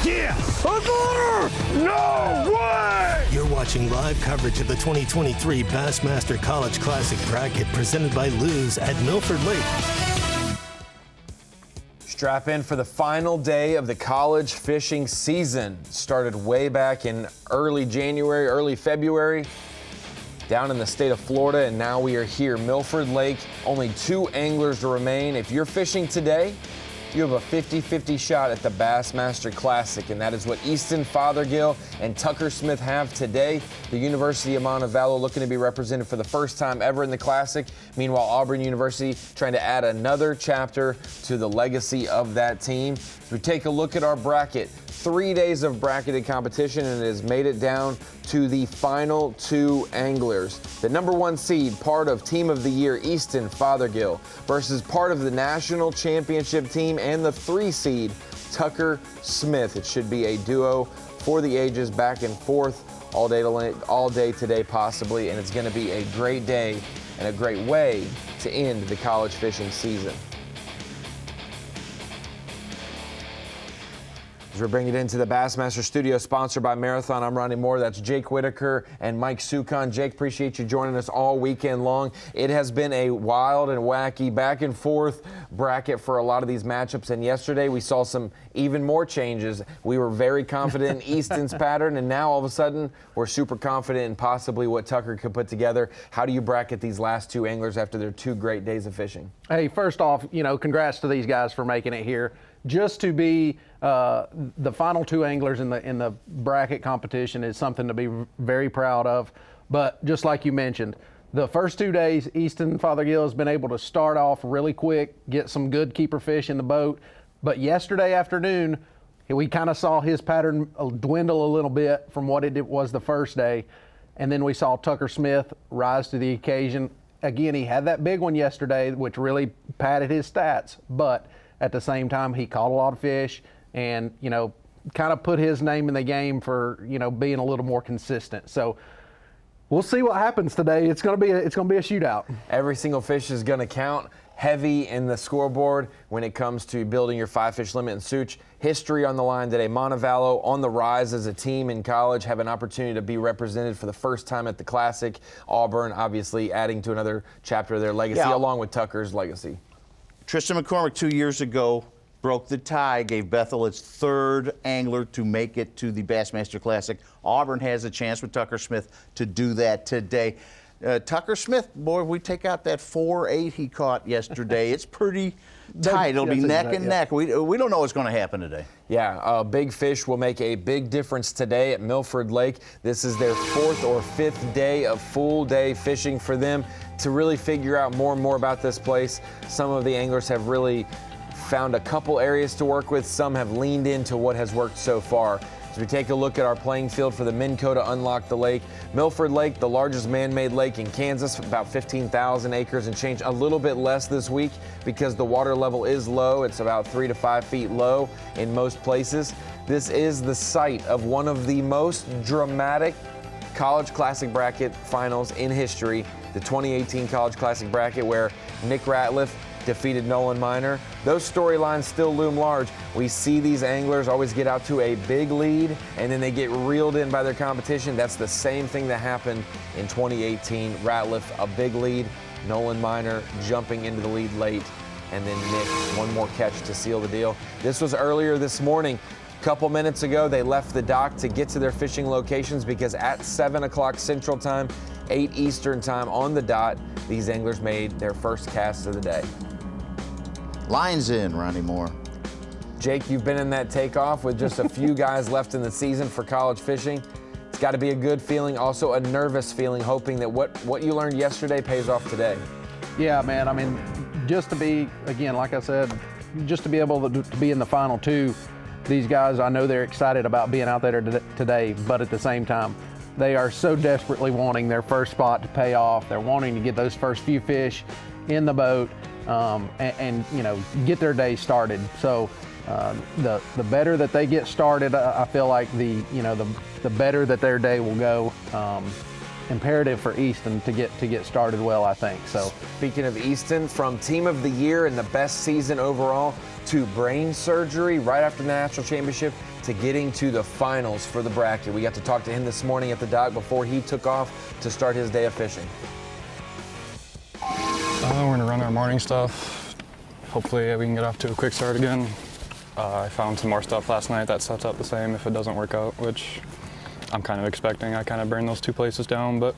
Yeah! No way! You're watching live coverage of the 2023 Bassmaster College Classic Bracket presented by Lews at Milford Lake. Strap in for the final day of the college fishing season. Started way back in early January, early February, down in the state of Florida, and now we are here, Milford Lake. Only 2 anglers to remain. If you're fishing today, you have a 50-50 shot at the Bassmaster Classic, and that is what Easton, Fothergill, and Tucker Smith have today. The University of Montevallo looking to be represented for the first time ever in the Classic. Meanwhile, Auburn University trying to add another chapter to the legacy of that team. As we take a look at our bracket, 3 days of bracketed competition, and it has made it down to the final 2 anglers. The number 1 seed, part of Team of the Year, Easton Fothergill, versus part of the national championship team and the 3 seed, Tucker Smith. It should be a duo for the ages, back and forth all day today possibly, and it's going to be a great day and a great way to end the college fishing season. As we're bringing it into the Bassmaster studio, sponsored by Marathon, I'm Ronnie Moore. That's Jake Whitaker and Mike Sukon. Jake, appreciate you joining us all weekend long. It has been a wild and wacky back and forth bracket for a lot of these matchups, and yesterday we saw some even more changes. We were very confident in Easton's pattern, and now all of a sudden we're super confident in possibly what Tucker could put together. How do you bracket these last 2 anglers after their 2 great days of fishing? Hey, first off, congrats to these guys for making it here. Just to be the final 2 anglers in the bracket competition is something to be very proud of. But just like you mentioned, the first 2 days, Easton Fothergill has been able to start off really quick, get some good keeper fish in the boat. But yesterday afternoon, we kind of saw his pattern dwindle a little bit from what it was the first day. And then we saw Tucker Smith rise to the occasion. Again, he had that big one yesterday, which really padded his stats. But at the same time, he caught a lot of fish and, kind of put his name in the game for, being a little more consistent. So we'll see what happens today. It's going to be a shootout. Every single fish is going to count. Heavy in the scoreboard when it comes to building your 5-fish limit in Such. History on the line today. Montevallo on the rise as a team in college, have an opportunity to be represented for the first time at the Classic. Auburn obviously adding to another chapter of their legacy, along with Tucker's legacy. Tristan McCormick 2 years ago broke the tie, gave Bethel its 3rd angler to make it to the Bassmaster Classic. Auburn has a chance with Tucker Smith to do that today. Tucker Smith, boy, if we take out that 4.8 he caught yesterday, it's pretty tight. It'll be neck and neck. We don't know what's going to happen today. Yeah, big fish will make a big difference today at Milford Lake. This is their 4th or 5th day of full day fishing for them. To really figure out more and more about this place, some of the anglers have really found a couple areas to work with. Some have leaned into what has worked so far. As we take a look at our playing field for the Minco to unlock the lake, Milford Lake, the largest man-made lake in Kansas, about 15,000 acres and change, a little bit less this week because the water level is low. It's about 3 to 5 feet low in most places. This is the site of one of the most dramatic College Classic Bracket finals in history, the 2018 College Classic Bracket, where Nick Ratliff defeated Nolan Minor. Those storylines still loom large. We see these anglers always get out to a big lead and then they get reeled in by their competition. That's the same thing that happened in 2018. Ratliff, a big lead, Nolan Minor jumping into the lead late, and then Nick, one more catch to seal the deal. This was earlier this morning. A couple minutes ago, they left the dock to get to their fishing locations because at 7 o'clock Central Time, 8 Eastern Time on the dot, these anglers made their first cast of the day. Lines in, Ronnie Moore. Jake, you've been in that takeoff with just a few guys left in the season for college fishing. It's got to be a good feeling, also a nervous feeling, hoping that what you learned yesterday pays off today. Yeah, man. I mean, just to be, again, like I said, just to be able to be in the final 2, these guys, I know they're excited about being out there today, but at the same time, they are so desperately wanting their first spot to pay off. They're wanting to get those first few fish in the boat and get their day started. So the better that they get started, I feel like the better that their day will go. imperative for Easton to get started well, I think. So Speaking of Easton, from Team of the Year and the best season overall to brain surgery right after the national championship to getting to the finals for the bracket. We got to talk to him this morning at the dock before he took off to start his day of fishing. We're going to run our morning stuff. Hopefully we can get off to a quick start again. I found some more stuff last night that sets up the same if it doesn't work out, which I'm kind of expecting. I kind of burned those two places down, but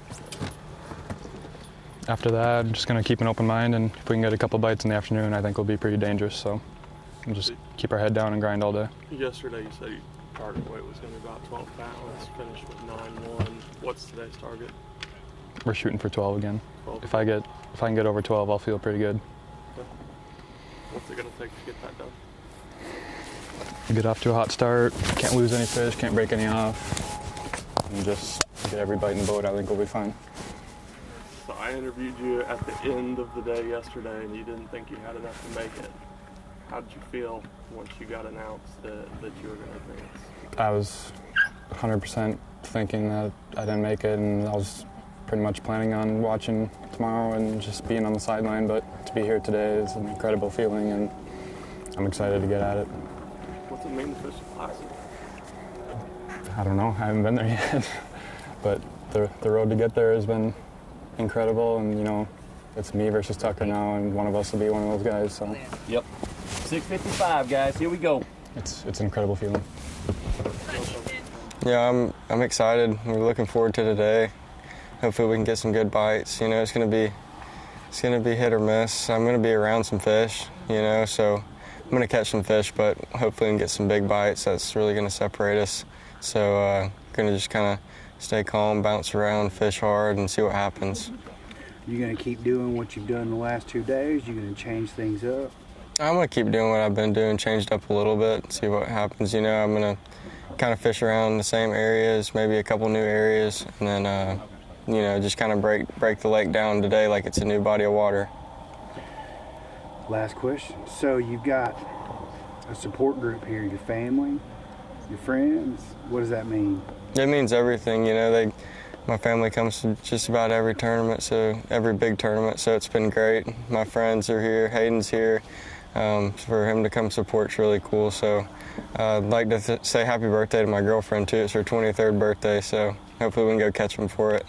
after that, I'm just going to keep an open mind, and if we can get a couple bites in the afternoon, I think we'll be pretty dangerous. So we'll just keep our head down and grind all day. Yesterday you said your target weight was going to be about 12 pounds, finished with 9.1. What's today's target? We're shooting for 12 again. 12. If I can get over 12, I'll feel pretty good. Okay. What's it going to take to get that done? Get off to a hot start, can't lose any fish, can't break any off, and just get every bite in the boat. I think we'll be fine. So I interviewed you at the end of the day yesterday, and you didn't think you had enough to make it. How did you feel once you got announced that you were going to advance? I was 100% thinking that I didn't make it, and I was pretty much planning on watching tomorrow and just being on the sideline, but to be here today is an incredible feeling, and I'm excited to get at it. What's it mean to fish the Classic? I don't know, I haven't been there yet, but the road to get there has been incredible, and you know, it's me versus Tucker now, and one of us will be one of those guys, so. Yep. 6:55, guys, here we go. It's an incredible feeling. Yeah, I'm excited. We're looking forward to today. Hopefully we can get some good bites. You know, it's gonna be hit or miss. I'm gonna be around some fish, you know, so I'm gonna catch some fish, but hopefully we can get some big bites. That's really gonna separate us. So gonna just kind of stay calm, bounce around, fish hard, and see what happens. You gonna keep doing what you've done the last 2 days? You gonna change things up? I'm gonna keep doing what I've been doing, changed up a little bit, see what happens. You know, I'm gonna kind of fish around the same areas, maybe a couple new areas, and then you know, just kind of break the lake down today like it's a new body of water. Last question. So you've got a support group here, your family, your friends. What does that mean? It means everything, you know. My family comes to just about every tournament, so every big tournament, so it's been great. My friends are here, Hayden's here. For him to come support's really cool. So I'd like to say happy birthday to my girlfriend too. It's her 23rd birthday, so hopefully we can go catch him for it.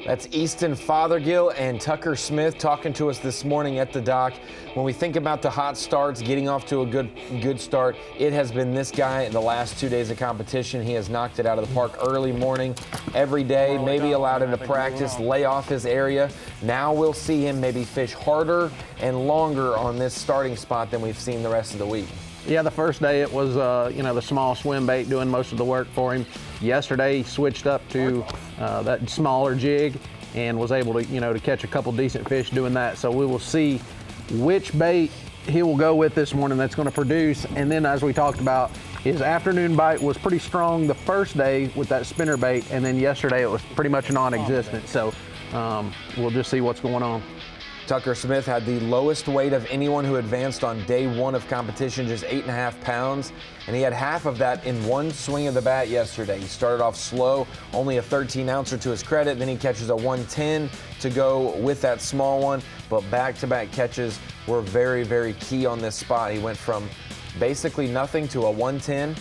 That's Easton Fothergill and Tucker Smith talking to us this morning at the dock. When we think about the hot starts, getting off to a good start, it has been this guy in the last 2 days of competition. He has knocked it out of the park early morning, every day, maybe allowed him to practice, lay off his area. Now we'll see him maybe fish harder and longer on this starting spot than we've seen the rest of the week. yeah, the first day it was you know, the small swim bait doing most of the work for him. Yesterday he switched up to that smaller jig and was able to, you know, to catch a couple decent fish doing that. So we will see which bait he will go with this morning that's going to produce. And then, as we talked about, his afternoon bite was pretty strong the first day with that spinner bait, and then yesterday it was pretty much non-existent. So we'll just see what's going on. Tucker Smith had the lowest weight of anyone who advanced on day one of competition, just 8.5 pounds, and he had half of that in one swing of the bat yesterday. He started off slow, only a 13-ouncer to his credit, then he catches a 110 to go with that small one, but back-to-back catches were very, very key on this spot. He went from basically nothing to a 110,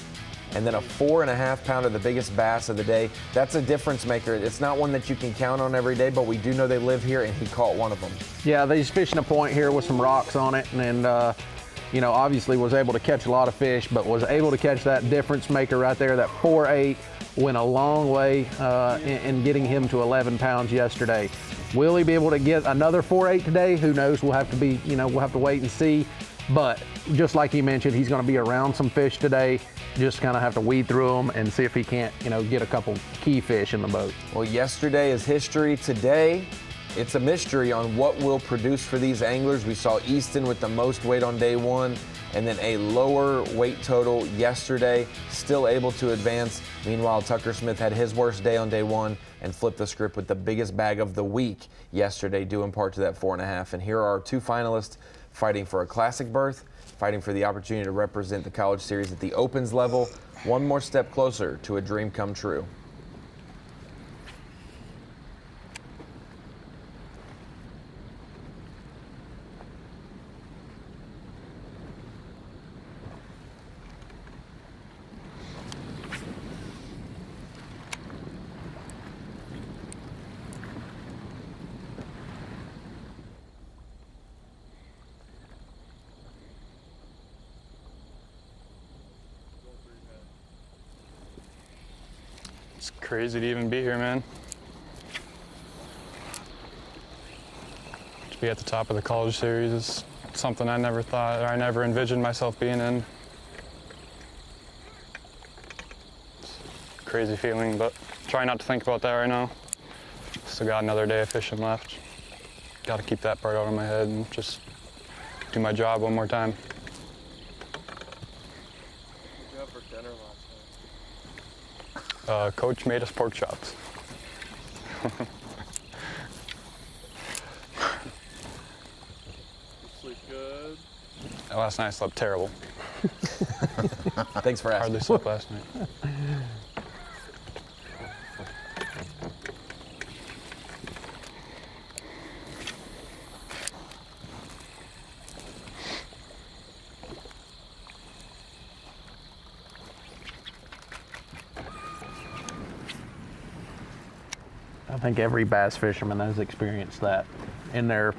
and then a 4.5 pounder, the biggest bass of the day. That's a difference maker. It's not one that you can count on every day, but we do know they live here, and he caught one of them. Yeah, he's fishing a point here with some rocks on it, and you know, obviously was able to catch a lot of fish, but was able to catch that difference maker right there. That 4.8 went a long way in getting him to 11 pounds yesterday. Will he be able to get another 4.8 today? Who knows? We'll have to be, you know, we'll have to wait and see. But just like he mentioned, he's going to be around some fish today. Just kind of have to weed through them and see if he can't, you know, get a couple key fish in the boat. Well, yesterday is history. Today, it's a mystery on what will produce for these anglers. We saw Easton with the most weight on day one, and then a lower weight total yesterday, still able to advance. Meanwhile, Tucker Smith had his worst day on day one and flipped the script with the biggest bag of the week yesterday, due in part to that 4.5. And here are our two finalists fighting for a classic berth fighting for the opportunity to represent the College Series at the Opens level, one more step closer to a dream come true. It's crazy to even be here, man. To be at the top of the College Series is something I never thought, or I never envisioned myself being in. It's a crazy feeling, but try not to think about that right now. Still got another day of fishing left. Got to keep that part out of my head and just do my job one more time. What did you have for dinner last night? Coach made us pork chops. Sleep good? Last night I slept terrible. Thanks for asking. Hardly slept last night. I think every bass fisherman has experienced that in their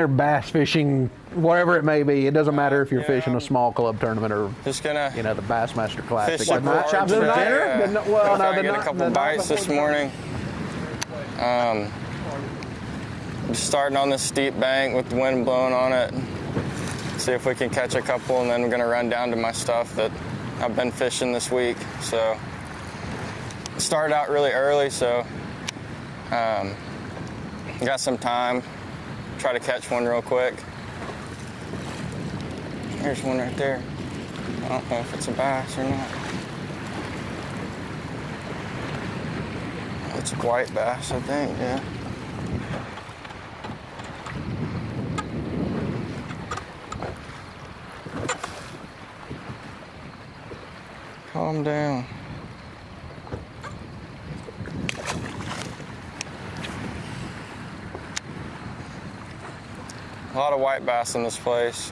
bass fishing, whatever it may be. It doesn't matter if you're fishing a small club tournament or Just gonna the Bassmaster Classic. fish the board chops today. dinner? Well, no, I the get a night- couple the night bites this before- morning. Just starting on this steep bank with the wind blowing on it. See if we can catch a couple, and then we're gonna run down to my stuff that I've been fishing this week. So started out really early, so got some time. Try to catch one real quick. Here's one right there. I don't know if it's a bass or not. It's a white bass, I think, yeah. Calm down. A lot of white bass in this place.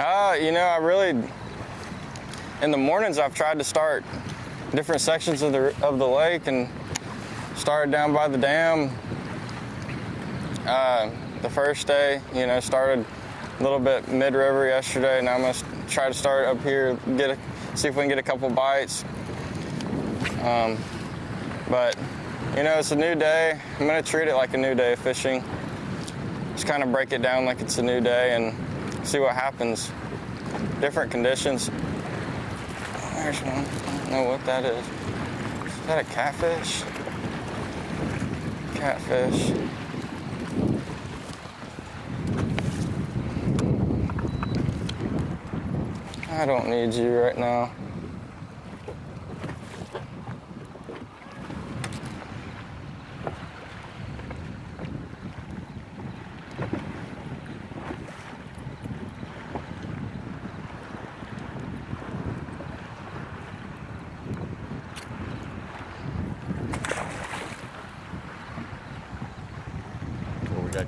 I really, in the mornings I've tried to start different sections of the lake and started down by the dam. The first day, started a little bit mid-river yesterday. Now I'm gonna try to start up here, see if we can get a couple bites. But it's a new day. I'm gonna treat it like a new day of fishing. Just kind of break it down like it's a new day and see what happens. Different conditions. There's one. I don't know what that is. Is that a catfish? Catfish. I don't need you right now.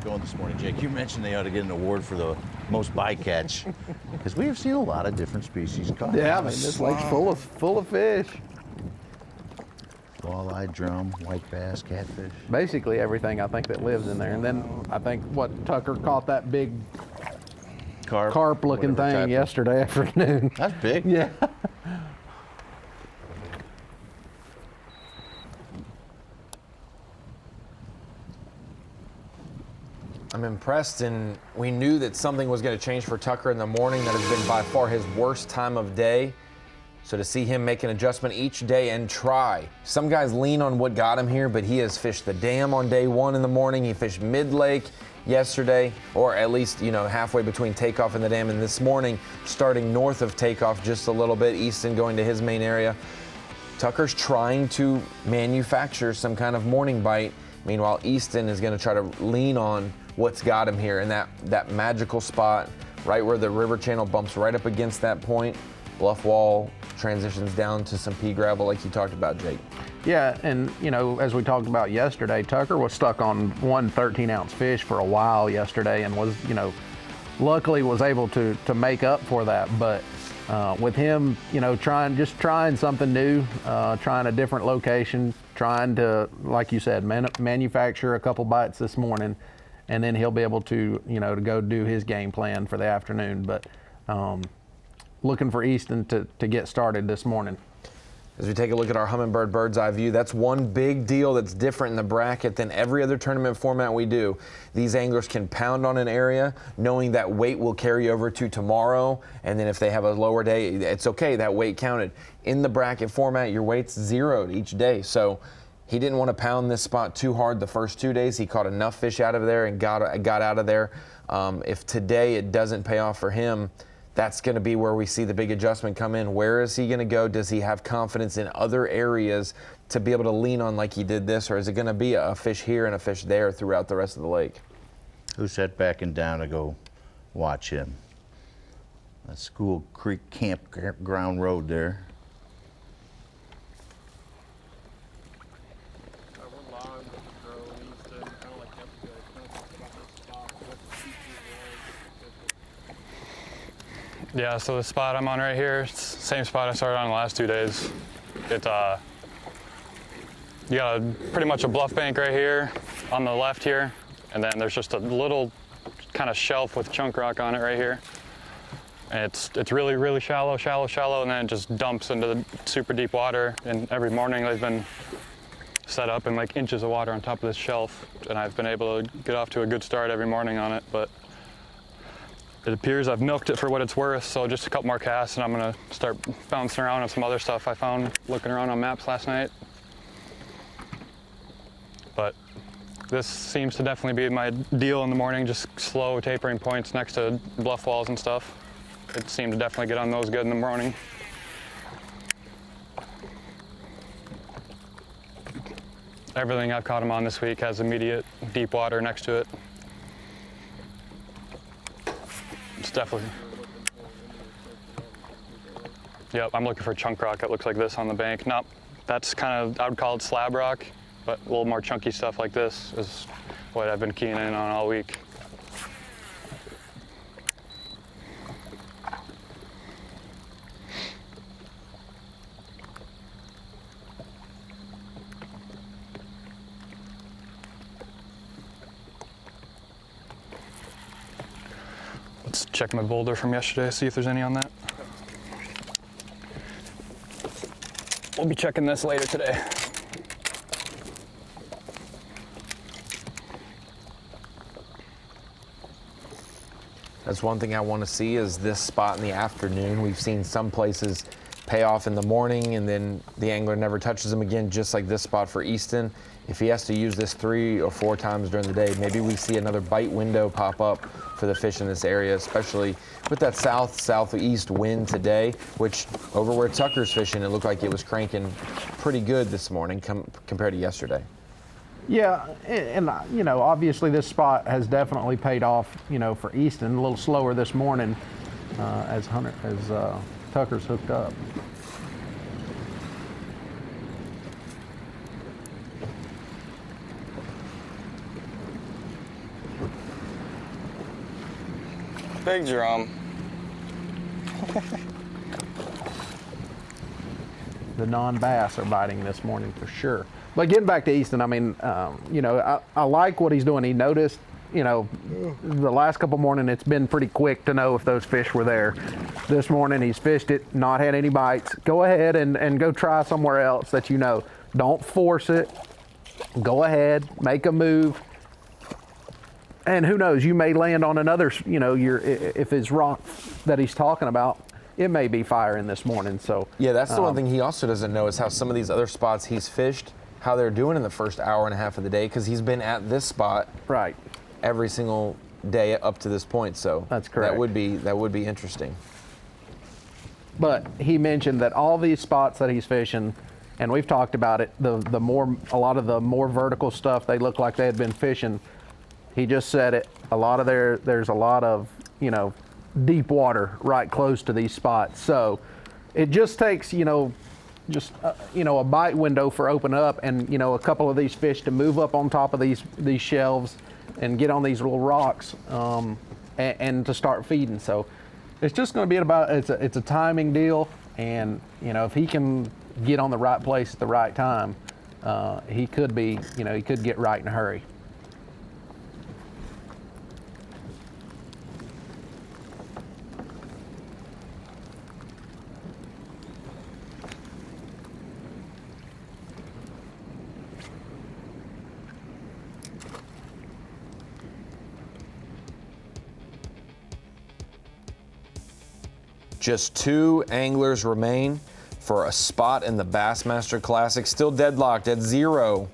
Going this morning, Jake. You mentioned they ought to get an award for the most bycatch, because we have seen a lot of different species caught. Yeah, this lake's full of fish. Walleye, drum, white bass, catfish. Basically everything I think that lives in there. And then I think Tucker caught that big carp-looking thing yesterday afternoon. That's big. Yeah. I'm impressed, and we knew that something was going to change for Tucker in the morning. That has been by far his worst time of day. So to see him make an adjustment each day and try. Some guys lean on what got him here, but he has fished the dam on day one in the morning. He fished mid-lake yesterday, or at least, halfway between takeoff and the dam. And this morning, starting north of takeoff just a little bit, Easton going to his main area. Tucker's trying to manufacture some kind of morning bite. Meanwhile, Easton is going to try to lean on what's got him here, and that magical spot right where the river channel bumps right up against that point. Bluff wall transitions down to some pea gravel like you talked about, Jake. Yeah, and as we talked about yesterday, Tucker was stuck on one 13-ounce fish for a while yesterday and was, luckily was able to make up for that. But with him, trying something new, trying a different location, trying to, like you said, manufacture a couple bites this morning, and then he'll be able to, to go do his game plan for the afternoon. But looking for Easton to get started this morning. As we take a look at our Humminbird bird's eye view, that's one big deal that's different in the bracket than every other tournament format we do. These anglers can pound on an area knowing that weight will carry over to tomorrow, and then if they have a lower day, it's okay, that weight counted. In the bracket format, your weight's zeroed each day, so he didn't want to pound this spot too hard the first 2 days. He caught enough fish out of there and got out of there. If today it doesn't pay off for him, that's going to be where we see the big adjustment come in. Where is he going to go? Does he have confidence in other areas to be able to lean on like he did this, or is it going to be a fish here and a fish there throughout the rest of the lake? Who's that backing down to go watch him? That's School Creek Campground Road there. We're live with the drone, Easton, kind of like yesterday. Kind of talk about this spot, what the features was. Yeah, so the spot I'm on right here, it's the same spot I started on the last 2 days. You got pretty much a bluff bank right here on the left here, and then there's just a little kind of shelf with chunk rock on it right here. And it's really, really shallow, and then it just dumps into the super deep water. And every morning they've been set up in like inches of water on top of this shelf, and I've been able to get off to a good start every morning on it. But it appears I've milked it for what it's worth, so just a couple more casts and I'm gonna start bouncing around on some other stuff I found looking around on maps last night. But this seems to definitely be my deal in the morning, just slow tapering points next to bluff walls and stuff. It seemed to definitely get on those good in the morning. Everything I've caught them on this week has immediate deep water next to it. It's definitely. Yep, I'm looking for chunk rock that looks like this on the bank. Nope, that's kind of, I would call it slab rock, but a little more chunky stuff like this is what I've been keying in on all week. Let's check my boulder from yesterday, see if there's any on that. We'll be checking this later today. That's one thing I want to see is this spot in the afternoon. We've seen some places pay off in the morning and then the angler never touches them again, just like this spot for Easton. If he has to use this 3 or 4 times during the day, maybe we see another bite window pop up for the fish in this area, especially with that southeast wind today, which over where Tucker's fishing, it looked like it was cranking pretty good this morning compared to yesterday. Yeah, and obviously this spot has definitely paid off, for Easton. A little slower this morning as Tucker's hooked up. Big drum. The non-bass are biting this morning for sure. But getting back to Easton, I mean, I like what he's doing. He noticed, the last couple mornings it's been pretty quick to know if those fish were there. This morning he's fished it, not had any bites. Go ahead and go try somewhere else that Don't force it. Go ahead, make a move. And who knows, you may land on another, if it's rock that he's talking about, it may be firing this morning. So yeah, that's the one thing he also doesn't know is how some of these other spots he's fished, how they're doing in the first hour and a half of the day, because he's been at this spot right every single day up to this point. So that's correct. That would be interesting. But he mentioned that all these spots that he's fishing, and we've talked about it, a lot of the more vertical stuff they look like they had been fishing. He just said it. There's a lot of, deep water right close to these spots. So it just takes, a bite window for open up and, a couple of these fish to move up on top of these shelves and get on these little rocks and to start feeding. So it's just going to be it's a timing deal. And, if he can get on the right place at the right time, he could get right in a hurry. Just 2 anglers remain for a spot in the Bassmaster Classic, still deadlocked at 0.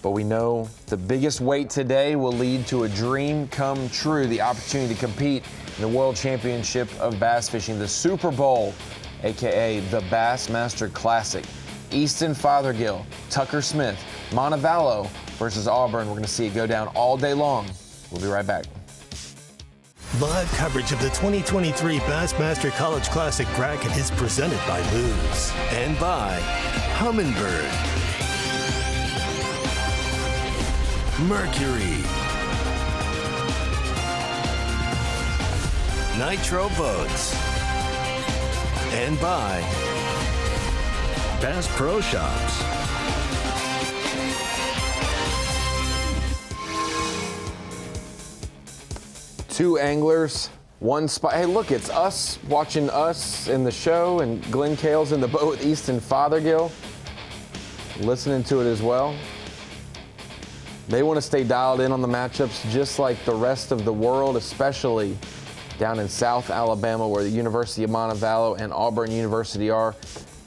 But we know the biggest weight today will lead to a dream come true, the opportunity to compete in the World Championship of Bass Fishing, the Super Bowl, aka the Bassmaster Classic. Easton, Fothergill, Tucker Smith, Montevallo versus Auburn. We're going to see it go down all day long. We'll be right back. Live coverage of the 2023 Bassmaster College Classic bracket is presented by Lews and by Humminbird, Mercury, Nitro Boats, and by Bass Pro Shops. Two anglers, one spot. Hey, look, it's us watching us in the show, and Glenn Cale's in the boat with Easton Fothergill, listening to it as well. They want to stay dialed in on the matchups just like the rest of the world, especially down in South Alabama where the University of Montevallo and Auburn University are.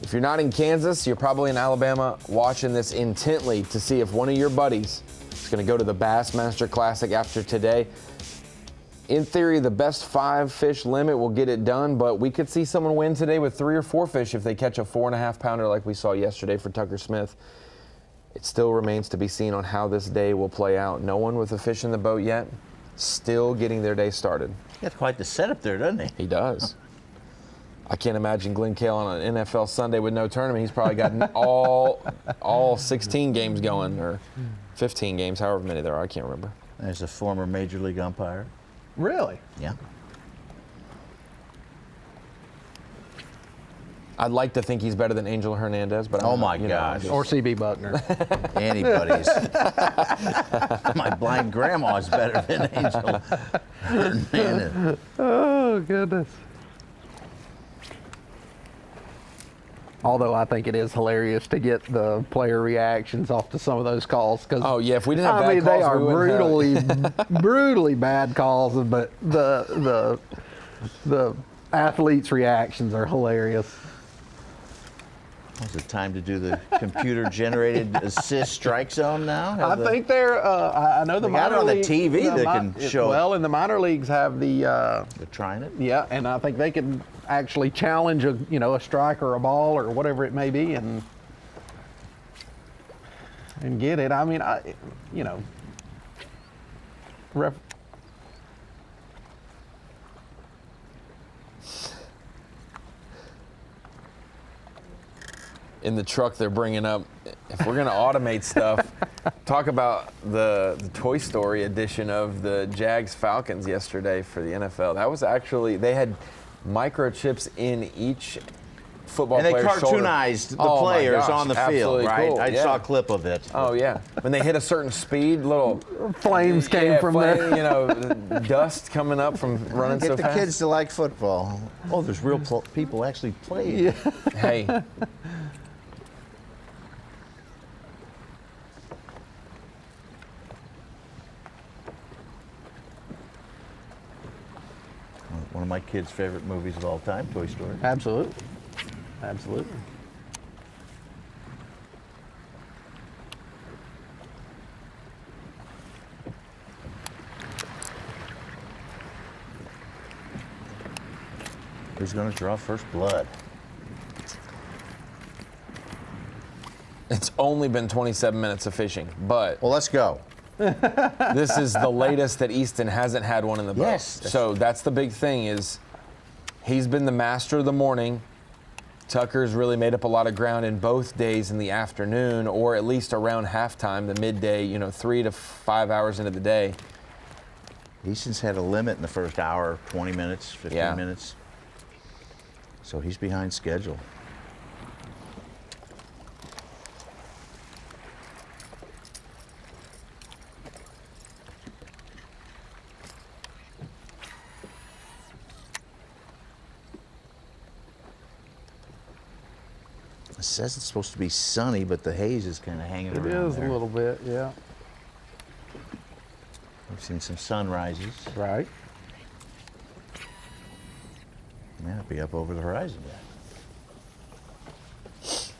If you're not in Kansas, you're probably in Alabama watching this intently to see if one of your buddies is going to go to the Bassmaster Classic after today. In theory, the best 5 fish limit will get it done, but we could see someone win today with 3 or 4 fish if they catch a 4.5 pounder like we saw yesterday for Tucker Smith. It still remains to be seen on how this day will play out. No one with a fish in the boat yet, still getting their day started. He got quite the setup there, doesn't he? He does. I can't imagine Glenn Cale on an NFL Sunday with no tournament. He's probably got all 16 games going, or 15 games, however many there are. I can't remember. There's a former Major League umpire. Really? Yeah. I'd like to think he's better than Angel Hernandez, but oh my gosh. Or C.B. Buckner. Anybody's. My blind grandma's better than Angel Hernandez. Oh, goodness. Although I think it is hilarious to get the player reactions off to some of those calls. Cause, oh, yeah, if we didn't have bad calls, they are brutally bad calls, but the athletes' reactions are hilarious. Is it time to do the computer-generated assist strike zone now? I think they're. I know the minor on the league, TV that can show. Well, and the minor leagues have the. They're trying it. Yeah, and I think they can actually challenge a strike or a ball or whatever it may be, and get it. I mean, in the truck they're bringing up, if we're going to automate stuff, talk about the Toy Story edition of the Jags Falcons yesterday for the NFL. That was actually, they had microchips in each football player's shoulder. And they cartoonized the players on the field, right? Cool. I saw a clip of it. Oh, yeah. When they hit a certain speed, little flames came from there. Dust coming up from running so fast. Get the kids to like football. Oh, there's real people actually playing. Yeah. Hey. One of my kids' favorite movies of all time, Toy Story. Absolutely. Absolutely. Who's going to draw first blood? It's only been 27 minutes of fishing, but... Well, let's go. This is the latest that Easton hasn't had one in the boat. Yes. So that's the big thing is he's been the master of the morning. Tucker's really made up a lot of ground in both days in the afternoon, or at least around halftime, the midday, 3 to 5 hours into the day. Easton's had a limit in the first hour, 20 minutes, 15 minutes. So he's behind schedule. It says it's supposed to be sunny, but the haze is kind of hanging around. It is there. a little bit, yeah. We've seen some sunrises. Right. May not be up over the horizon yet.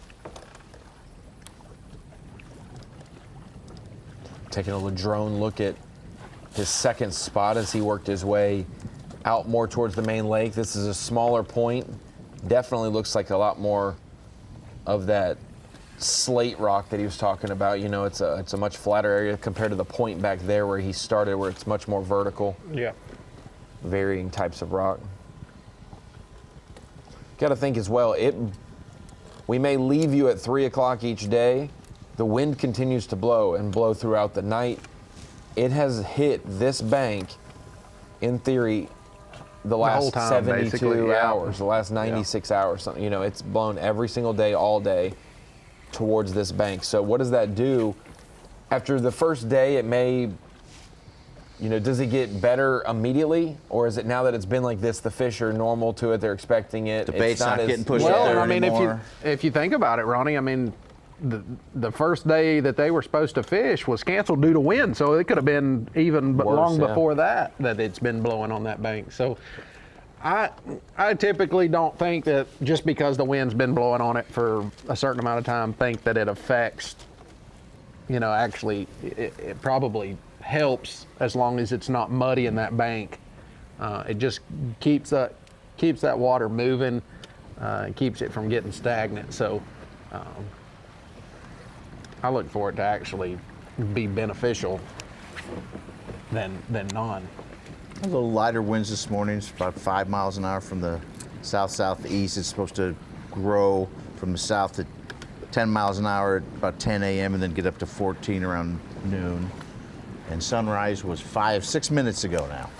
Taking a little drone look at his second spot as he worked his way out more towards the main lake. This is a smaller point. Definitely looks like a lot more of that slate rock that he was talking about. It's a much flatter area compared to the point back there where he started, where it's much more vertical. Yeah. Varying types of rock. Got to think as well, we may leave you at 3 o'clock each day. The wind continues to blow and blow throughout the night. It has hit this bank, in theory, the last whole time, 72 hours, the last 96 hours. Something. It's blown every single day, all day, towards this bank. So what does that do? After the first day, it may, does it get better immediately? Or is it now that it's been like this, the fish are normal to it, they're expecting it? The bait's not getting pushed well, up there I mean, anymore. if you think about it, Ronnie, I mean, the first day that they were supposed to fish was canceled due to wind, so it could have been even long before that it's been blowing on that bank. So I typically don't think that just because the wind's been blowing on it for a certain amount of time, think that it affects. Actually, it probably helps as long as it's not muddy in that bank. It just keeps that water moving, keeps it from getting stagnant. So. I look for it to actually be beneficial than none. A little lighter winds this morning. It's about 5 miles an hour from the south-southeast. It's supposed to grow from the south to 10 miles an hour at about 10 a.m. and then get up to 14 around noon. And sunrise was 6 minutes ago now.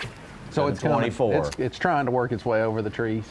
So it's 24. It's trying to work its way over the trees.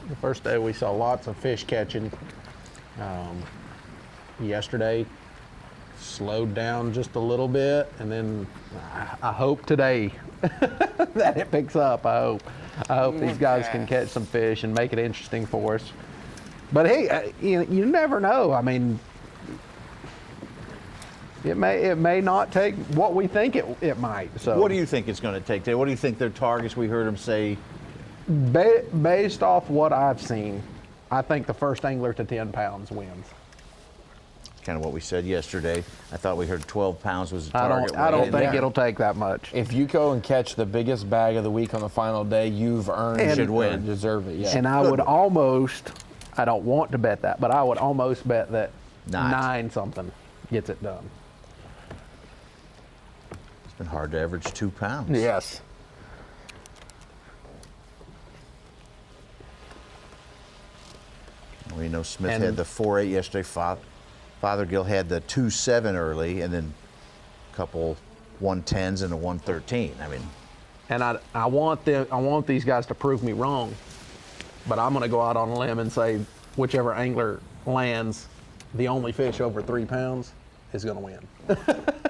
The first day we saw lots of fish catching. Yesterday slowed down just a little bit, and then I hope today that it picks up. I hope these guys can catch some fish and make it interesting for us. But hey, you never know. I mean, it may not take what we think it might. So What do you think it's going to take today? What do you think their targets? We heard them say. Based off what I've seen, I think the first angler to 10 pounds wins. Kind of what we said yesterday. I thought we heard 12 pounds was the target. I don't think it'll take that much. If you go and catch the biggest bag of the week on the final day, you've earned should win. Deserve it. Yeah. And I would almost, I don't want to bet that, but I would almost bet that 9 something gets it done. It's been hard to average 2 pounds. Yes. We know Smith had the 4.8 yesterday. Fothergill had the 2.7 early, and then a couple 110s and a 113. I mean, And I want these guys to prove me wrong. but I'm going to go out on a limb and say whichever angler lands the only fish over 3 pounds is going to win.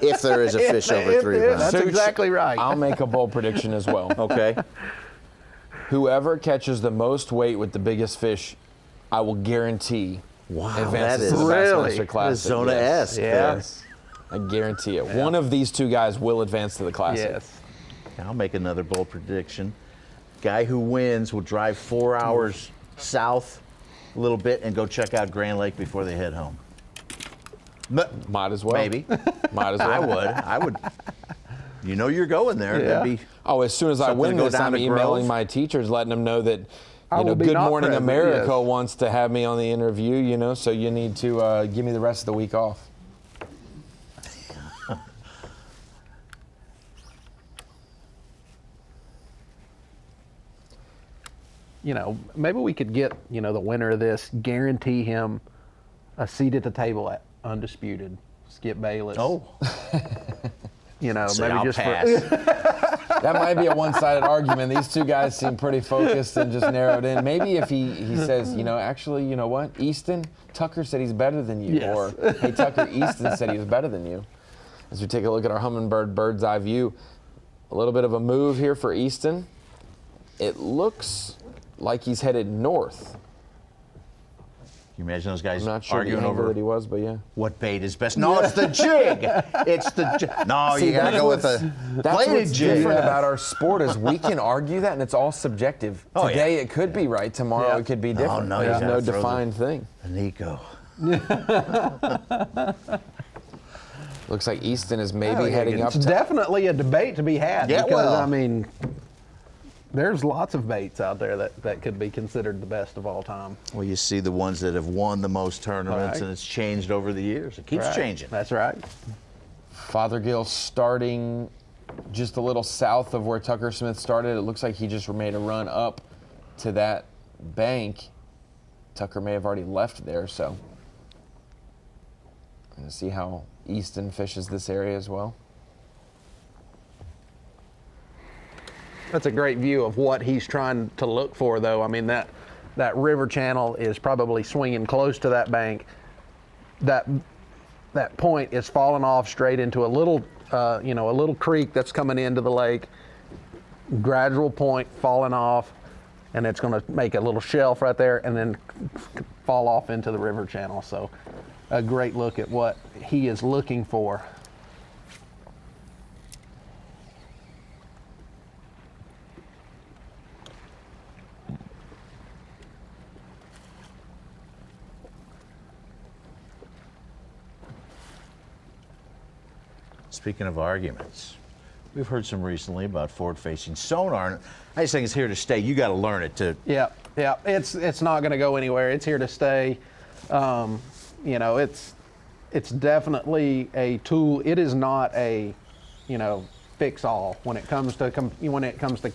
If there is a fish over 3 pounds. That's exactly right. I'll make a bold prediction as well. Okay. Whoever catches the most weight with the biggest fish, I will guarantee advances to the Bassmaster Classic. Arizona-esque. Yes. I guarantee it. One of these two guys will advance to the Classic. Yes. I'll make another bold prediction. Guy who wins will drive 4 hours south a little bit and go check out Grand Lake before they head home. Might as well. Maybe. Might as well. I would. You know you're going there. Yeah. That'd be As soon as I something win to go this, down I'm to emailing Grove. my teachers, letting them know that, I you know, will be Good not Morning present, America yes. wants to have me on the interview, you know, so you need to give me the rest of the week off. You know, maybe we could get, you know, the winner of this, guarantee him a seat at the table at Undisputed. Skip Bayless. Oh. You know, Say, maybe I'll just pass. That might be a one-sided argument. These two guys seem pretty focused and just narrowed in. Maybe if he says, you know, actually, you know what, Easton, Tucker said he's better than you. Yes. Or, hey, Tucker, Easton said he was better than you. As we take a look at our Humminbird bird's eye view, a little bit of a move here for Easton. It looks like he's headed north. You imagine those guys I'm not sure the arguing angle over that he was, but yeah. what bait is best. No, it's the jig. It's the jig. No, See, you got to that's go with what's- the That's bladed what's jig. different about our sport is we can argue that, and it's all subjective. Oh, Today yeah. it could be right. Tomorrow it could be different. no, you There's gotta no throw the- defined thing. Nico. Looks like Easton is Oh, maybe yeah, heading up it's to. definitely a debate to be had. Yeah, because, well. I mean, there's lots of baits out there that could be considered the best of all time. Well, you see the ones that have won the most tournaments, Right. and it's changed over the years. It keeps Right. changing. That's right. Fothergill starting just a little south of where Tucker Smith started. It looks like he just made a run up to that bank. Tucker may have already left there, so I'm going to see how Easton fishes this area as well. That's a great view of what he's trying to look for, though. I mean, that river channel is probably swinging close to that bank. That point is falling off straight into a little, a little creek that's coming into the lake. Gradual point falling off, and it's going to make a little shelf right there, and then fall off into the river channel. So, a great look at what he is looking for. Speaking of arguments, we've heard some recently about forward-facing sonar. And I just think it's here to stay. You got to learn it to. Yeah. It's not going to go anywhere. It's here to stay. It's definitely a tool. It is not a, fix all when it comes to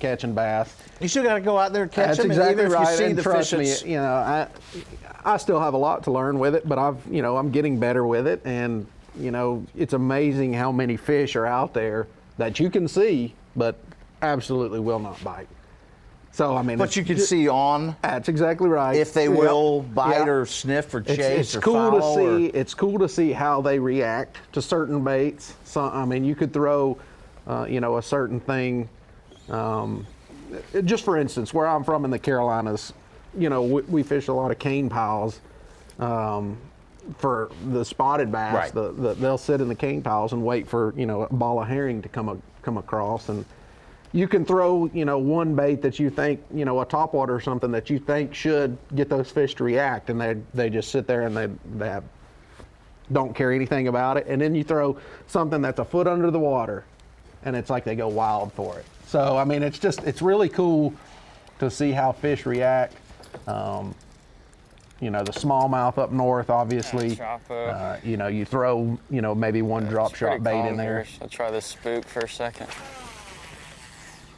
catching bass. You still got to go out there and catch That's them. exactly and even right. if you see And the trust fish, me, I still have a lot to learn with it, but I'm getting better with it, and it's amazing how many fish are out there that you can see, but absolutely will not bite. So I mean, but you can see on that's exactly right. if they will bite or sniff or chase it's or cool follow. to see. It's cool to see how they react to certain baits. So I mean, you could throw, a certain thing. Just for instance, where I'm from in the Carolinas, we fish a lot of cane piles. For the spotted bass, Right. they'll sit in the cane piles and wait for a ball of herring to come across, and you can throw one bait that you think a topwater or something that you think should get those fish to react, and they just sit there and they don't care anything about it, and then you throw something that's a foot under the water, and it's like they go wild for it. So I mean, it's really cool to see how fish react. The smallmouth up north, obviously. You throw, maybe one drop shot bait in there. I'll try this spook for a second.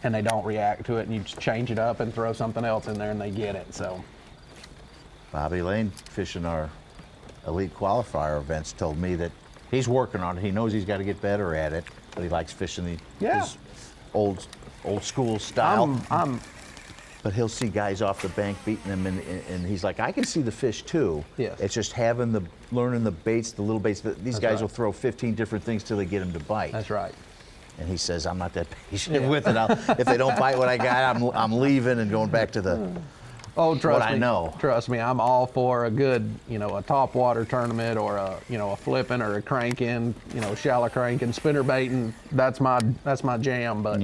And they don't react to it, and you just change it up and throw something else in there, and they get it. So, Bobby Lane, fishing our elite qualifier events, told me that he's working on it. He knows he's got to get better at it, but he likes fishing his old school style. But he'll see guys off the bank beating him, and he's like, I can see the fish too. Yes. It's just learning the baits, the little baits. These guys will throw 15 different things till they get him to bite. That's right. And he says, I'm not that patient with it. If they don't bite what I got, I'm leaving and going back to the trust what me, I know. Trust me, I'm all for a good, a top water tournament or a flipping or a cranking, shallow cranking, spinner baiting. That's my jam. But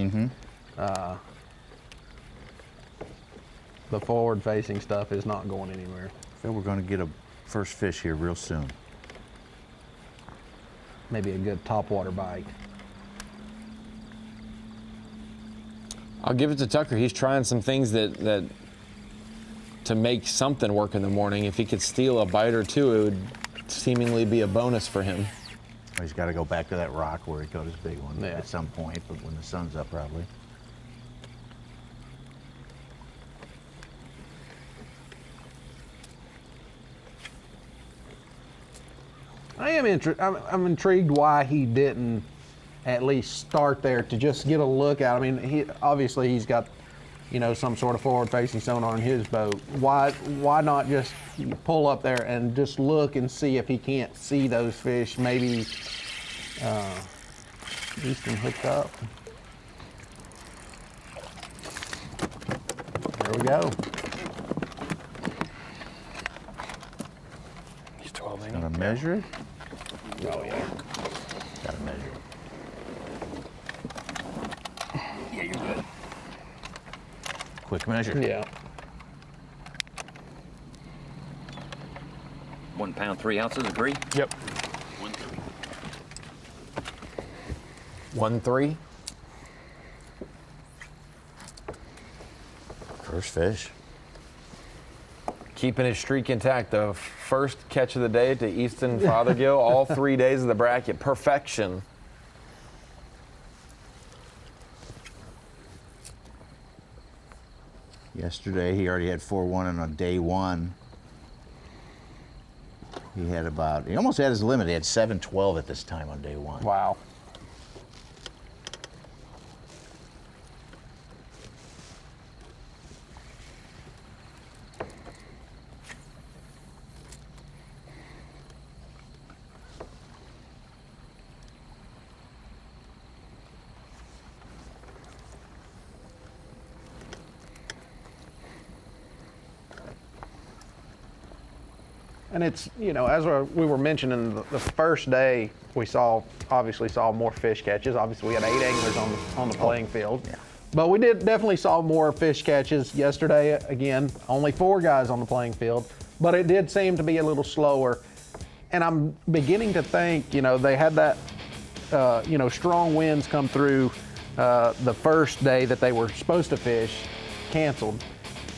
the forward-facing stuff is not going anywhere. I feel we're going to get a first fish here real soon. Maybe a good top water bite. I'll give it to Tucker. He's trying some things that to make something work in the morning. If he could steal a bite or two, it would seemingly be a bonus for him. He's got to go back to that rock where he caught his big one at some point, but when the sun's up, probably. I'm intrigued why he didn't at least start there to just get a look at. I mean, he's got, some sort of forward-facing sonar on his boat. Why not just pull up there and just look and see if he can't see those fish? Maybe Easton hooked up. There we go. He's 12 Gonna measure it? Oh yeah. Gotta measure it. Yeah, you're good. Quick measure. Yeah. 1 pound 3 ounces. Agree? Yep. 1-3. First fish. Keeping his streak intact, the first catch of the day to Easton Fothergill, all 3 days of the bracket, perfection. Yesterday, he already had 4-1, and on day one, he almost had his limit. He had 7-12 at this time on day one. Wow. And it's, as we were mentioning, the first day we obviously saw more fish catches. Obviously, we had 8 anglers on the playing field. Yeah. But we definitely saw more fish catches yesterday. Again, only 4 guys on the playing field. But it did seem to be a little slower. And I'm beginning to think, they had that, strong winds come through the first day that they were supposed to fish, canceled.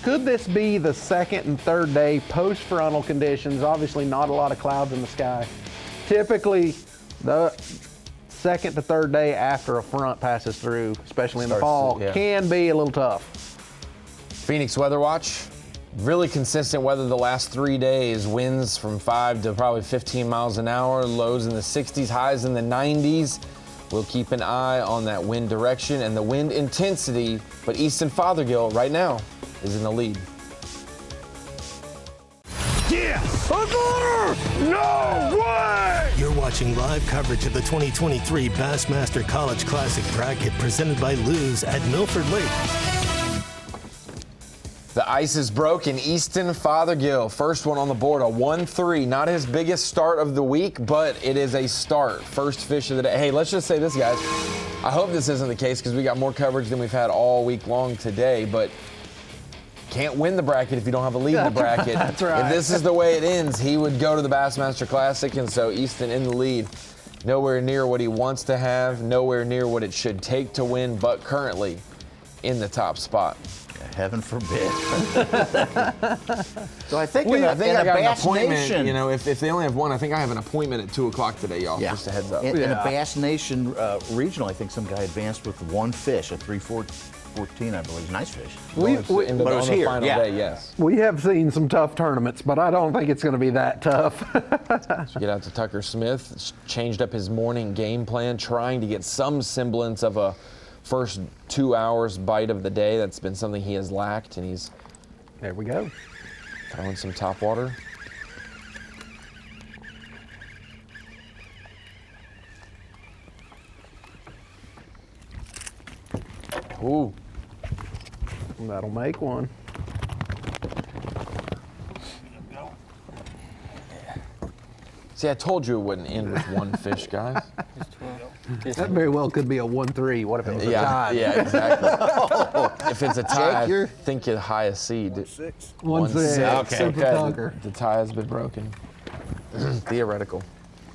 Could this be the second and third day post-frontal conditions? Obviously not a lot of clouds in the sky. Typically, the second to third day after a front passes through, especially in the fall, can be a little tough. Phoenix Weather Watch, really consistent weather the last 3 days. Winds from 5 to probably 15 miles an hour, lows in the 60s, highs in the 90s. We'll keep an eye on that wind direction and the wind intensity, but Easton Fothergill right now is in the lead. Yeah! No way! You're watching live coverage of the 2023 Bassmaster College Classic Bracket presented by Lews at Milford Lake. The ice is broken. Easton Fothergill, first one on the board, a 1-3. Not his biggest start of the week, but it is a start. First fish of the day. Hey, let's just say this, guys. I hope this isn't the case because we got more coverage than we've had all week long today, but can't win the bracket if you don't have a lead in the bracket. That's right. If this is the way it ends, he would go to the Bassmaster Classic, and so Easton in the lead. Nowhere near what he wants to have, nowhere near what it should take to win, but currently in the top spot. Heaven forbid. So I think I in a got Bass an appointment. Nation, If they only have one, I think I have an appointment at 2 o'clock today, y'all. yeah. Just a heads up. In a Bass Nation regional, I think some guy advanced with 1 fish, a 3-14, I believe. Nice fish. But it was here, final yeah. day, yes. We have seen some tough tournaments, but I don't think it's going to be that tough. So get out to Tucker Smith, changed up his morning game plan, trying to get some semblance of a first 2 hours bite of the day. That's been something he has lacked, and he's There we go. throwing some top water. Ooh. That'll make one. See, I told you it wouldn't end with one fish, guys. That very well could be a 1-3. What if it was a tie? Yeah, exactly. If it's a tie, I think your highest seed. 1-6. 1-6. Super Okay. Tucker. The tie has been broken. Theoretical.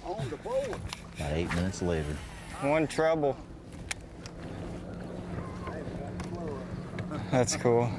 About 8 minutes later. One treble. That's cool.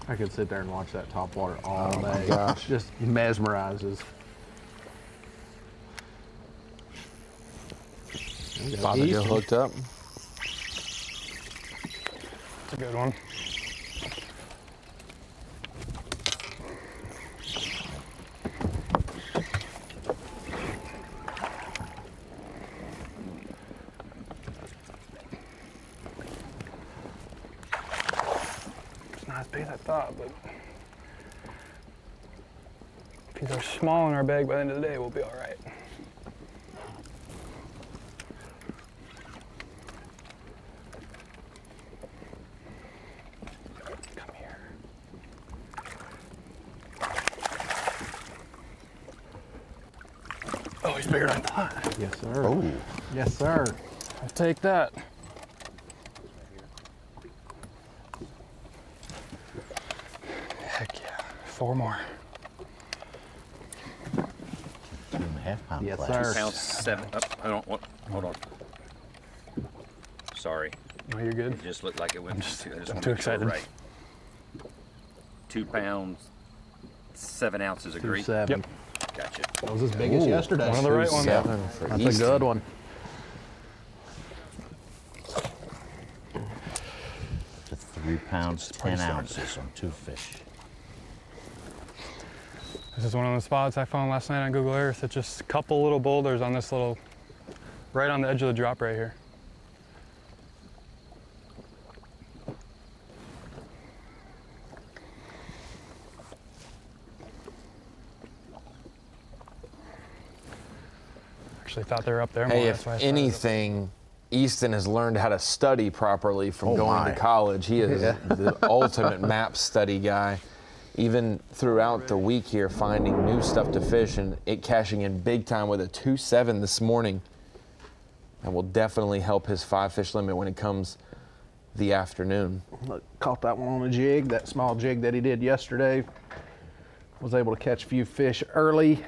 I could sit there and watch that top water all day. Oh my gosh. Just mesmerizes. About to go hooked up. That's a good one. It's not as big as I thought, but if these are small in our bag by the end of the day, we'll be all right. Come here. Oh, he's bigger than I thought. Yes, sir. Oh. Yes, sir. I'll take that. Heck yeah. 4 more. 2.5 pound Yes, class. sir. Pound 7. Hold on. Sorry. No, you're good. It just looked like it went. I'm too excited. Right. 2 pounds, 7 ounces. Agree. 2-7. Yep. Gotcha. That was as big as yesterday. One of the right ones. 7 for That's Easton. a good one. To 3 pounds, 10 ounces on 2 fish. This is one of the spots I found last night on Google Earth. It's just a couple little boulders on this little, right on the edge of the drop right here. Actually thought they were up there more. Hey, that's if why I started. anything, Easton has learned how to study properly from going my. to college. He is the ultimate map study guy. Even throughout the week here, finding new stuff to fish and it cashing in big time with a 2-7 this morning. That will definitely help his 5-fish limit when it comes the afternoon. Look, caught that one on a jig, that small jig that he did yesterday. Was able to catch a few fish early.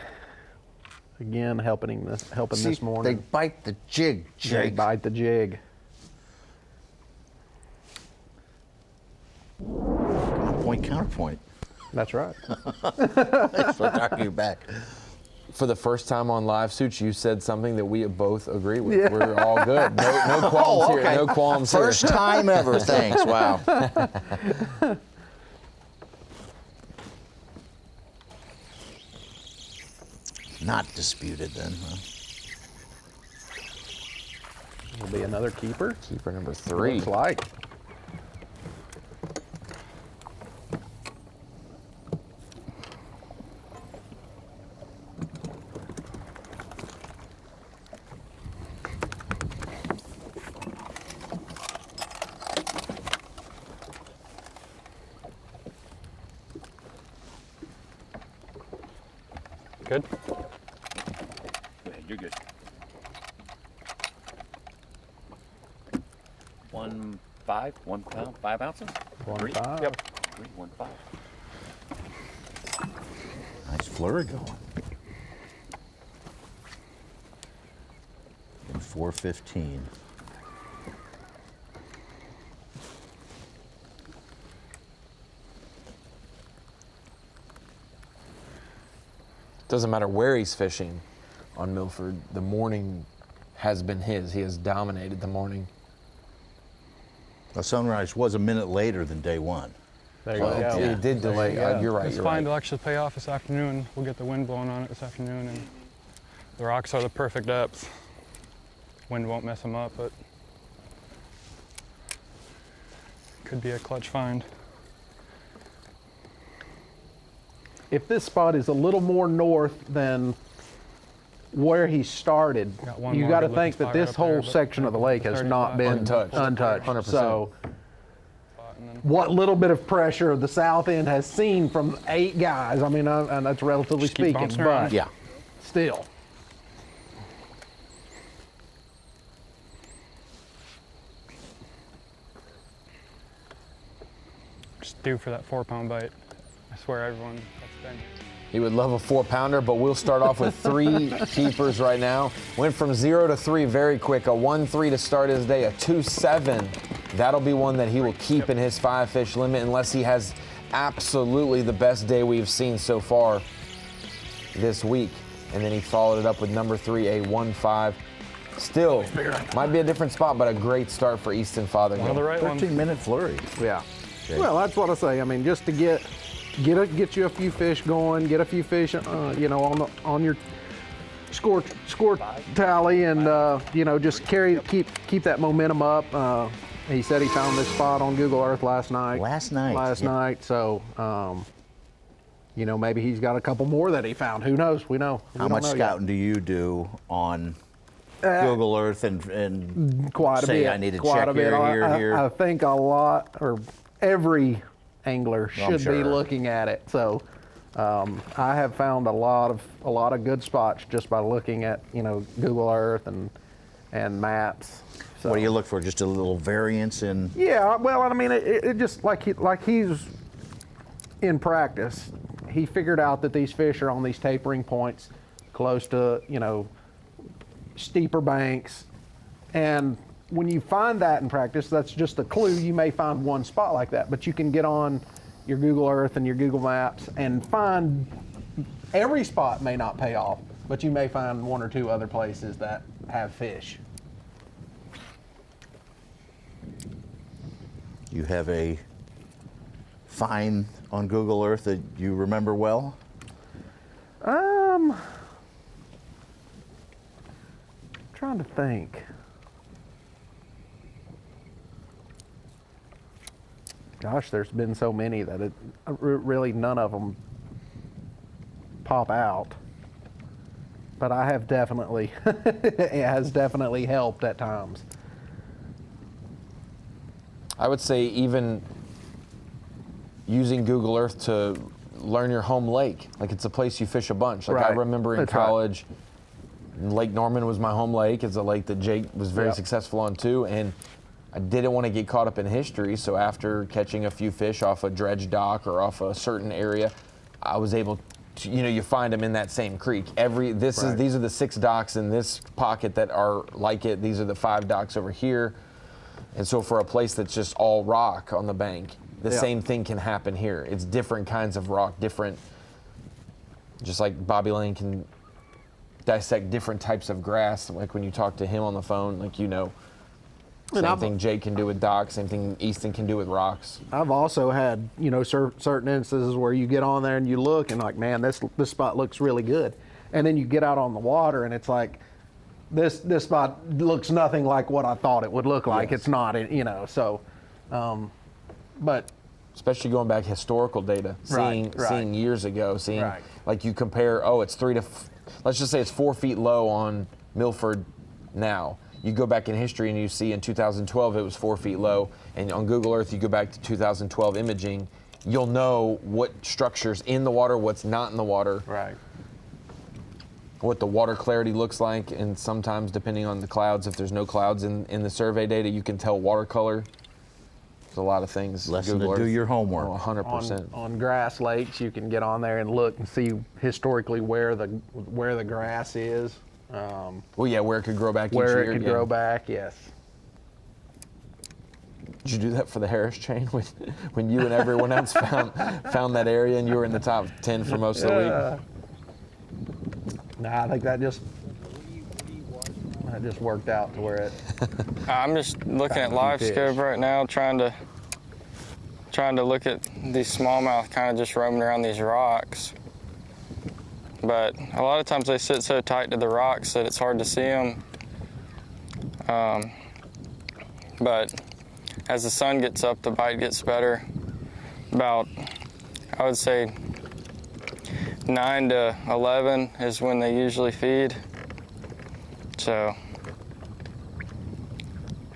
Again, helping this morning. They bite the jig, They Jake. bite the jig. Point, counterpoint. That's right. That's what talking you back. For the first time on Live Suits, you said something that we both agree with. Yeah. We're all good. No qualms here. No qualms here. First time ever, thanks. Wow. Not disputed then, huh? Will be another keeper. Keeper number 3. Looks like. Good? Go ahead, you're good. 1 pound, 5 ounces? 1.5. Yep. 3, 1.5. Nice flurry going. And 4:15. Doesn't matter where he's fishing on Milford, the morning has been his. He has dominated the morning. The sunrise was a minute later than day one. There you go. He did delay. You're right. It's You're fine. right. It'll actually pay off this afternoon. We'll get the wind blowing on it this afternoon, and the rocks are the perfect depth. Wind won't mess them up, but could be a clutch find. If this spot is a little more north than where he started, Got one you more got to good think looking that spot this right up there, whole but section of the lake has 35. not been Untouched. untouched. 100%. So And then what little bit of pressure the south end has seen from 8 guys, I mean, and that's relatively Just keep speaking, bouncing around. but Yeah. still. just due for that 4-pound bite. I swear, everyone that's been. He would love a 4-pounder, but we'll start off with 3 keepers right now. Went from 0 to 3 very quick. A 1-3 to start his day, a 2-7. That'll be one that he will keep in his 5-fish limit unless he has absolutely the best day we've seen so far this week. And then he followed it up with number 3, a 1-5. Still, might be a different spot, but a great start for Easton Fothergill. One of the right ones. 13-minute flurry. Yeah. Well, that's what I say. I mean, just to get you a few fish going, get a few fish, on your score tally, and just keep that momentum up. He said he found this spot on Google Earth last night. So, maybe he's got a couple more that he found. Who knows? We know. How much scouting do you do on Google Earth and Quite a say bit. I need to quite check a bit. here? I think a lot, or every angler should be sure. looking at it. So I have found a lot of good spots just by looking at Google Earth and maps. So, What do you look for? Just a little variance in? Yeah, well, I mean, it just like he's in practice. He figured out that these fish are on these tapering points, close to steeper banks, and when you find that in practice, that's just a clue. You may find one spot like that, but you can get on your Google Earth and your Google Maps and find every spot may not pay off, but you may find 1 or 2 other places that have fish. You have a find on Google Earth that you remember well? Trying to think. Gosh, there's been so many that really none of them pop out. But I have definitely, it has definitely helped at times. I would say even using Google Earth to learn your home lake. Like, it's a place you fish a bunch. Like, I Right. remember in That's right. college, Lake Norman was my home lake. It's a lake that Jake was very Yep. successful on too. And I didn't want to get caught up in history. So after catching a few fish off a dredge dock or off a certain area, I was able to, you find them in that same creek. These are the 6 docks in this pocket that are like it. These are the 5 docks over here. And so for a place that's just all rock on the bank, the same thing can happen here. It's different kinds of rock, just like Bobby Lane can dissect different types of grass. Like when you talk to him on the phone, same thing Jake can do with docks, same thing Easton can do with rocks. I've also had, certain instances where you get on there and you look and like, man, this spot looks really good. And then you get out on the water and it's like, this spot looks nothing like what I thought it would look like. Yes. It's not, but Especially going back historical data, Right. seeing years ago, Right. like you compare, it's let's just say it's 4 feet low on Milford now. You go back in history and you see in 2012 it was 4 feet low, and on Google Earth you go back to 2012 imaging, you'll know what structure's in the water, what's not in the water, right. what the water clarity looks like, and sometimes depending on the clouds, if there's no clouds in the survey data, you can tell watercolor. a lot of things. Lesson Google to do Earth. your homework. Oh, 100%. On grass lakes, you can get on there and look and see historically where the grass is. Well, yeah, where it could grow back each Where year. it could grow back, yes. Did you do that for the Harris chain when you and everyone else found that area and you were in the top 10 for most of the week? Nah, I think that just worked out to where it. I'm just looking at live scope right now, trying to look at these smallmouth kind of just roaming around these rocks. But a lot of times they sit so tight to the rocks that it's hard to see them. But as the sun gets up, the bite gets better. About, I would say, 9 to 11 is when they usually feed. So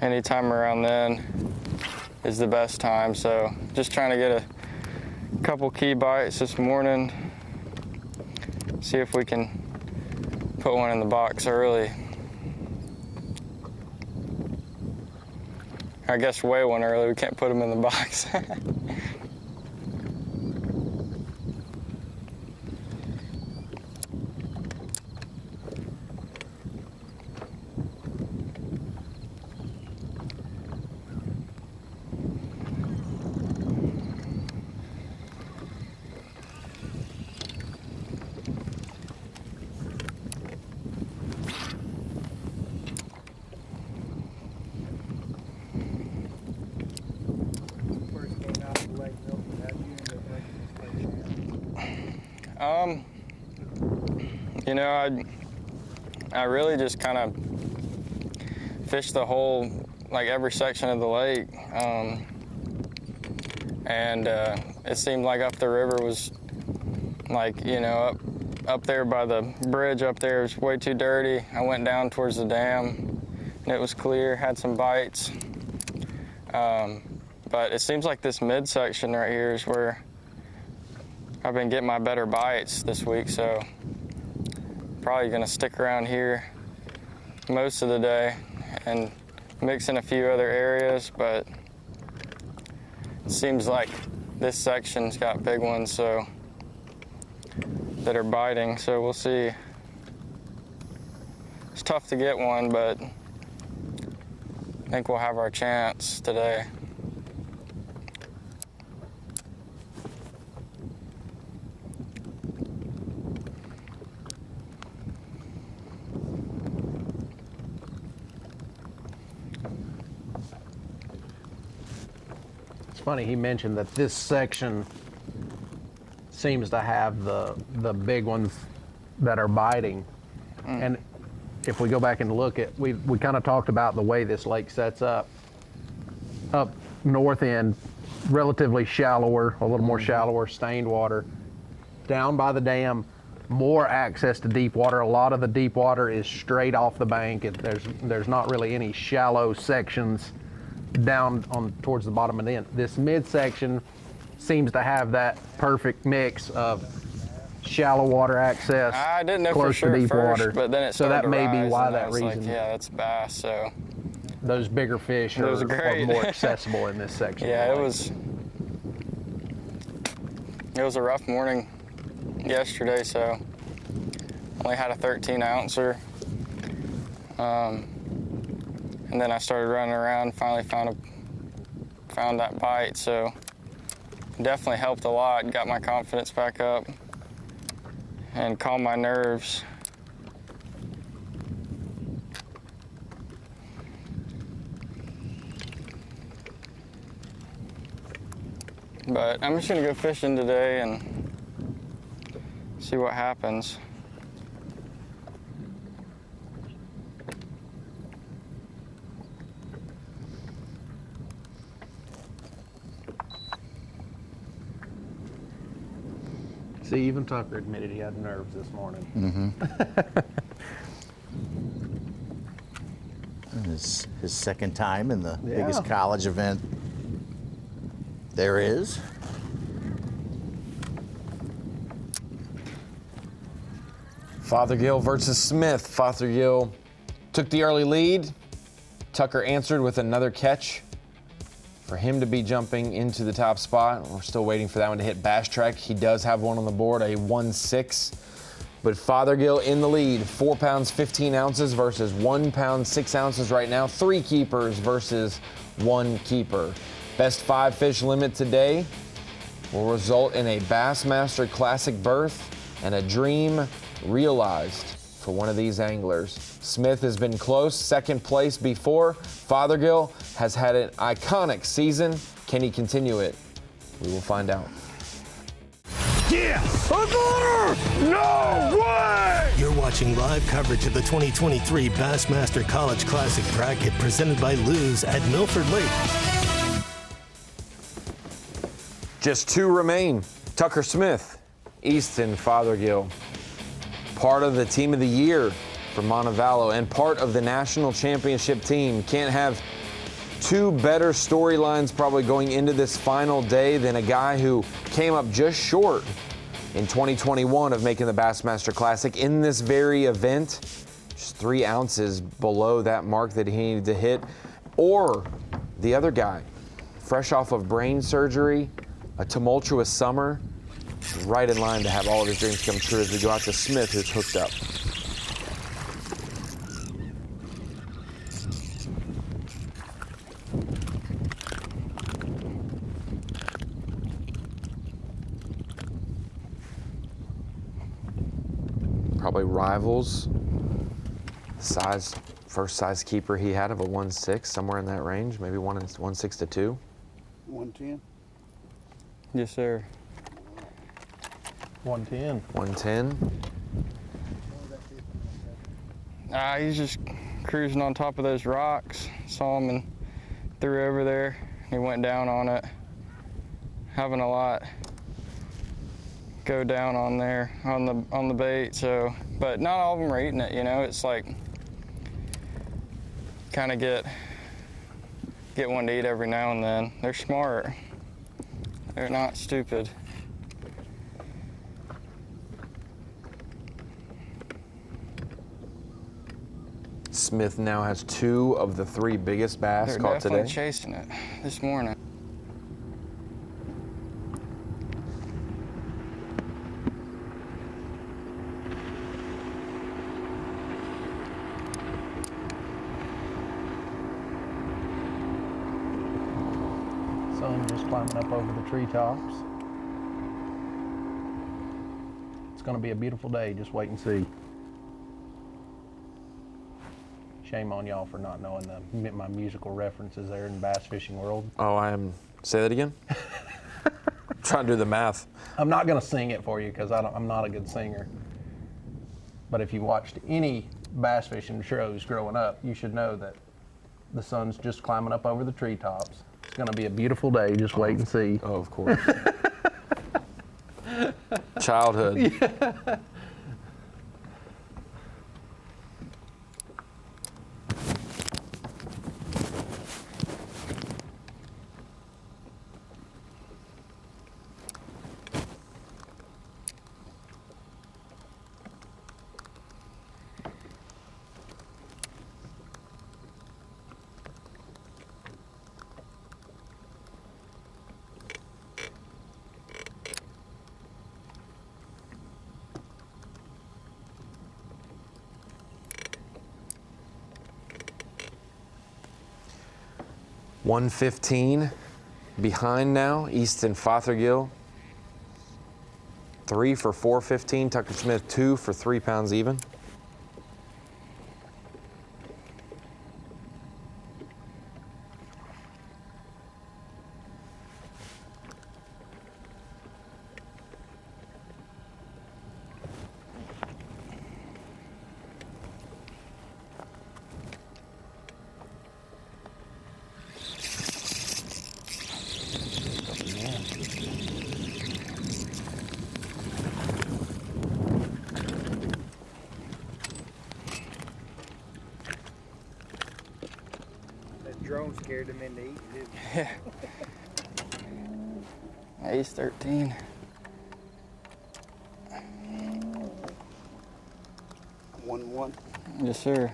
anytime around then is the best time. So just trying to get a couple key bites this morning. See if we can put one in the box early. I guess weigh one early. We can't put them in the box. First came out of the lake, Milford, how'd you end up making this place? You know, I really just kind of fished the whole, like every section of the lake. And it seemed like up the river was like, you know, up there by the bridge up there was way too dirty. I went down towards the dam and it was clear, had some bites. But it seems like this midsection right here is where I've been getting my better bites this week, so probably gonna stick around here most of the day and mix in a few other areas, but it seems like this section's got big ones so that are biting, so we'll see. It's tough to get one, but I think we'll have our chance today. It's funny, he mentioned that this section seems to have the big ones that are biting. And if we go back and look at, we kind of talked about the way this lake sets up. Up north end, relatively shallower, a little more shallower, stained water. Down by the dam, more access to deep water. A lot of the deep water is straight off the bank. There's not really any shallow sections down on towards the bottom of the end. This midsection seems to have that perfect mix of shallow water access, I didn't know close for sure to deep at first, water. but then it so started that to may be rise, why and I that was reason. like, yeah, that's bass. So Those bigger fish Those are are great. more accessible in this section. yeah, it was a rough morning yesterday. So only had a 13 ouncer, and then I started running around. Finally found that bite. So definitely helped a lot. Got my confidence back up and calmed my nerves. But I'm just gonna go fishing today and see what happens. See, even Tucker admitted he had nerves this morning. And his second time in the Yeah. biggest college event there is. Fothergill versus Smith. Fothergill took the early lead. Tucker answered with another catch. for him to be jumping into the top spot. We're still waiting for that one to hit Bass Track. He does have one on the board, a 1-6. But Fothergill in the lead, 4 pounds 15 ounces versus 1 pound 6 ounces right now. 3 keepers versus 1 keeper. Best 5 fish limit today will result in a Bassmaster Classic berth and a dream realized for one of these anglers. Smith has been close, second place before. Fothergill has had an iconic season. Can he continue it? We will find out. Yeah! No way! You're watching live coverage of the 2023 Bassmaster College Classic Bracket presented by Lews at Milford Lake. Just 2 remain. Tucker Smith, Easton, Fothergill. Part of the team of the year for Montevallo and part of the national championship team. Can't have 2 better storylines probably going into this final day than a guy who came up just short in 2021 of making the Bassmaster Classic in this very event. Just 3 ounces below that mark that he needed to hit. Or the other guy, fresh off of brain surgery, a tumultuous summer, right in line to have all of his dreams come true as we go out to Smith, who's hooked up. Probably rivals size, first size keeper he had of a 1-6, somewhere in that range, maybe 1-6 to 2. 110. Yes, sir. 110. 110. He's just cruising on top of those rocks. Saw him and threw over there. He went down on it. Having a lot go down on there on the bait. So, but not all of them are eating it. You know, it's like kind of get one to eat every now and then. They're smart. They're not stupid. Smith now has 2 of the 3 biggest bass They're caught definitely today. chasing it this morning. Sun just climbing up over the treetops. It's going to be a beautiful day. Just wait and see. Shame on y'all for not knowing my musical references there in bass fishing world. Oh, I am. Say that again? Trying to do the math. I'm not going to sing it for you because I'm not a good singer. But if you watched any bass fishing shows growing up, you should know that the sun's just climbing up over the treetops. It's going to be a beautiful day. Just wait and see. Oh, of course. Childhood. Yeah. $115 behind now, Easton Fothergill. 3 for $4.15. Tucker Smith 2 for 3 pounds even. Drone scared him into eating, didn't Yeah. Ace 13. One. Yes, sir.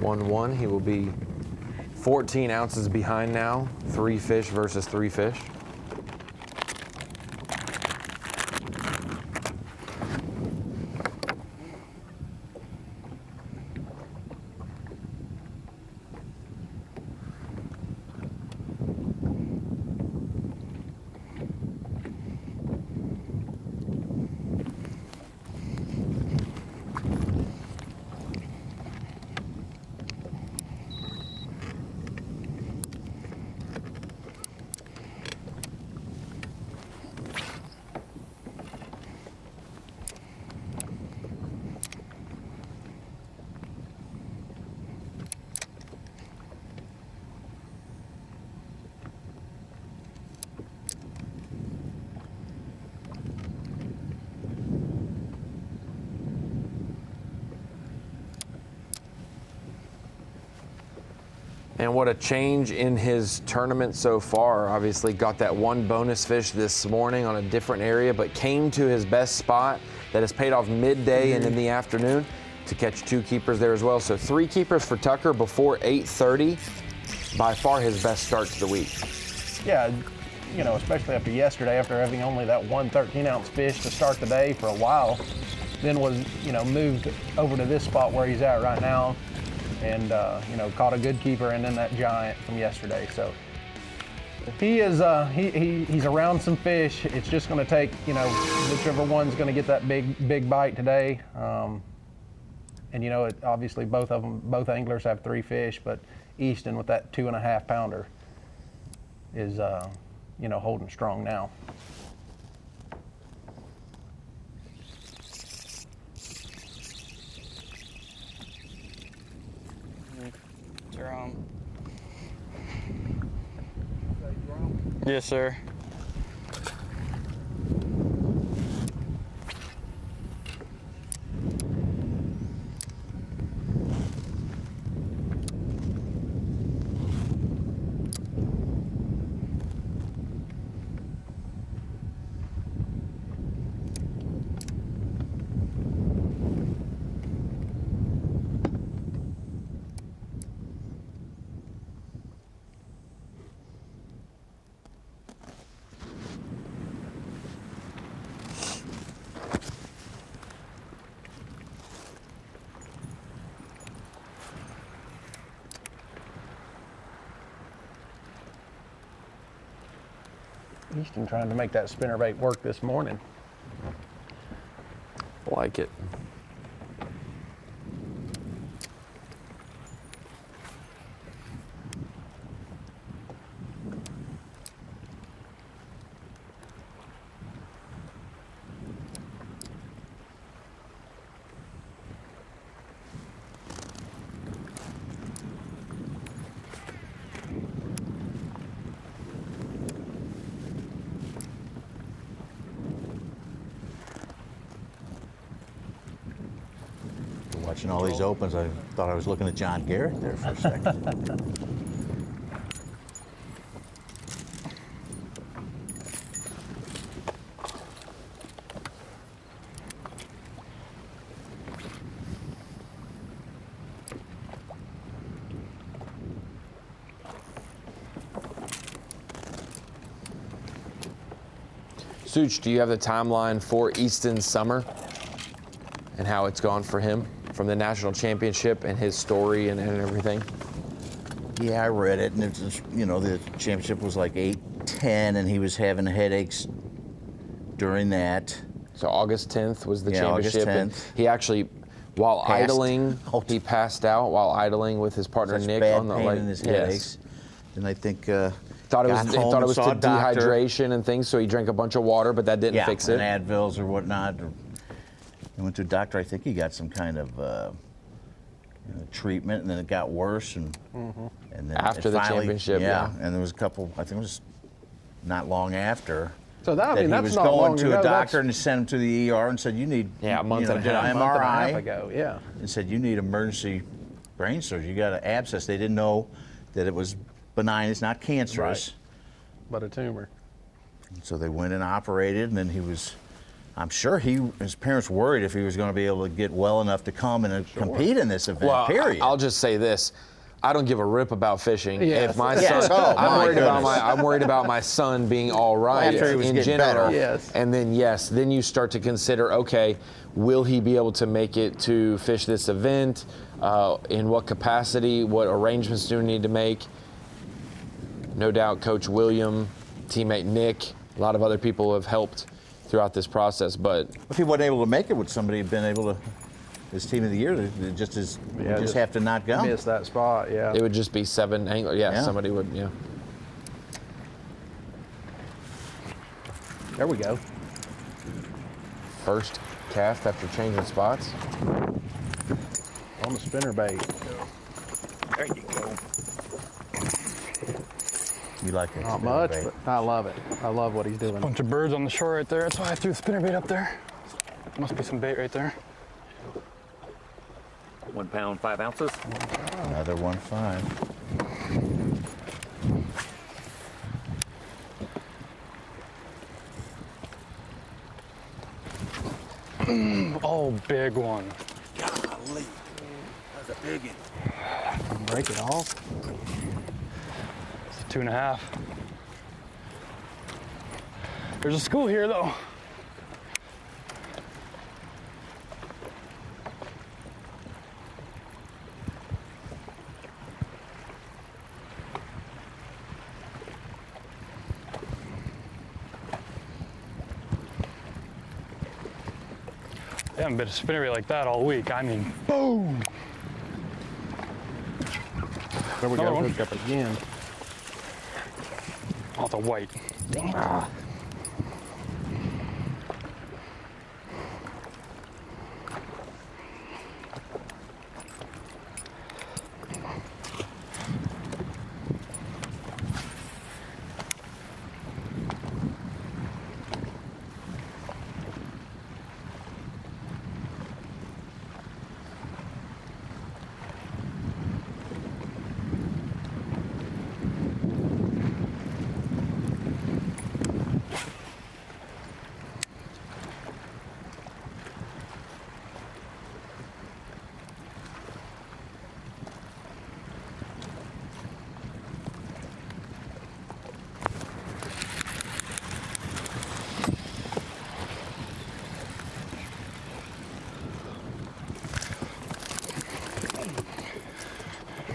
1-1. He will be 14 ounces behind now. 3 fish versus 3 fish. And what a change in his tournament so far. Obviously got that 1 bonus fish this morning on a different area, but came to his best spot that has paid off midday and in the afternoon to catch 2 keepers there as well. So 3 keepers for Tucker before 8:30. By far his best start to the week. Yeah, you know, especially after yesterday, after having only that 1 13-ounce fish to start the day for a while, then was, you know, moved over to this spot where he's at right now. And you know, caught a good keeper and then that giant from yesterday. So he is he's around some fish. It's just going to take, you know, whichever one's going to get that big bite today. And you know, obviously both anglers have 3 fish, but Easton with that 2.5 pounder is you know, holding strong now. Drum. Yes, sir. Easton trying to make that spinnerbait work this morning. Like it. Watching all these opens, I thought I was looking at John Garrett there for a second. Such, do you have the timeline for Easton's summer and how it's gone for him from the national championship and his story and everything? Yeah, I read it, and it's just, you know, the championship was like 8-10, and he was having headaches during that. So August 10th was the Yeah, championship. August And 10th. he actually, while Passed idling, out. he passed out while idling with his partner Such Nick bad on the pain lake. in his Yes. headaches. And I think Thought it was got home thought it and was saw to a doctor. dehydration and things, so he drank a bunch of water, but that didn't Yeah, fix it. and Advils or whatnot. He went to a doctor. I think he got some kind of treatment, and then it got worse. And then After it the finally, championship, yeah. And there was a couple. I think it was not long after. So that, I mean, he that's was not going long to ago. a That's doctor and sent him to the ER and said, "You need Yeah, a month you know, and a did half. an a month and a half MRI ago, yeah. and said you need emergency brain surgery. You got an abscess. They didn't know that it was benign. It's not cancerous." But a tumor. So they went and operated, and then he was I'm sure his parents worried if he was going to be able to get well enough to come and compete in this event. Well, period. I'll just say this. I don't give a rip about fishing. Yes. If my Yes. son, Oh, I'm my worried about goodness. I'm worried about my son being all right After he was in getting general. better. Yes. And then you start to consider, okay, will he be able to make it to fish this event? In what capacity? What arrangements do we need to make? No doubt, Coach William, teammate Nick, a lot of other people have helped throughout this process. But If he wasn't able to make it, would somebody have been able to? His team of the year, just have to not go. Miss that spot, yeah. it would just be 7 anglers. Yeah, Yeah. somebody would. Yeah. There we go. First cast after changing spots. On the spinnerbait. There you go. You like it? Not much, but I love it. I love what he's doing. Bunch of birds on the shore right there. That's why I threw the spinnerbait up there. Must be some bait right there. 1 pound, 5 ounces. Another 1.5. Oh, big one. Golly, that's a big one. Break it off. It's a 2.5. There's a school here though. I haven't been a spinnerbait like that all week. I mean, boom! There we Another go, one. hooked up again. Oh, it's a white. Dang it.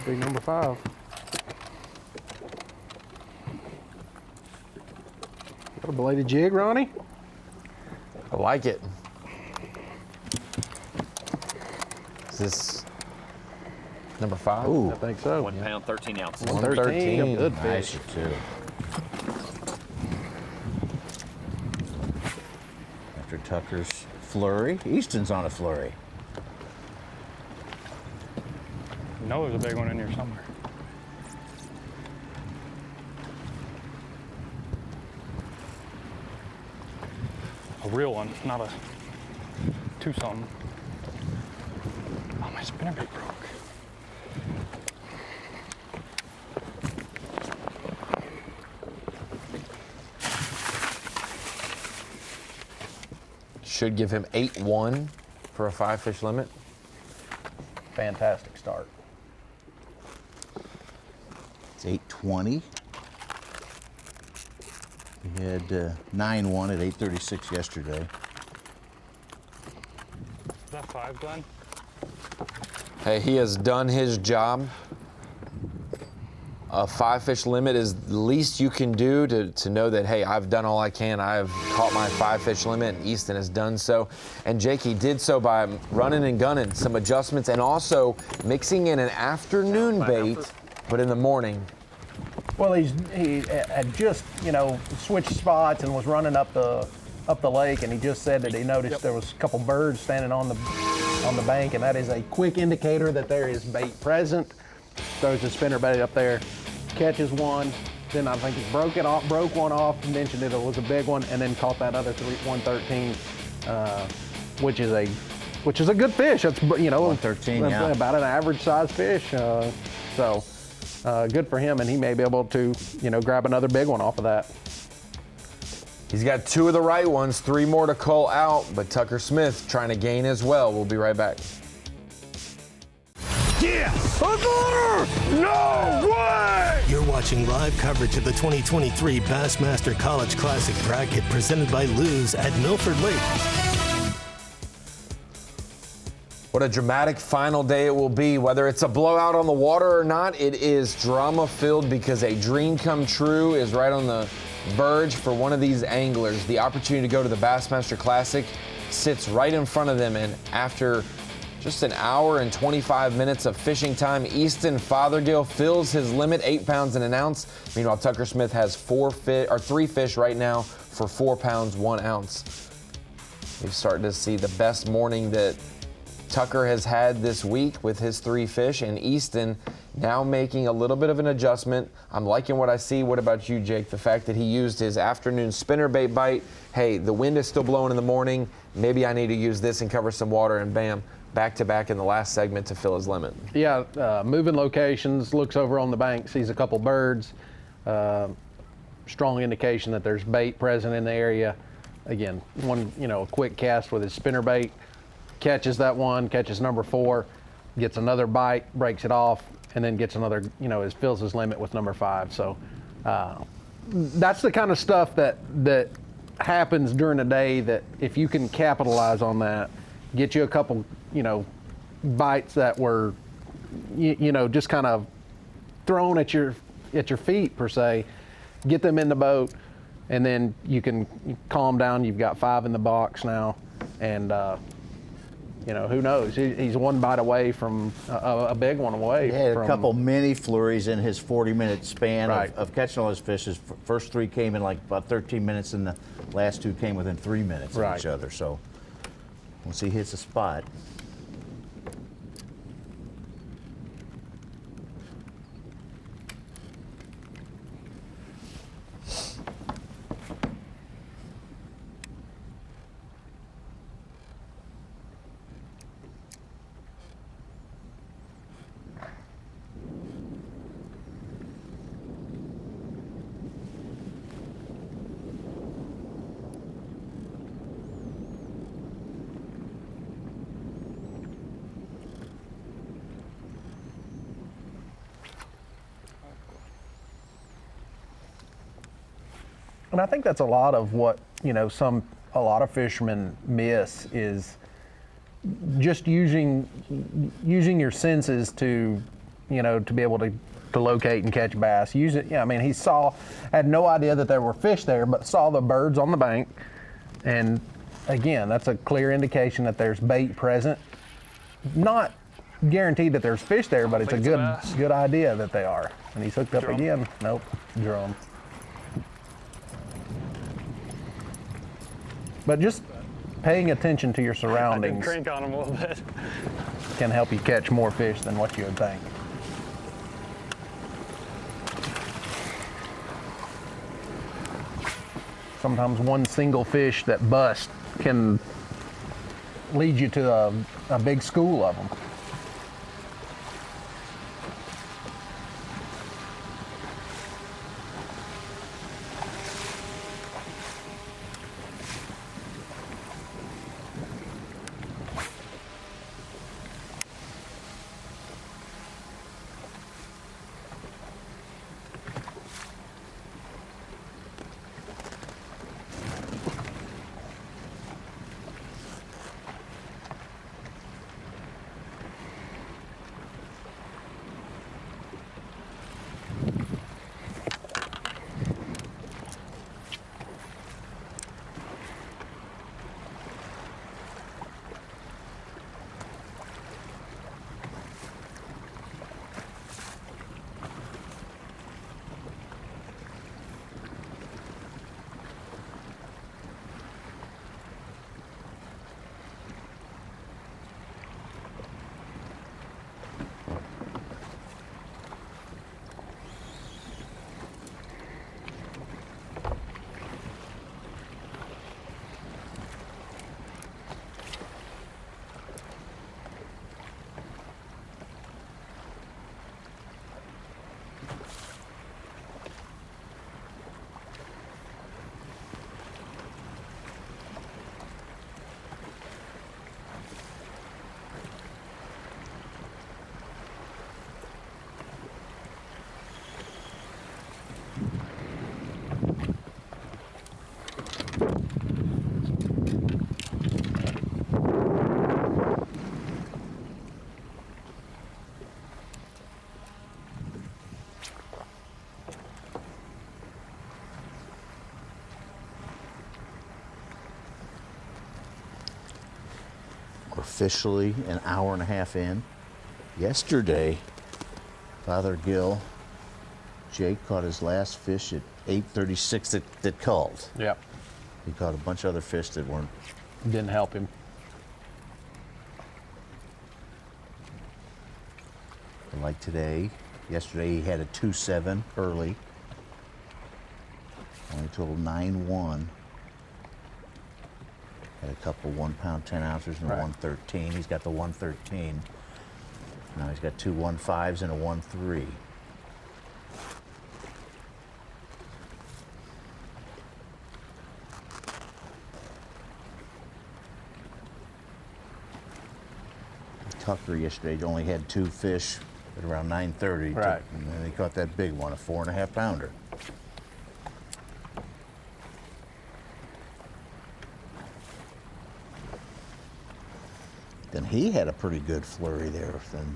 Big number 5. Got a bladed jig, Ronnie? I like it. Is this number 5? Ooh, I think so. 1 pound, 13 ounces. 113. Good nice fish. too. After Tucker's flurry, Easton's on a flurry. I know there's a big one in here somewhere. A real one, not a 2-something. Oh, my spinnerbait broke. Should give him 8-1 for a 5-fish limit. Fantastic start. It's 8:20. We had 9-1 at 8:36 yesterday. Is that 5, Glenn? Hey, he has done his job. A 5-fish limit is the least you can do to know that, hey, I've done all I can. I've caught my 5-fish limit, and Easton has done so. And Jakey did so by running and gunning, some adjustments, and also mixing in an afternoon bait, but in the morning. Well, he had just, switched spots and was running up the lake, and he just said that he noticed there was a couple birds standing on the bank, and that is a quick indicator that there is bait present. Throws his spinnerbait up there, catches one, then I think he broke one off, mentioned it was a big one, and then caught that other 113, which is a good fish. That's 113, yeah. about an average size fish. So good for him, and he may be able to grab another big one off of that. He's got 2 of the right ones, 3 more to cull out, but Tucker Smith trying to gain as well. We'll be right back. Yes! No way! You're watching live coverage of the 2023 Bassmaster College Classic Bracket presented by Lews at Milford Lake. What a dramatic final day it will be. Whether it's a blowout on the water or not, it is drama-filled because a dream come true is right on the verge for one of these anglers. The opportunity to go to the Bassmaster Classic sits right in front of them, and after just an hour and 25 minutes of fishing time, Easton Fothergill fills his limit, 8 pounds and an ounce. Meanwhile, Tucker Smith has 3 fish right now for 4 pounds, 1 ounce. We're starting to see the best morning that Tucker has had this week with his 3 fish, and Easton now making a little bit of an adjustment. I'm liking what I see. What about you, Jake? The fact that he used his afternoon spinnerbait bite. Hey, the wind is still blowing in the morning. Maybe I need to use this and cover some water, and bam, back to back in the last segment to fill his limit. Yeah, moving locations, looks over on the bank, sees a couple birds. Strong indication that there's bait present in the area. Again, a quick cast with his spinnerbait. Catches that one, catches number 4, gets another bite, breaks it off, and then gets another, fills his limit with number 5. So that's the kind of stuff that happens during the day that if you can capitalize on that, get you a couple, bites that were, just kind of thrown at your feet per se, get them in the boat, and then you can calm down. You've got 5 in the box now, and who knows? He's 1 bite away from a big one away. He had from a couple mini flurries in his 40-minute span Right. of catching all his fish. His first 3 came in like about 13 minutes, and the last 2 came within 3 minutes of Right. each other. So once he hits a spot. And I think that's a lot of what, a lot of fishermen miss is just using your senses to, to be able to locate and catch bass. Use it. Yeah, I mean, had no idea that there were fish there, but saw the birds on the bank. And again, that's a clear indication that there's bait present. Not guaranteed that there's fish there, but it's a good idea that they are. And he's hooked up again. Nope, drum. But just paying attention to your surroundings I can crank on him a little bit. can help you catch more fish than what you would think. Sometimes one single fish that busts can lead you to a big school of them. We're officially an hour and a half in. Yesterday, Father Gill, Jake caught his last fish at 8:36 that called. Yep. He caught a bunch of other fish that weren't. Didn't help him. Like today, yesterday he had a 2.7 early. Only total 9.1. Had a couple 1 pound 10 ounces and a 113. He's got the 113. Now he's got two 1.5s and a 1.3. Tucker yesterday only had 2 fish at around 9:30. Right. And then he caught that big one, a 4.5 pounder. Then he had a pretty good flurry there within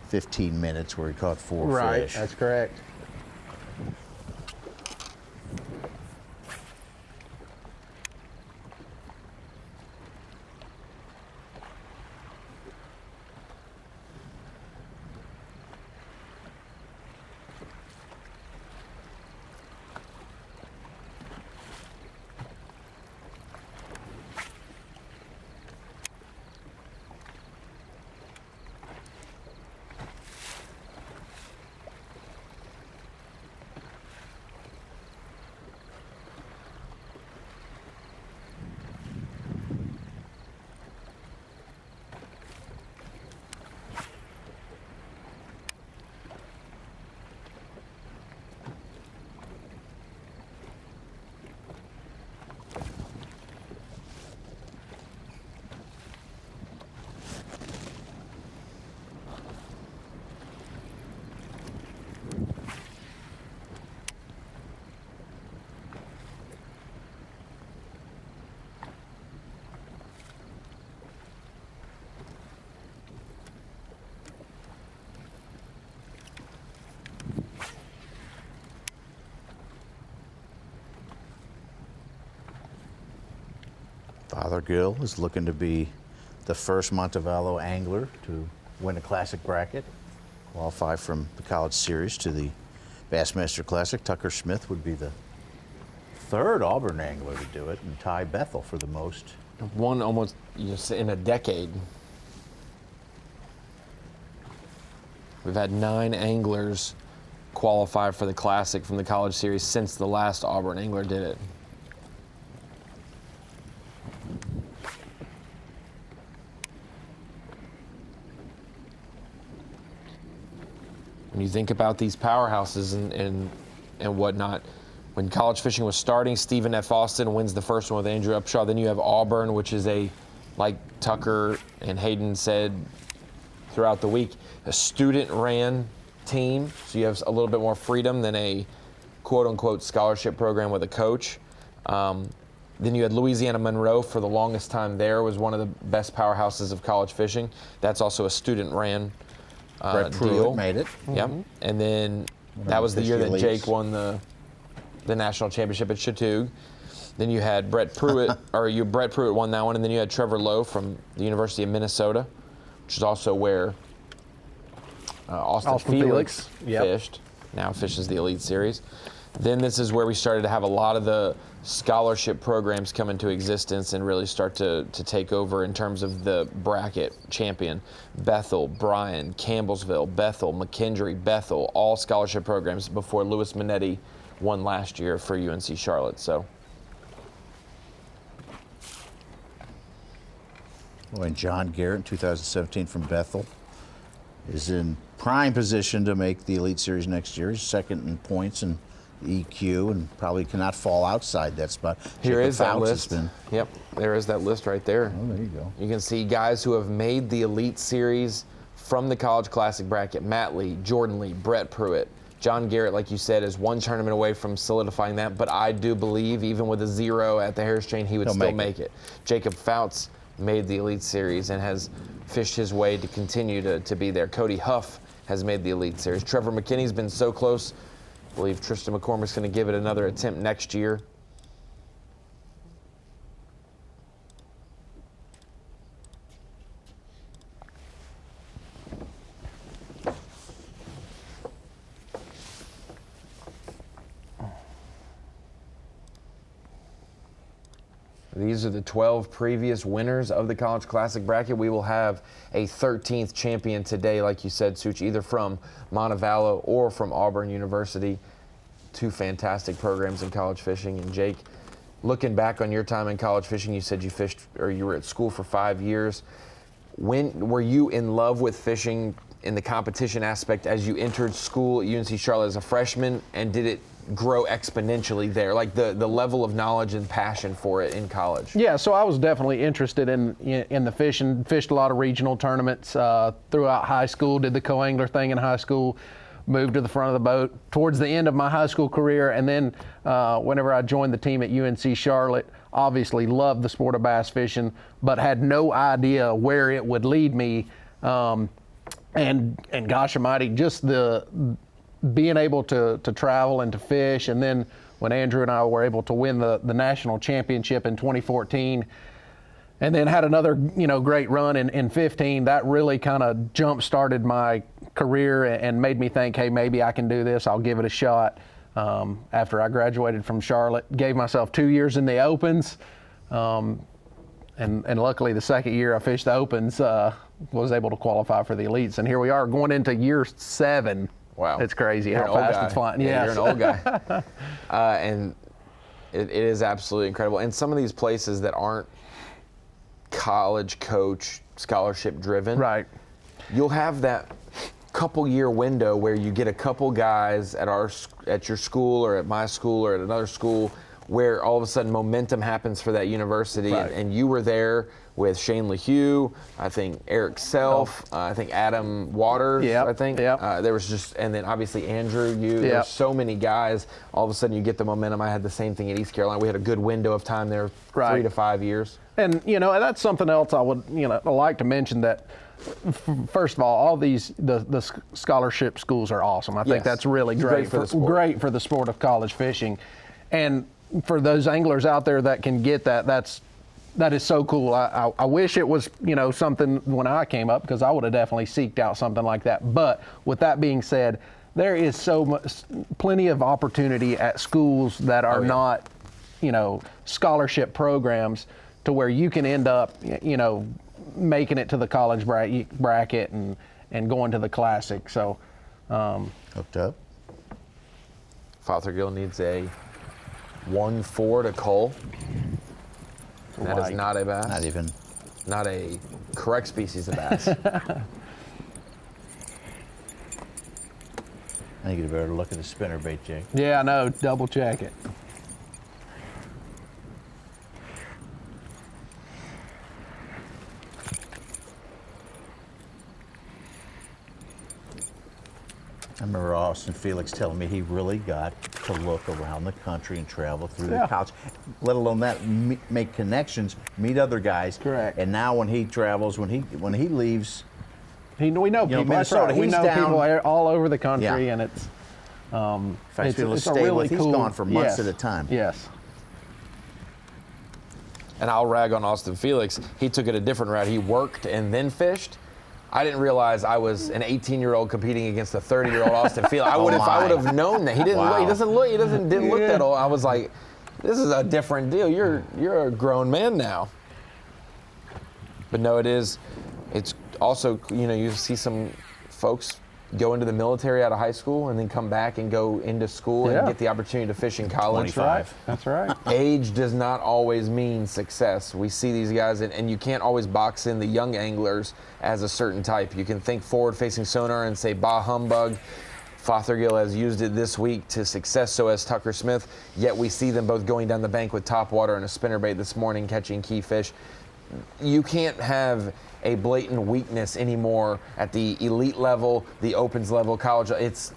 15 minutes where he caught 4 Right, fish. that's correct. Father Gill is looking to be the first Montevallo angler to win a classic bracket, qualify from the College Series to the Bassmaster Classic. Tucker Smith would be the third Auburn angler to do it, and Ty Bethel for the most. One almost in a decade. We've had 9 anglers qualify for the Classic from the College Series since the last Auburn angler did it. When you think about these powerhouses and whatnot, when college fishing was starting, Stephen F. Austin wins the first one with Andrew Upshaw. Then you have Auburn, which is like Tucker and Hayden said throughout the week, a student-ran team. So you have a little bit more freedom than a quote-unquote scholarship program with a coach. Then you had Louisiana Monroe for the longest time there, was one of the best powerhouses of college fishing. That's also a student-ran Brett Pruitt deal. made it. Yep. And then that was the year that Jake won the national championship at Chattooga. Then you had Brett Pruitt, Brett Pruitt won that one, and then you had Trevor Lowe from the University of Minnesota, which is also where Austin Felix fished. Now fishes the Elite Series. Then this is where we started to have a lot of the scholarship programs come into existence and really start to take over in terms of the bracket champion. Bethel, Bryan, Campbellsville, Bethel, McKendree, Bethel, all scholarship programs before Louis Minetti won last year for UNC Charlotte. So. Well, and John Garrett in 2017 from Bethel is in prime position to make the Elite Series next year. He's second in points and EQ and probably cannot fall outside that spot. Here is that list. Yep, there is that list right there. Oh, there you go. You can see guys who have made the Elite Series from the College Classic bracket. Matt Lee, Jordan Lee, Brett Pruitt. John Garrett, like you said, is one tournament away from solidifying that, but I do believe even with a 0 at the Harris Chain, he would still make it. Jacob Fouts made the Elite Series and has fished his way to continue to be there. Cody Huff has made the Elite Series. Trevor McKinney's been so close. I believe Tristan McCormick's going to give it another attempt next year. These are the 12 previous winners of the College Classic bracket. We will have a 13th champion today, like you said, Such, either from Montevallo or from Auburn University. Two fantastic programs in college fishing. And Jake, looking back on your time in college fishing, you said you fished, or you were at school for 5 years. When were you in love with fishing in the competition aspect as you entered school at UNC Charlotte as a freshman, and did it grow exponentially there, like the level of knowledge and passion for it in college? Yeah, so I was definitely interested in the fishing, fished a lot of regional tournaments throughout high school, did the co-angler thing in high school, moved to the front of the boat towards the end of my high school career, and then whenever I joined the team at UNC Charlotte, obviously loved the sport of bass fishing, but had no idea where it would lead me. And gosh almighty, just the being able to travel and to fish, and then when Andrew and I were able to win the national championship in 2014, and then had another great run in 15, that really kind of jump-started my career and made me think, hey, maybe I can do this, I'll give it a shot. After I graduated from Charlotte, gave myself 2 years in the Opens, and luckily the second year I fished the Opens, was able to qualify for the elites, and here we are going into year 7. Wow. It's crazy how fast it's flying. Yeah, you're an old guy. And it is absolutely incredible. And some of these places that aren't college coach scholarship driven, right, you'll have that couple year window where you get a couple guys at your school or at my school or at another school where all of a sudden momentum happens for that university, right. and you were there with Shane LeHue, I think Eric Self, I think Adam Waters, yep. I think. Yep. There was just, and then obviously Andrew, you, yep. there's so many guys, all of a sudden you get the momentum. I had the same thing at East Carolina. We had a good window of time there, right. 3 to 5 years. And, that's something else I would, like to mention, that first of all these, the scholarship schools are awesome. I think that's really great for the sport of college fishing. And for those anglers out there that can get that is so cool. I wish it was, something when I came up, because I would have definitely seeked out something like that. But with that being said, there is plenty of opportunity at schools that are not, scholarship programs, to where you can end up, making it to the college bracket and going to the Classic. So, hooked up. Fothergill needs a 1-4 to Cole. That is not a bass. Not a correct species of bass. I think you'd better look at the spinnerbait, Jake. Yeah, I know. Double check it. I remember Austin Felix telling me he really got to look around the country and travel through the college, let alone that, make connections, meet other guys. Correct. And now when he travels, when he leaves, we know people. Minnesota, we know people all over the country, and it's it's a really cool. He's gone for months yes. at a time. Yes. And I'll rag on Austin Felix. He took it a different route. He worked and then fished. I didn't realize I was an 18-year-old competing against a 30-year-old Austin Felix. I would have known that. He didn't look. He didn't look that old. I was like, this is a different deal. You're a grown man now. But no, it is. It's also, you see some folks go into the military out of high school and then come back and go into school and get the opportunity to fish in college. 25. That's right. Age does not always mean success. We see these guys, and you can't always box in the young anglers as a certain type. You can think forward-facing sonar and say, bah humbug. Fothergill has used it this week to success, so has Tucker Smith, yet we see them both going down the bank with topwater and a spinnerbait this morning, catching key fish. You can't have a blatant weakness anymore at the elite level, the opens level, college.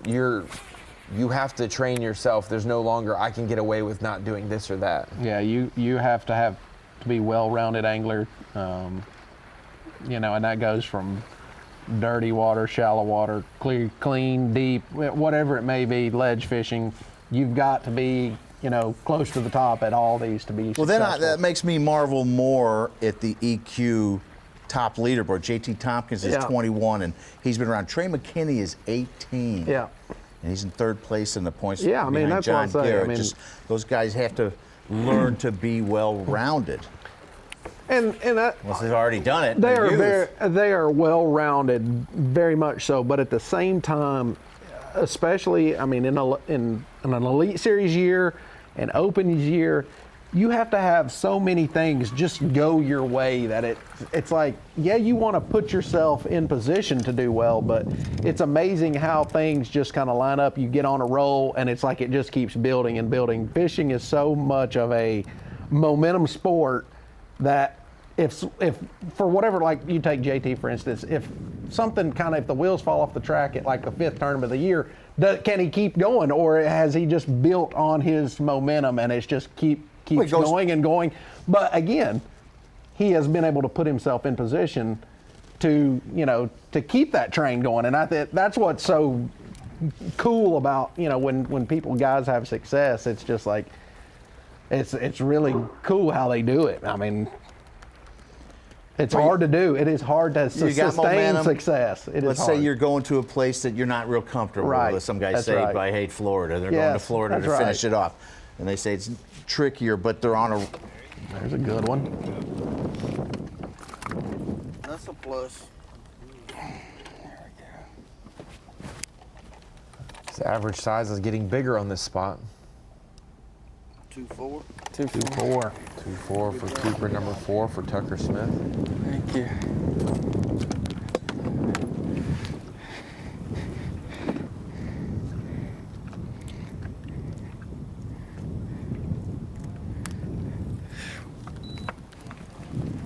You have to train yourself. There's no longer, I can get away with not doing this or that. Yeah, you have to be well-rounded angler, and that goes from dirty water, shallow water, clear, clean, deep, whatever it may be, ledge fishing. You've got to be, close to the top at all these to be successful. Well, then that makes me marvel more at the EQ top leaderboard. JT Tompkins is 21, and he's been around. Trey McKinney is 18. Yeah. And he's in third place in the points. Yeah, behind that's John what I'm saying. Garrett. Those guys have to learn to be well-rounded? And Unless they've already done it. they are well-rounded, very much so. But at the same time, especially, I mean, in an Elite Series year, an Opens year, you have to have so many things just go your way that it's like, yeah, you want to put yourself in position to do well, but it's amazing how things just kind of line up. You get on a roll, and it's like it just keeps building and building. Fishing is so much of a momentum sport that if for whatever, like you take JT for instance, if the wheels fall off the track at like the 5th tournament of the year, can he keep going, or has he just built on his momentum and it's just keeps going and going? But again, he has been able to put himself in position to keep that train going, and I think that's what's so cool about when guys have success. It's just like it's really cool how they do it. I mean, it's hard to do. It is hard to sustain success. Let's say you're going to a place that you're not real comfortable with. Some guys say, I hate Florida. They're going to Florida to finish it off. And they say it's trickier, but they're on a... There's a good one. That's a plus. His average size is getting bigger on this spot. 2-4. 2-4. 2-4 for keeper number 4 for Tucker Smith. Thank you.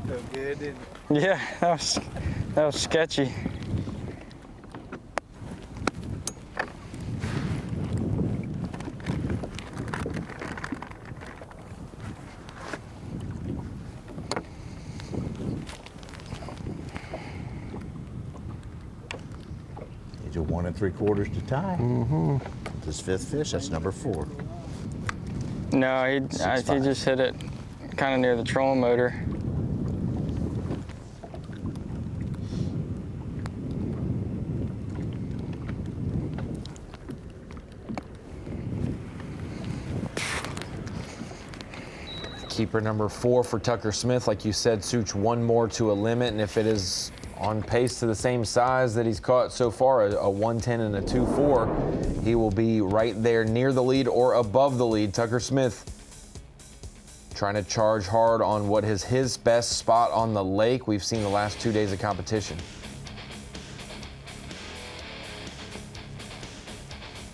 Felt good, didn't it? Yeah, that was sketchy. He's a 1 3/4 to tie. Mm-hmm. His 5th fish, that's number 4. No, he just hit it kind of near the trolling motor. Keeper number 4 for Tucker Smith, like you said, Such, 1 more to a limit, and if it is on pace to the same size that he's caught so far, a 110 and a 2-4, he will be right there near the lead or above the lead. Tucker Smith trying to charge hard on what is his best spot on the lake. We've seen the last 2 days of competition.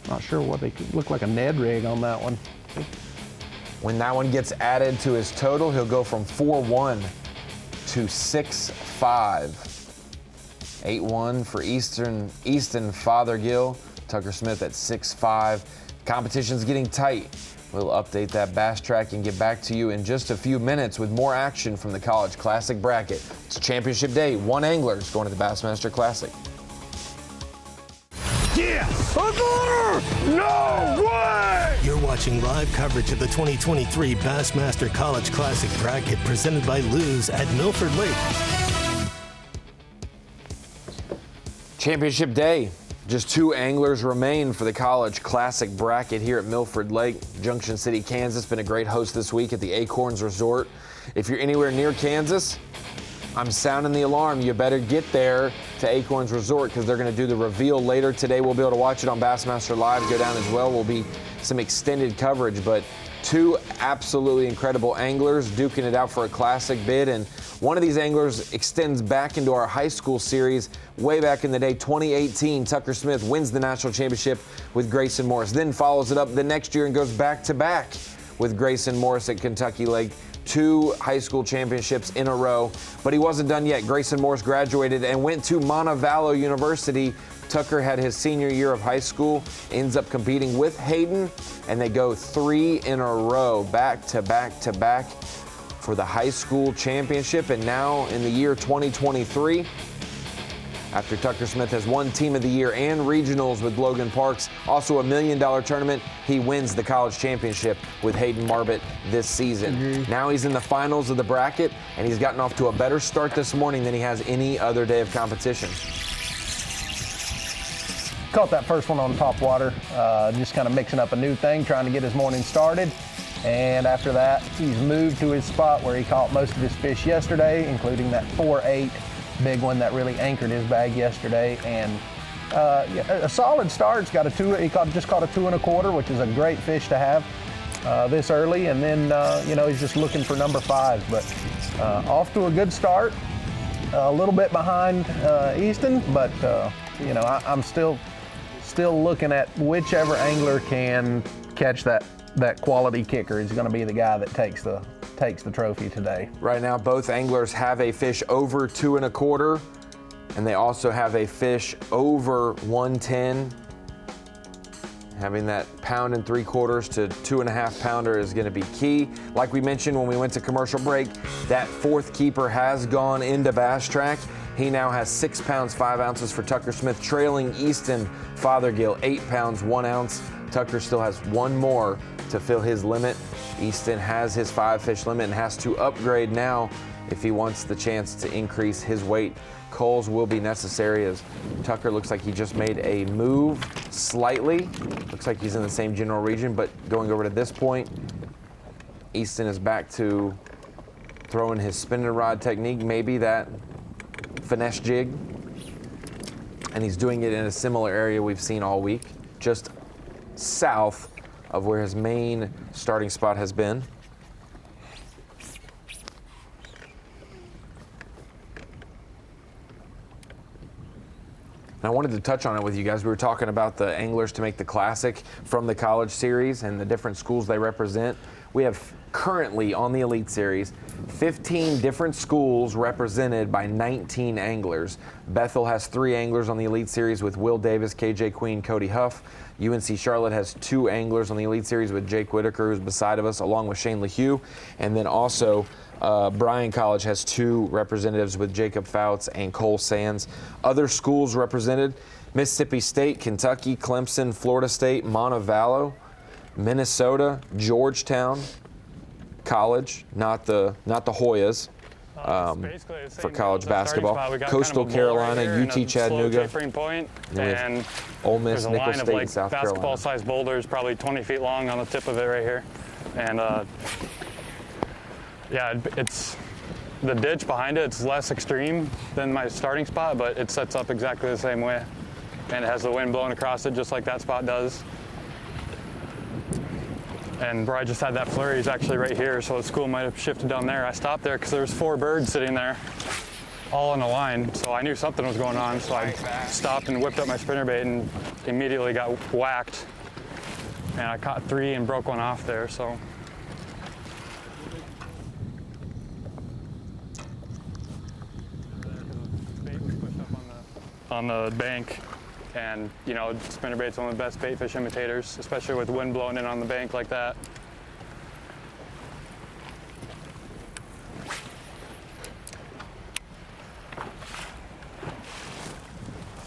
Not sure what they could look like, a Ned rig on that one. When that one gets added to his total, he'll go from 4-1 to 6-5. 8-1 for Easton Fothergill. Tucker Smith at 6-5. Competition's getting tight. We'll update that Bass track and get back to you in just a few minutes with more action from the College Classic bracket. It's championship day. 1 angler's going to the Bassmaster Classic. Yeah! No way! You're watching live coverage of the 2023 Bassmaster College Classic bracket presented by Lews at Milford Lake. Championship day. Just 2 anglers remain for the College Classic bracket here at Milford Lake. Junction City, Kansas, been a great host this week at the Acorns Resort. If you're anywhere near Kansas, I'm sounding the alarm. You better get there to Acorns Resort because they're going to do the reveal later today. We'll be able to watch it on Bassmaster Live, go down as well. Will be some extended coverage, but 2 absolutely incredible anglers duking it out for a classic bid. And one of these anglers extends back into our high school series way back in the day, 2018. Tucker Smith wins the national championship with Grayson Morris, then follows it up the next year and goes back to back with Grayson Morris at Kentucky Lake. 2 high school championships in a row, but he wasn't done yet. Grayson Morris graduated and went to Montevallo University. Tucker had his senior year of high school, ends up competing with Hayden, and they go 3 in a row, back to back to back for the high school championship. And now in the year 2023, after Tucker Smith has won Team of the Year and regionals with Logan Parks, also a $1 million tournament, he wins the college championship with Hayden Marbett this season. Now he's in the finals of the bracket, and he's gotten off to a better start this morning than he has any other day of competition. Caught that first one on top water, just kind of mixing up a new thing, trying to get his morning started. And after that, he's moved to his spot where he caught most of his fish yesterday, including that 4.8 big one that really anchored his bag yesterday. And a solid start. He's got a 2. He just caught a 2 1/4, which is a great fish to have this early. And then he's just looking for number 5. But off to a good start. A little bit behind Easton, but I'm still looking at whichever angler can catch that quality kicker is going to be the guy that takes the trophy today. Right now, both anglers have a fish over 2 1/4, and they also have a fish over 110. Having that 1 3/4 to 2.5 pounder is going to be key. Like we mentioned when we went to commercial break, that 4th keeper has gone into Bass Track. He now has 6 pounds 5 ounces for Tucker Smith, trailing Easton Fothergill 8 pounds 1 ounce. Tucker still has 1 more to fill his limit. Easton has his 5 fish limit and has to upgrade now if he wants the chance to increase his weight. Culls will be necessary as Tucker looks like he just made a move slightly. Looks like he's in the same general region, but going over to this point, Easton is back to throwing his spinning rod technique, maybe that finesse jig. And he's doing it in a similar area we've seen all week, just south of where his main starting spot has been. And I wanted to touch on it with you guys. We were talking about the anglers to make the classic from the college series and the different schools they represent. We have currently on the Elite Series 15 different schools represented by 19 anglers. Bethel has 3 anglers on the Elite Series with Will Davis, KJ Queen, Cody Huff. UNC Charlotte has 2 anglers on the Elite Series with Jake Whitaker, who's beside of us, along with Shane LeHue. And then also Bryan College has 2 representatives with Jacob Fouts and Cole Sands. Other schools represented: Mississippi State, Kentucky, Clemson, Florida State, Montevallo, Minnesota, Georgetown College, not the Hoyas, for college basketball. Coastal Carolina, UT Chattanooga, and Ole Miss, Nickel State, and South Carolina. Basketball-sized boulders, probably 20 feet long on the tip of it right here, and it's the ditch behind it. It's less extreme than my starting spot, but it sets up exactly the same way, and it has the wind blowing across it just like that spot does. And where I just had that flurry is actually right here, so the school might have shifted down there. I stopped there because there was 4 birds sitting there, all in a line, so I knew something was going on. So I stopped and whipped up my spinnerbait and immediately got whacked. And I caught 3 and broke 1 off there. So. On the bank, and spinnerbait's one of the best bait fish imitators, especially with wind blowing in on the bank like that.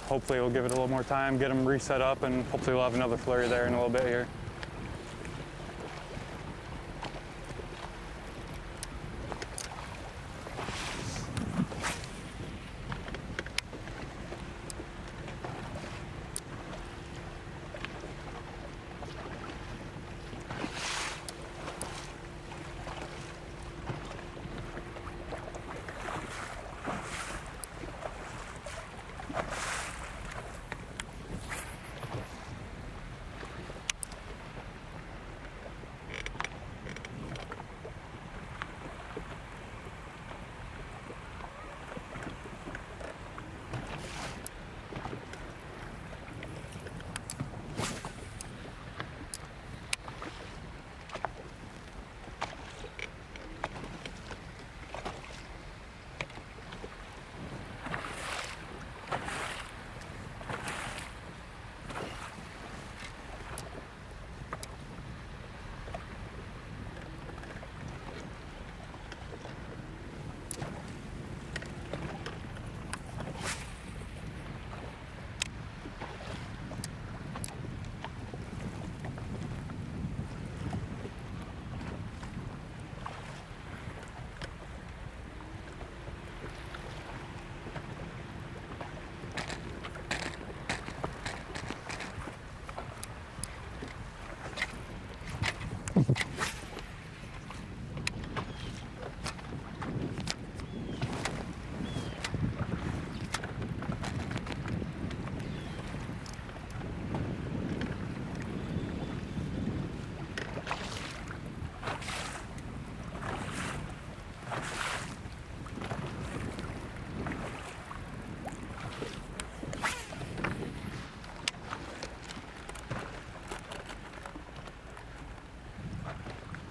Hopefully we'll give it a little more time, get them reset up, and hopefully we'll have another flurry there in a little bit here.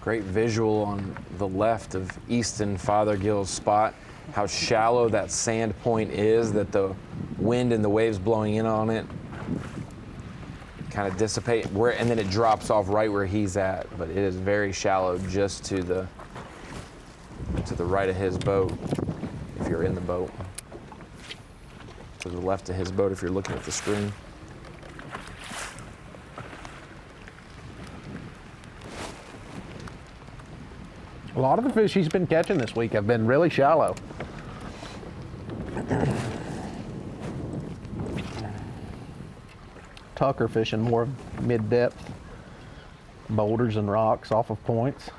Great visual on the left of Easton Fothergill's spot, how shallow that sand point is, that the wind and the waves blowing in on it kind of dissipate, and then it drops off right where he's at, but it is very shallow just to the right of his boat, if you're in the boat. To the left of his boat if you're looking at the screen. A lot of the fish he's been catching this week have been really shallow. Tucker fishing more mid-depth boulders and rocks off of points.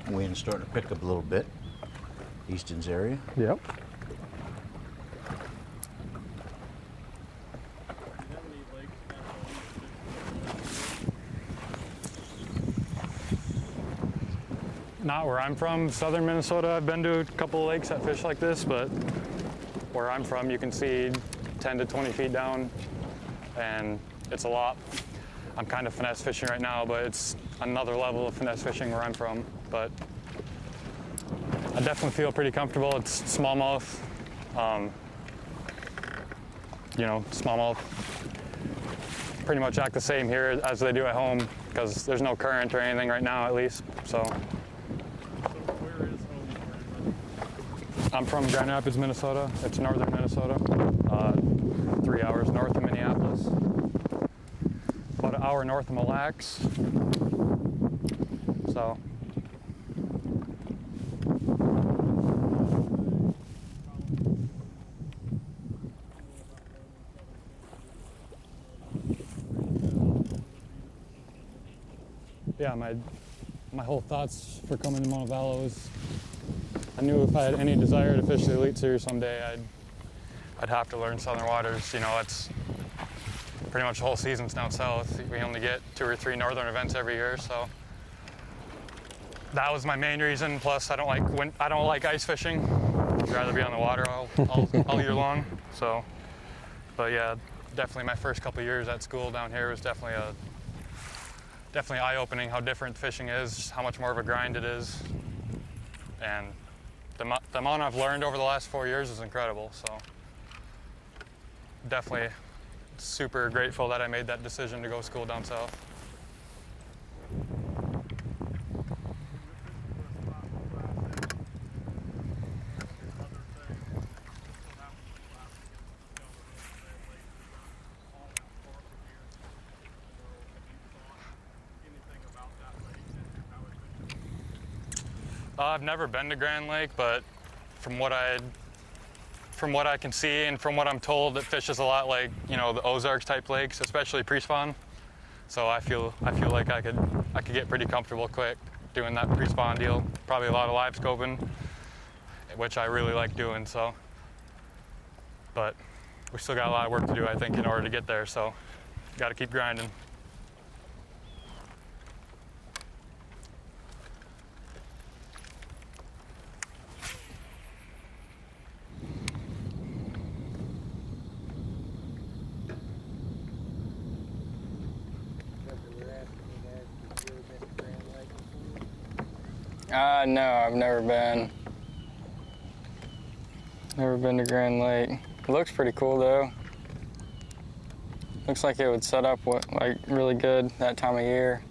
Wind's starting to pick up a little bit. Easton's area. Yep. Not where I'm from, southern Minnesota. I've been to a couple of lakes that fish like this, but where I'm from, you can see 10 to 20 feet down, and it's a lot. I'm kind of finesse fishing right now, but it's another level of finesse fishing where I'm from. But I definitely feel pretty comfortable. It's smallmouth. Smallmouth pretty much act the same here as they do at home because there's no current or anything right now, at least. So Where is home? I'm from Grand Rapids, Minnesota. It's northern Minnesota, 3 hours north of Minneapolis, about an hour north of Mille Lacs. So. Yeah, my whole thoughts for coming to Montevallo is I knew if I had any desire to fish the Elite Series someday, I'd have to learn Southern Waters. You know, it's pretty much the whole season's down south. We only get 2 or 3 northern events every year, so that was my main reason. Plus, I don't like ice fishing. I'd rather be on the water all year long. So, but yeah, definitely my first couple years at school down here was definitely eye-opening how different fishing is, how much more of a grind it is, and the amount I've learned over the last 4 years is incredible. So definitely super grateful that I made that decision to go school down south. I've never been to Grand Lake, but from what I can see and from what I'm told, it fishes a lot like, you know, the Ozarks type lakes, especially pre-spawn. So I feel like I could get pretty comfortable quick doing that pre-spawn deal. Probably a lot of live scoping, which I really like doing. So, but we still got a lot of work to do, I think, in order to get there. So, got to keep grinding. No, I've never been. Never been to Grand Lake. It looks pretty cool though. Looks like it would set up like really good that time of year.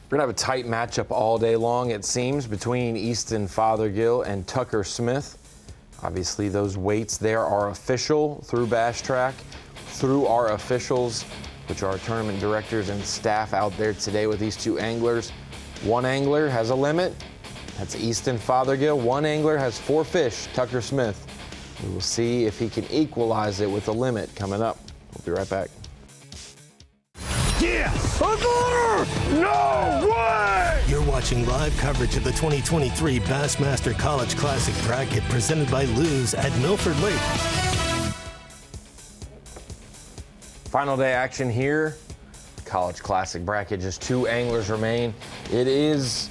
We're gonna have a tight matchup all day long, it seems, between Easton Fothergill and Tucker Smith. Obviously, those weights there are official through Bass Track, through our officials, which are tournament directors and staff out there today with these two anglers. One angler has a limit. That's Easton Fothergill. One angler has 4 fish, Tucker Smith. We will see if he can equalize it with a limit coming up. We'll be right back. Yes! No way! You're watching live coverage of the 2023 Bassmaster College Classic Bracket presented by Lews at Milford Lake. Final day action here. College Classic Bracket, just 2 anglers remain. It is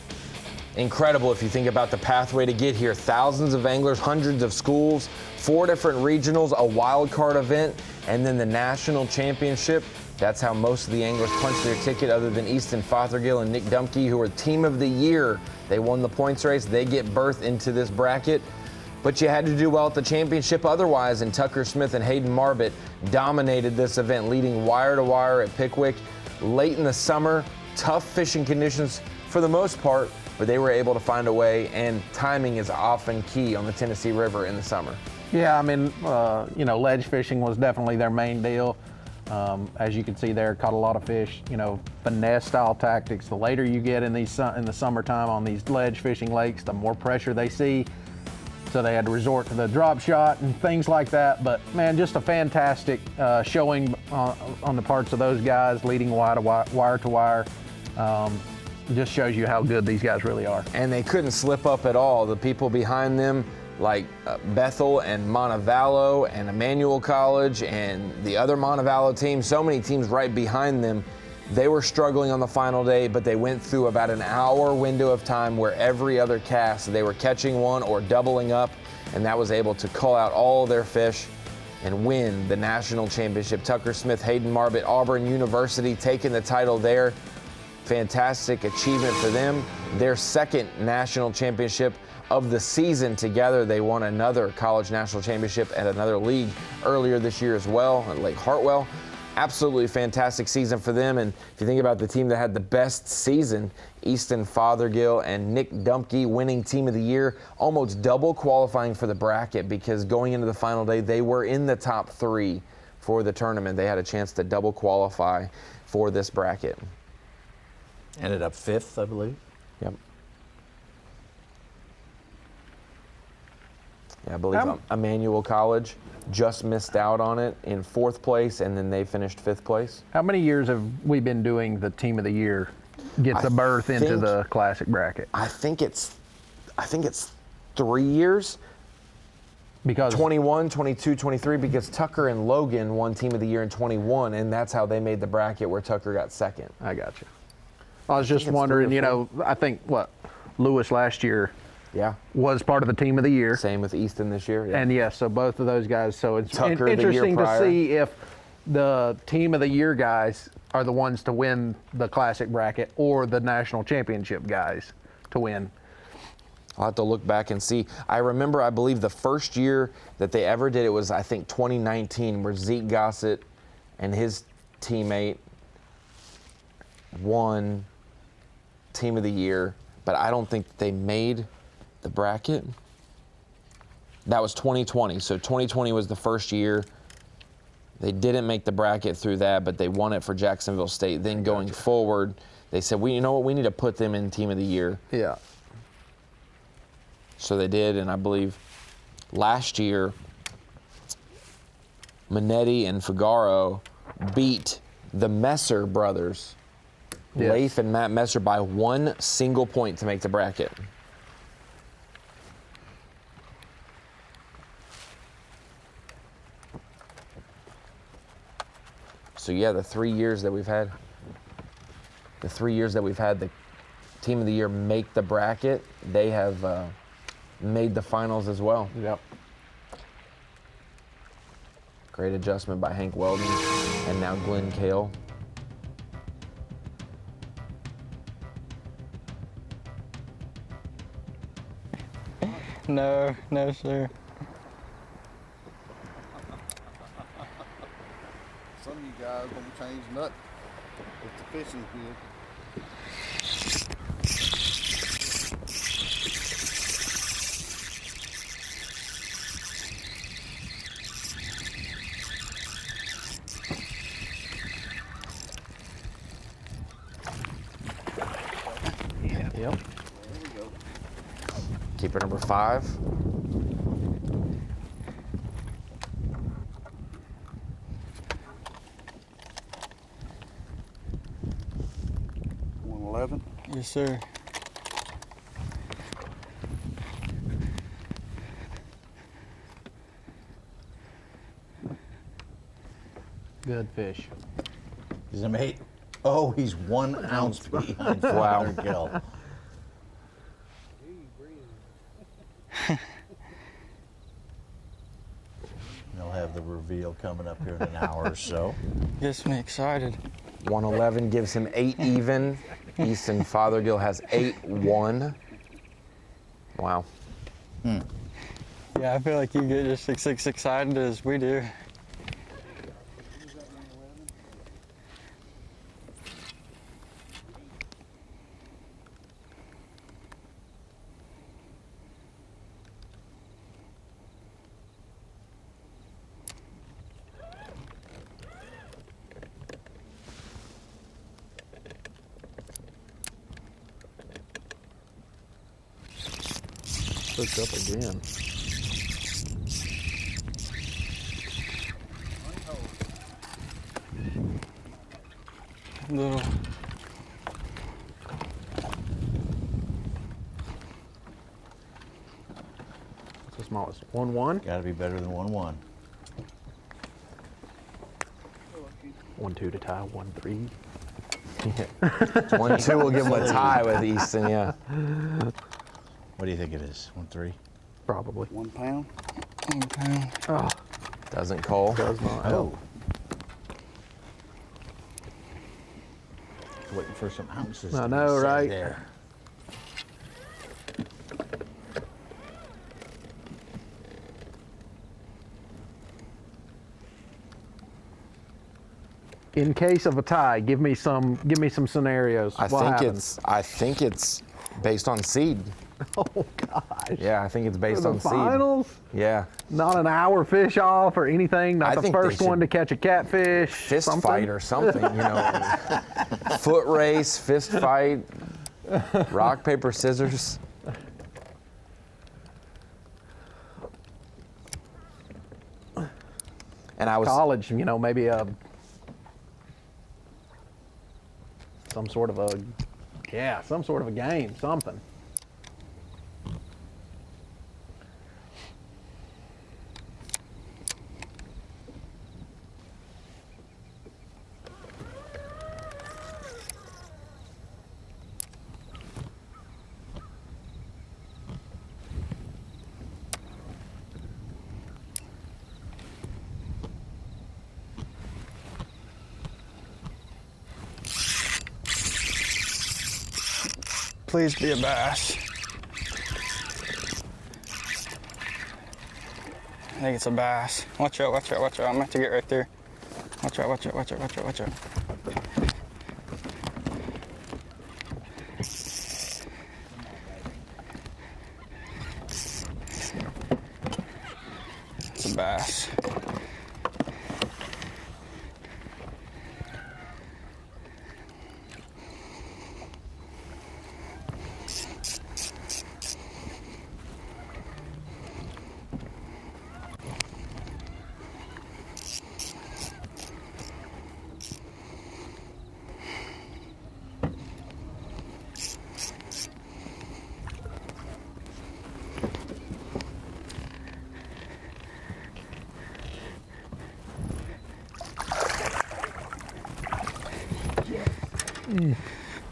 incredible if you think about the pathway to get here. Thousands of anglers, hundreds of schools, 4 different regionals, a wild card event, and then the national championship. That's how most of the anglers punch their ticket, other than Easton Fothergill and Nick Dumke, who are Team of the Year. They won the points race. They get berth into this bracket. But you had to do well at the championship otherwise, and Tucker Smith and Hayden Marbett dominated this event, leading wire to wire at Pickwick. Late in the summer, tough fishing conditions for the most part, but they were able to find a way, and timing is often key on the Tennessee River in the summer. Yeah, I mean, ledge fishing was definitely their main deal. As you can see there, caught a lot of fish, finesse style tactics. The later you get in the summertime on these ledge fishing lakes, the more pressure they see. So they had to resort to the drop shot and things like that. But man, just a fantastic showing on the parts of those guys, leading wire to wire. Just shows you how good these guys really are. And they couldn't slip up at all. The people behind them, like Bethel and Montevallo and Emmanuel College and the other Montevallo team, so many teams right behind them, they were struggling on the final day, but they went through about an hour window of time where every other cast, they were catching one or doubling up, and that was able to call out all their fish and win the national championship. Tucker Smith, Hayden Marbett, Auburn University taking the title there. Fantastic achievement for them. Their second national championship of the season together. They won another college national championship at another league earlier this year as well at Lake Hartwell. Absolutely fantastic season for them. And if you think about the team that had the best season, Easton Fothergill and Nick Dumke winning Team of the Year, almost double qualifying for the bracket, because going into the final day, they were in the top 3 for the tournament. They had a chance to double qualify for this bracket. Ended up 5th, I believe. Yep. Yeah, I believe Emmanuel College just missed out on it in 4th place, and then they finished 5th place. How many years have we been doing the Team of the Year gets a berth into the classic bracket? I think it's 3 years. Because 21, 22, 23, because Tucker and Logan won Team of the Year in 21, and that's how they made the bracket where Tucker got 2nd. I got you. I was just wondering, I think Lewis last year was part of the Team of the Year. Same with Easton this year. Yeah. And yes, so both of those guys. So it's Tucker, interesting to see if the Team of the Year guys are the ones to win the classic bracket or the national championship guys to win. I'll have to look back and see. I believe the first year that they ever did it was, I think, 2019, where Zeke Gossett and his teammate won Team of the Year, but I don't think they made the bracket. That was 2020. So 2020 was the first year. They didn't make the bracket through that, but they won it for Jacksonville State. Then going forward, they said, we need to put them in Team of the Year. Yeah. So they did, and I believe last year, Minetti and Figaro beat the Messer brothers, Leif and Matt Messer, by 1 single point to make the bracket. So yeah, the 3 years that we've had the Team of the Year make the bracket, they have made the finals as well. Yep. Great adjustment by Hank Weldon and now Glenn Kale. No, sir. Some of you guys don't change nothing if the fishing's good. Yep. Keeper number 5. $111. Yes, sir. Good fish. He's a mate. Oh, he's 1 ounce behind Wow. Gill. They'll have the reveal coming up here in an hour or so. Gets me excited. 111 gives him 8 even. Easton Fothergill has 8-1. Wow. Yeah, I feel like you get just as excited as we do. Hooked up again. Little. What's the smallest? 1-1? Got to be better than 1-1. 1-2 to tie. 1-3. 1-2 will give him a tie with Easton, yeah. What do you think it is? 1-3? Probably. 1 pound. 1 pound. Oh, Doesn't Cole? does not Oh. help. Waiting for some ounces. I to be know, set right? There. In case of a tie, give me some scenarios. I think it's based on seed. Oh gosh. Yeah, I think it's based For on the seed. finals? Yeah. Not an hour fish off or anything. Not I the think they first one to catch a catfish. Fist something? fight or something, you know. Foot race, fist fight, rock, paper, scissors. And I was College, you know, maybe some sort of a game, something. Please be a bass. I think it's a bass. Watch out, watch out, watch out. I'm about to get right there. Watch out, watch out, watch out, watch out, watch out. It's a bass.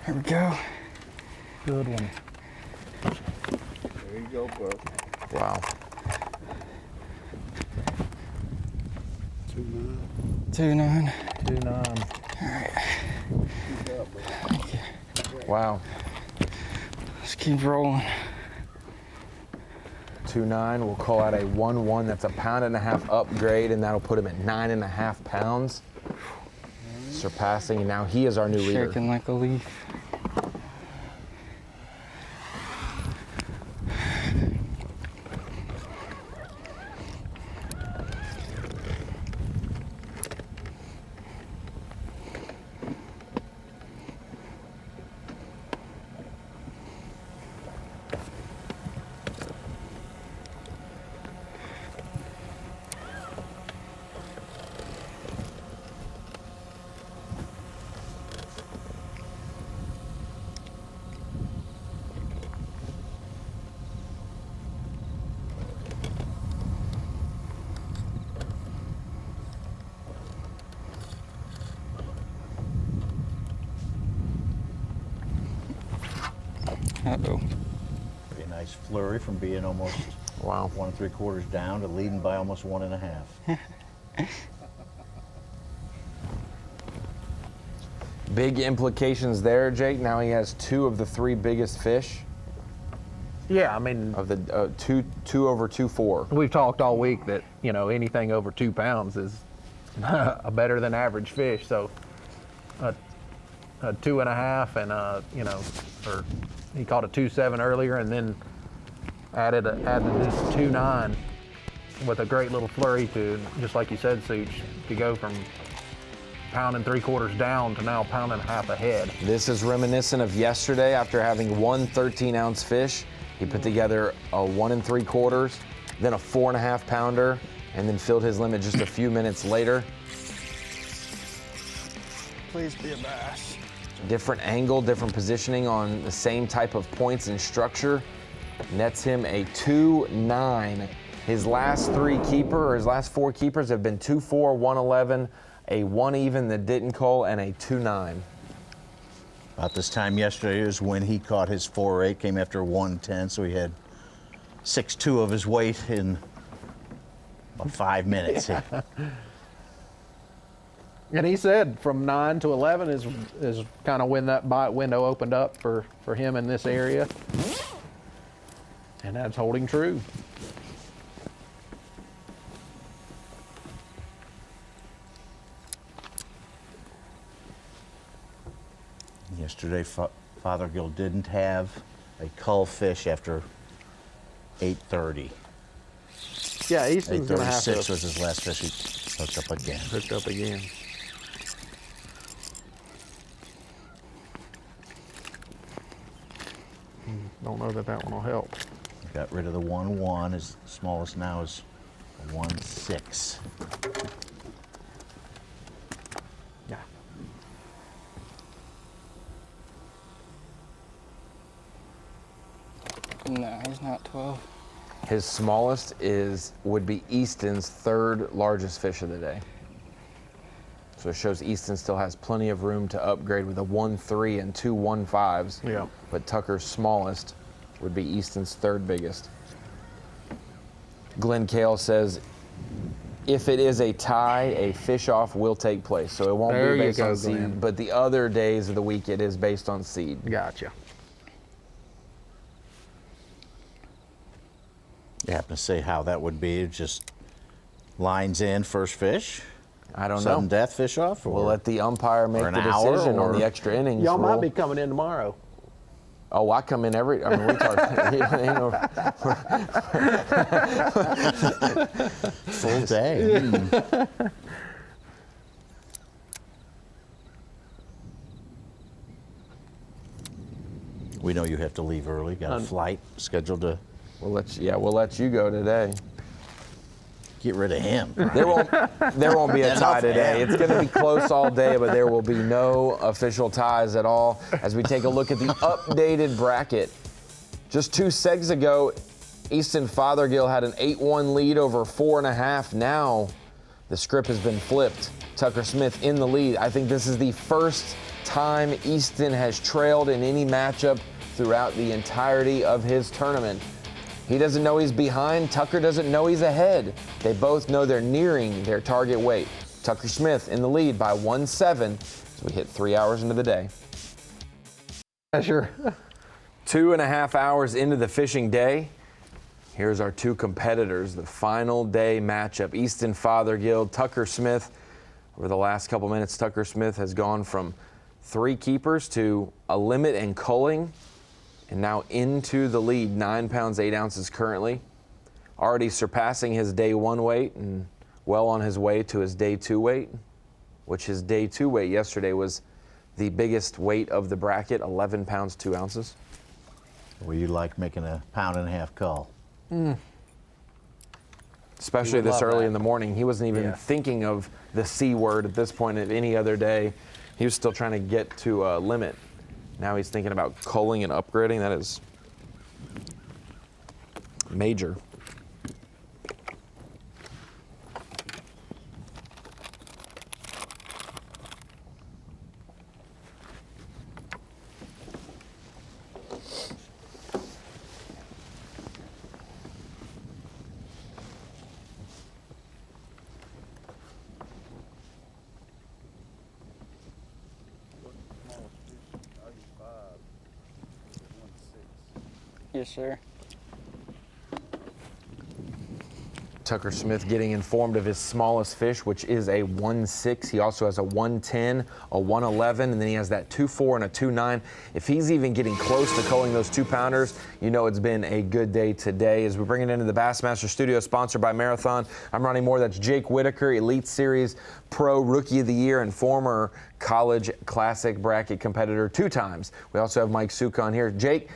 There we go. Good one. There you go, bro. wow. 2-9. 2-9. 2-9. Wow. Let's keep rolling. 2-9. We'll call out a 1-1. That's a 1.5 pound upgrade, and that'll put him at 9.5 pounds. Surpassing, and now he is our new leader. Shaking like a leaf. Go. Pretty nice flurry from being almost Wow. 1 3/4 down to leading by almost 1.5. Big implications there, Jake. Now he has 2 of the 3 biggest fish Yeah, I mean, of the two over 2.4. we've talked all week that, anything over 2 pounds is a better than average fish. So a 2.5 and or he caught a 2.7 earlier, and then added this 2.9 with a great little flurry to, just like you said, Such, to go from 1 3/4 down to now 1.5 pounds ahead. This is reminiscent of yesterday. After having 1 13-ounce fish, he put together a 1 3/4, then a 4.5 pounder, and then filled his limit just a few minutes later. Please be a bass. Different angle, different positioning on the same type of points and structure. Nets him a 2.9. His last 4 keepers have been 2.4, 1.11, a 1 even that didn't cull, and a 2.9. About this time yesterday is when he caught his 4.8, came after 1.10, so he had 6.2 of his weight in about 5 minutes. And he said from 9 to 11 is kind of when that bite window opened up for him in this area. And that's holding true. Yesterday, Fothergill didn't have a cull fish after 8:30. Yeah, Easton's going to have to. 8:36 was his last fish. He hooked up again. Hooked up again. Don't know that one will help. Got rid of the 1.1. His smallest now is a 1.6. Yeah. No, he's not 12. His smallest would be Easton's 3rd largest fish of the day. So it shows Easton still has plenty of room to upgrade with a 1.3 and 2 1.5s. Yeah. But Tucker's smallest would be Easton's 3rd biggest. Glenn Cale says, if it is a tie, a fish off will take place. So it won't be based on seed, Glenn. but the other days of the week it is based on seed. Gotcha. You happen to say how that would be? It's just lines in, first fish? I don't Sudden know. death fish off? We'll let the umpire make or an the hour, decision on or- the extra innings Y'all rule. might be coming in tomorrow. Oh, I come in we talk. Full day. We know you have to leave early. Got a flight scheduled to We'll let you go today. get rid of him. There won't be a tie today. It's going to be close all day, but there will be no official ties at all. As we take a look at the updated bracket, just 2 segs ago, Easton Fothergill had an 8-1 lead over 4.5. Now the script has been flipped. Tucker Smith in the lead. I think this is the first time Easton has trailed in any matchup throughout the entirety of his tournament. He doesn't know he's behind. Tucker doesn't know he's ahead. They both know they're nearing their target weight. Tucker Smith in the lead by 1.7 as we hit 3 hours into the day. Sure. 2.5 hours into the fishing day. Here's our 2 competitors, the final day matchup. Easton Fothergill, Tucker Smith. Over the last couple minutes, Tucker Smith has gone from 3 keepers to a limit and culling, and now into the lead, 9 pounds, 8 ounces currently. Already surpassing his day 1 weight and well on his way to his day 2 weight, which his day 2 weight yesterday was the biggest weight of the bracket, 11 pounds, 2 ounces. Well, you like making a 1.5 pound cull. Especially this early in the morning. He wasn't even thinking of the C word at this point of any other day. He was still trying to get to a limit. Now he's thinking about culling and upgrading. That is major. Yes, sir. Tucker Smith getting informed of his smallest fish, which is a 1.6. He also has a 1.10, a 1.11, and then he has that 2.4 and a 2.9. If he's even getting close to culling those 2-pounders, you know it's been a good day today. As we bring it into the Bassmaster Studio, sponsored by Marathon, I'm Ronnie Moore. That's Jake Whitaker, Elite Series Pro Rookie of the Year and former College Classic bracket competitor 2 times. We also have Mike Suka on here. Jake,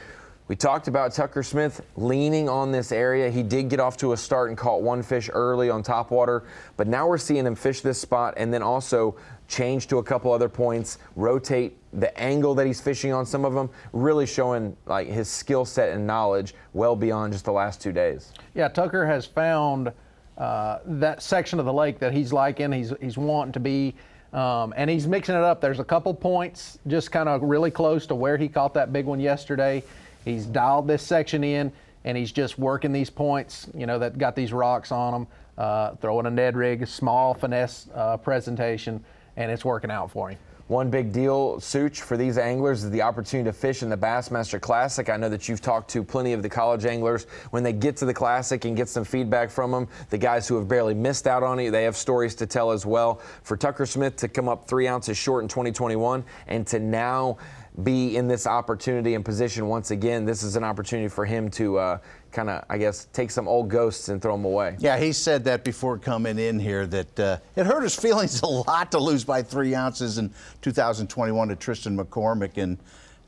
we talked about Tucker Smith leaning on this area. He did get off to a start and caught 1 fish early on topwater, but now we're seeing him fish this spot and then also change to a couple other points, rotate the angle that he's fishing on some of them, really showing like his skill set and knowledge well beyond just the last 2 days. Yeah, Tucker has found that section of the lake that he's liking, he's wanting to be, and he's mixing it up. There's a couple points just kind of really close to where he caught that big one yesterday. He's dialed this section in, and he's just working these points, you know, that got these rocks on them, throwing a Ned rig, small finesse presentation, and it's working out for him. One big deal, Such, for these anglers is the opportunity to fish in the Bassmaster Classic. I know that you've talked to plenty of the college anglers. When they get to the Classic and get some feedback from them, the guys who have barely missed out on it, they have stories to tell as well. For Tucker Smith to come up 3 ounces short in 2021 and to now be in this opportunity and position once again, this is an opportunity for him to kind of, I guess, take some old ghosts and throw them away. Yeah, he said that before coming in here, that it hurt his feelings a lot to lose by 3 ounces in 2021 to Tristan McCormick, and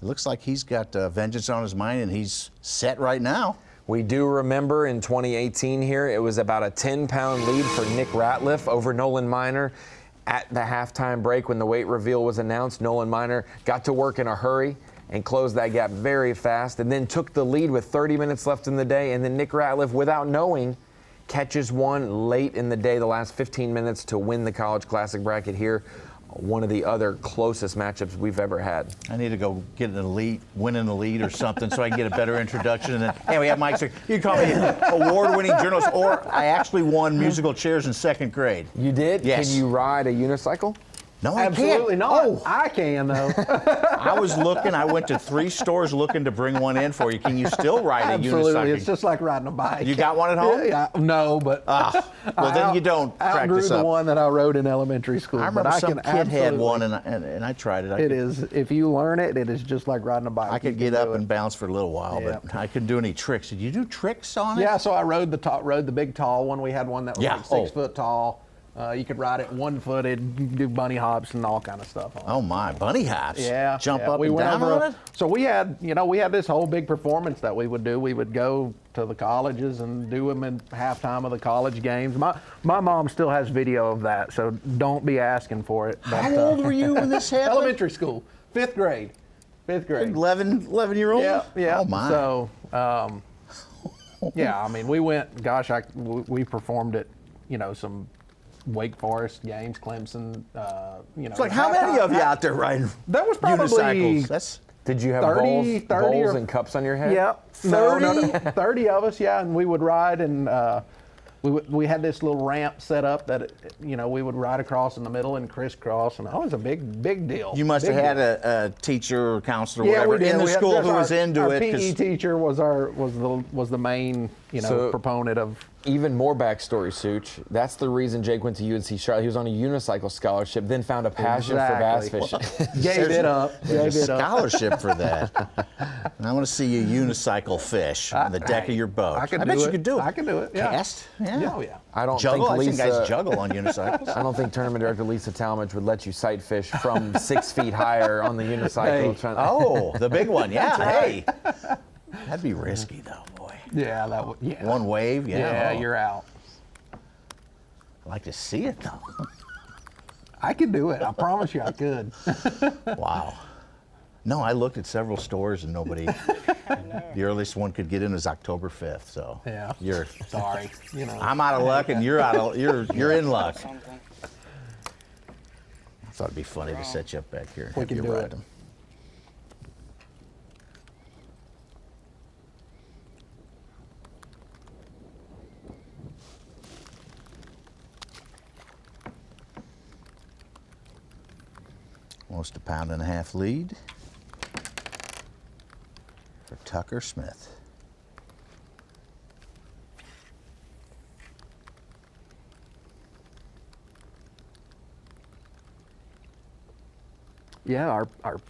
it looks like he's got vengeance on his mind, and he's set right now. We do remember in 2018 here, it was about a 10-pound lead for Nick Ratliff over Nolan Minor. At the halftime break, when the weight reveal was announced, Nolan Minor got to work in a hurry and closed that gap very fast, and then took the lead with 30 minutes left in the day. And then Nick Ratliff, without knowing, catches one late in the day, the last 15 minutes, to win the College Classic bracket here. One of the other closest matchups we've ever had. I need to go get an elite, win an elite or something so I can get a better introduction. And then, hey, we have Mike. You can call me an award-winning journalist, or I actually won musical chairs in 2nd grade. You did? Yes. Can you ride a unicycle? No, I Absolutely can't. not. Oh. I can, though. I was looking. I went to 3 stores looking to bring one in for you. Can you still ride a Absolutely. unicycle? It's just like riding a bike. You got one at home? Yeah, no, but well, then you don't outgrew practice the up. one that I rode in elementary school. I remember but some I kid had one, and I tried it. It is. If you learn it, it is just like riding a bike. I could get up and bounce for a little while, Yeah. but I couldn't do any tricks. Did you do tricks on it? Yeah, so I rode the big tall one. We had one that was Yeah. like 6 foot tall. You could ride it 1-footed, do bunny hops and all kind of stuff on it. Oh my, bunny hops! Yeah, jump yeah. up we and went down over on it. So we had this whole big performance that we would do. We would go to the colleges and do them in halftime of the college games. My mom still has video of that, so don't be asking for it. But, How old were you when this happened? Elementary school, 5th grade. 5th grade. 11-year-old? Yeah, yeah. Oh my. So, yeah, I mean, we went. Gosh, we performed at some Wake Forest games, Clemson. It's like, how many of you out there riding That was probably unicycles? Did you have 30 bowls and cups on your head? Yeah, 30? 30 of us, yeah, and we would ride, and we had this little ramp set up that we would ride across in the middle and crisscross, and that was a big deal. You must Big have had deal. a teacher or counselor or Yeah, whatever we did. in the We had- school there's who was into our it. PE 'cause- teacher was the main proponent of. Even more backstory, Such. That's the reason Jake went to UNC Charlotte. He was on a unicycle scholarship, then found a passion for bass Exactly. fishing. Gave it up. There's a scholarship for that. And I want to see you unicycle fish on the deck of your boat. I bet you could do it. I can do it. Yeah. Cast? Yeah. Oh yeah. I don't Juggle? think I've seen Lisa. guys juggle on unicycles. I don't think tournament director Lisa Talmadge would let you sight fish from 6 feet higher on the unicycle. Hey. Oh, the big one. Yeah. Hey. That'd be risky though, boy. Yeah, that would. Yeah. One wave. Yeah. Yeah, Oh. you're out. I'd like to see it though. I could do it. I promise you, I could. Wow. No, I looked at several stores and nobody. The earliest one could get in is October 5th. So Yeah. you're. Sorry. I'm out of luck and you're you're in luck. I thought it'd be funny to set you up back here. And We have can you do ride it. them. Almost a 1.5 pound lead for Tucker Smith. Yeah, our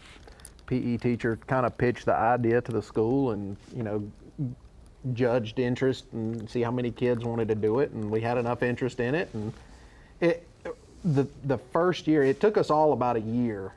PE teacher kind of pitched the idea to the school and, judged interest and see how many kids wanted to do it, and we had enough interest in it. And the first year, it took us all about a year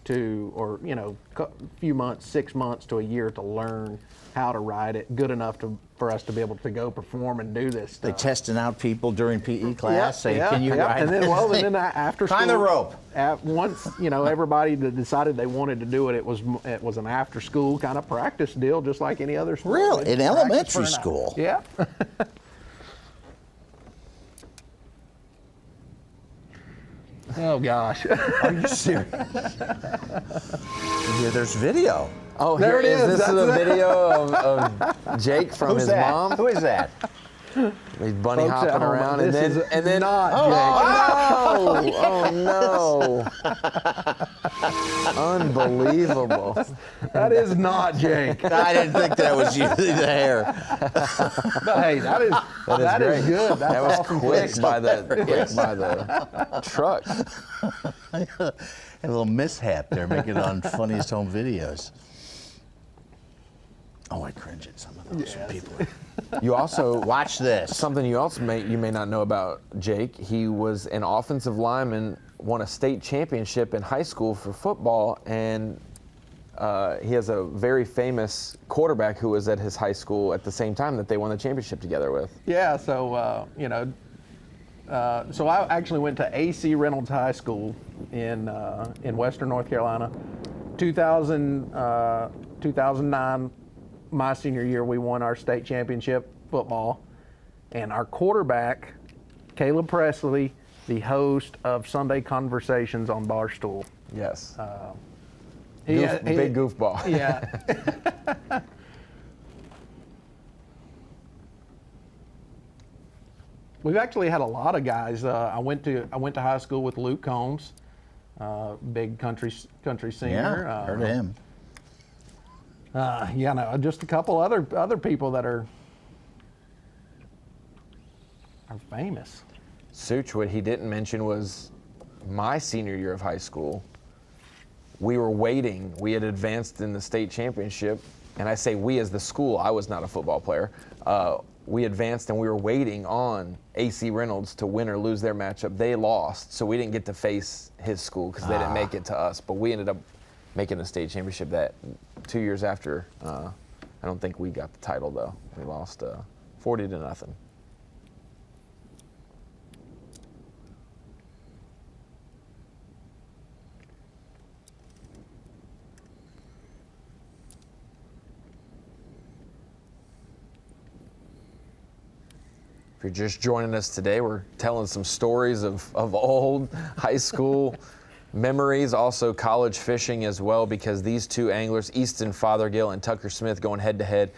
few months, 6 months to a year to learn how to ride it good enough for us to be able to go perform and do this stuff. They testing out people during PE class. Can you ride? And then after school, Find the rope. Once everybody decided they wanted to do it, it was an after school kind of practice deal, just like any other sport. Really, in elementary school? Yeah. Oh gosh. Are you serious? Yeah, there's video. Oh, there it is. This is a video of Jake from his mom. Who is that? He's bunny Folks hopping at home, around, this and then is not Jake. oh no! Unbelievable. That is not Jake. I didn't think that was you. The hair. But hey, that is good. That's That was awesome quick flick. by the truck. A little mishap there, making it on Funniest Home Videos. Oh, I cringe at some of those people. You also Watch this. something you may not know about Jake. He was an offensive lineman, won a state championship in high school for football, and he has a very famous quarterback who was at his high school at the same time that they won the championship together with. Yeah, so so I actually went to A.C. Reynolds High School in Western North Carolina. 2009, my senior year, we won our state championship football, and our quarterback, Caleb Presley, the host of Sunday Conversations on Barstool. Yes. Big goofball. Yeah. We've actually had a lot of guys. I went to high school with Luke Combs, big country singer. Yeah, heard of him. Just a couple other people that are famous. Such, what he didn't mention was my senior year of high school. We were waiting. We had advanced in the state championship, and I say we as the school. I was not a football player. We advanced, and we were waiting on A.C. Reynolds to win or lose their matchup. They lost, so we didn't get to face his school because they didn't make it to us. But we ended up making the state championship that 2 years after. I don't think we got the title, though. We lost 40-0. If you're just joining us today, we're telling some stories of old high school memories, also college fishing as well, because these two anglers, Easton Fothergill and Tucker Smith, going head-to-head,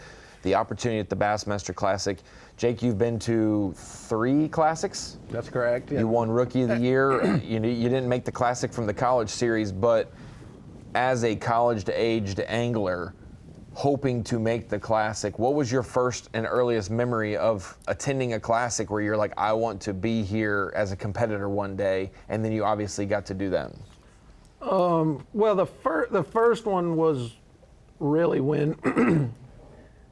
the opportunity at the Bassmaster Classic. Jake, you've been to 3 classics? That's correct. Yeah. You won Rookie of the Year. You didn't make the Classic from the college series, but as a college-aged angler, hoping to make the Classic, what was your first and earliest memory of attending a Classic where you're like, I want to be here as a competitor one day, and then you obviously got to do that? Well, the first one was really when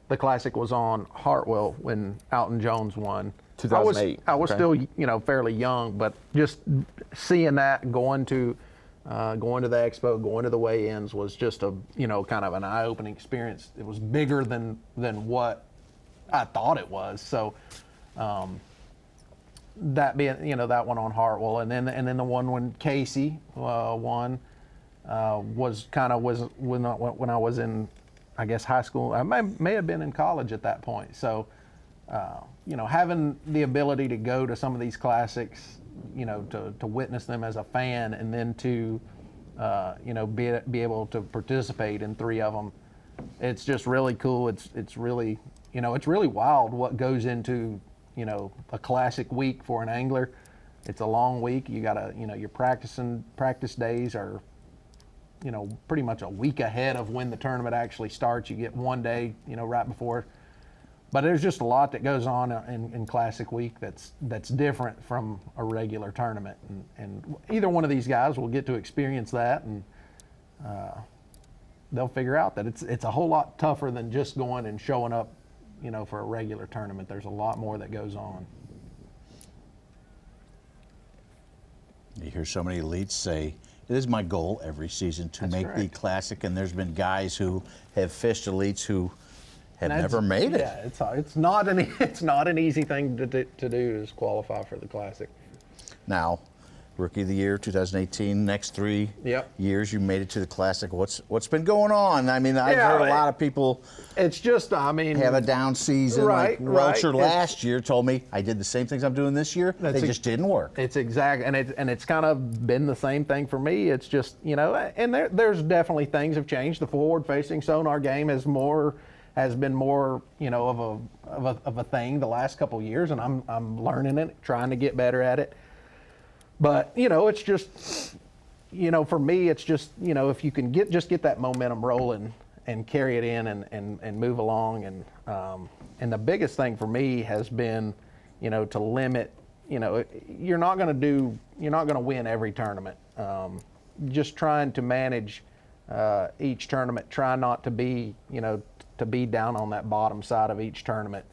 the Classic was on Hartwell when Alton Jones won. 2008. I was still, fairly young, but just seeing that, going to the expo, going to the weigh-ins was just a, kind of an eye-opening experience. It was bigger than what I thought it was. So that being, that one on Hartwell, and then the one when Casey won was when I was in, I guess, high school. I may have been in college at that point. So having the ability to go to some of these classics, to witness them as a fan, and then to, be able to participate in 3 of them, it's just really cool. It's really, it's really wild what goes into, a classic week for an angler. It's a long week. You gotta, your practice days are, pretty much a week ahead of when the tournament actually starts. You get one day, right before. But there's just a lot that goes on in Classic Week that's different from a regular tournament, and either one of these guys will get to experience that, and they'll figure out that it's a whole lot tougher than just going and showing up, for a regular tournament. There's a lot more that goes on. You hear so many elites say, it is my goal every season to That's make correct. the Classic, and there's been guys who have fished elites who have never made it. Yeah, it's not an easy thing to do is qualify for the Classic. Now, Rookie of the Year, 2018, next 3 Yep. years you made it to the Classic. What's been going on? I mean, I've heard a lot of people It's just, have a down season. Right, like Welcher right. last year told me, I did the same things I'm doing this year. They just didn't work. It's exact, and it's kind of been the same thing for me. It's just, and there's definitely things have changed. The forward-facing sonar game has been more, of a thing the last couple years, and I'm learning it, trying to get better at it. But it's just, for me, it's just, if you can get that momentum rolling and carry it in and move along, and the biggest thing for me has been, to limit, you're not going to win every tournament. Just trying to manage each tournament, try not to be, to be down on that bottom side of each tournament.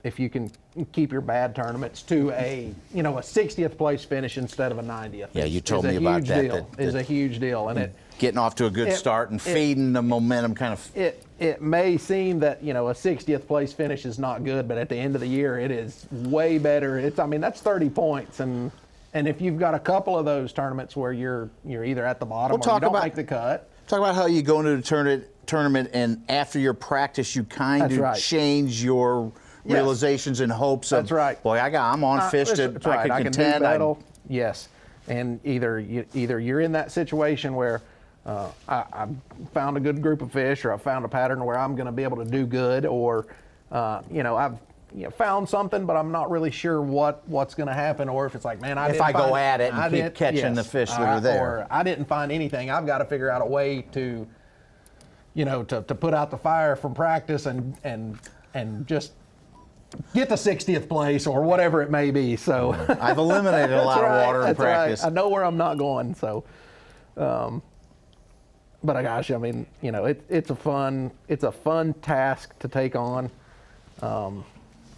If you can keep your bad tournaments to a 60th place finish instead of a 90th. Yeah, you told me about that. Is a huge deal, and getting off to a good start and feeding the momentum kind of. It may seem that a 60th place finish is not good, but at the end of the year it is way better. That's 30 points, and if you've got a couple of those tournaments where you're either at the bottom or you don't make the cut. Talk about how you go into the tournament and after your practice you kind of change your realizations and hopes of. That's right. Boy, I'm on fish that I can contend. Yes, and either you're in that situation where I found a good group of fish, or I found a pattern where I'm going to be able to do good, or I've found something, but I'm not really sure what's going to happen, or if it's like, man, if I go at it and keep catching the fish that are there, or I didn't find anything. I've got to figure out a way to, to put out the fire from practice and just get the 60th place or whatever it may be. So I've eliminated a lot of water in practice. Right. I know where I'm not going. So, but gosh, it's a fun task to take on.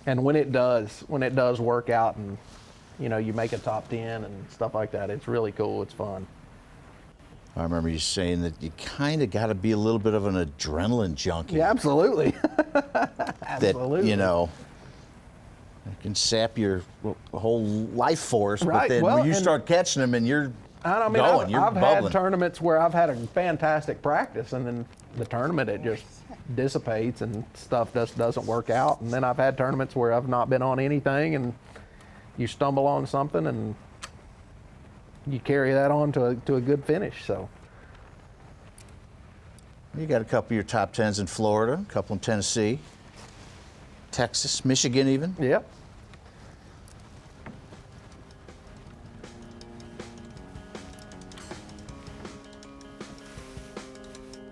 And when it does work out and, you make a top 10 and stuff like that, it's really cool. It's fun. I remember you saying that you kind of got to be a little bit of an adrenaline junkie. Yeah, absolutely. Absolutely. That, it can sap your whole life force, right. But then when you start catching them and you're going, you're I've bubbling. had tournaments where I've had a fantastic practice, and then the tournament, it just dissipates and stuff just doesn't work out. And then I've had tournaments where I've not been on anything, and you stumble on something and you carry that on to a good finish. So you got a couple of your top 10s in Florida, a couple in Tennessee, Texas, Michigan even. Yep.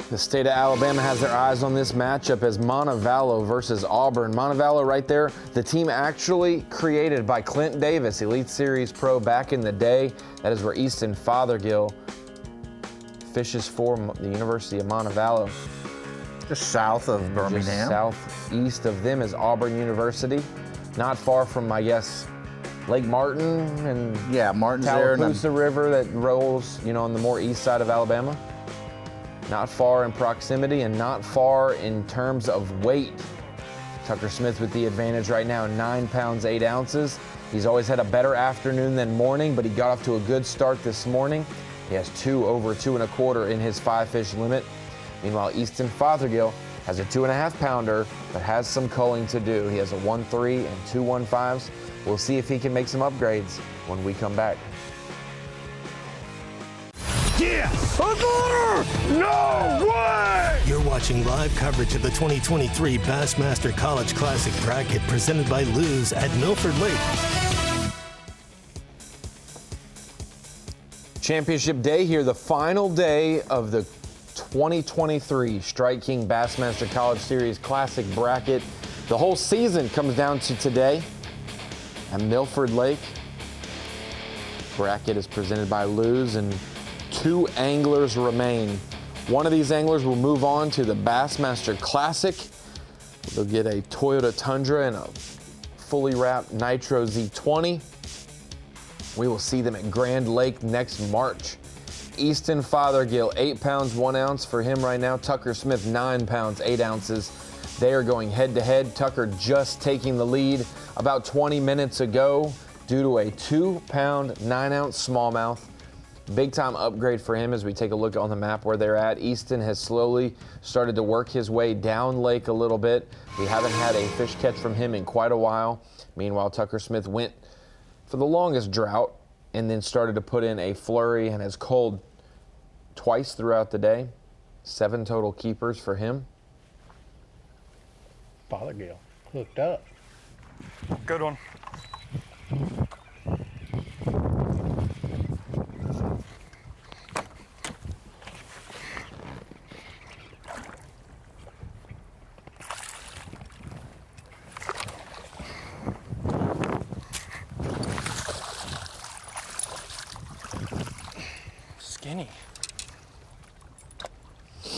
The state of Alabama has their eyes on this matchup as Montevallo versus Auburn. Montevallo right there, the team actually created by Clint Davis, Elite Series pro back in the day. That is where Easton Fothergill fishes for the University of Montevallo. Just south of Birmingham. Just southeast of them is Auburn University. Not far from, I guess, Lake Martin and Martin's there. Tallapoosa River that rolls, on the more east side of Alabama. Not far in proximity and not far in terms of weight. Tucker Smith with the advantage right now, 9 pounds, 8 ounces. He's always had a better afternoon than morning, but he got off to a good start this morning. He has 2 over 2 1/4 in his 5-fish limit. Meanwhile, Easton Fothergill has a 2.5 pounder, but has some culling to do. He has a 1-3 and 2 1/5s. We'll see if he can make some upgrades when we come back. Yes! No way! You're watching live coverage of the 2023 Bassmaster College Classic Bracket presented by Lews at Milford Lake. Championship day here, the final day of the 2023 Strike King Bassmaster College Series Classic Bracket. The whole season comes down to today at Milford Lake. Bracket is presented by Lews, and 2 anglers remain. One of these anglers will move on to the Bassmaster Classic. They'll get a Toyota Tundra and a fully wrapped Nitro Z20. We will see them at Grand Lake next March. Easton Fothergill, 8 pounds, 1 ounce for him right now. Tucker Smith, 9 pounds, 8 ounces. They are going head to head. Tucker just taking the lead about 20 minutes ago due to a 2 pound, 9 ounce smallmouth. Big time upgrade for him as we take a look on the map where they're at. Easton has slowly started to work his way down lake a little bit. We haven't had a fish catch from him in quite a while. Meanwhile, Tucker Smith went for the longest drought and then started to put in a flurry and has culled twice throughout the day. 7 total keepers for him. Fothergill hooked up. Good one. Skinny.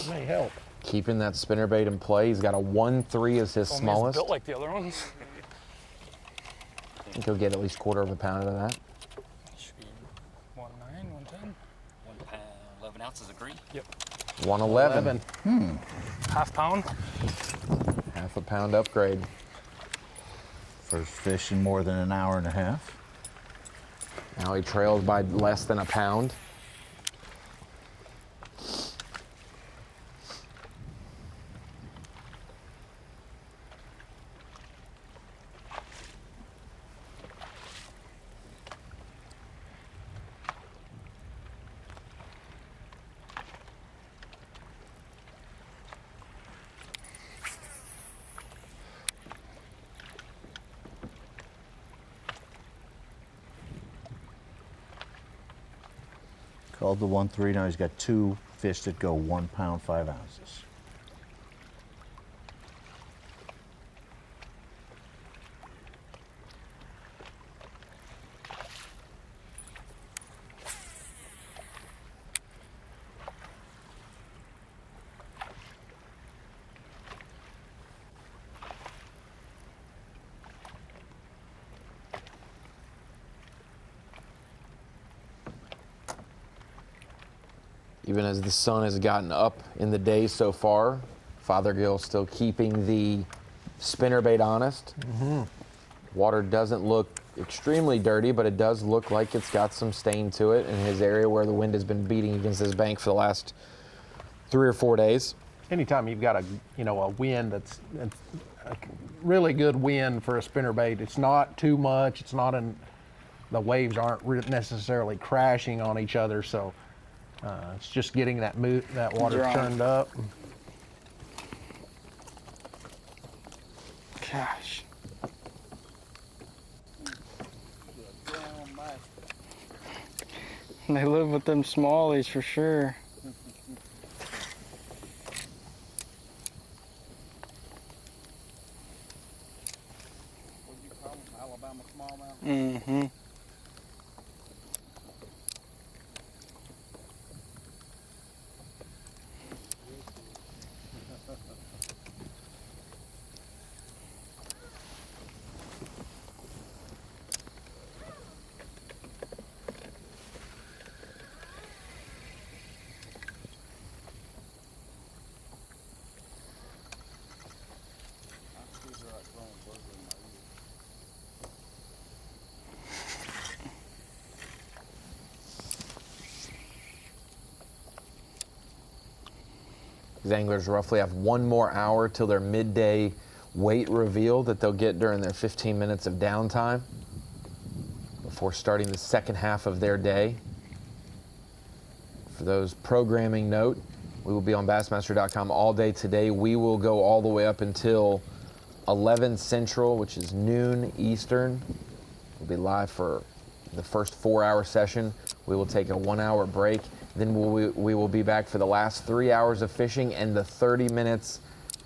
May help. Keeping that spinnerbait in play. He's got a 1-3 as his smallest. Built like the other ones. I think he'll get at least 1/4 pound out of that. Should be 1.9, 1.10. 1 pound, 11 ounces, agree? Yep. 111. Half pound. Half a pound upgrade. First fish in more than an hour and a half. Now he trails by less than a pound. Called the 1-3. Now he's got 2 fish that go 1 pound, 5 ounces. Even as the sun has gotten up in the day so far, Fothergill still keeping the spinnerbait honest. Water doesn't look extremely dirty, but it does look like it's got some stain to it in his area where the wind has been beating against his bank for the last 3 or 4 days. Anytime you've got a wind that's a really good wind for a spinnerbait, it's not too much. It's not the waves aren't necessarily crashing on each other, so it's just getting that water turned up. Gosh. They live with them smallies for sure. Alabama smallmouth. Mm-hmm. These anglers roughly have 1 more hour till their midday weight reveal that they'll get during their 15 minutes of downtime before starting the second half of their day. For those programming note, we will be on Bassmaster.com all day today. We will go all the way up until 11 Central, which is noon Eastern. We'll be live for the first 4-hour session. We will take a 1-hour break. Then we will be back for the last 3 hours of fishing and the 30 minutes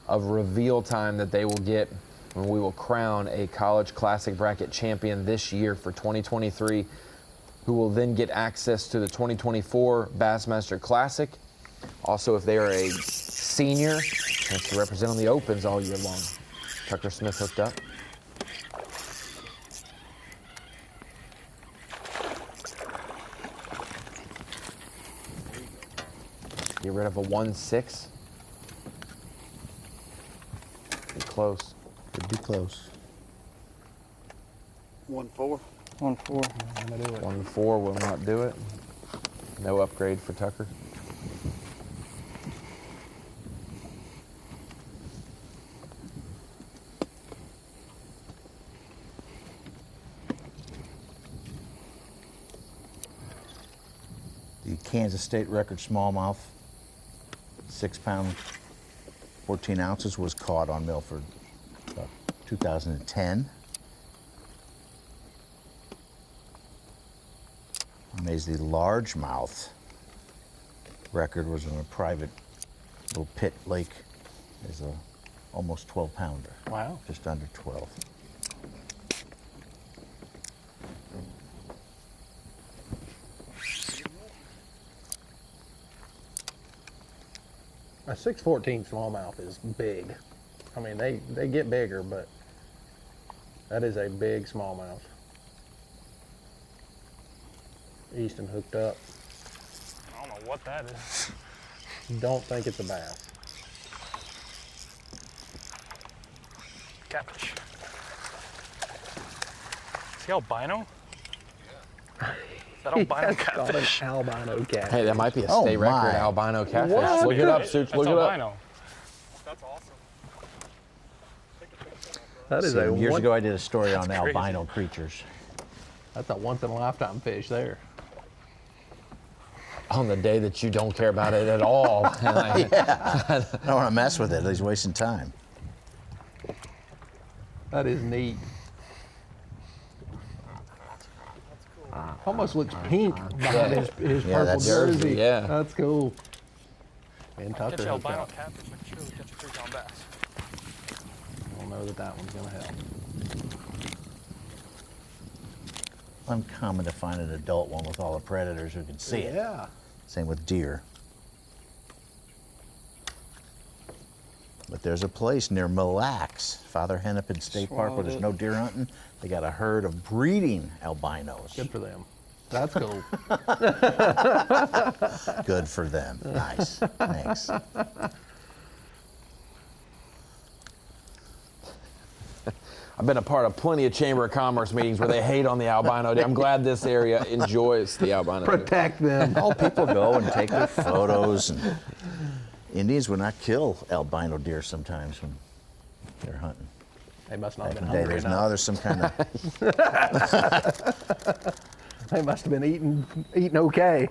of reveal time that they will get when we will crown a College Classic Bracket champion this year for 2023. who will then get access to the 2024 Bassmaster Classic. Also, if they are a senior, chance to represent on the Opens all year long. Tucker Smith hooked up. Get rid of a 1-6. Be close. Could be close. 1-4. 1-4. 1-4 will not do it. No upgrade for Tucker. The Kansas State record smallmouth, 6 pound, 14 ounces, was caught on Milford about 2010. Amazed the largemouth record was on a private little pit lake as a almost 12 pounder. Wow. Just under 12. A 614 smallmouth is big. I mean, they get bigger, but that is a big smallmouth. Easton hooked up. I don't know what that is. Don't think it's a bass. Catfish. Is he albino? Yeah. Is that albino catfish? Albino catfish. Hey, that might be a state record albino catfish. What? Look it up, Suits. Look it up. Albino. That's awesome. That is So a years one, ago, I did a story on crazy. albino creatures. That's a once in a lifetime fish there. On the day that you don't care about it at all. Yeah. I don't want to mess with it. He's wasting time. That is neat. Almost looks pink behind his Yeah, purple that's jersey. jersey, yeah. That's cool. And Tucker Catch hooked albino up. catfish. I can surely catch a 3-pound bass. I don't know that one's gonna help. Uncommon to find an adult one with all the predators who can see it. Yeah. Same with deer. But there's a place near Mille Lacs, Father Hennepin State Park, where there's no deer hunting. They got a herd of breeding albinos. Good for them. That's cool. Good for them. Nice. Thanks. I've been a part of plenty of Chamber of Commerce meetings where they hate on the albino deer. I'm glad this area enjoys the albino deer. Protect them. All people go and take their photos. And Indians would not kill albino deer sometimes when they're hunting. They must not have Back been in the day, hungry there's enough. there's some kind of They must have been eating okay.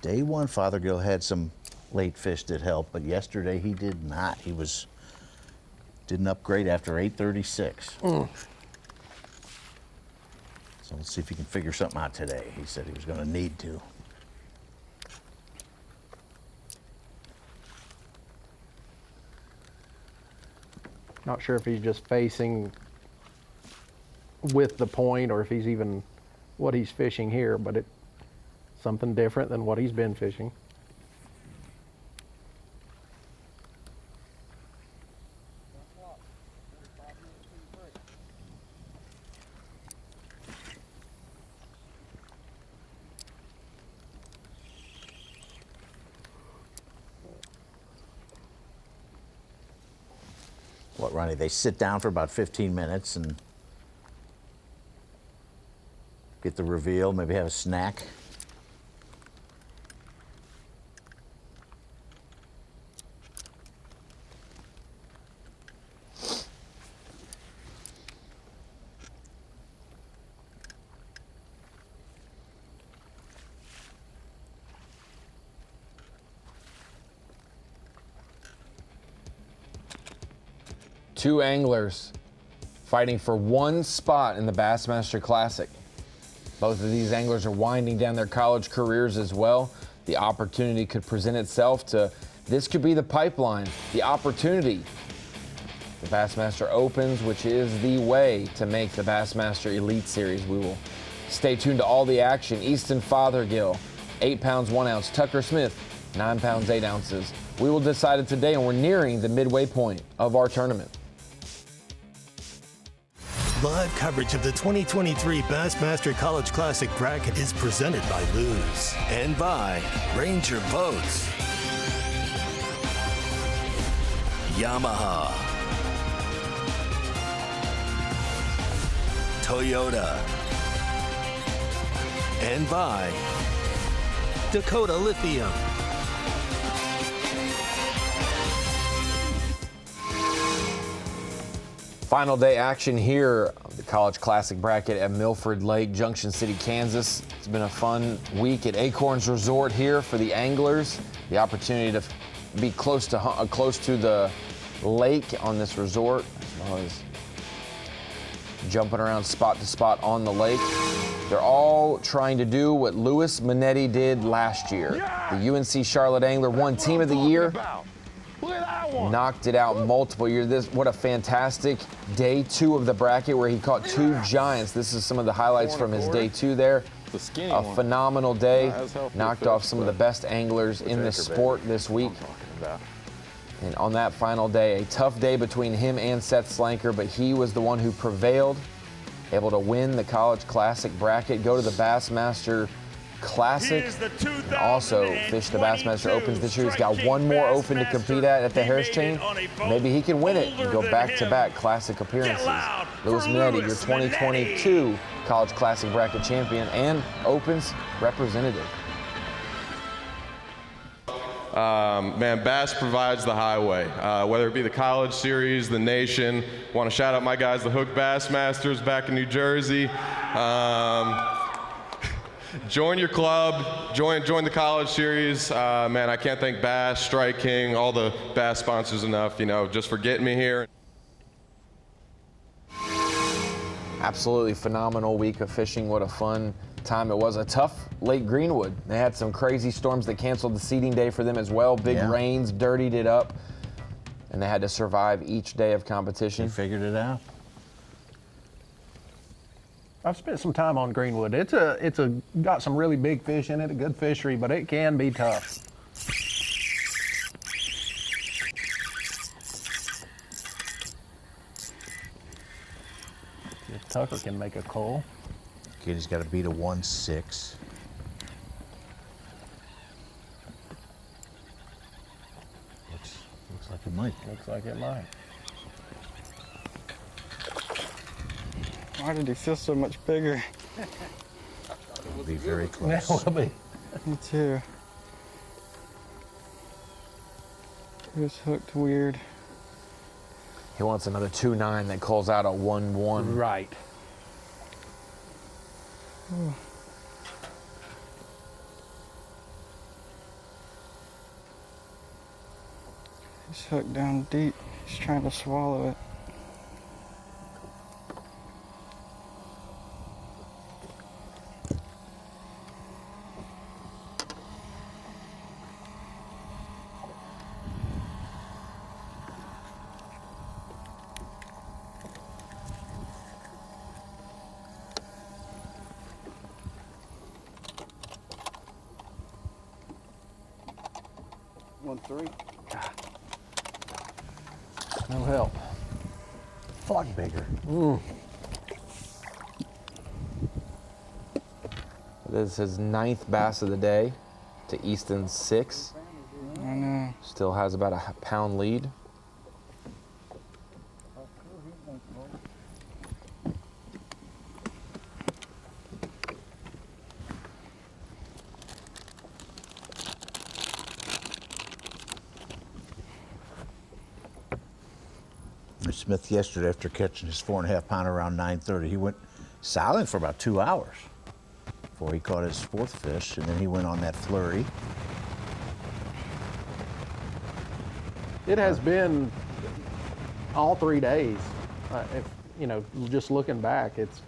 Day one, Fothergill had some late fish that helped, but yesterday he did not. Didn't upgrade after 8:36. So let's see if he can figure something out today. He said he was going to need to. Not sure if he's just facing with the point or if he's even what he's fishing here, but it's something different than what he's been fishing. What, Ronnie? They sit down for about 15 minutes and get the reveal, maybe have a snack. Two anglers fighting for one spot in the Bassmaster Classic. Both of these anglers are winding down their college careers as well. The opportunity could present itself to, this could be the pipeline, the opportunity. The Bassmaster Opens, which is the way to make the Bassmaster Elite Series. We will stay tuned to all the action. Easton Fothergill, 8 pounds 1 ounce. Tucker Smith, 9 pounds 8 ounces. We will decide it today, and we're nearing the midway point of our tournament. Live coverage of the 2023 Bassmaster College Classic bracket is presented by Lews and by Ranger Boats, Yamaha, Toyota, and by Dakota Lithium. Final day action here, the College Classic bracket at Milford Lake, Junction City, Kansas. It's been a fun week at Acorns Resort here for the anglers. The opportunity to be close to the lake on this resort, as well as jumping around spot to spot on the lake. They're all trying to do what Lewis Minetti did last year. The UNC Charlotte Angler won Team of the Year. Knocked it out multiple years. What a fantastic day 2 of the bracket where he caught 2 giants. This is some of the highlights from his day 2 there. A phenomenal day. Knocked off some of the best anglers in this sport this week. And on that final day, a tough day between him and Seth Slanker, but he was the one who prevailed, able to win the College Classic bracket, go to the Bassmaster Classic, and also fish the Bassmaster Opens this year. He's got one more Open to compete at the Harris Chain. Maybe he can win it and go back-to-back Classic appearances. Lewis Minetti, your 2022 College Classic bracket champion and Opens representative. Man, Bass provides the highway, whether it be the College Series, the Nation. Want to shout out my guys, the Hook Bassmasters back in New Jersey. Join your club, join the College Series. Man, I can't thank Bass, Strike King, all the Bass sponsors enough, just for getting me here. Absolutely phenomenal week of fishing. What a fun time it was. A tough Lake Greenwood. They had some crazy storms that canceled the seeding day for them as well. Big rains dirtied it up, and they had to survive each day of competition. They figured it out. I've spent some time on Greenwood. It's got some really big fish in it, a good fishery, but it can be tough. If Tucker can make a call. Kid, he's got to beat a 1-6. Looks like it might. Looks like it might. Why did he feel so much bigger? It'll be very close. Yeah, will be. Me too. He was hooked weird. He wants another 2-9 that calls out a 1-1. Right. Ooh. He's hooked down deep. He's trying to swallow it. No help. Fought bigger. This is his 9th bass of the day to Easton's 6. I know. Still has about a pound lead. Smith yesterday, after catching his 4.5 pounder around 9:30, he went silent for about 2 hours before he caught his 4th fish, and then he went on that flurry. It has been all 3 days, if you know, just looking back, it's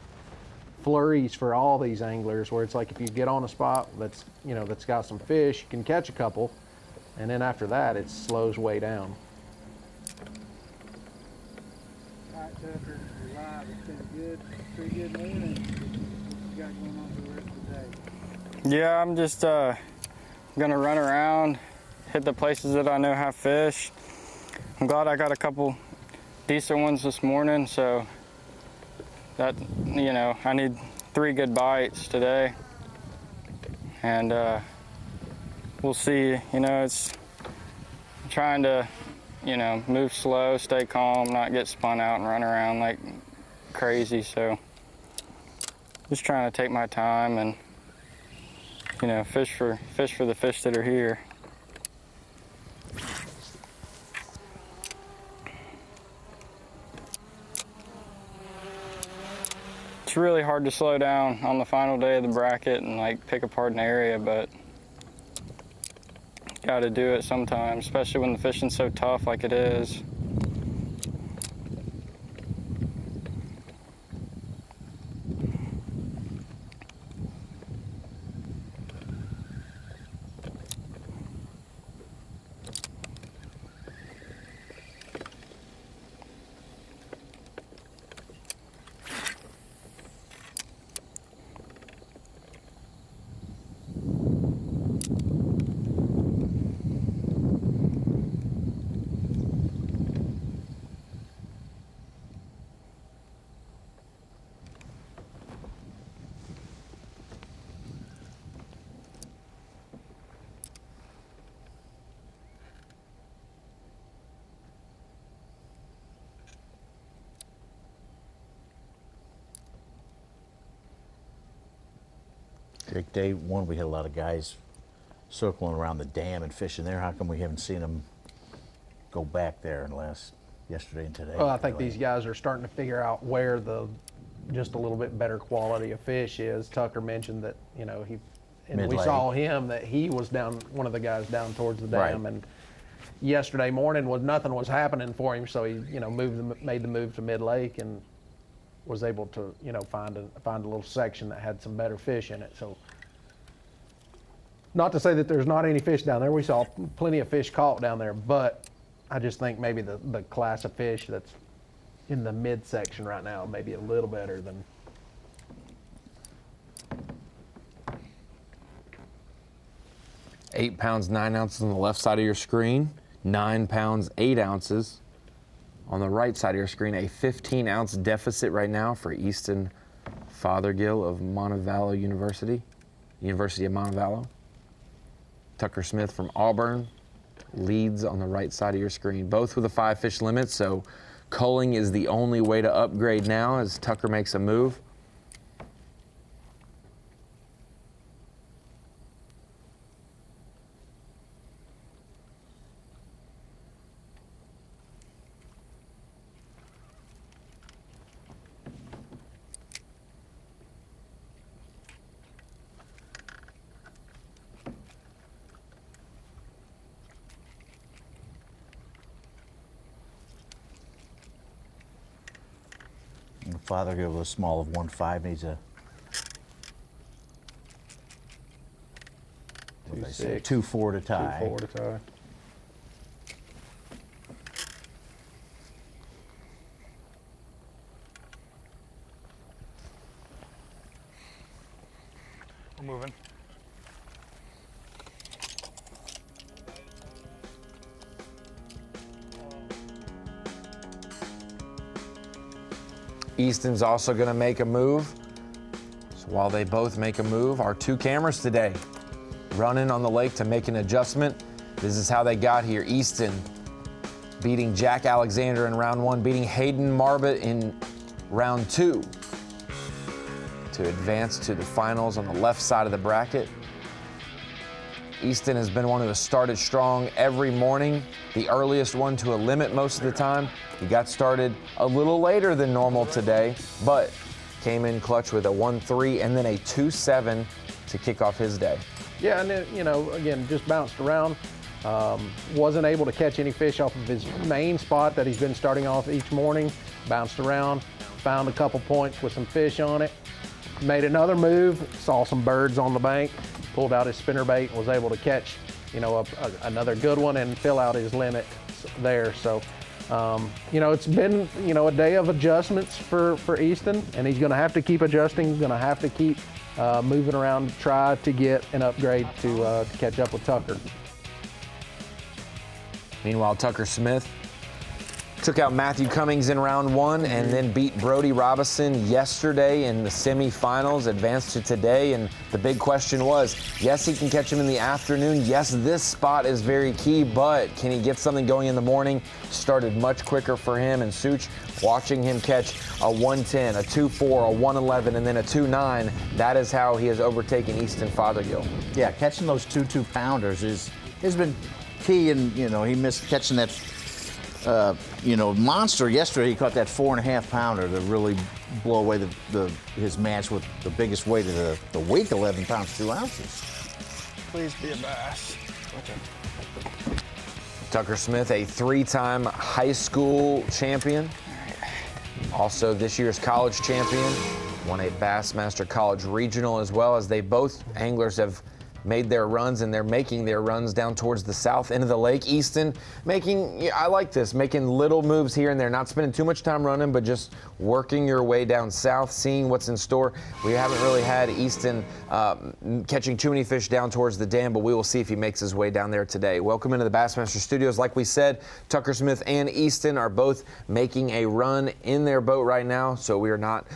flurries for all these anglers where it's like if you get on a spot that's, you know, that's got some fish, you can catch a couple, and then after that it slows way down. All right, Tucker, you're live. It's been a good, pretty good morning. What you got going on for the rest of the day? Yeah, I'm just gonna run around, hit the places that I know have fish. I'm glad I got a couple decent ones this morning, so that, you know, I need 3 good bites today, and we'll see. You know, it's trying to, you know, move slow, stay calm, not get spun out and run around like crazy. So just trying to take my time and, you know, fish for the fish that are here. It's really hard to slow down on the final day of the bracket and like pick apart an area, but got to do it sometimes, especially when the fishing's so tough like it is. Jake, day one, we had a lot of guys circling around the dam and fishing there. How come we haven't seen them go back there unless yesterday and today? Well, I think these guys are starting to figure out where the just a little bit better quality of fish is. Tucker mentioned that, you know, we saw him that he was down, one of the guys down towards the dam, Right. and yesterday morning nothing was happening for him, so he, you know, made the move to Mid Lake and was able to, you know, find a little section that had some better fish in it. So, not to say that there's not any fish down there. We saw plenty of fish caught down there, but I just think maybe the class of fish that's in the midsection right now may be a little better than. £8 9 ounces on the left side of your screen, 9 pounds 8 ounces on the right side of your screen. A 15-ounce deficit right now for Easton Fothergill of Montevallo University of Montevallo. Tucker Smith from Auburn leads on the right side of your screen, both with a 5-fish limit, so culling is the only way to upgrade now as Tucker makes a move. Fothergill was small of 1.5, needs a 2.4 to tie. 2.4 to tie. We're moving. Easton's also going to make a move. So while they both make a move, our 2 cameras today running on the lake to make an adjustment. This is how they got here. Easton beating Jack Alexander in round 1, beating Hayden Marbut in round 2 to advance to the finals on the left side of the bracket. Easton has been one who has started strong every morning, the earliest one to a limit most of the time. He got started a little later than normal today, but came in clutch with a 1-3 and then a 2-7 to kick off his day. Yeah, and then, you know, again, just bounced around. Wasn't able to catch any fish off of his main spot that he's been starting off each morning. Bounced around, found a couple points with some fish on it. Made another move, saw some birds on the bank, pulled out his spinnerbait, was able to catch, another good one and fill out his limit there. So, it's been, a day of adjustments for Easton, and he's going to have to keep adjusting. He's going to have to keep moving around to try to get an upgrade to catch up with Tucker. Meanwhile, Tucker Smith took out Matthew Cummings in round 1 and then beat Brody Robinson yesterday in the semifinals, advanced to today. And the big question was, yes, he can catch him in the afternoon. Yes, this spot is very key, but can he get something going in the morning? Started much quicker for him, and Such, watching him catch a 110, a 2.4, a 111, and then a 2.9, that is how he has overtaken Easton Fothergill. Yeah, catching those 2 pounders has been key, and he missed catching that monster yesterday. He caught that 4.5 pounder to really blow away his match with the biggest weight of the week, 11 pounds 2 ounces. Please be a bass. Okay. Tucker Smith, a 3-time high school champion, also this year's college champion, won a Bassmaster College Regional, as well as both anglers have made their runs, and they're making their runs down towards the south end of the lake. Easton I like this, making little moves here and there, not spending too much time running, but just working your way down south, seeing what's in store. We haven't really had Easton catching too many fish down towards the dam, but we will see if he makes his way down there today. Welcome into the Bassmaster Studios. Like we said, Tucker Smith and Easton are both making a run in their boat right now, so we are not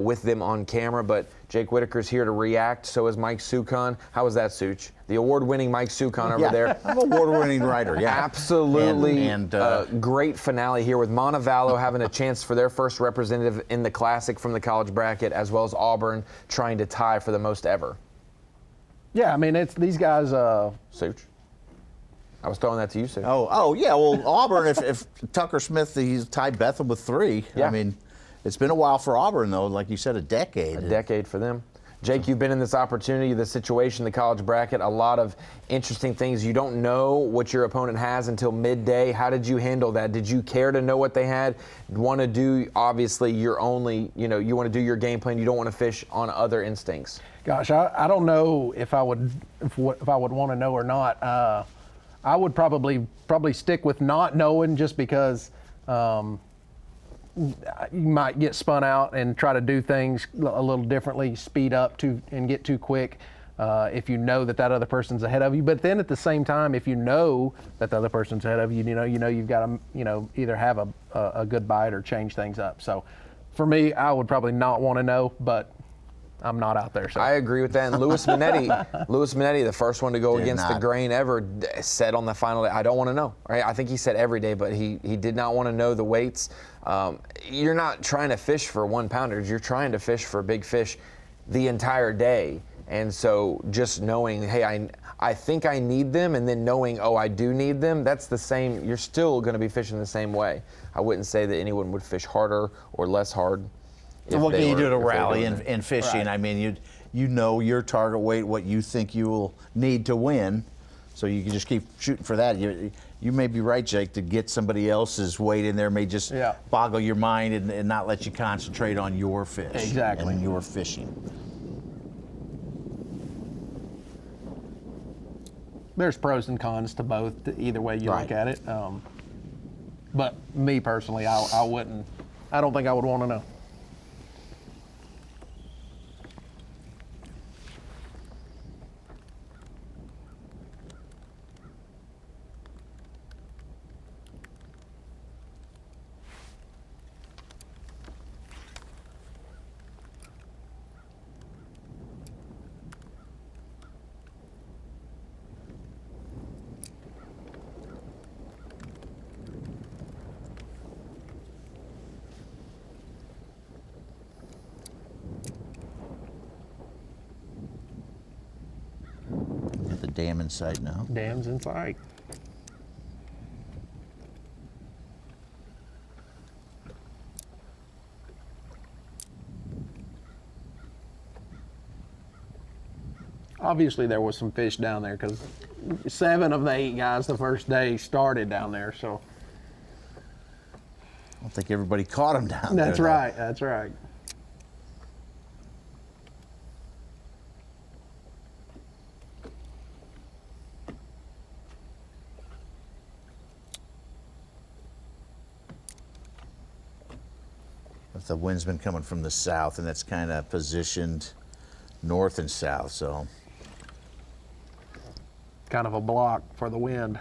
with them on camera, but Jake Whitaker's here to react. So is Mike Sucon. How was that, Such? The award-winning Mike Sucon over there. I'm an award-winning writer, yeah. Absolutely. Great finale here with Montevallo having a chance for their first representative in the Classic from the college bracket, as well as Auburn trying to tie for the most ever. Yeah, I mean, it's these guys. Such. I was throwing that to you, Such. Oh, yeah. Well, Auburn, if Tucker Smith, he's tied Bethel with 3. Yeah. I mean, it's been a while for Auburn, though. Like you said, a decade. A decade for them. Jake, you've been in this opportunity, the situation, the college bracket, a lot of interesting things. You don't know what your opponent has until midday. How did you handle that? Did you care to know what they had? Want to do, obviously, you want to do your game plan. You don't want to fish on other instincts. Gosh, I don't know if I would want to know or not. I would probably stick with not knowing, just because you might get spun out and try to do things a little differently, speed up and get too quick if you know that other person's ahead of you. But then at the same time, if you know that the other person's ahead of you, you've got to either have a good bite or change things up. So for me, I would probably not want to know, but I'm not out there. So I agree with that. And Louis Minetti, the first one to go against the grain ever, said on the final day, I don't want to know. Right? I think he said every day, but he did not want to know the weights. You're not trying to fish for 1 pounders. You're trying to fish for big fish the entire day. And so just knowing, hey, I think I need them, and then knowing, oh, I do need them, that's the same. You're still going to be fishing the same way. I wouldn't say that anyone would fish harder or less hard. What can you do to rally in fishing? Right. I mean, you know your target weight, what you think you will need to win, so you can just keep shooting for that. You may be right, Jake, to get somebody else's weight in there may just boggle your mind and not let you concentrate on your fish. Exactly. And your fishing. There's pros and cons to both, either way you look at it. But me personally, I wouldn't. I don't think I would want to know. Dam in sight now. Dam's in sight. Obviously there was some fish down there, because 7 of the 8 guys the first day started down there. So I don't think everybody caught them down there. that's right. That's right. The wind's been coming from the south, and that's kind of positioned north and south, so. Kind of a block for the wind.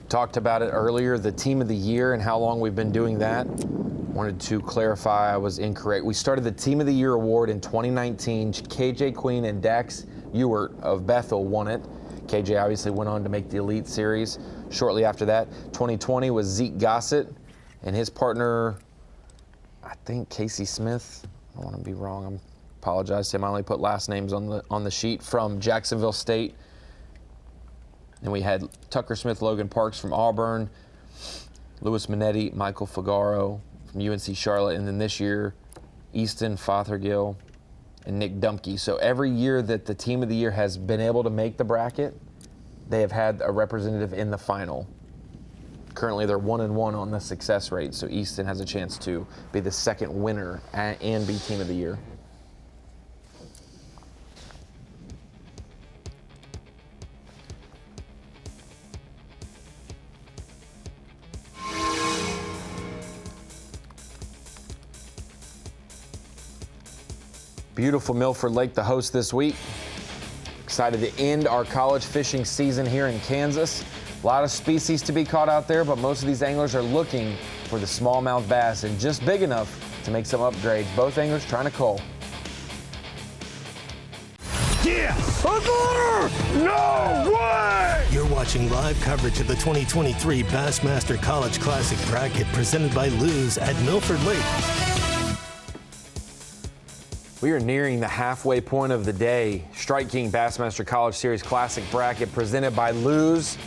Talked about it earlier, the team of the year and how long we've been doing that. Wanted to clarify I was incorrect. We started the team of the year award in 2019. KJ Queen and Dax Ewert of Bethel won it. KJ obviously went on to make the Elite Series shortly after that. 2020 was Zeke Gossett and his partner, I think Casey Smith. I don't want to be wrong. I apologize to him. I only put last names on the sheet, from Jacksonville State. And we had Tucker Smith, Logan Parks from Auburn, Louis Minetti, Michael Figaro from UNC Charlotte, and then this year, Easton, Fothergill, and Nick Dumke. So every year that the team of the year has been able to make the bracket, they have had a representative in the final. Currently, they're 1-1 on the success rate, so Easton has a chance to be the second winner and be team of the year. Beautiful Milford Lake, the host this week. Excited to end our college fishing season here in Kansas. A lot of species to be caught out there, but most of these anglers are looking for the smallmouth bass and just big enough to make some upgrades. Both anglers trying to cull. Yes! No way! You're watching live coverage of the 2023 Bassmaster College Classic Bracket presented by Lews at Milford Lake. We are nearing the halfway point of the day. Strike King Bassmaster College Series Classic Bracket presented by Lews.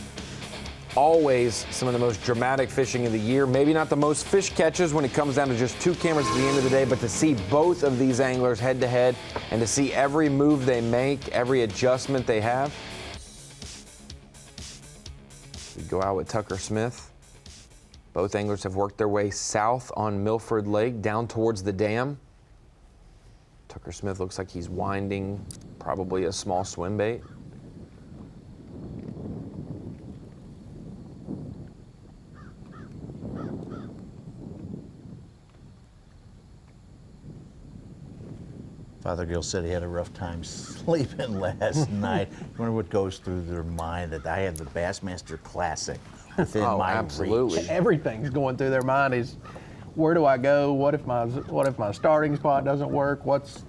Always some of the most dramatic fishing of the year. Maybe not the most fish catches when it comes down to just 2 cameras at the end of the day, but to see both of these anglers head to head and to see every move they make, every adjustment they have. We go out with Tucker Smith. Both anglers have worked their way south on Milford Lake, down towards the dam. Tucker Smith looks like he's winding probably a small swim bait. Fothergill said he had a rough time sleeping last night. I wonder what goes through their mind that I have the Bassmaster Classic within my absolutely. reach. Everything's going through their mind is, where do I go? What if my starting spot doesn't work? What's,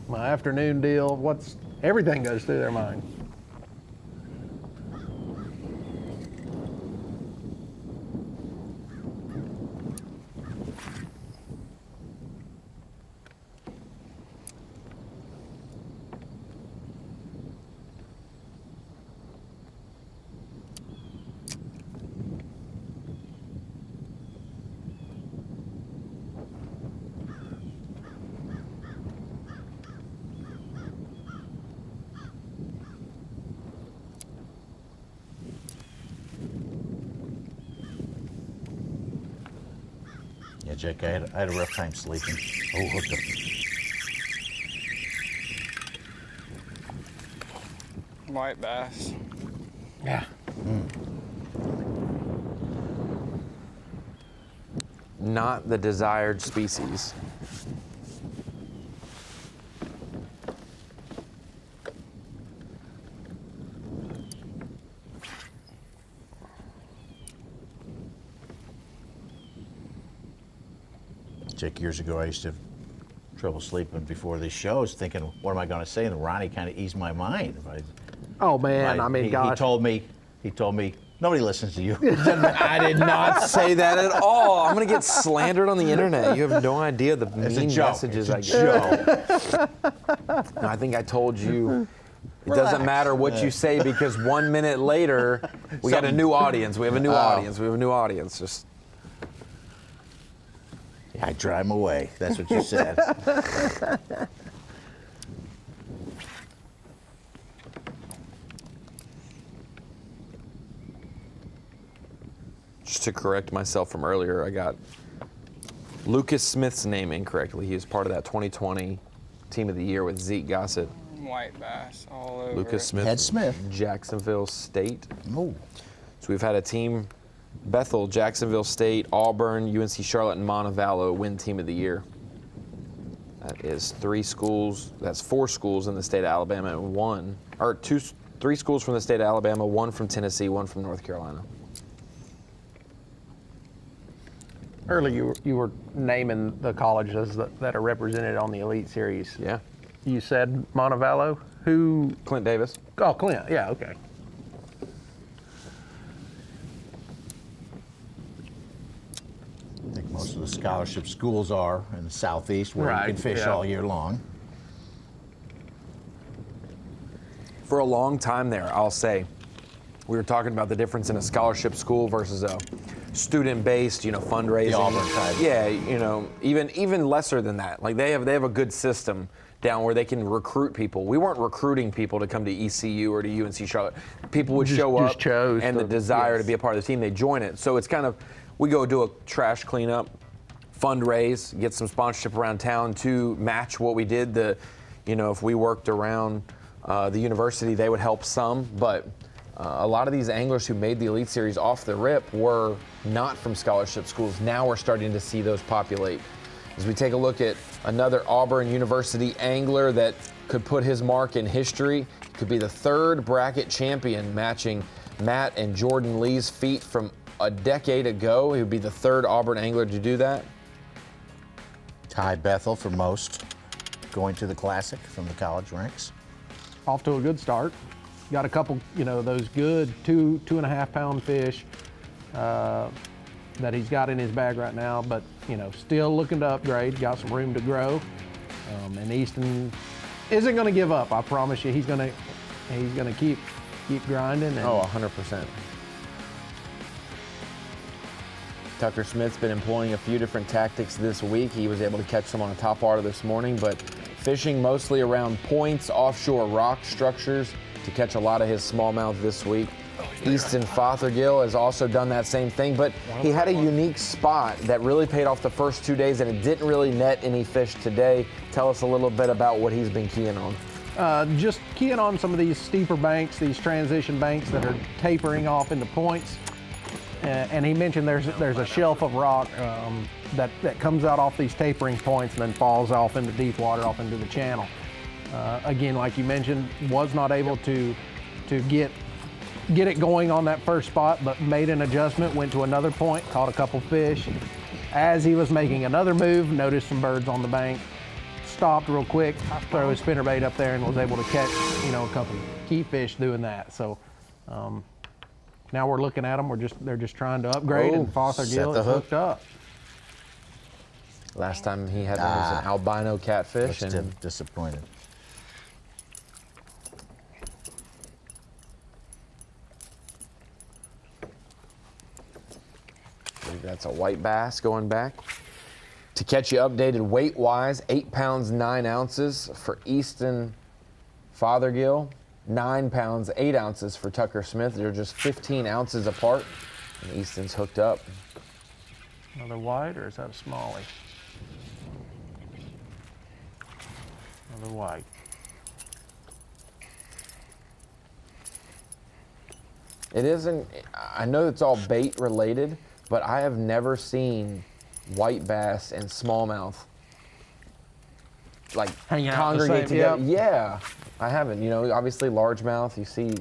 my afternoon deal? Everything goes through their mind. Yeah, Jake, I had a rough time sleeping. Oh, hooked up. White bass. Yeah. Not the desired species. Dick, years ago, I used to have trouble sleeping before these shows, thinking, what am I going to say? And Ronnie kind of eased my mind. Oh man, I mean, gosh. He told me, nobody listens to you. I did not say that at all. I'm going to get slandered on the internet. You have no idea the mean messages I get. No, I think I told you. It doesn't matter what you say because 1 minute later, we got a new audience. We have a new audience. We have a new audience. Just. I drive him away. That's what you said. Just to correct myself from earlier, I got Lucas Smith's name incorrectly. He was part of that 2020 Team of the Year with Zeke Gossett. White bass all over. Lucas Smith. Ed Smith. Jacksonville State. Oh. So we've had a team, Bethel, Jacksonville State, Auburn, UNC Charlotte, and Montevallo win Team of the Year. That is 3 schools. That's 4 schools in the state of Alabama and 3 schools from the state of Alabama, 1 from Tennessee, 1 from North Carolina. Earlier, you were naming the colleges that are represented on the Elite Series. Yeah. You said Montevallo. Who? Clint Davis. Oh, Clint. Yeah. Okay. I think most of the scholarship schools are in the southeast where you can fish all year long. For a long time there, I'll say, we were talking about the difference in a scholarship school versus a student-based, fundraising. The Auburn type. Yeah, even lesser than that. Like they have a good system down where they can recruit people. We weren't recruiting people to come to ECU or to UNC Charlotte. People would show up and the desire to be a part of the team, they join it. So it's kind of, we go do a trash cleanup, fundraise, get some sponsorship around town to match what we did. If we worked around the university, they would help some, but a lot of these anglers who made the Elite Series off the rip were not from scholarship schools. Now we're starting to see those populate. As we take a look at another Auburn University angler that could put his mark in history, could be the 3rd bracket champion, matching Matt and Jordan Lee's feat from a decade ago. He would be the 3rd Auburn angler to do that. Ty Bethel for most, going to the Classic from the college ranks. Off to a good start. Got a couple, those good 2.5 pound fish that he's got in his bag right now, but, still looking to upgrade, got some room to grow. And Easton isn't going to give up. I promise you, he's going to keep grinding. And 100%. Tucker Smith's been employing a few different tactics this week. He was able to catch some on a top water this morning, but fishing mostly around points, offshore rock structures to catch a lot of his smallmouth this week. Easton Fothergill has also done that same thing, but he had a unique spot that really paid off the first 2 days, and it didn't really net any fish today. Tell us a little bit about what he's been keying on. Just keying on some of these steeper banks, these transition banks that are tapering off into points. And he mentioned there's a shelf of rock that comes out off these tapering points and then falls off into deep water, off into the channel. Again, like you mentioned, was not able to get it going on that first spot, but made an adjustment, went to another point, caught a couple fish. As he was making another move, noticed some birds on the bank, stopped real quick, throw his spinnerbait up there, and was able to catch a couple key fish doing that. So now we're looking at them. They're just trying to upgrade, and Fothergill is hooked up. Last time he had one was an albino catfish, and disappointed. That's a white bass going back. To catch you updated weight-wise, 8 pounds, 9 ounces for Easton Fothergill, 9 pounds, 8 ounces for Tucker Smith. They're just 15 ounces apart, and Easton's hooked up. Another white, or is that a smallie? Another white. It isn't, I know it's all bait related, but I have never seen white bass and smallmouth like congregate together. Yep. Yeah, I haven't. Obviously largemouth, you see.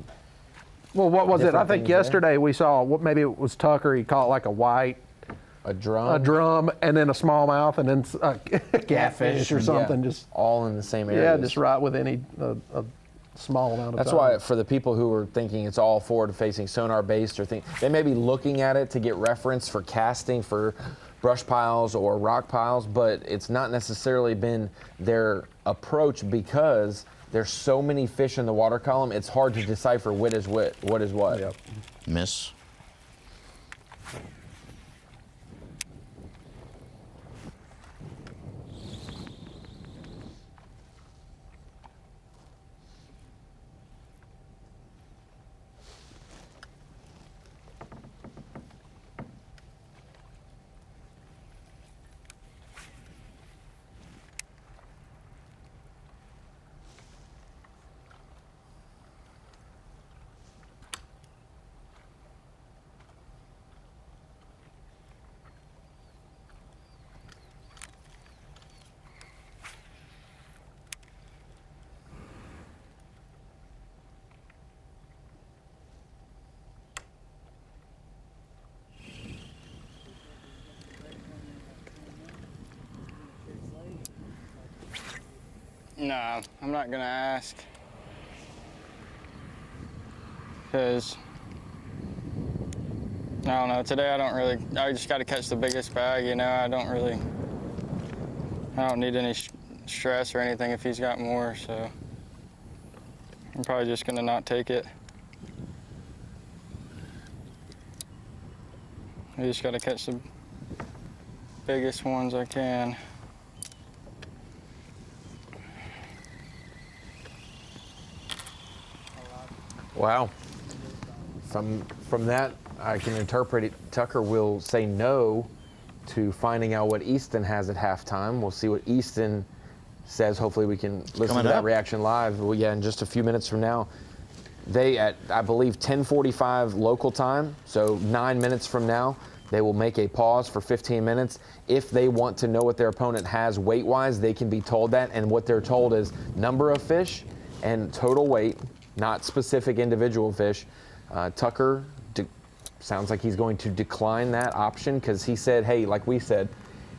Well, what was it? I think yesterday we saw, maybe it was Tucker, he caught like a white A drum? A drum, and then a smallmouth, and then a catfish or something. Yeah, just all in the same area. Yeah, just right within a small amount of That's time. why for the people who are thinking it's all forward-facing sonar-based or they may be looking at it to get reference for casting for brush piles or rock piles, but it's not necessarily been their approach because there's so many fish in the water column, it's hard to decipher what is what. Yep. Miss. Nah, I'm not gonna ask. Because, I don't know, today I just gotta catch the biggest bag, you know, I don't need any stress or anything if he's got more, so I'm probably just gonna not take it. I just gotta catch the biggest ones I can. Wow. From that, I can interpret it. Tucker will say no to finding out what Easton has at halftime. We'll see what Easton says. Hopefully we can listen to that reaction live. Well, yeah, in just a few minutes from now. They, at, I believe, 10:45 local time, so 9 minutes from now, they will make a pause for 15 minutes. If they want to know what their opponent has weight-wise, they can be told that, and what they're told is number of fish and total weight, not specific individual fish. Tucker sounds like he's going to decline that option because he said, hey, like we said,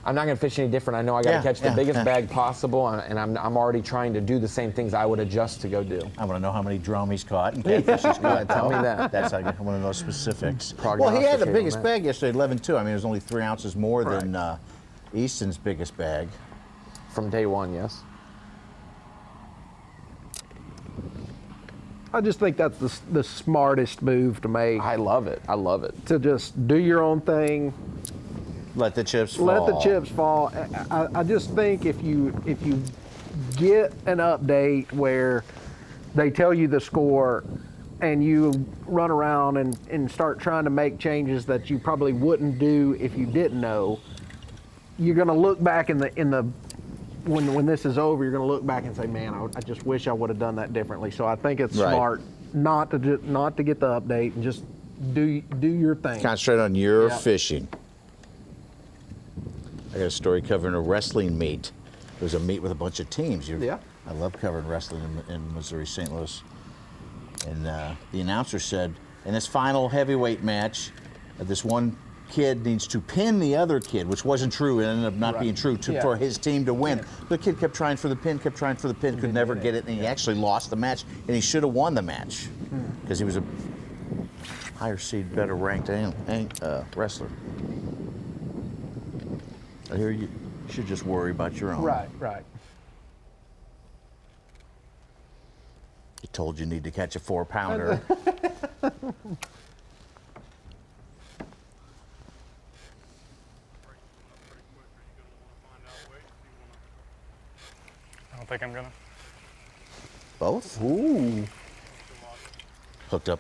I'm not going to fish any different. I know I got to catch the biggest bag possible, and I'm already trying to do the same things I would adjust to go do. I want to know how many drum he's caught and catfish he's caught. Tell me that. That's I want to know specifics. Well, he had the biggest bag yesterday, 11.2. I mean, it was only 3 ounces more than Easton's biggest bag. From day one, yes. I just think that's the smartest move to make. I love it. I love it. To just do your own thing. Let the chips fall. Let the chips fall. I just think if you get an update where they tell you the score and you run around and start trying to make changes that you probably wouldn't do if you didn't know, you're going to look back when this is over, you're going to look back and say, man, I just wish I would have done that differently. So I think it's smart not to get the update and just do your thing. Concentrate on your fishing. I got a story covering a wrestling meet. It was a meet with a bunch of teams. I love covering wrestling in Missouri, St. Louis. And the announcer said, in this final heavyweight match, this one kid needs to pin the other kid, which wasn't true. It ended up not being true for his team to win. The kid kept trying for the pin, could never get it, and he actually lost the match, and he should have won the match because he was a higher seed, better ranked wrestler. I hear you should just worry about your own. Right. He told you need to catch a 4-pounder. I don't think I'm gonna. Both? Ooh. Hooked up.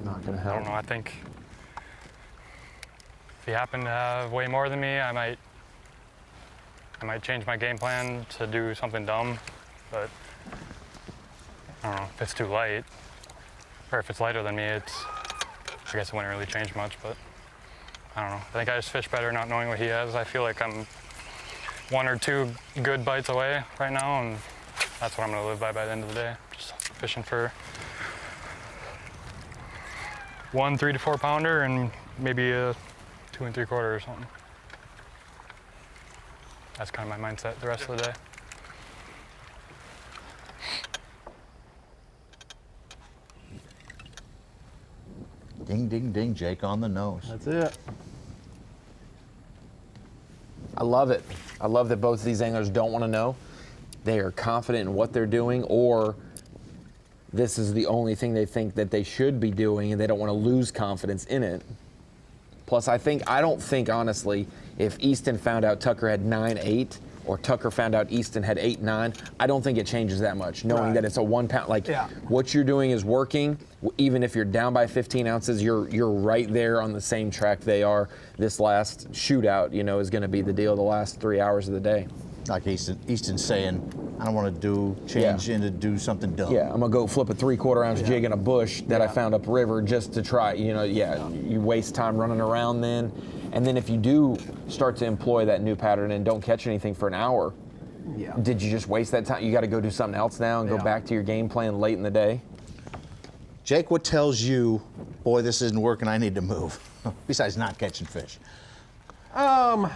Not gonna help. I don't know. I think if he happened to have way more than me, I might change my game plan to do something dumb. But I don't know if it's too light, or if it's lighter than me. I guess it wouldn't really change much. But I don't know. I think I just fish better not knowing what he has. I feel like I'm 1 or 2 good bites away right now, and that's what I'm going to live by the end of the day. Just fishing for one 3 to 4 pounder and maybe a 2 3/4 or something. That's kind of my mindset the rest of the day. Ding, ding, ding, Jake on the nose. That's it. I love it. I love that both of these anglers don't want to know. They are confident in what they're doing, or this is the only thing they think that they should be doing, and they don't want to lose confidence in it. Plus, I don't think, honestly, if Easton found out Tucker had 9.8 or Tucker found out Easton had 8.9, I don't think it changes that much, knowing that it's a 1 pound. Like, what you're doing is working. Even if you're down by 15 ounces, you're right there on the same track they are. This last shootout, is going to be the deal the last 3 hours of the day. Like Easton's saying, I don't want to change into do something dumb. Yeah, I'm going to go flip a 3/4 ounce jig in a bush that I found upriver just to try. You waste time running around then. And then if you do start to employ that new pattern and don't catch anything for an hour, did you just waste that time? You got to go do something else now and go back to your game plan late in the day? Jake, what tells you, boy, this isn't working, I need to move, besides not catching fish? How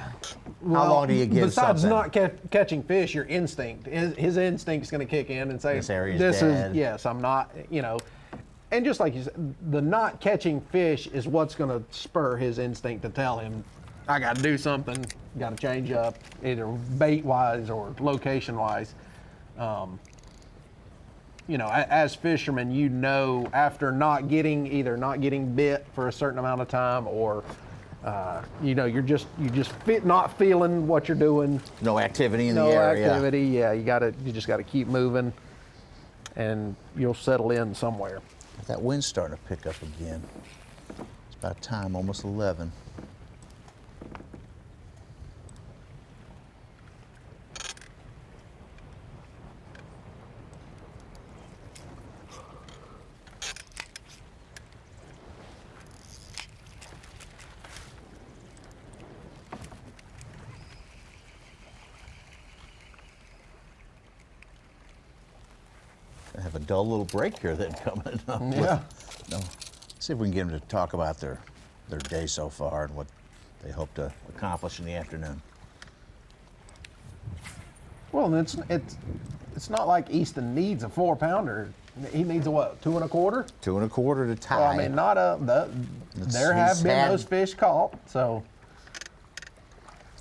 long do you give besides something? not catching fish, your instinct, his instinct's going to kick in and say, This area's this dead. is, yes, I'm not, and just like you said, the not catching fish is what's going to spur his instinct to tell him, I got to do something, got to change up, either bait-wise or location-wise. As fishermen, after either not getting bit for a certain amount of time, or you're just not feeling what you're doing. No activity in the area. No activity. Yeah, you just got to keep moving, and you'll settle in somewhere. That wind's starting to pick up again. It's about time, almost 11. I have a dull little break here then coming up. See if we can get them to talk about their day so far and what they hope to accomplish in the afternoon. Well, it's not like Easton needs a 4-pounder. He needs a what? 2 1/4? 2 1/4 to tie. Well, I mean, there have been those fish caught, so.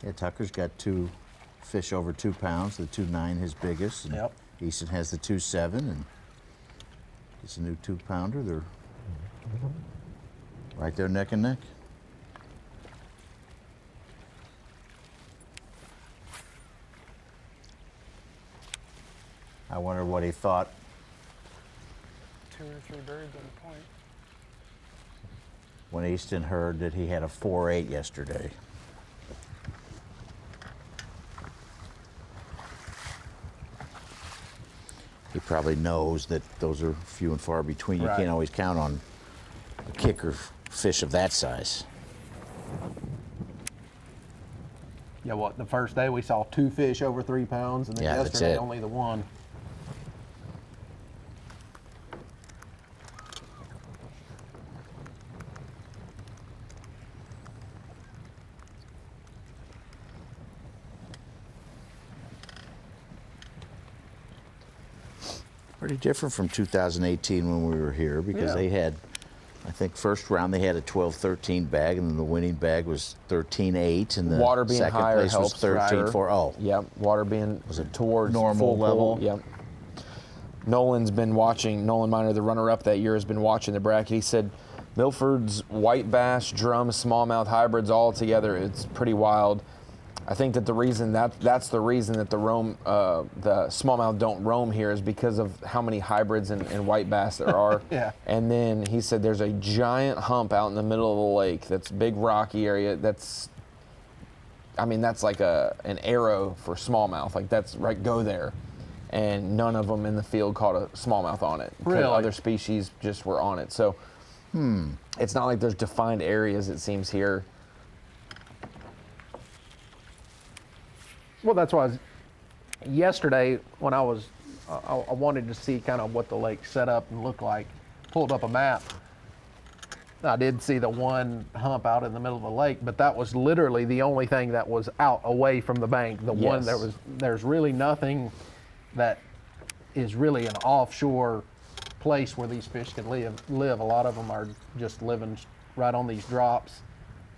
Yeah, Tucker's got 2 fish over 2 pounds. The 2.9 his biggest. And Easton has the 2.7, and it's a new 2-pounder. They're right there neck and neck. I wonder what he thought. 2 or 3 birds on the point. When Easton heard that he had a 4.8 yesterday. He probably knows that those are few and far between. You can't always count on a kicker fish of that size. Yeah, the first day we saw 2 fish over 3 pounds, and then yesterday only the 1. Pretty different from 2018 when we were here, because they had, I think first round they had a 12-13 bag, and then the winning bag was 13-8, and the water being second higher place was helps. 13-4. Oh, yep, water being towards normal full level. Pool. Yep. Nolan's been watching. Nolan Miner, the runner-up that year, has been watching the bracket. He said Milford's white bass, drum, smallmouth hybrids all together. It's pretty wild. I think that that's the reason that the smallmouth don't roam here is because of how many hybrids and white bass there are. And then he said there's a giant hump out in the middle of the lake that's big rocky area. That's like an arrow for smallmouth. Like that's right, go there. And none of them in the field caught a smallmouth on it. Really? Other species just were on it. So it's not like there's defined areas, it seems, here. Well, that's why yesterday when I wanted to see kind of what the lake set up and looked like, pulled up a map, I did see the one hump out in the middle of the lake, but that was literally the only thing that was out away from the bank. The one there's really nothing that is really an offshore place where these fish can live. A lot of them are just living right on these drops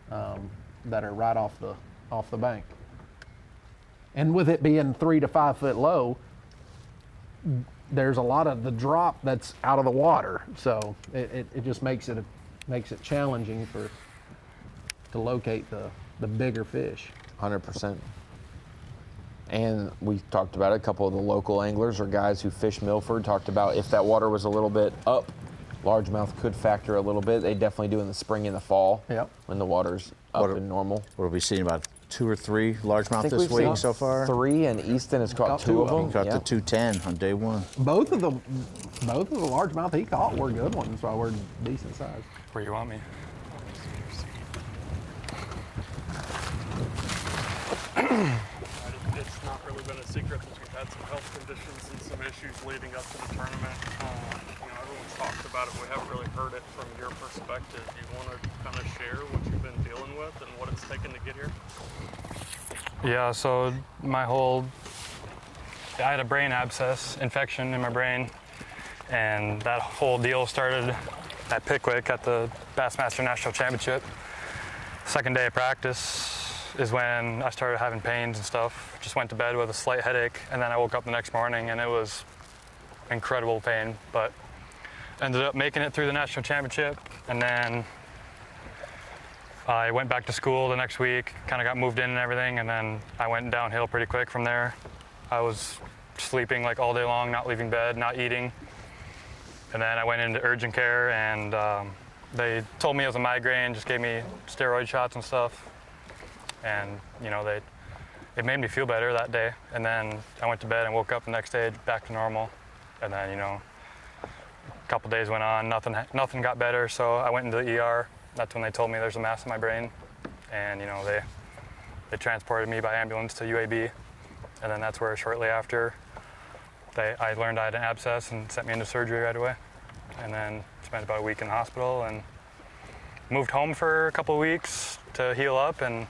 that are right off the bank. And with it being 3 to 5 foot low, there's a lot of the drop that's out of the water. So it just makes it challenging to locate the bigger fish. 100%. And we talked about it, a couple of the local anglers or guys who fish Milford talked about if that water was a little bit up, largemouth could factor a little bit. They definitely do in the spring and the fall when the water's up and normal. What are we seeing, about 2 or 3 largemouth this week so far? 3, and Easton has caught 2 of them. He caught the 210 on day 1. Both of the largemouth he caught were good ones, so we're decent size. Where you want me? It's not really been a secret that you've had some health conditions and some issues leading up to the tournament. Everyone's talked about it. We haven't really heard it from your perspective. Do you want to kind of share what you've been dealing with and what it's taken to get here? Yeah, so I had a brain abscess infection in my brain, and that whole deal started at Pickwick at the Bassmaster National Championship. Second day of practice is when I started having pains and stuff. Just went to bed with a slight headache, and then I woke up the next morning and it was incredible pain, but ended up making it through the national championship. And then I went back to school the next week, kind of got moved in and everything, and then I went downhill pretty quick from there. I was sleeping like all day long, not leaving bed, not eating. And then I went into urgent care, and they told me it was a migraine, just gave me steroid shots and stuff. And, it made me feel better that day. And then I went to bed and woke up the next day back to normal. And then, a couple days went on, nothing got better, so I went into the ER. That's when they told me there's a mass in my brain. And, they transported me by ambulance to UAB. And then that's where shortly after I learned I had an abscess and sent me into surgery right away. And then spent about a week in the hospital and moved home for a couple of weeks to heal up, and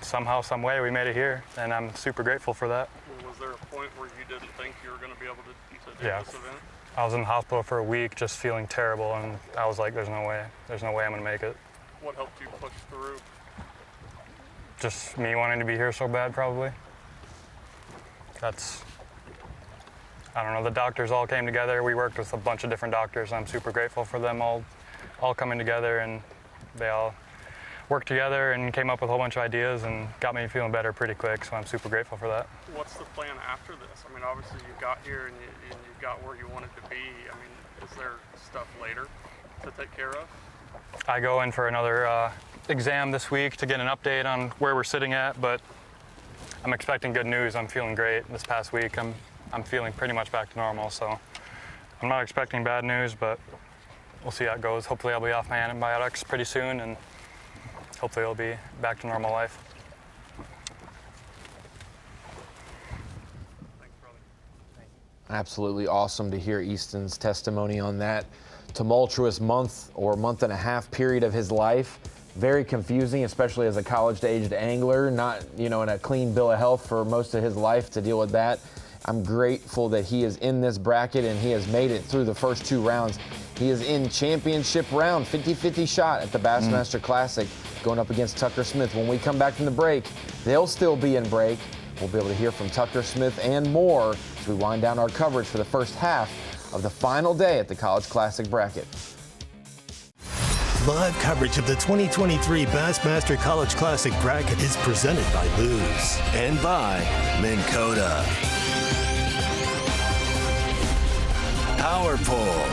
somehow, some way, we made it here, and I'm super grateful for that. Well, was there a point where you didn't think you were going to be able to do this event? I was in the hospital for a week just feeling terrible, and I was like, there's no way I'm going to make it. What helped you push through? Just me wanting to be here so bad, probably. I don't know, the doctors all came together. We worked with a bunch of different doctors. I'm super grateful for them all coming together, and they all worked together and came up with a whole bunch of ideas and got me feeling better pretty quick, so I'm super grateful for that. What's the plan after this? I mean, obviously you got here and you got where you wanted to be. I mean, is there stuff later to take care of? I go in for another exam this week to get an update on where we're sitting at, but I'm expecting good news. I'm feeling great. This past week, I'm feeling pretty much back to normal, so I'm not expecting bad news, but we'll see how it goes. Hopefully I'll be off my antibiotics pretty soon, and hopefully I'll be back to normal life. Thanks, brother. Absolutely awesome to hear Easton's testimony on that tumultuous month or month and a half period of his life. Very confusing, especially as a college-aged angler, not in a clean bill of health for most of his life to deal with that. I'm grateful that he is in this bracket and he has made it through the first 2 rounds. He is in championship round, 50-50 shot at the Bassmaster Classic, going up against Tucker Smith. When we come back from the break, they'll still be in break. We'll be able to hear from Tucker Smith and more as we wind down our coverage for the first half of the final day at the College Classic bracket. Live coverage of the 2023 Bassmaster College Classic bracket is presented by Lews and by Minn Kota. Power Pole.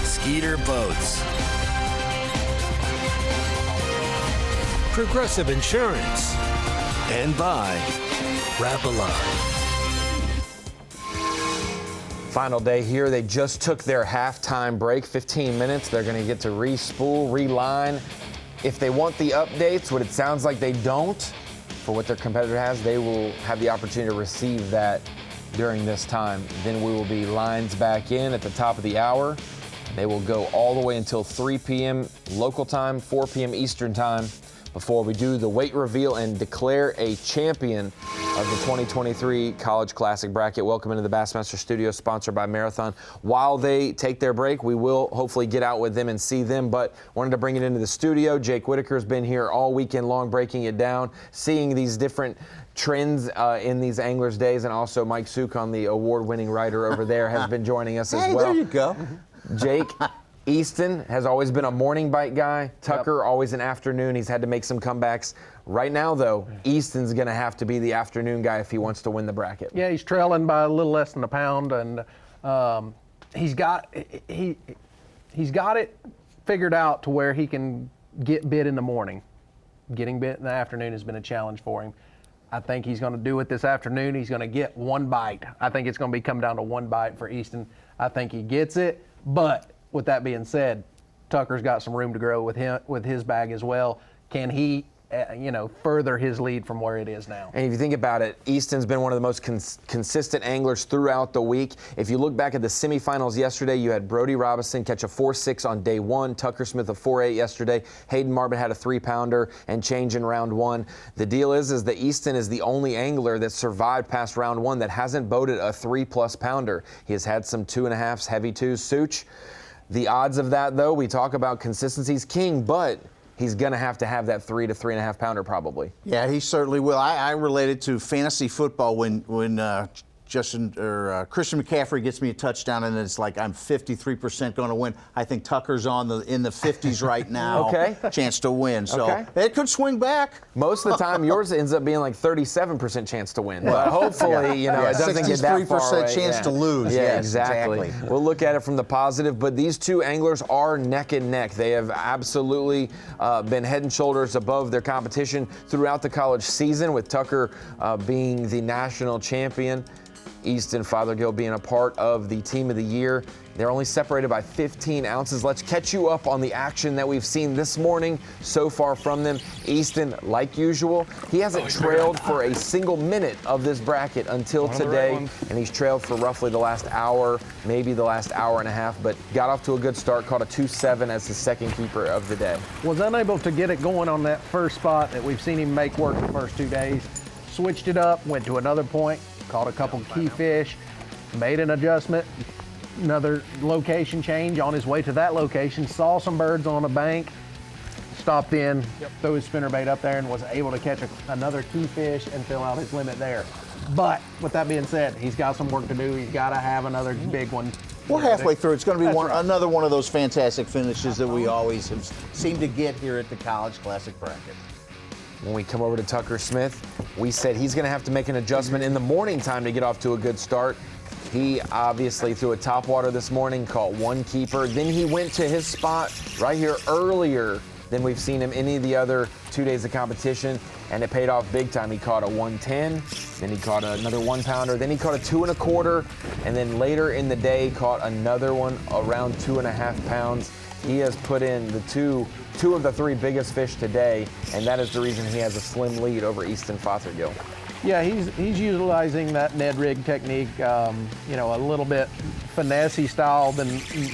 Skeeter Boats. Progressive Insurance. And by Rapala. Final day here. They just took their halftime break, 15 minutes. They're going to get to re-spool, reline. If they want the updates, what it sounds like they don't, for what their competitor has, they will have the opportunity to receive that during this time. Then we will be lines back in at the top of the hour. They will go all the way until 3 p.m. local time, 4 p.m. Eastern time, before we do the weight reveal and declare a champion of the 2023 College Classic bracket. Welcome into the Bassmaster Studio, sponsored by Marathon. While they take their break, we will hopefully get out with them and see them, but wanted to bring it into the studio. Jake Whitaker's been here all weekend long, breaking it down, seeing these different trends in these anglers' days, and also Mike Sukon, the award-winning writer over there, has been joining us as well. There you go. Jake, Easton has always been a morning bite guy. Tucker, always an afternoon. He's had to make some comebacks. Right now, though, Easton's going to have to be the afternoon guy if he wants to win the bracket. Yeah, he's trailing by a little less than a pound, and he's got it figured out to where he can get bit in the morning. Getting bit in the afternoon has been a challenge for him. I think he's going to do it this afternoon. He's going to get one bite. I think it's going to be come down to one bite for Easton. I think he gets it, but with that being said, Tucker's got some room to grow with his bag as well. Can he, further his lead from where it is now? And if you think about it, Easton's been one of the most consistent anglers throughout the week. If you look back at the semifinals yesterday, you had Brody Robinson catch a 4.6 on day one, Tucker Smith a 4.8 yesterday, Hayden Marvin had a 3-pounder and change in round one. The deal is that Easton is the only angler that survived past round one that hasn't boated a 3+ pounder. He has had some 2.5s, heavy 2s, Such. The odds of that, though, we talk about consistency's king, but he's going to have that 3 to 3.5 pounder probably. Yeah, he certainly will. I relate it to fantasy football when Christian McCaffrey gets me a touchdown and it's like I'm 53% going to win. I think Tucker's in the 50s right now. Okay. Chance to win. So it could swing back. Most of the time, yours ends up being like 37% chance to win. But hopefully, it doesn't get that far away. 63% chance to lose. Yeah, yes, exactly. We'll look at it from the positive, but these two anglers are neck and neck. They have absolutely been head and shoulders above their competition throughout the college season, with Tucker being the national champion. Easton Fothergill being a part of the team of the year. They're only separated by 15 ounces. Let's catch you up on the action that we've seen this morning so far from them. Easton, like usual, he hasn't trailed for a single minute of this bracket until today, and he's trailed for roughly the last hour, maybe the last hour and a half, but got off to a good start, caught a 2.7 as his second keeper of the day. Was unable to get it going on that first spot that we've seen him make work the first 2 days. Switched it up, went to another point, caught a couple key fish, made an adjustment, another location change on his way to that location, saw some birds on a bank, stopped in, threw his spinnerbait up there and was able to catch another key fish and fill out his limit there. But with that being said, he's got some work to do. He's got to have another big one. We're halfway through. It's going to be another one of those fantastic finishes that we always have seemed to get here at the College Classic bracket. When we come over to Tucker Smith, we said he's going to have to make an adjustment in the morning time to get off to a good start. He obviously threw a topwater this morning, caught one keeper. Then he went to his spot right here earlier than we've seen him any of the other 2 days of competition, and it paid off big time. He caught a 110, then he caught another 1-pounder, then he caught a 2.25, and then later in the day caught another one around 2.5 pounds. He has put in the two of the 3 biggest fish today, and that is the reason he has a slim lead over Easton Fothergill. Yeah, he's utilizing that Ned rig technique, a little bit finesse-y style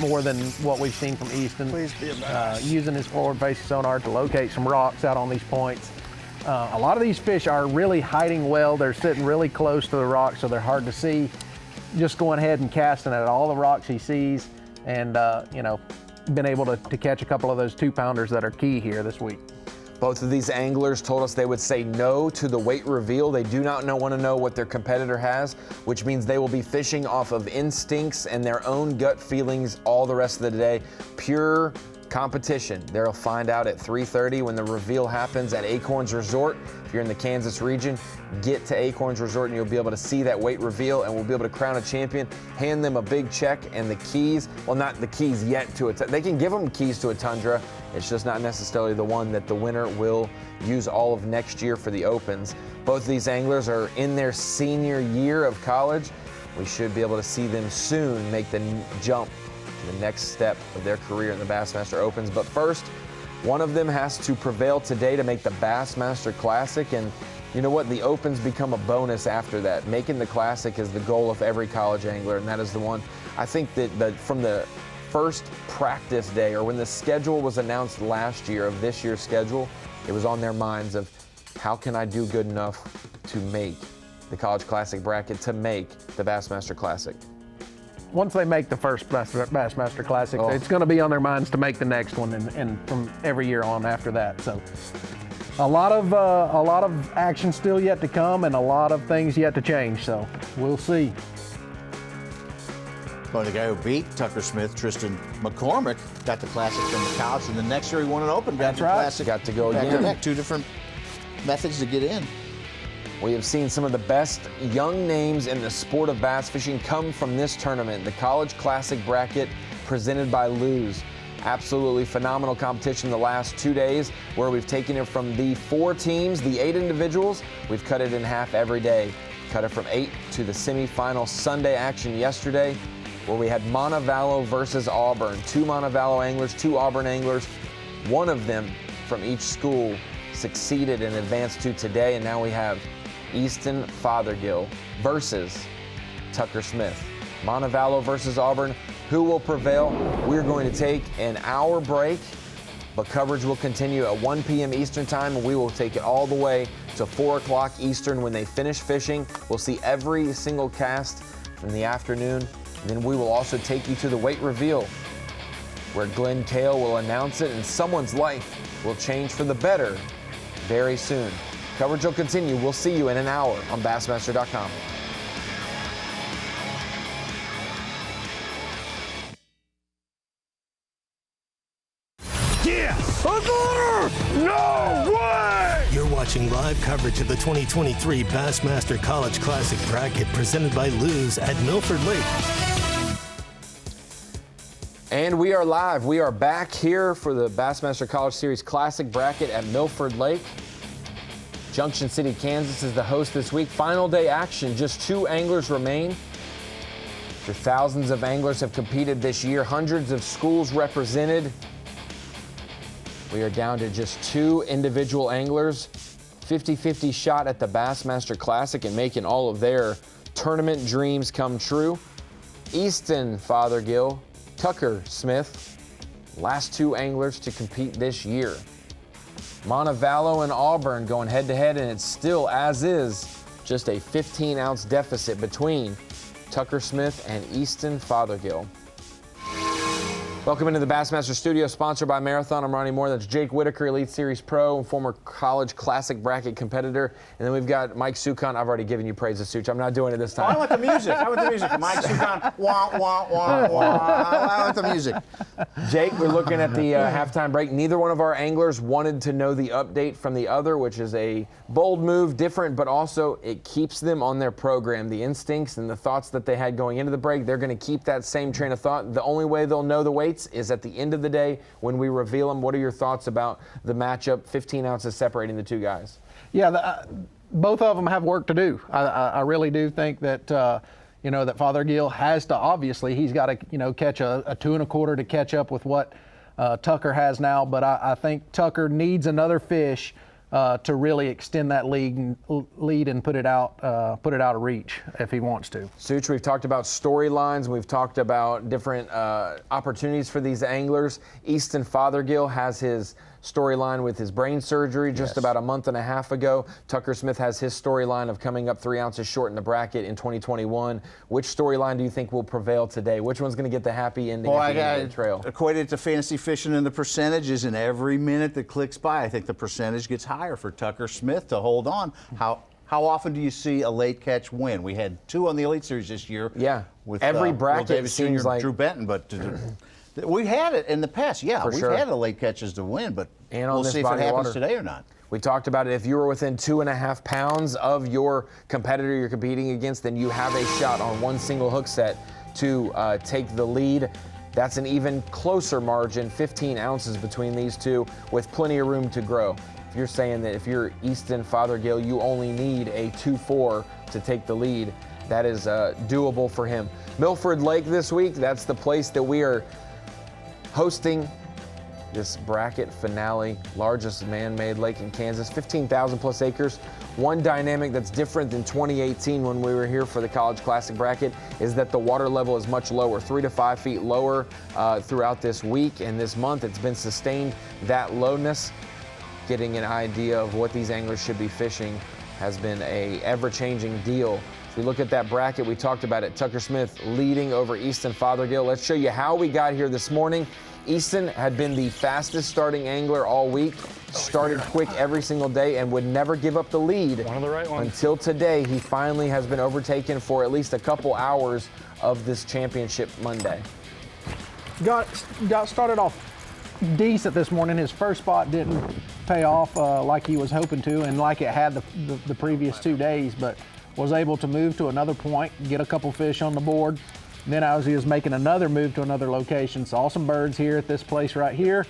more than what we've seen from Easton. Using his forward-facing sonar to locate some rocks out on these points. A lot of these fish are really hiding well. They're sitting really close to the rocks, so they're hard to see. Just going ahead and casting at all the rocks he sees, and been able to catch a couple of those 2-pounders that are key here this week. Both of these anglers told us they would say no to the weight reveal. They do not want to know what their competitor has, which means they will be fishing off of instincts and their own gut feelings all the rest of the day. Pure competition. They'll find out at 3:30 when the reveal happens at Acorns Resort. If you're in the Kansas region, get to Acorns Resort and you'll be able to see that weight reveal, and we'll be able to crown a champion, hand them a big check and the keys. Well, not the keys yet to it. They can give them keys to a Tundra. It's just not necessarily the one that the winner will use all of next year for the Opens. Both of these anglers are in their senior year of college. We should be able to see them soon make the jump to the next step of their career in the Bassmaster Opens. But first, one of them has to prevail today to make the Bassmaster Classic, and You know what? The Opens become a bonus after that. Making the Classic is the goal of every college angler, and that is the one. I think that from the first practice day, or when the schedule was announced last year of this year's schedule, it was on their minds of how can I do good enough to make the College Classic bracket, to make the Bassmaster Classic. Once they make the first Bassmaster Classic, it's going to be on their minds to make the next one, and from every year on after that. So a lot of action still yet to come, and a lot of things yet to change. So we'll see. Well, the guy who beat Tucker Smith, Tristan McCormick, got the Classic from the college, and the next year he won an Open. Got the Classic. Got to go again. Back. Two different methods to get in. We have seen some of the best young names in the sport of bass fishing come from this tournament, the College Classic bracket presented by Lews. Absolutely phenomenal competition the last 2 days, where we've taken it from the 4 teams, the 8 individuals. We've cut it in half every day. Cut it from 8 to the semifinal Sunday action yesterday, where we had Montevallo versus Auburn. 2 Montevallo anglers, 2 Auburn anglers. One of them from each school succeeded and advanced to today, and now we have Easton Fothergill versus Tucker Smith. Montevallo versus Auburn. Who will prevail? We're going to take an hour break, but coverage will continue at 1 p.m. Eastern time, and we will take it all the way to 4 o'clock Eastern when they finish fishing. We'll see every single cast in the afternoon, and then we will also take you to the weight reveal, where Glenn Kale will announce it, and someone's life will change for the better very soon. Coverage will continue. We'll see you in an hour on Bassmaster.com. Yes! No way! You're watching live coverage of the 2023 Bassmaster College Classic bracket presented by Lews at Milford Lake. And we are live. We are back here for the Bassmaster College Series Classic bracket at Milford Lake. Junction City, Kansas is the host this week. Final day action, just 2 anglers remain. After thousands of anglers have competed this year, hundreds of schools represented. We are down to just 2 individual anglers. 50-50 shot at the Bassmaster Classic and making all of their tournament dreams come true. Easton Fothergill, Tucker Smith, last 2 anglers to compete this year. Montevallo and Auburn going head-to-head, and it's still, as is, just a 15-ounce deficit between Tucker Smith and Easton Fothergill. Welcome into the Bassmaster Studio, sponsored by Marathon. I'm Ronnie Moore. That's Jake Whitaker, Elite Series Pro and former College Classic bracket competitor. And then we've got Mike Sucon. I've already given you praise of Such. I'm not doing it this time. I want the music. Mike Sucon. Wah, wah, wah, wah. I want the music. Jake, we're looking at the halftime break. Neither one of our anglers wanted to know the update from the other, which is a bold move, different, but also it keeps them on their program. The instincts and the thoughts that they had going into the break, they're going to keep that same train of thought. The only way they'll know the weights is at the end of the day when we reveal them. What are your thoughts about the matchup, 15 ounces separating the 2 guys? Yeah, both of them have work to do. I really do think that that Fothergill has to, obviously he's got to catch a 2 1/4 to catch up with what Tucker has now. But I think Tucker needs another fish to really extend that lead and put it out of reach if he wants to. Such, we've talked about storylines. We've talked about different opportunities for these anglers. Easton Fothergill has his storyline with his brain surgery just about a month and a half ago. Tucker Smith has his storyline of coming up 3 ounces short in the bracket in 2021. Which storyline do you think will prevail today? Which one's going to get the happy ending at the end of the trail? Equated to fantasy fishing and the percentages, and every minute that clicks by, I think the percentage gets higher for Tucker Smith to hold on. How often do you see a late catch win? We had 2 on the Elite Series this year. Yeah, with every Will bracket Davis seems Jr., like Drew Benton, but we had it in the past. Yeah, we've had the late catches to win, but we'll see if it happens today or not. We talked about it. If you were within 2.5 pounds of your competitor you're competing against, then you have a shot on one single hook set to take the lead. That's an even closer margin, 15 ounces between these two, with plenty of room to grow. If you're saying that if you're Easton Fothergill, you only need a 2-4 to take the lead, that is doable for him. Milford Lake this week, that's the place that we are hosting this bracket finale, largest man-made lake in Kansas, 15,000 plus acres. One dynamic that's different than 2018 when we were here for the College Classic bracket is that the water level is much lower, 3 to 5 feet lower throughout this week and this month. It's been sustained, that lowness. Getting an idea of what these anglers should be fishing has been a ever-changing deal. If we look at that bracket, we talked about it. Tucker Smith leading over Easton Fothergill. Let's show you how we got here this morning. Easton had been the fastest starting angler all week, started quick every single day and would never give up the lead. One of the right ones. Until today, he finally has been overtaken for at least a couple hours of this championship Monday. Got started off decent this morning. His first spot didn't pay off like he was hoping to and like it had the previous 2 days, but was able to move to another point, get a couple fish on the board. And then as he was making another move to another location, saw some birds here at this place right here,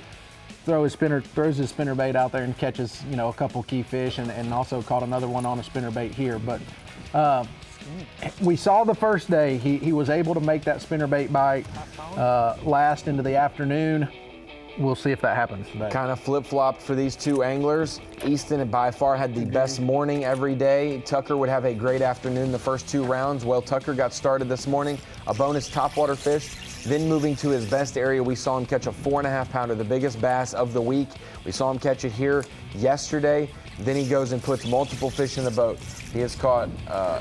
throws his spinner bait out there and catches, you know, a couple key fish and also caught another one on a spinner bait here. But we saw the first day he was able to make that spinner bait bite last into the afternoon. We'll see if that happens today. Kind of flip-flopped for these two anglers. Easton by far had the best morning every day. Tucker would have a great afternoon the first 2 rounds. Well, Tucker got started this morning, a bonus topwater fish. Then moving to his best area, we saw him catch a 4.5 pounder, the biggest bass of the week. We saw him catch it here yesterday. Then he goes and puts multiple fish in the boat. He has caught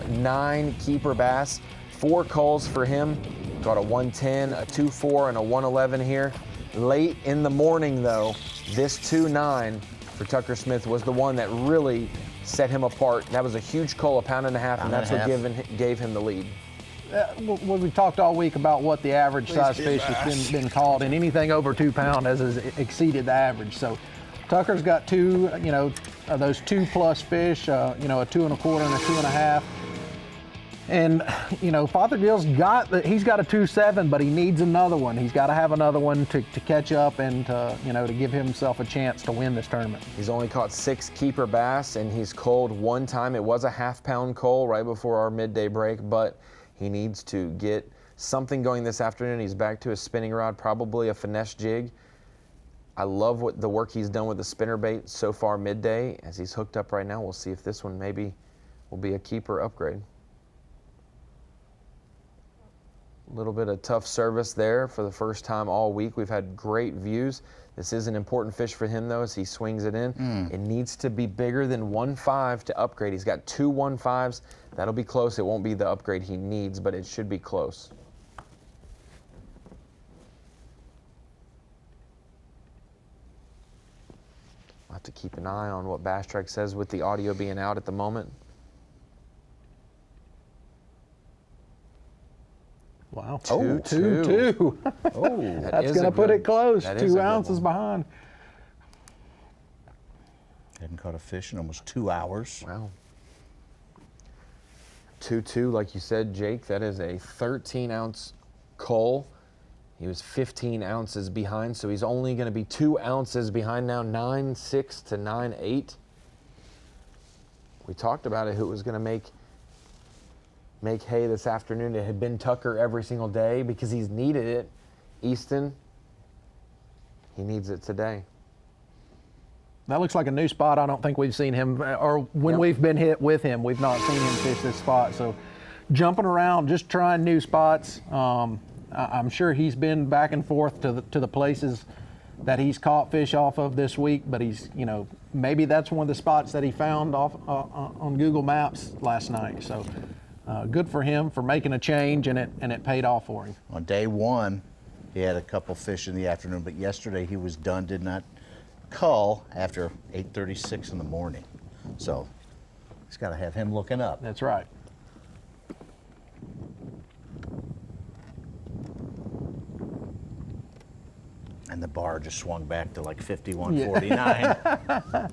9 keeper bass, 4 culls for him. Caught a 110, a 2.4, and a 111 here. Late in the morning, though, this 2.9 for Tucker Smith was the one that really set him apart. That was a huge cull, 1.5 pounds, and that's what gave him the lead. Well, we talked all week about what the average size fish has been caught, and anything over 2 pounds has exceeded the average. So Tucker's got 2, you know, those 2+ fish, you know, a 2 1/4 and a 2 1/2. And, you know, Fothergill's he's got a 2.7, but he needs another one. He's got to have another one to catch up and, you know, to give himself a chance to win this tournament. He's only caught 6 keeper bass, and he's culled 1 time. It was a 1/2 pound cull right before our midday break, but he needs to get something going this afternoon. He's back to his spinning rod, probably a finesse jig. I love the work he's done with the spinner bait so far midday. As he's hooked up right now, we'll see if this one maybe will be a keeper upgrade. A little bit of tough service there for the first time all week. We've had great views. This is an important fish for him, though, as he swings it in. It needs to be bigger than 1.5 to upgrade. He's got 2 1.5s. That'll be close. It won't be the upgrade he needs, but it should be close. I'll have to keep an eye on what Bass Track says with the audio being out at the moment. Wow. 2-2. Oh, that's going to put it close. 2 ounces behind. Hadn't caught a fish in almost 2 hours. Wow. 2-2, like you said, Jake, that is a 13-ounce cull. He was 15 ounces behind, so he's only going to be 2 ounces behind now, 9.6 to 9.8. We talked about it, who was going to make hay this afternoon. It had been Tucker every single day because he's needed it. Easton, he needs it today. That looks like a new spot. I don't think we've seen him, or when we've been hit with him, we've not seen him fish this spot. So jumping around, just trying new spots. I'm sure he's been back and forth to the places that he's caught fish off of this week, but he's, you know, maybe that's one of the spots that he found off on Google Maps last night. So good for him for making a change, and it paid off for him. On day 1, he had a couple fish in the afternoon, but yesterday he was done, did not cull after 8:36 in the morning. So he's got to have him looking up. That's right. And the bar just swung back to like 51.49.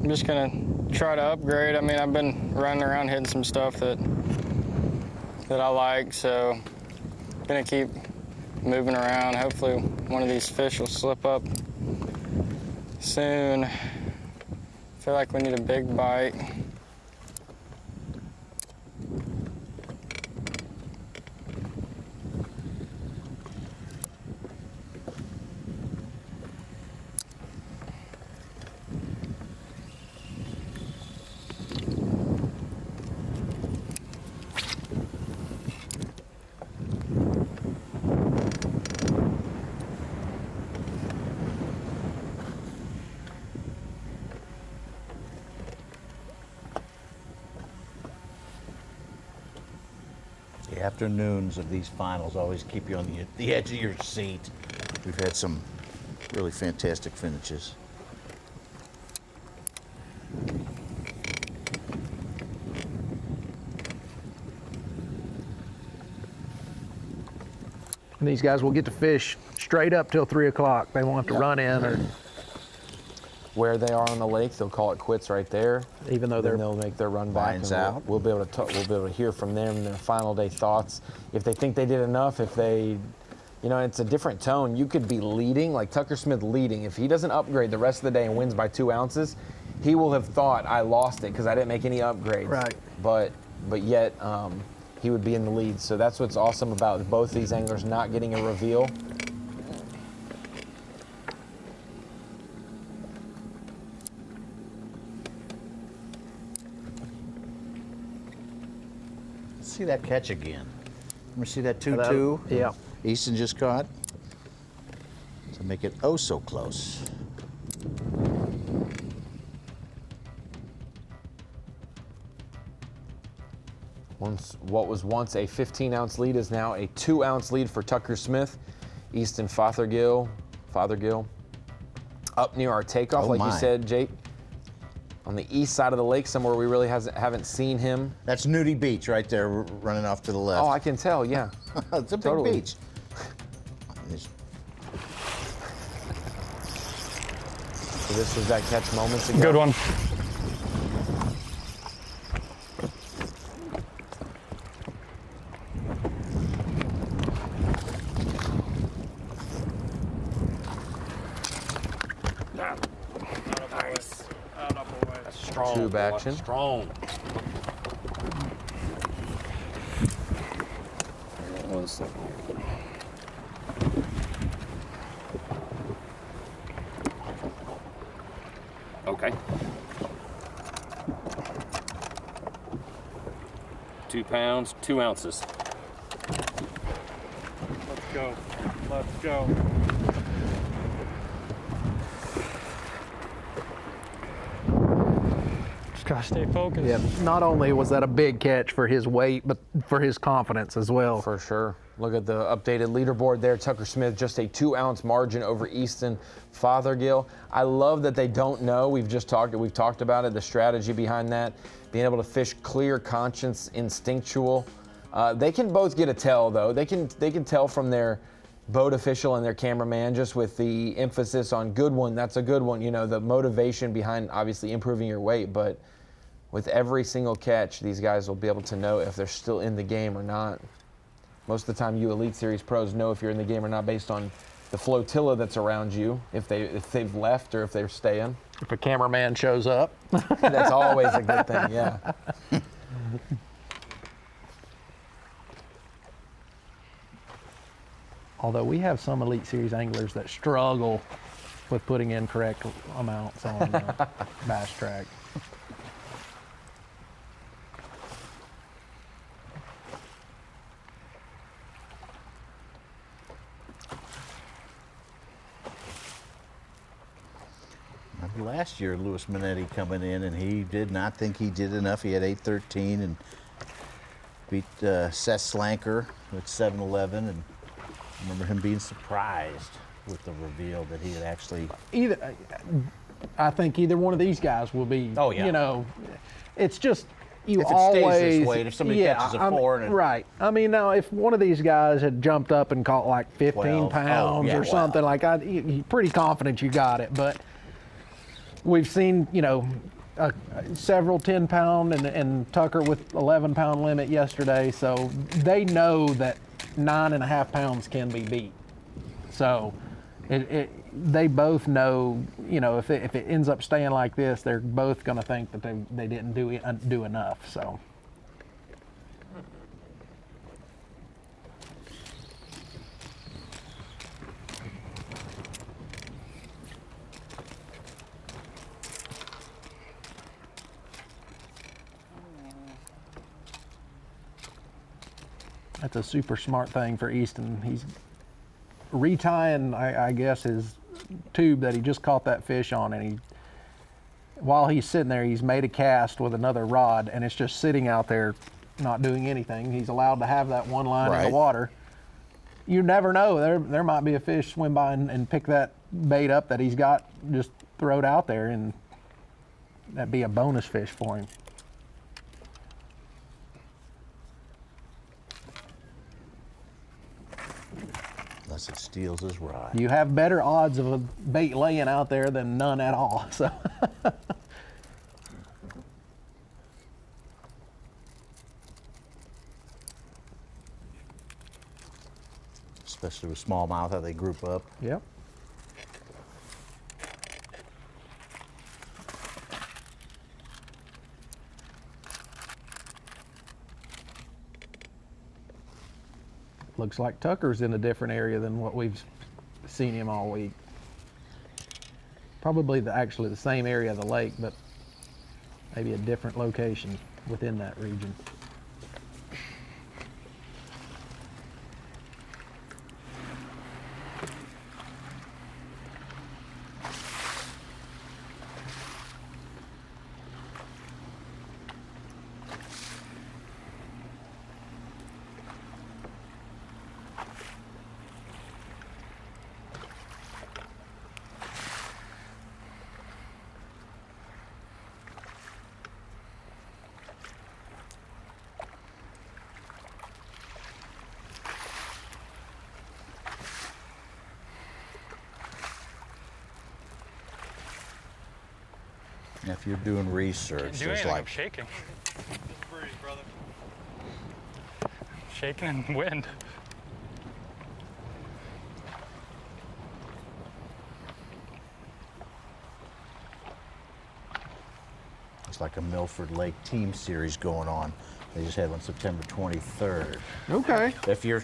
just gonna try to upgrade. I mean, I've been running around hitting some stuff that I like, so gonna keep moving around. Hopefully one of these fish will slip up soon. Feel like we need a big bite. The afternoons of these finals always keep you on the edge of your seat. We've had some really fantastic finishes. And these guys will get to fish straight up till 3 o'clock. They won't have to run in or. Where they are on the lake, they'll call it quits right there. Even though they'll make their run back. Lines and out. We'll be able to hear from them their final day thoughts. If they think they did enough, if they, it's a different tone. You could be leading, like Tucker Smith leading. If he doesn't upgrade the rest of the day and wins by 2 ounces, he will have thought I lost it because I didn't make any upgrades. Right. But yet he would be in the lead. So that's what's awesome about both these anglers not getting a reveal. See that catch again. Let me see that 2-2. Yeah. Easton just caught. To make it oh so close. What was once a 15-ounce lead is now a 2-ounce lead for Tucker Smith. Easton Fothergill up near our takeoff, like you said, Jake. On the east side of the lake, somewhere we really haven't seen him. That's Nudie Beach right there, running off to the left. Oh, I can tell, yeah. It's a Totally. big beach. So this was that catch moments ago. Good one. Nice. Strong. Tube action. Strong. One second. Okay. 2 pounds, 2 ounces. Let's go. Let's go. Just gotta stay focused. Yeah. Not only was that a big catch for his weight, but for his confidence as well. For sure. Look at the updated leaderboard there. Tucker Smith, just a 2-ounce margin over Easton Fothergill. I love that they don't know. We've talked about it, the strategy behind that, being able to fish clear, conscience, instinctual. They can both get a tell, though. They can tell from their boat official and their cameraman, just with the emphasis on good one, that's a good one. The motivation behind obviously improving your weight, but with every single catch, these guys will be able to know if they're still in the game or not. Most of the time, you Elite Series pros know if you're in the game or not based on the flotilla that's around you, if they've left or if they're staying. If a cameraman shows up. That's always a good thing, yeah. Although we have some Elite Series anglers that struggle with putting in correct amounts on bass track. Last year, Louis Minetti coming in, and he did not think he did enough. He had 8-13 and beat Seth Slanker with 7-11, and I remember him being surprised with the reveal that he had actually. I think either one of these guys will be. Oh yeah. It's just if it always. stays this way, if somebody catches a 4 and right. I mean, now if one of these guys had jumped up and caught like 15 12. pounds or something like that, you're pretty confident you got it, but. We've seen, several 10-pound and Tucker with 11-pound limit yesterday, so they know that 9.5 pounds can be beat. So they both know, you know, if it ends up staying like this, they're both going to think that they didn't do enough. So. That's a super smart thing for Easton. He's retying, I guess, his tube that he just caught that fish on, and while he's sitting there, he's made a cast with another rod, and it's just sitting out there not doing anything. He's allowed to have that one line in the water. You never know. There might be a fish swim by and pick that bait up that he's got, just throw it out there, and that'd be a bonus fish for him. Unless it steals his rod. You have better odds of a bait laying out there than none at all. So. Especially with smallmouth, how they group up. Yep. Looks like Tucker's in a different area than what we've seen him all week. Probably actually the same area of the lake, but maybe a different location within that region. If you're doing research, there's like I'm shaking. Breathe, brother. Shaking in wind. it's like a Milford Lake team series going on. They just had one September 23rd. Okay. If you're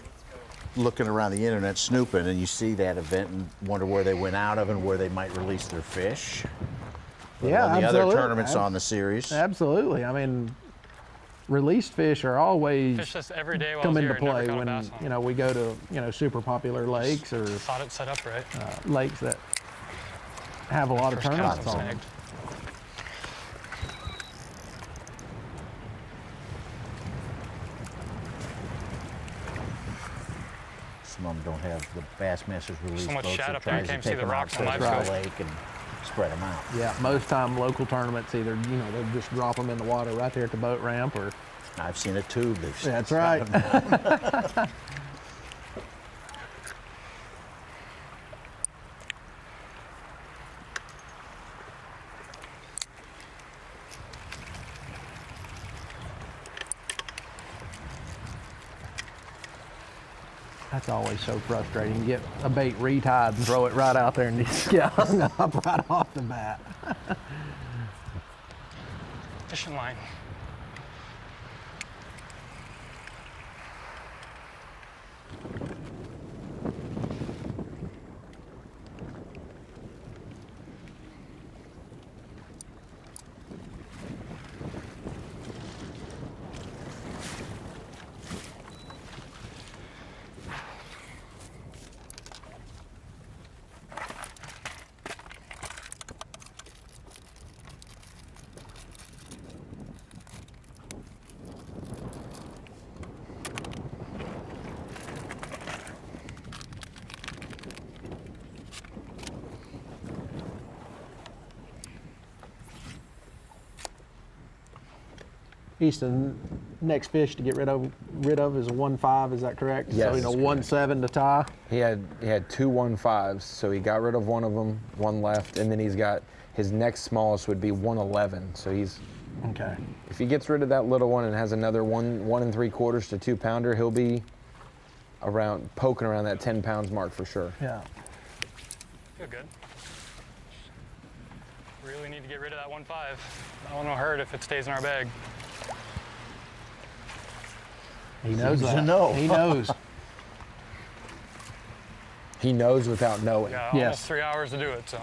looking around the internet snooping and you see that event and wonder where they went out of and where they might release their fish. Yeah, on the absolutely. other tournaments on the series. Absolutely. I mean, released fish are always Fish this every day while come I was into here, never play caught a when bass on it. we go to super popular lakes or Thought it set up right. lakes that have a lot of First tournaments cast on them. snagged. Some of them don't have the Bassmasters release So much boats. shad So up there, you tries to can't see take the them out rocks on to live the scope. lake and spread them out. Yeah, most time local tournaments either they'll just drop them in the water right there at the boat ramp, or I've seen a tube. that's right. That's always so frustrating. You get a bait retied and throw it right out there and just get hung up right off the bat. Fishing line. Easton, next fish to get rid of is a 1.5. Is that correct? Yes, So that's 1.7 to tie. He had two 1.5s, so he got rid of one of them, one left, and then he His next smallest would be 111. So he's Okay. if he gets rid of that little one and has another 1 3/4 to 2 pounder, he'll be poking around that 10 pounds mark for sure. Yeah. Feel good. Really need to get rid of that 1.5. That one will hurt if it stays in our bag. He knows Seems that. to know. He knows. He knows without knowing. Yeah, Yes. almost 3 hours to do it, so.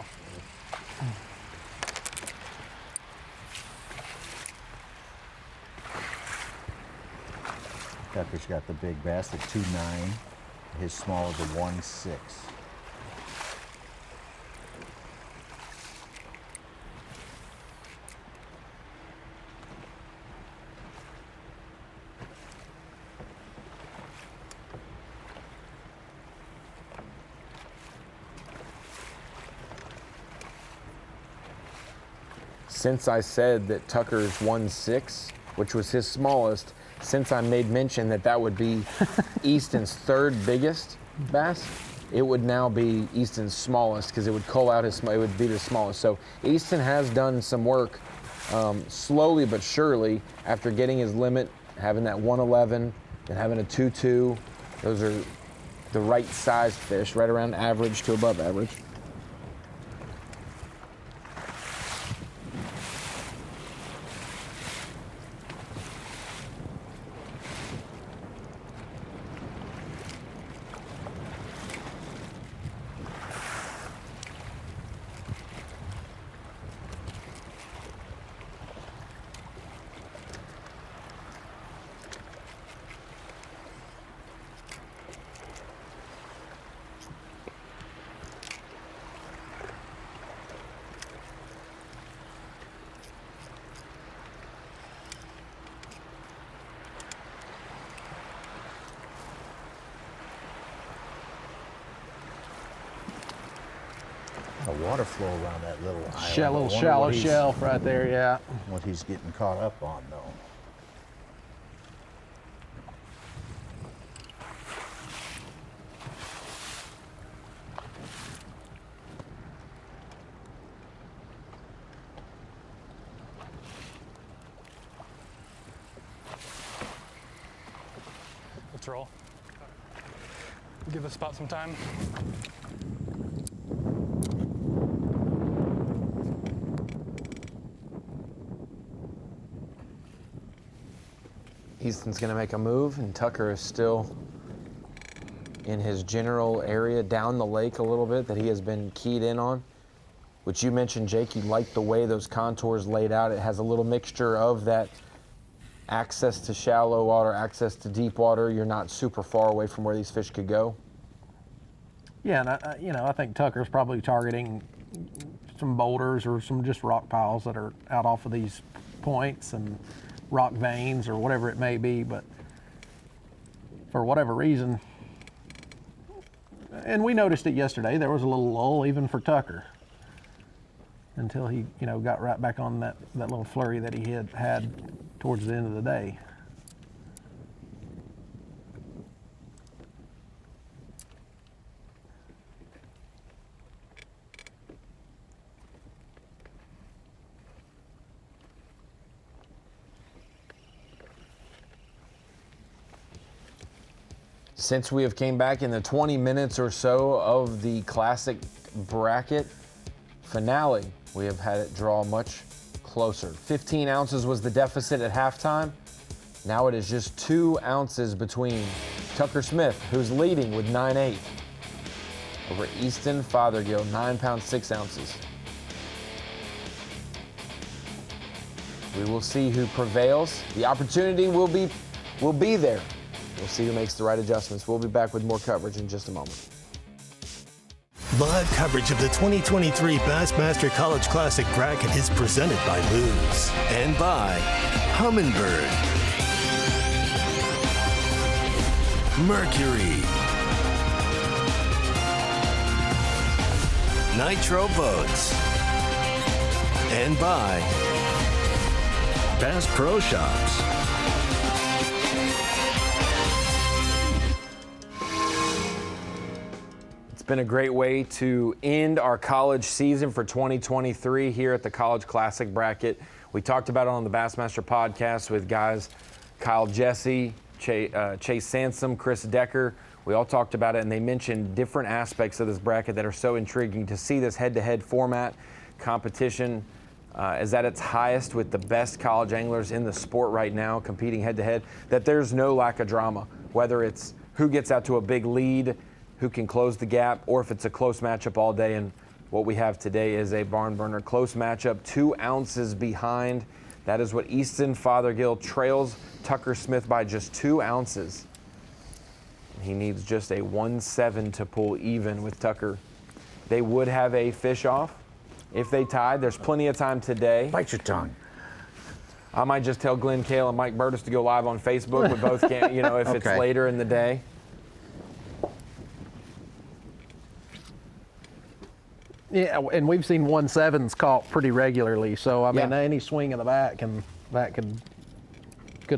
Tucker's got the big bass at 2.9. His small is a 1.6. Since I said that Tucker's 1.6, which was his smallest, since I made mention that that would be Easton's third biggest bass, it would now be Easton's smallest because it would cull out it would be the smallest. So Easton has done some work slowly but surely after getting his limit, having that 111 and having a 2.2. Those are the right sized fish, right around average to above average. A water flow around that little island. Shallow shelf right there, yeah. What he's getting caught up on, though. Let's roll. Give the spot some time. Easton's gonna make a move, and Tucker is still in his general area down the lake a little bit that he has been keyed in on, which you mentioned, Jake, you like the way those contours laid out. It has a little mixture of that access to shallow water, access to deep water. You're not super far away from where these fish could go. Yeah, and I think Tucker's probably targeting some boulders or some just rock piles that are out off of these points and rock veins or whatever it may be, but for whatever reason, and we noticed it yesterday, there was a little lull even for Tucker until he, got right back on that little flurry that he had towards the end of the day. Since we have came back in the 20 minutes or so of the classic bracket finale, we have had it draw much closer. 15 ounces was the deficit at halftime. Now it is just 2 ounces between Tucker Smith, who's leading with 9.8, over Easton Fothergill, 9 pounds 6 ounces. We will see who prevails. The opportunity will be there. We'll see who makes the right adjustments. We'll be back with more coverage in just a moment. Live coverage of the 2023 Bassmaster College Classic bracket is presented by Lews and by Humminbird, Mercury, Nitro Boats, and by Bass Pro Shops. It's been a great way to end our college season for 2023 here at the College Classic Bracket. We talked about it on the Bassmaster podcast with guys Kyle Jesse, Chase Sansom, Chris Decker. We all talked about it, and they mentioned different aspects of this bracket that are so intriguing. To see this head-to-head format competition is at its highest with the best college anglers in the sport right now competing head-to-head, that there's no lack of drama, whether it's who gets out to a big lead, who can close the gap, or if it's a close matchup all day. And what we have today is a barn burner close matchup, 2 ounces behind. That is what Easton Fothergill trails Tucker Smith by just 2 ounces. He needs just a 1-7 to pull even with Tucker. They would have a fish off if they tied. There's plenty of time today. Bite your tongue. I might just tell Glenn Kale and Mike Burtis to go live on Facebook. We both can't, if it's later in the day. Yeah, and we've seen 1-7s caught pretty regularly. So, I mean, any swing of the bat could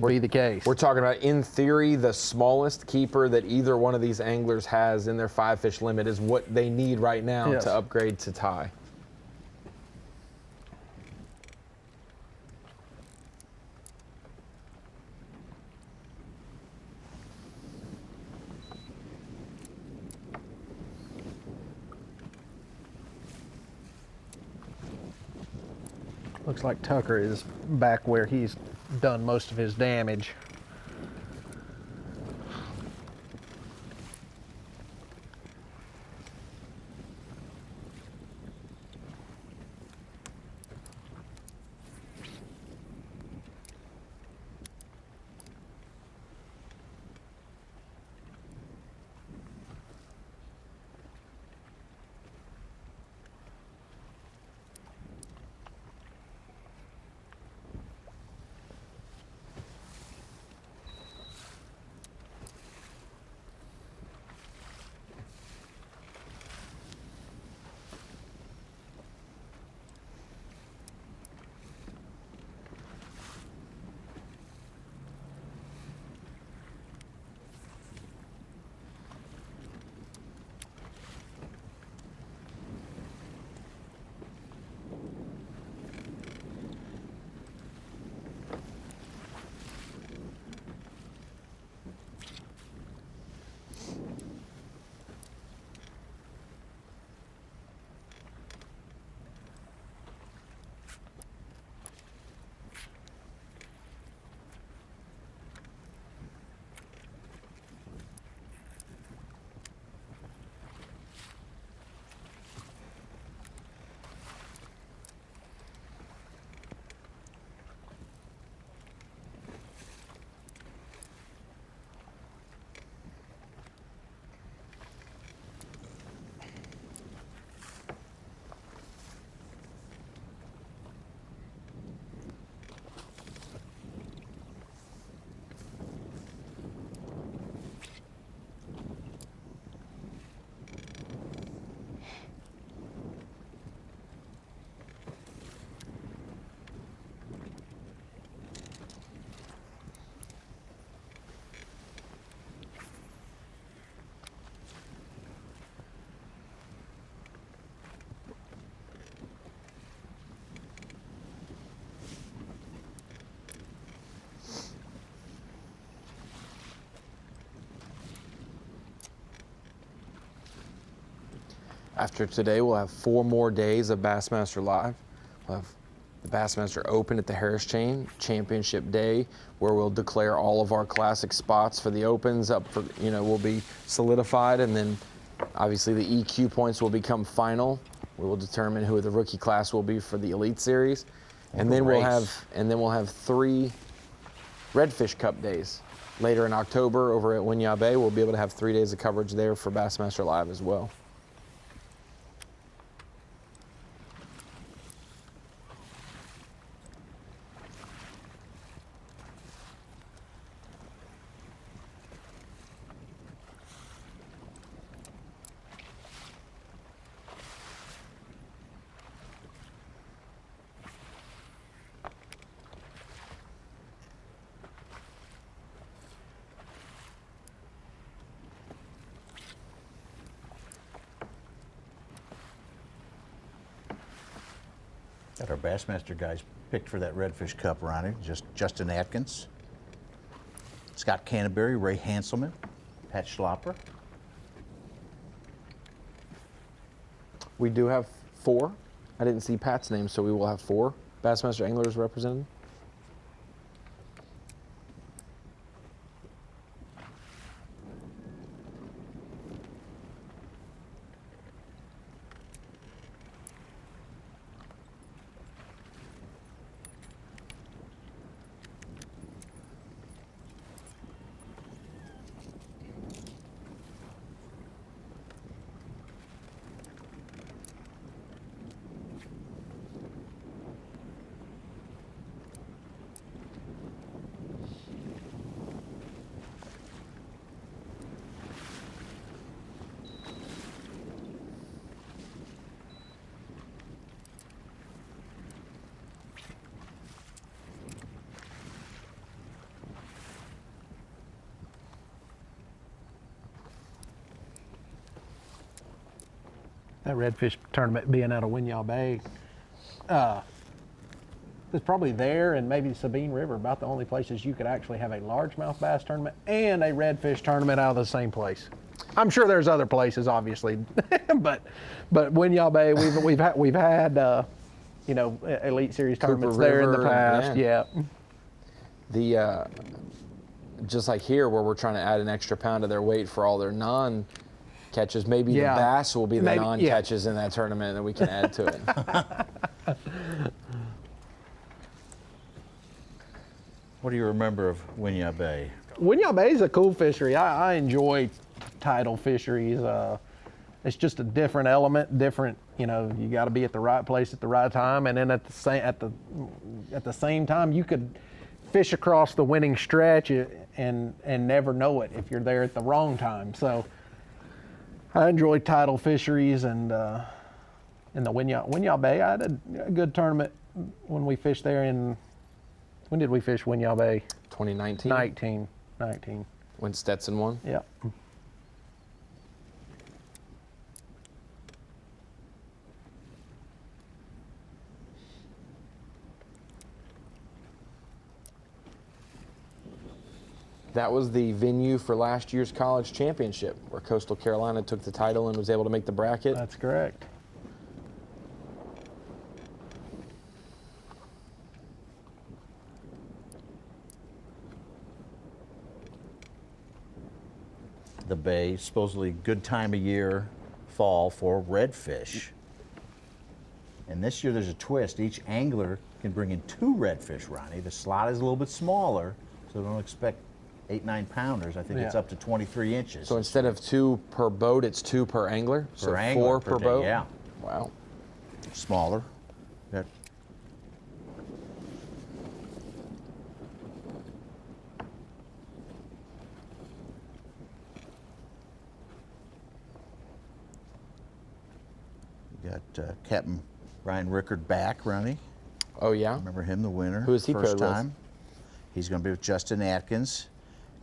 be the case. We're talking about, in theory, the smallest keeper that either one of these anglers has in their 5-fish limit is what they need right now to upgrade to tie. Looks like Tucker is back where he's done most of his damage. After today, we'll have 4 more days of Bassmaster Live. We'll have the Bassmaster Open at the Harris Chain, Championship Day, where we'll declare all of our classic spots for the Opens up for, will be solidified, and then obviously the EQ points will become final. We will determine who the rookie class will be for the Elite Series. And then we'll have 3 Redfish Cup days. Later in October over at Winyah Bay, we'll be able to have 3 days of coverage there for Bassmaster Live as well. Got our Bassmaster guys picked for that Redfish Cup, Ronnie. Justin Atkins, Scott Canterbury, Ray Hanselman, Pat Schlopper. We do have 4. I didn't see Pat's name, so we will have 4 Bassmaster anglers represented. That redfish tournament being out of Winyah Bay, it's probably there and maybe the Sabine River, about the only places you could actually have a largemouth bass tournament and a redfish tournament out of the same place. I'm sure there's other places, obviously, but Winyah Bay, we've had you know, Elite Series tournaments there in the past. Yeah. The just like here, where we're trying to add an extra pound to their weight for all their non-catches, maybe the bass will be the non-catches in that tournament that we can add to it. What do you remember of Winyah Bay? Winyah Bay is a cool fishery. I enjoy tidal fisheries. It's just a different element, different. You know, you got to be at the right place at the right time, and then at the same time, you could fish across the winning stretch and never know it if you're there at the wrong time. So I enjoy tidal fisheries, and in the Winyah Bay, I had a good tournament when we fished there in. When did we fish Winyah Bay? 2019. 19. When Stetson won? Yeah. That was the venue for last year's college championship, where Coastal Carolina took the title and was able to make the bracket. That's correct. The bay, supposedly good time of year, fall for redfish. And this year there's a twist. Each angler can bring in 2 redfish, Ronnie. The slot is a little bit smaller, so don't expect 8-9 pounders. I think it's up to 23 inches. So instead of 2 per boat, it's 2 per angler? So per angler, 4 per day, boat? Yeah. Wow. Smaller. Got Captain Ryan Rickard back, Ronnie. Oh, yeah? Remember him, the winner. Who is he first paired time? with? He's going to be with Justin Atkins,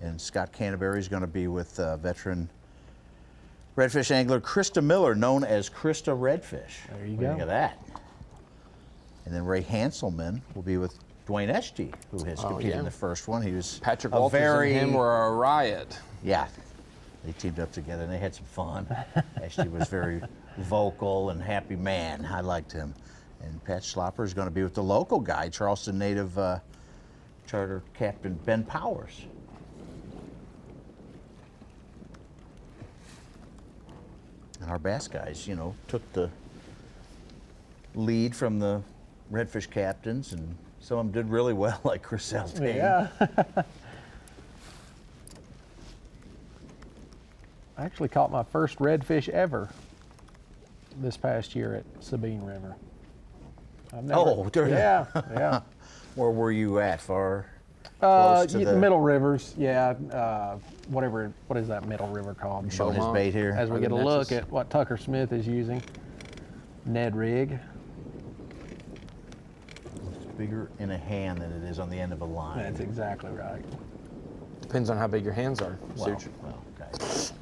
and Scott Canterbury is going to be with veteran redfish angler Krista Miller, known as Krista Redfish. There you go. go. Look at that. And then Ray Hanselman will be with Dwayne Esty, who has competed in the first one. He was Patrick Walters and him were a riot. Yeah, they teamed up together and they had some fun. Esty was very vocal and happy man. I liked him. And Pat Schlopper is going to be with the local guy, Charleston native charter captain Ben Powers. And our bass guys, you know, took the lead from the redfish captains, and some of them did really well, like Chris Zaldane. Yeah. I actually caught my first redfish ever this past year at Sabine River. Yeah, yeah. Where were you at? Far close to the Middle Rivers, yeah. What is that Middle River called? You showing his bait here? As we get a look at what Tucker Smith is using. Ned rig. It's bigger in a hand than it is on the end of a line. That's exactly right. Depends on how big your hands are, Well, Such. okay.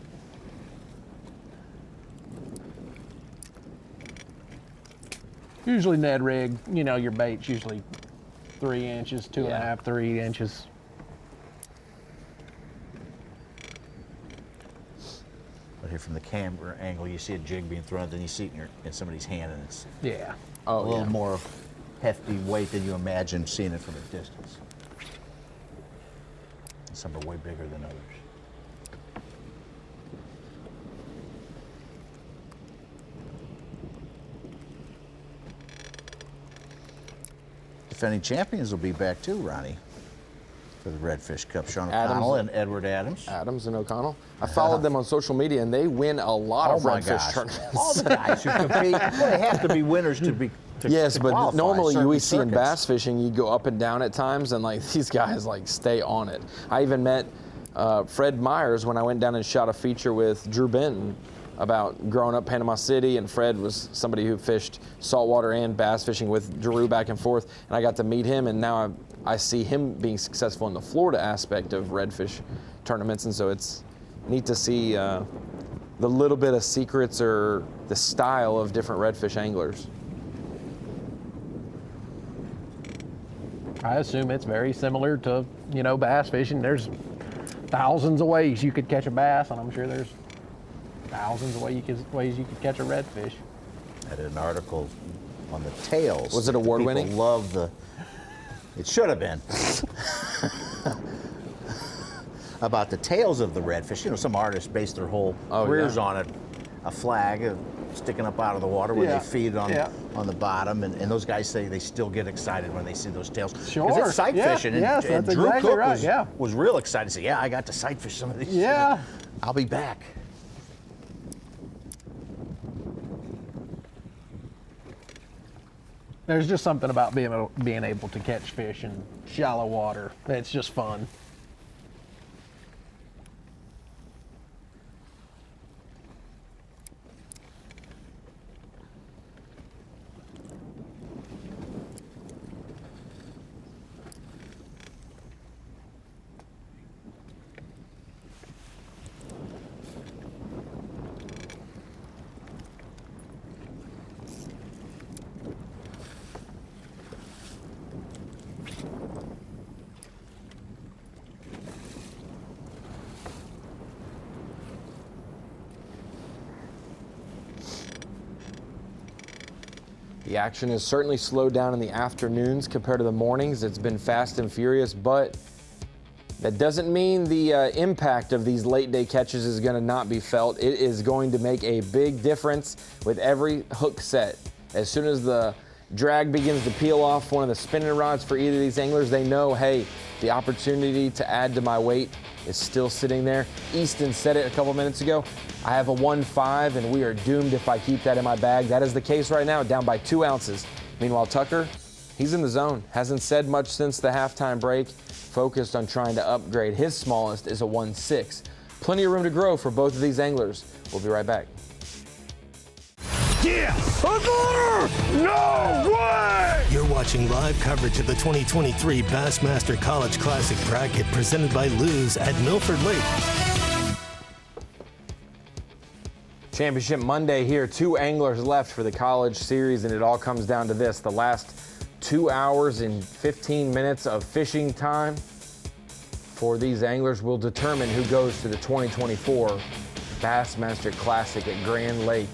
Usually Ned rig, you know, your bait's usually 3 inches, 2.5, 3 inches. But here from the camera angle, you see a jig being thrown, then you see it in somebody's hand, and it's a little more hefty weight than you imagine seeing it from a distance. And some are way bigger than others. Defending champions will be back too, Ronnie, for the Redfish Cup. Sean O'Connell and Edward Adams. Adams and O'Connell. I followed them on social media, and they win a lot of redfish tournaments. All the guys who compete, well, they have to be winners to be. Yes, to but qualify, normally we see in circuits. bass fishing, you go up and down at times, and like these guys like stay on it. I even met Fred Myers when I went down and shot a feature with Drew Benton about growing up Panama City, and Fred was somebody who fished saltwater and bass fishing with Drew back and forth, and I got to meet him, and now I see him being successful in the Florida aspect of redfish tournaments, and so it's neat to see the little bit of secrets or the style of different redfish anglers. I assume it's very similar to, you know, bass fishing. There's thousands of ways you could catch a bass, and I'm sure there's thousands of ways you could catch a redfish. I had an article on the tails. Was it award-winning? People love the. It should have been. About the tails of the redfish. You know, some artists base their whole careers on it. A flag sticking up out of the water where they feed on the bottom, and those guys say they still get excited when they see those tails. Sure. Because it's sight fishing, and, yes, and that's Drew exactly Cook right. was real excited. Say, I got to sight fish some of these. Yeah. I'll be back. There's just something about being able to catch fish in shallow water. It's just fun. The action has certainly slowed down in the afternoons compared to the mornings. It's been fast and furious, but that doesn't mean the impact of these late day catches is going to not be felt. It is going to make a big difference with every hook set. As soon as the drag begins to peel off one of the spinning rods for either of these anglers, they know, hey, the opportunity to add to my weight is still sitting there. Easton said it a couple minutes ago. I have a 1.5 and we are doomed if I keep that in my bag. That is the case right now, down by 2 ounces. Meanwhile, Tucker, he's in the zone. Hasn't said much since the halftime break. Focused on trying to upgrade. His smallest is a 1.6. Plenty of room to grow for both of these anglers. We'll be right back. Yeah! No way! You're watching live coverage of the 2023 Bassmaster College Classic Bracket presented by Lews at Milford Lake. Championship Monday here. 2 anglers left for the college series, and it all comes down to this. The last 2 hours and 15 minutes of fishing time for these anglers will determine who goes to the 2024 Bassmaster Classic at Grand Lake.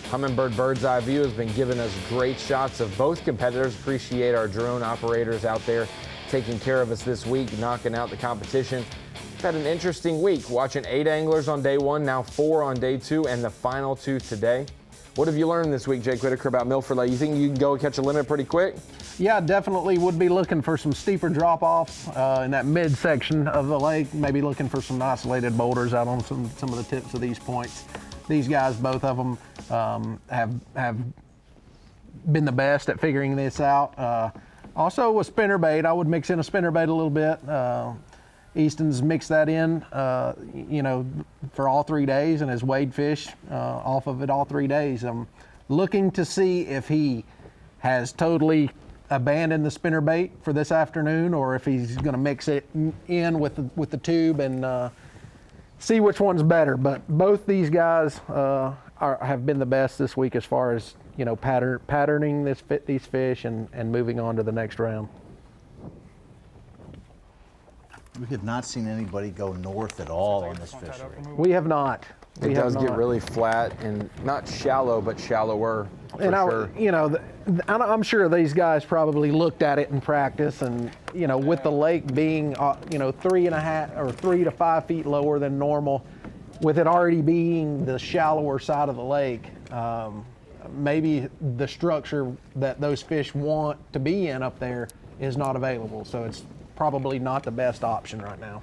Humminbird Bird's Eye View has been giving us great shots of both competitors. Appreciate our drone operators out there taking care of us this week, knocking out the competition. We've had an interesting week, watching 8 anglers on day 1, now 4 on day 2, and the final 2 today. What have you learned this week, Jake Whitaker, about Milford Lake? You think you can go and catch a limit pretty quick? Yeah, definitely would be looking for some steeper drop-offs in that midsection of the lake. Maybe looking for some isolated boulders out on some of the tips of these points. These guys, both of them, have been the best at figuring this out. Also with spinnerbait, I would mix in a spinnerbait a little bit. Easton's mixed that in, you know, for all 3 days and has weighed fish off of it all 3 days. I'm looking to see if he has totally abandoned the spinnerbait for this afternoon, or if he's going to mix it in with the tube and see which one's better. But both these guys have been the best this week as far as, you know, patterning these fish and moving on to the next round. We have not seen anybody go north at all on this fishery. We have not. It does get really flat and not shallow, but shallower. And you know, I'm sure these guys probably looked at it in practice, and you know, with the lake being you know, 3.5 or 3 to 5 feet lower than normal, with it already being the shallower side of the lake, maybe the structure that those fish want to be in up there is not available. So it's probably not the best option right now.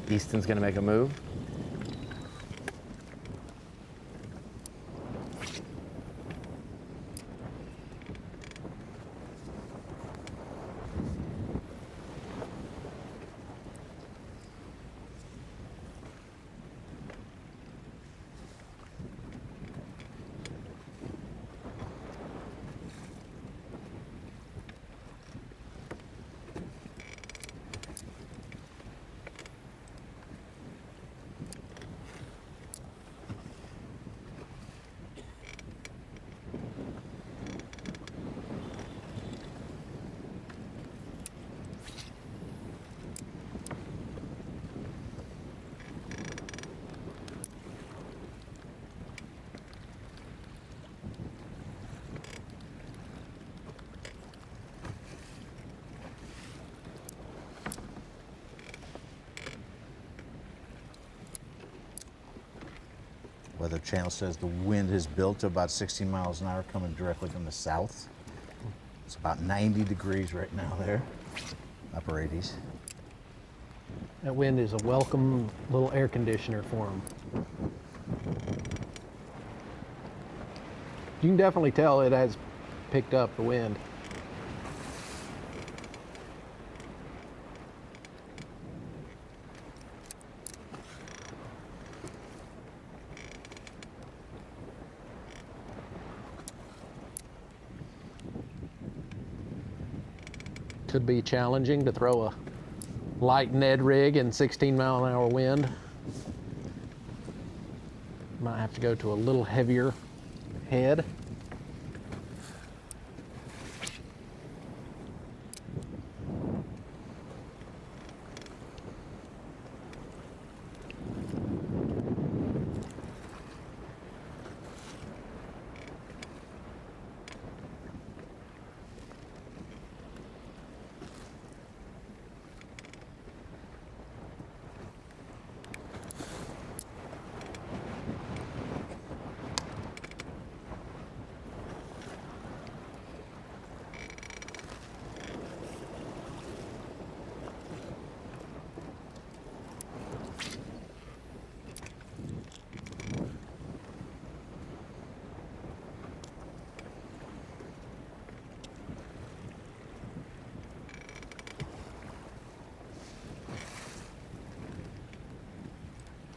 Easton's gonna make a move. Weather Channel says the wind has built to about 16 miles an hour coming directly from the south. It's about 90 degrees right now there, upper 80s. That wind is a welcome little air conditioner for them. You can definitely tell it has picked up the wind. Could be challenging to throw a light Ned rig in 16-mile-an-hour wind. Might have to go to a little heavier head.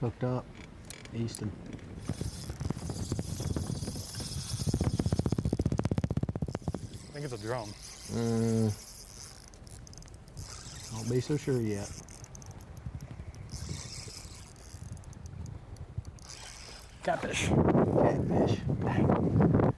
Hooked up, Easton. I think it's a drum. Don't be so sure yet. Catfish. Catfish. Dang.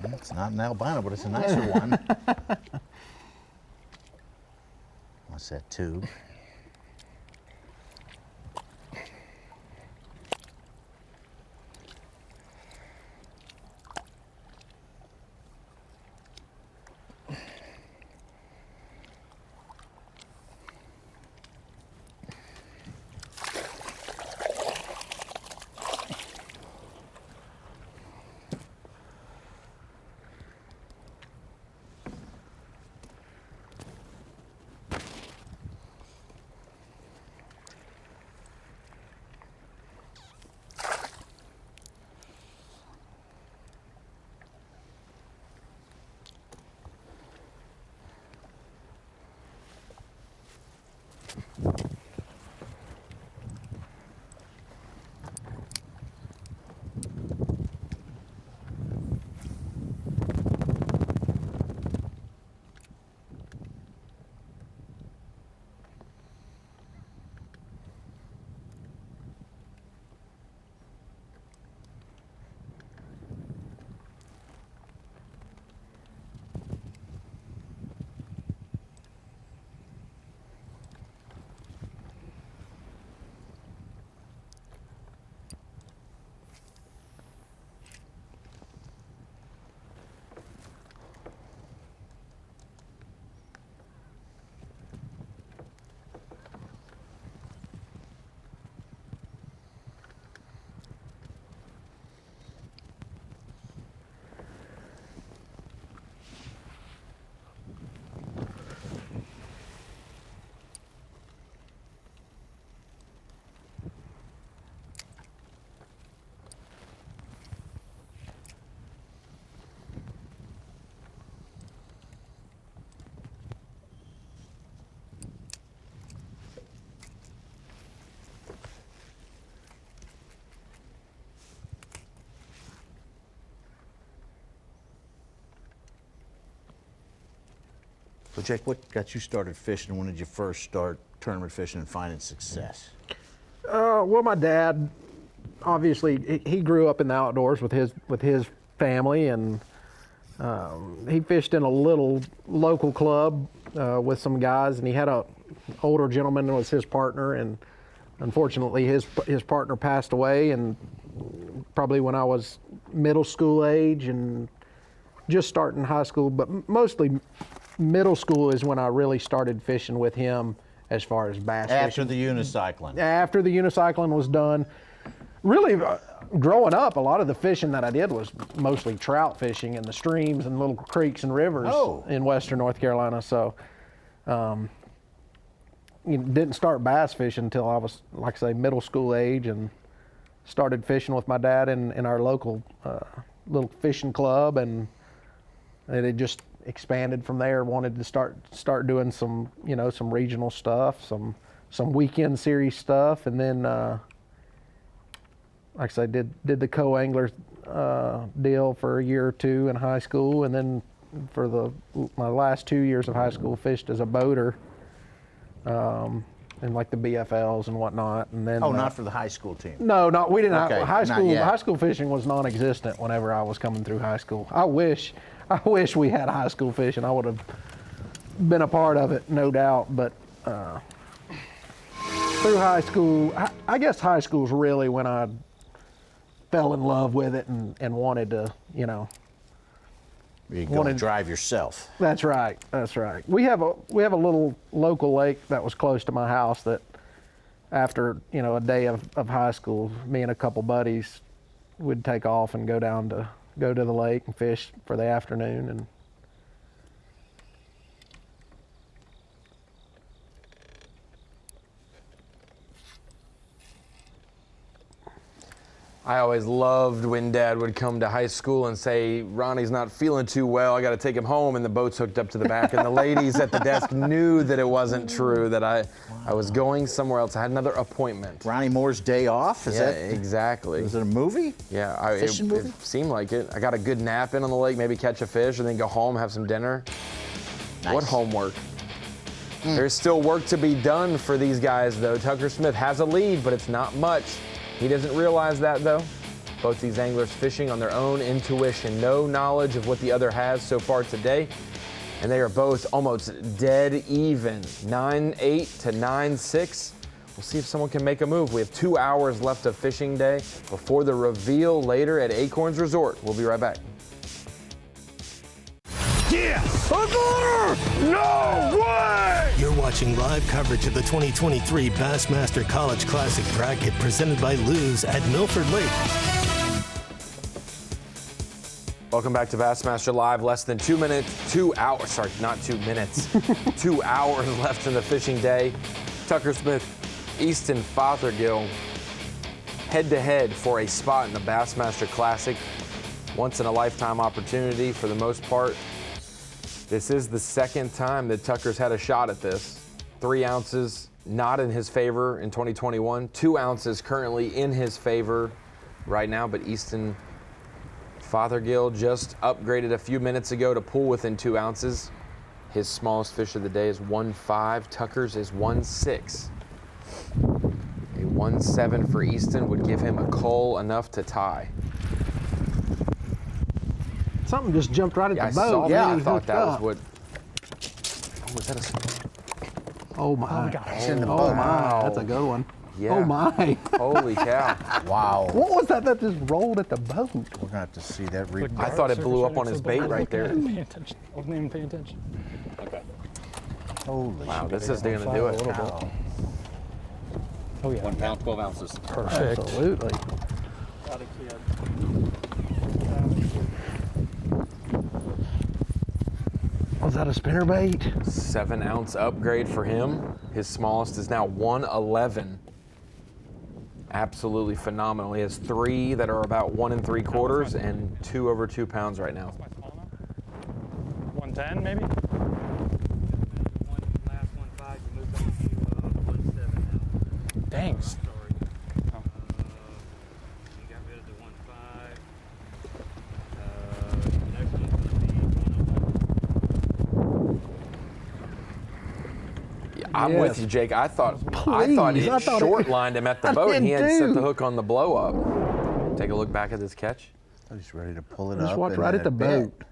Well, it's not an albino, but it's a nicer one. What's that tube? So, Jake, what got you started fishing? When did you first start tournament fishing and finding success? Well, my dad, obviously, he grew up in the outdoors with his family, and he fished in a little local club with some guys, and he had a older gentleman that was his partner, and unfortunately, his partner passed away, and probably when I was middle school age and just starting high school, but mostly middle school is when I really started fishing with him as far as bass fishing. After the unicycling. After the unicycling was done. Really, growing up, a lot of the fishing that I did was mostly trout fishing in the streams and little creeks and rivers in western North Carolina. So, didn't start bass fishing until I was, like I say, middle school age, and started fishing with my dad in our local little fishing club, and it just expanded from there. Wanted to start doing some some regional stuff, some weekend series stuff, and then like I said, did the co-angler deal for a year or two in high school, and then for my last 2 years of high school fished as a boater in like the BFLs and whatnot. And then not for the high school team. No, we didn't. Okay, High school fishing was non-existent whenever I was coming through high school. I wish we had high school fishing. I would have been a part of it, no doubt. But through high school, I guess high school is really when I fell in love with it and wanted to, You go and drive yourself. That's right. We have a little local lake that was close to my house that after a day of high school, me and a couple buddies would take off and go to the lake and fish for the afternoon. And I always loved when Dad would come to high school and say, Ronnie's not feeling too well, I got to take him home, and the boat's hooked up to the back. And the ladies at the desk knew that it wasn't true, that I was going somewhere else. I had another appointment. Ronnie Moore's Day Off? Is that exactly. Was it a movie? Yeah, Fishing movie? It seemed like it. I got a good nap in on the lake, maybe catch a fish, and then go home, have some dinner. Nice. What homework? There's still work to be done for these guys, though. Tucker Smith has a lead, but it's not much. He doesn't realize that, though. Both these anglers fishing on their own intuition, no knowledge of what the other has so far today. And they are both almost dead even, 9-8 to 9-6. We'll see if someone can make a move. We have 2 hours left of fishing day before the reveal later at Acorns Resort. We'll be right back. Yes! No way! You're watching live coverage of the 2023 Bassmaster College Classic Bracket presented by Lews at Milford Lake. Welcome back to Bassmaster Live. Less than 2 minutes, 2 hours, sorry, not 2 minutes. 2 hours left in the fishing day. Tucker Smith, Easton Fothergill, head-to-head for a spot in the Bassmaster Classic. Once in a lifetime opportunity for the most part. This is the second time that Tucker's had a shot at this. 3 ounces not in his favor in 2021. 2 ounces currently in his favor right now, but Easton Fothergill just upgraded a few minutes ago to pull within 2 ounces. His smallest fish of the day is 1.5. Tucker's is 1.6. A 1.7 for Easton would give him a cull enough to tie. Something just jumped right at the boat. Saw that. I thought that was what. Oh, was that a? Oh my! Oh, God, it's in the boat. Oh my! That's a good one. Yeah. Oh my! Holy cow! Wow. What was that just rolled at the boat? We're gonna have to see that replay. I thought it blew up on his bait right there. Pay attention. I wasn't even paying attention. Okay. Holy Wow, shit. this is going to do it. Wow. Oh yeah. 1 pound, 12 ounces. Perfect. Absolutely. Got a kid. Was that a spinnerbait? 7-ounce upgrade for him. His smallest is now 1.11. Absolutely phenomenal. He has 3 that are about 1 3/4 and 2 over 2 pounds right now. 110 maybe? Dang. I'm with you, Jake. I thought it short lined him at the boat, and he had set the hook on the blow up. Take a look back at this catch. He's ready to pull it Just up. watch and right at the bit. boat.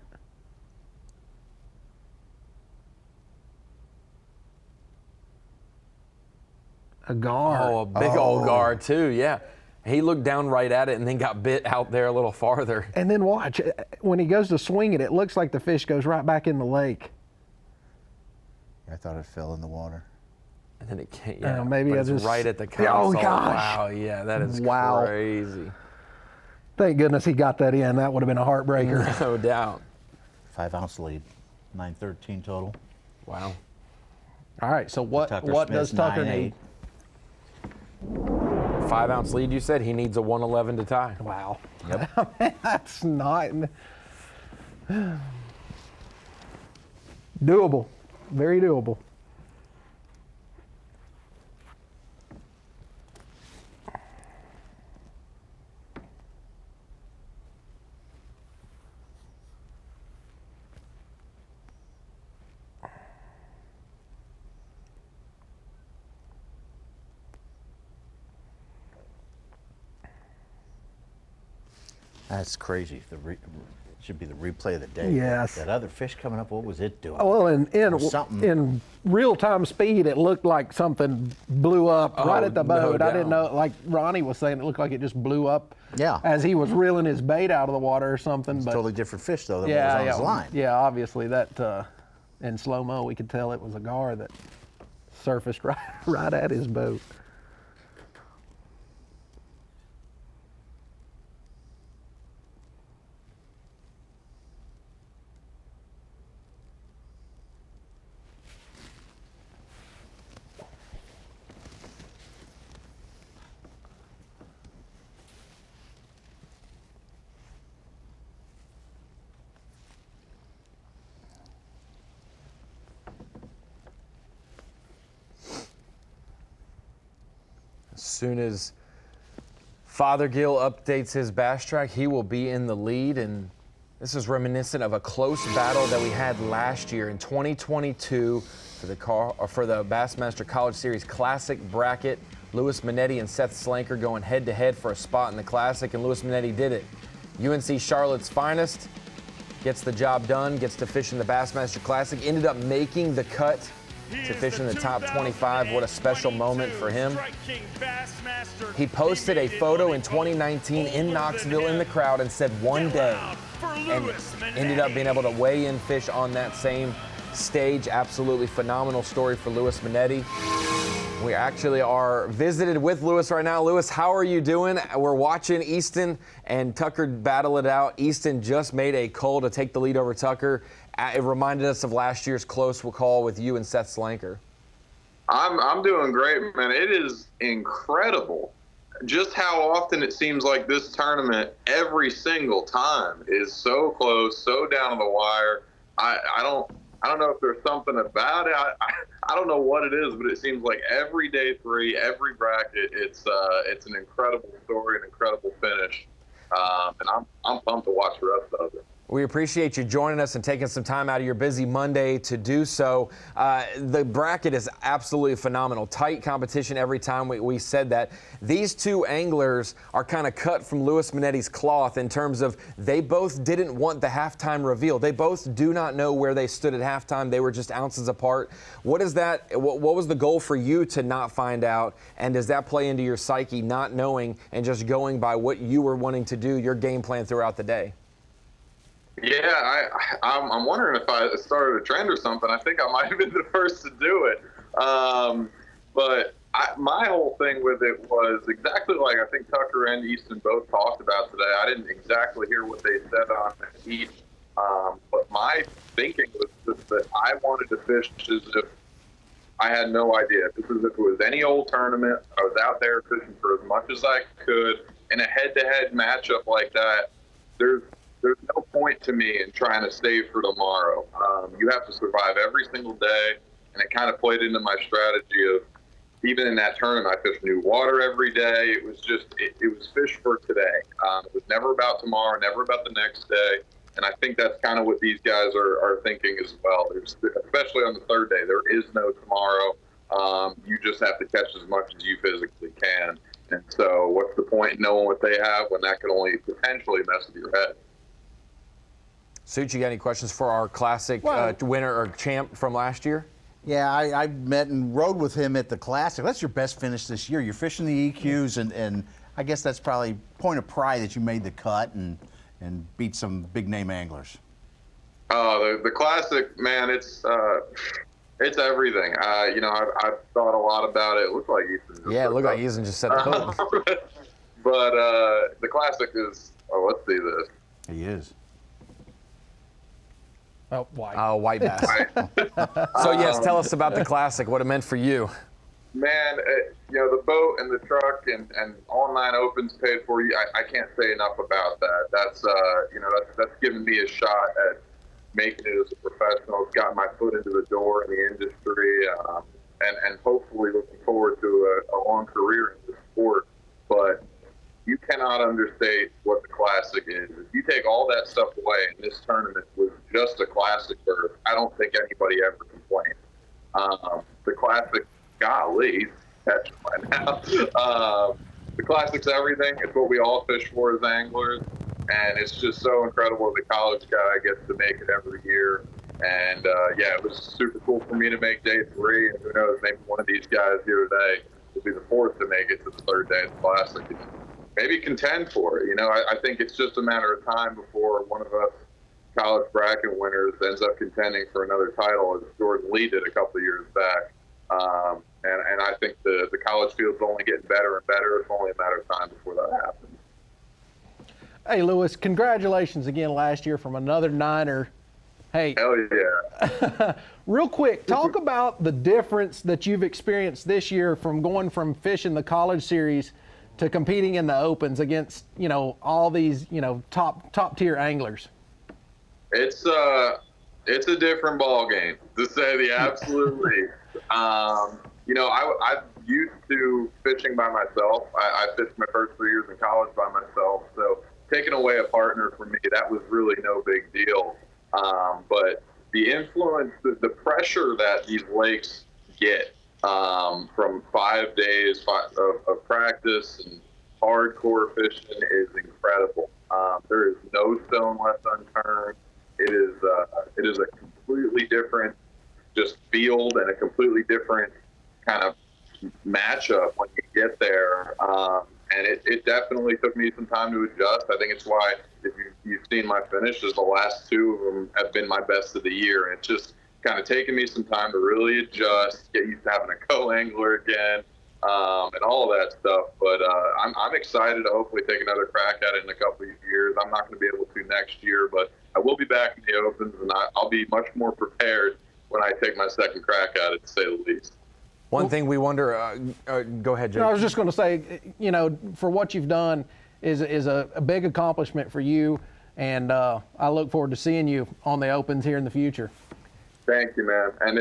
A gar. Oh, a big old gar too. Yeah, he looked down right at it and then got bit out there a little farther. And then watch, when he goes to swing it, it looks like the fish goes right back in the lake. I thought it fell in the water. And then it can't. Yeah, maybe but I it's just. right at the console. Oh gosh! Wow, yeah, that is Wow. crazy. Thank goodness he got that in. That would have been a heartbreaker. No doubt. 5 ounce lead, 913 total. Wow. All right, so what Tucker does Smith's Tucker 9-8. need? 5-ounce lead, you said. He needs a 111 to tie. Wow. Yep. That's not doable. Very doable. That's crazy. Should be the replay of the day. Yes. That other fish coming up, what was it doing? Well, Something. in real-time speed, it looked like something blew up right at the no boat. I didn't doubt. know, like Ronnie was saying, it looked like it just blew up Yeah. as he was reeling his bait out of the water or something. It's but totally different fish, though, than what was on his line. Yeah, obviously that in slow-mo, we could tell it was a gar that surfaced right at his boat. As soon as Fothergill updates his bass track, he will be in the lead. And this is reminiscent of a close battle that we had last year in 2022 for the Bassmaster College Series Classic Bracket. Lewis Minetti and Seth Slanker going head-to-head for a spot in the Classic, and Lewis Minetti did it. UNC Charlotte's finest gets the job done, gets to fish in the Bassmaster Classic, ended up making the cut to fish in the top 25. What a special moment for him. He posted a photo in 2019 in Knoxville in the crowd and said one day, and ended up being able to weigh in fish on that same stage. Absolutely phenomenal story for Lewis Minetti. We actually are visited with Lewis right now. Lewis, how are you doing? We're watching Easton and Tucker battle it out. Easton just made a call to take the lead over Tucker. It reminded us of last year's close call with you and Seth Slanker. I'm doing great, man. It is incredible just how often it seems like this tournament every single time is so close, so down to the wire. I don't know if there's something about it. I don't know what it is, but it seems like every day three, every bracket, it's an incredible story, an incredible finish, and I'm pumped to watch the rest of it. We appreciate you joining us and taking some time out of your busy Monday to do so. The bracket is absolutely phenomenal. Tight competition every time. We said that. These two anglers are kind of cut from Lewis Minetti's cloth in terms of they both didn't want the halftime reveal. They both do not know where they stood at halftime. They were just ounces apart. What is that? What was the goal for you to not find out? And does that play into your psyche, not knowing and just going by what you were wanting to do, your game plan throughout the day? Yeah, I'm wondering if I started a trend or something. I think I might have been the first to do it. But my whole thing with it was exactly like I think Tucker and Easton both talked about today. I didn't exactly hear what they said on each, but my thinking was just that I wanted to fish as if I had no idea. This is if it was any old tournament. I was out there fishing for as much as I could. In a head-to-head matchup like that, there's no point to me in trying to save for tomorrow. You have to survive every single day, and it kind of played into my strategy of even in that tournament, I fished new water every day. It was just, it was fish for today. It was never about tomorrow, never about the next day, and I think that's kind of what these guys are thinking as well. Especially on the third day, there is no tomorrow. You just have to catch as much as you physically can. And so what's the point in knowing what they have when that can only potentially mess with your head? Suit, you got any questions for our Classic winner or champ from last year? Yeah, I met and rode with him at the Classic. That's your best finish this year. You're fishing the EQs, and I guess that's probably point of pride that you made the cut and beat some big-name anglers. The Classic, man, it's everything. I've thought a lot about it. It looked like Easton. Yeah, it looked like Easton just said the code. But the Classic is, let's see this. He is. Oh, white. Oh, white bass. So, yes, tell us about the Classic, what it meant for you. Man, the boat and the truck and online opens paid for you. I can't say enough about that. That's given me a shot at making it as a professional. It's got my foot into the door in the industry, and hopefully looking forward to a long career in the sport. But you cannot understate what the Classic is. If you take all that stuff away and this tournament was just a Classic berth, I don't think anybody ever complained. The Classic, golly, catch by now. The Classic's everything. It's what we all fish for as anglers. And it's just so incredible the college guy gets to make it every year. And, it was super cool for me to make day three. And who knows, maybe one of these guys here today will be the fourth to make it to the third day of the Classic. Maybe contend for it. I think it's just a matter of time before one of us college bracket winners ends up contending for another title, as Jordan Lee did a couple of years back. And I think the college field's only getting better and better. It's only a matter of time before that happens. Hey, Lewis, congratulations again last year from another Niner. Hey. Hell yeah. Real quick, talk about the difference that you've experienced this year from going from fishing the college series to competing in the opens against, all these, top tier anglers. It's a different ball game, to say the absolute least. I'm used to fishing by myself. I fished my first 3 years in college by myself. So taking away a partner for me, that was really no big deal. But the influence, the pressure that these lakes get from 5 days of practice and hardcore fishing is incredible. There is no stone left unturned. It is a completely different just field and a completely different kind of matchup when you get there. And it definitely took me some time to adjust. I think it's why, if you've seen my finishes, the last two of them have been my best of the year. And it's just kind of taken me some time to really adjust, get used to having a co-angler again, and all of that stuff. But I'm excited to hopefully take another crack at it in a couple of years. I'm not going to be able to next year, but I will be back in the Opens, and I'll be much more prepared when I take my second crack at it, to say the least. One thing we wonder, go ahead, Jake. I was just going to say, for what you've done is a big accomplishment for you, and I look forward to seeing you on the Opens here in the future. Thank you, man. And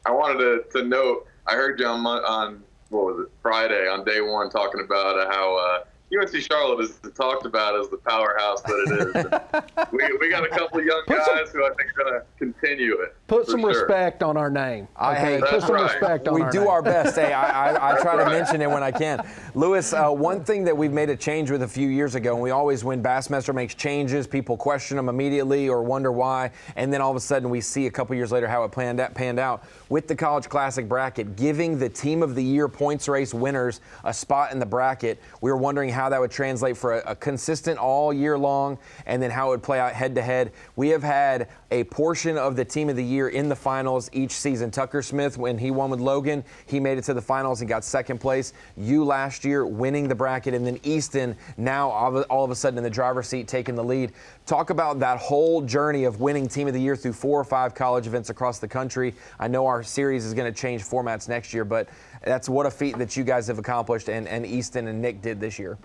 I wanted to note, I heard you on what was it, Friday, on day one, talking about how UNC Charlotte is talked about as the powerhouse that it is. we got a couple of young guys who I think are going to continue it. Put some respect on our name. Okay, put some respect on our name. We do our best. Hey, I try to mention it when I can. Lewis, one thing that we've made a change with a few years ago, and we always, when Bassmaster makes changes, people question them immediately or wonder why, and then all of a sudden we see a couple years later how it panned out. With the College Classic bracket, giving the Team of the Year points race winners a spot in the bracket, we were wondering how that would translate for a consistent all year long, and then how it would play out head to head. We have had a portion of the Team of the Year in the finals each season. Tucker Smith, when he won with Logan, he made it to the finals and got second place. You last year winning the bracket, and then Easton now all of a sudden in the driver's seat taking the lead. Talk about that whole journey of winning Team of the Year through 4 or 5 college events across the country. I know our series is going to change formats next year, but that's what a feat that you guys have accomplished, and Easton and Nick did this year.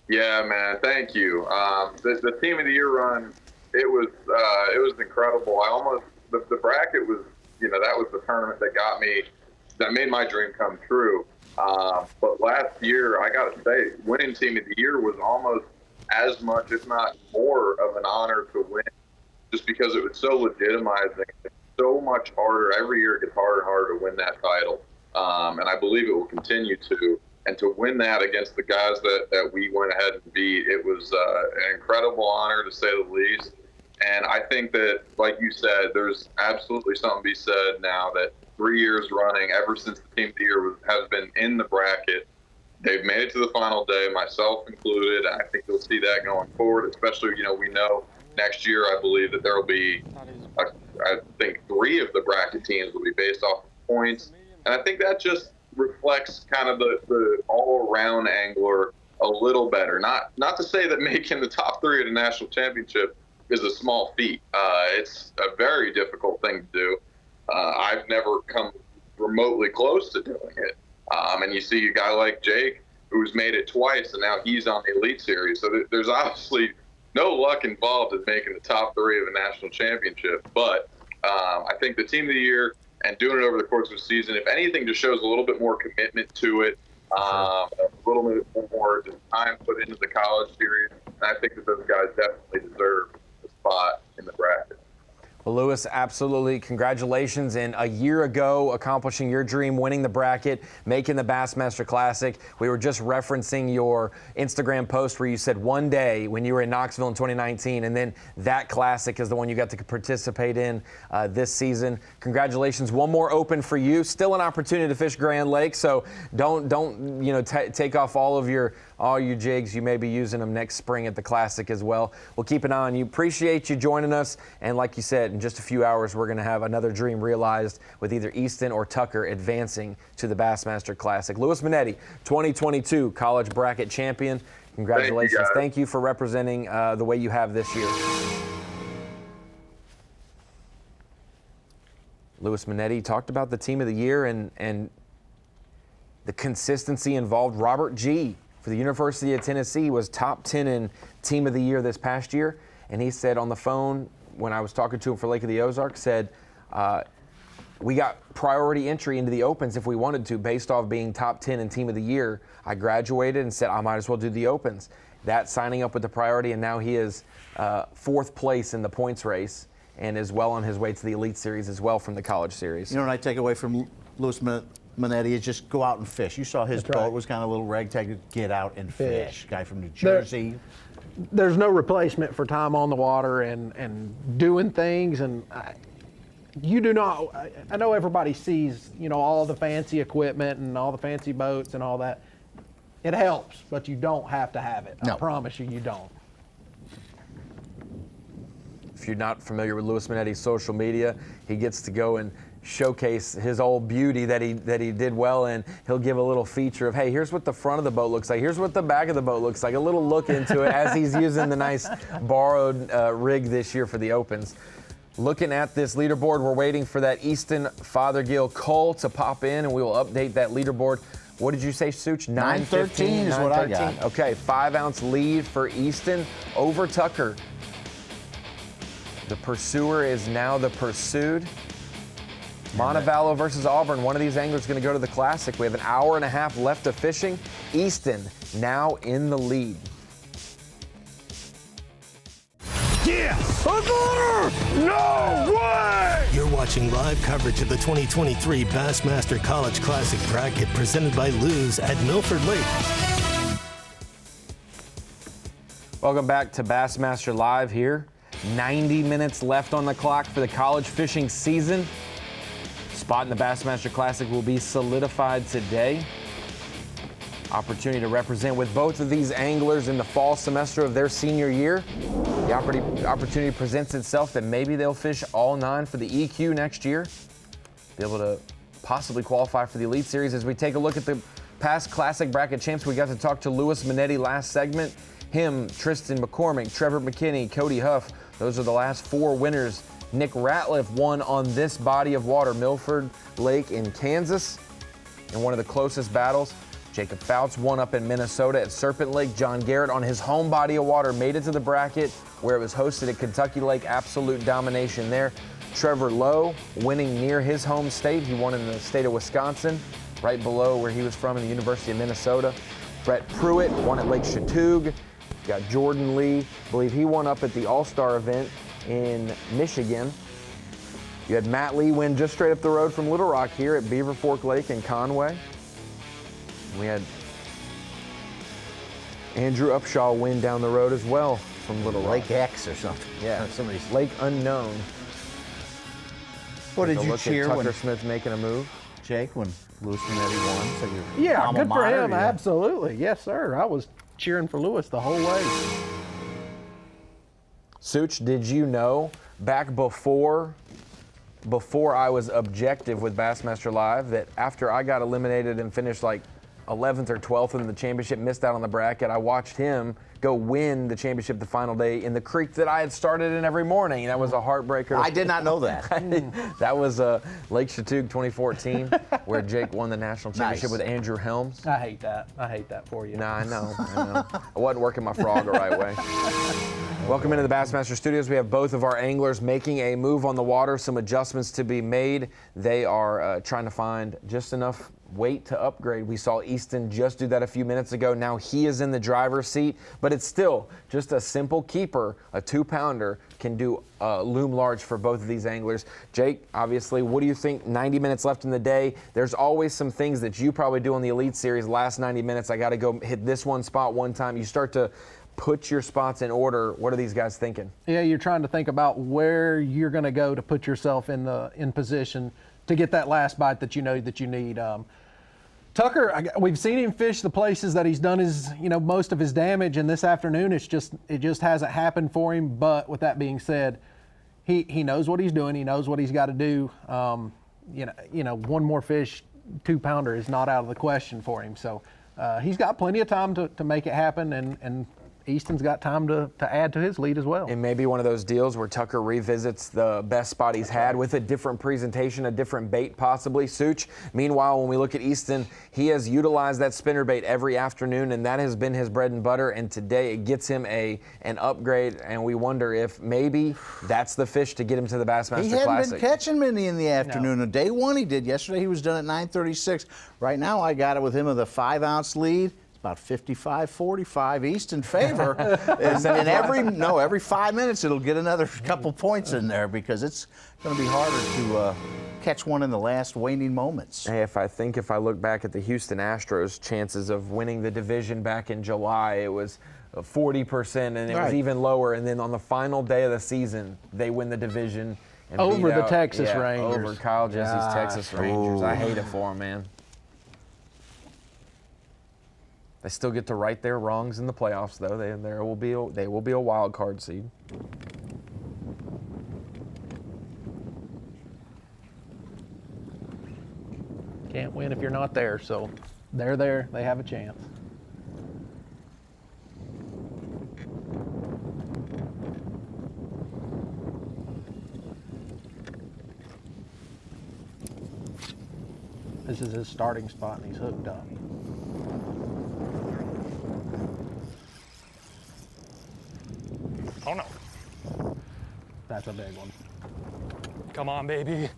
Yeah, man, thank you. The Team of the Year run, it was incredible. The bracket was, that was the tournament that made my dream come true. But last year, I got to say, winning Team of the Year was almost as much, if not more, of an honor to win, just because it was so legitimizing. It's so much harder. Every year it gets harder and harder to win that title. And I believe it will continue to. And to win that against the guys that we went ahead and beat, it was an incredible honor, to say the least. And I think that, like you said, there's absolutely something to be said now that 3 years running, ever since the Team of the Year has been in the bracket, they've made it to the final day, myself included. I think you'll see that going forward, especially, we know next year, I believe that there will be, I think 3 of the bracket teams will be based off of points. And I think that just reflects kind of the all-around angler a little better. Not to say that making the top 3 at a national championship is a small feat. It's a very difficult thing to do. I've never come remotely close to doing it. And you see a guy like Jake, who's made it twice, and now he's on the Elite Series. So there's obviously no luck involved in making the top 3 of a national championship. But I think the Team of the Year and doing it over the course of the season, if anything, just shows a little bit more commitment to it, a little bit more just time put into the college series. And I think that those guys definitely deserve the spot in the bracket. Well, Lewis, absolutely. Congratulations. And a year ago, accomplishing your dream, winning the bracket, making the Bassmaster Classic. We were just referencing your Instagram post where you said one day when you were in Knoxville in 2019, and then that Classic is the one you got to participate in this season. Congratulations. One more Open for you. Still an opportunity to fish Grand Lake, so don't take off all your jigs. You may be using them next spring at the Classic as well. We'll keep an eye on you. Appreciate you joining us. And like you said, in just a few hours, we're going to have another dream realized with either Easton or Tucker advancing to the Bassmaster Classic. Lewis Minetti, 2022 College Bracket Champion. Congratulations. Thank you for representing the way you have this year. Lewis Minetti talked about the Team of the Year and the consistency involved. Robert G. for the University of Tennessee was top 10 in Team of the Year this past year. And he said on the phone, when I was talking to him for Lake of the Ozarks, said, we got priority entry into the Opens if we wanted to, based off being top 10 in Team of the Year. I graduated and said I might as well do the Opens. That signing up with the priority, and now he is 4th place in the points race and is well on his way to the Elite Series as well from the College Series. What I take away from Lewis Minetti is just go out and fish. You saw his That's boat right. was kind of a little ragtag. Get out and fish. Guy from New There- Jersey. There's no replacement for time on the water and doing things. And you do not. I know everybody sees, all the fancy equipment and all the fancy boats and all that. It helps, but you don't have to have it. No. I promise you don't. If you're not familiar with Lewis Minetti's social media, he gets to go and showcase his old beauty that he did well in. He'll give a little feature of, hey, here's what the front of the boat looks like. Here's what the back of the boat looks like. A little look into it as he's using the nice borrowed rig this year for the Opens. Looking at this leaderboard, we're waiting for that Easton Fothergill Cull to pop in, and we will update that leaderboard. What did you say, Such? 9:13 is what I got. Okay, 5-ounce lead for Easton over Tucker. The pursuer is now the pursued. Montevallo versus Auburn. One of these anglers is going to go to the Classic. We have an hour and a half left of fishing. Easton now in the lead. Yes! No way! You're watching live coverage of the 2023 Bassmaster College Classic Bracket presented by Lews at Milford Lake. Welcome back to Bassmaster Live here. 90 minutes left on the clock for the college fishing season. Spot in the Bassmaster Classic will be solidified today. Opportunity to represent with both of these anglers in the fall semester of their senior year. The opportunity presents itself that maybe they'll fish all 9 for the EQ next year. Be able to possibly qualify for the Elite Series. As we take a look at the past Classic Bracket champs, we got to talk to Lewis Minetti last segment. Him, Tristan McCormick, Trevor McKinney, Cody Huff. Those are the last 4 winners. Nick Ratliff won on this body of water, Milford Lake in Kansas, in one of the closest battles. Jacob Fouts won up in Minnesota at Serpent Lake. John Garrett on his home body of water made it to the bracket where it was hosted at Kentucky Lake. Absolute domination there. Trevor Lowe winning near his home state. He won in the state of Wisconsin, right below where he was from in the University of Minnesota. Brett Pruitt won at Lake Chattooga. Got Jordan Lee. I believe he won up at the All-Star event in Michigan. You had Matt Lee win just straight up the road from Little Rock here at Beaver Fork Lake in Conway. We had Andrew Upshaw win down the road as well from Little Rock. Lake X or something. Yeah, Somebody's Lake Unknown. What did Take a you look cheer at when Tucker Smith making a move? Jake when Lewis Minetti won? So Yeah, alma good for mater, him. yeah. Absolutely. Yes, sir. I was cheering for Lewis the whole way. Such, did you know back before I was objective with Bassmaster Live that after I got eliminated and finished like 11th or 12th in the championship, missed out on the bracket, I watched him go win the championship the final day in the creek that I had started in every morning. That was a heartbreaker. I did not know that. That was Lake Chattooga 2014 where Jake won the national championship Nice. with Andrew Helms. I hate that. I hate that for you. Nah, I know. I wasn't working my frog the right way. Welcome into the Bassmaster Studios. We have both of our anglers making a move on the water, some adjustments to be made. They are trying to find just enough weight to upgrade. We saw Easton just do that a few minutes ago. Now he is in the driver's seat, but it's still just a simple keeper. A 2-pounder can do loom large for both of these anglers. Jake, obviously, what do you think? 90 minutes left in the day. There's always some things that you probably do on the Elite Series. Last 90 minutes, I got to go hit this one spot one time. You start to put your spots in order. What are these guys thinking? Yeah, you're trying to think about where you're going to go to put yourself in position to get that last bite that you know that you need. Tucker, we've seen him fish the places that he's done his, most of his damage, and this afternoon it just hasn't happened for him. But with that being said, he knows what he's doing. He knows what he's got to do. One more fish, 2-pounder is not out of the question for him. So he's got plenty of time to make it happen, and Easton's got time to add to his lead as well. It may be one of those deals where Tucker revisits the best spot he's had with a different presentation, a different bait possibly. Such, meanwhile, when we look at Easton, he has utilized that spinnerbait every afternoon, and that has been his bread and butter, and today it gets him an upgrade, and we wonder if maybe that's the fish to get him to the Bassmaster He hadn't Classic. been catching many in the afternoon. On day one he did. Yesterday he was done at 9:36. Right now I got it with him with a 5-ounce lead. It's about 55-45 Easton favor. And every 5 minutes it'll get another couple points in there because it's going to be harder to catch one in the last waning moments. Hey, if I look back at the Houston Astros' chances of winning the division back in July, it was 40%, and it was even lower. And then on the final day of the season, they win the division. And over the out, Texas Rangers. Over Kyle Jesse's Texas Rangers. I hate it for them, man. They still get to right their wrongs in the playoffs, though. They will be a wild card seed. Can't win if you're not there, so they're there. They have a chance. This is his starting spot, and he's hooked up. Oh no. That's a big one. Come on, baby.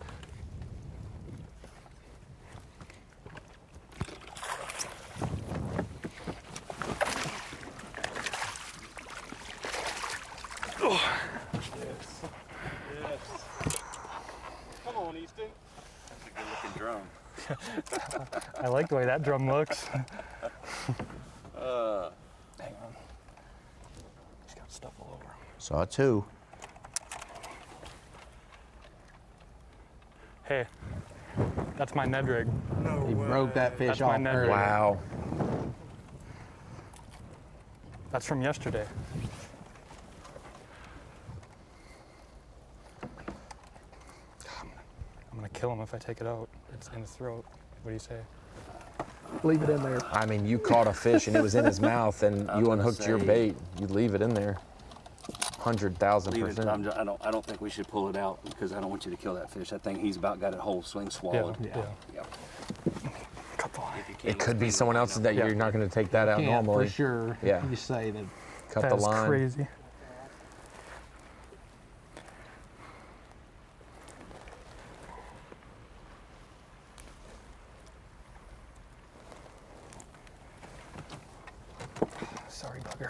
Come on, Easton. That's a good-looking drum. I like the way that drum looks. Hang on. He's got stuff all over him. Saw two. Hey, that's my Ned rig. He broke that fish That's off my Ned early. rig. Wow. That's from yesterday. I'm gonna kill him if I take it out. It's in his throat. What do you say? Leave it in there. I mean, you caught a fish and it was in his mouth, and you unhooked your bait. You'd leave it in there. 100,000%. I don't think we should pull it out because I don't want you to kill that fish. I think he's about got it whole swing swallowed. Yeah. Cut the line. It could be someone else that you're not going to take that out Can't normally. for sure. Yeah. You say that. Cut the That's line. crazy. Sorry, bugger.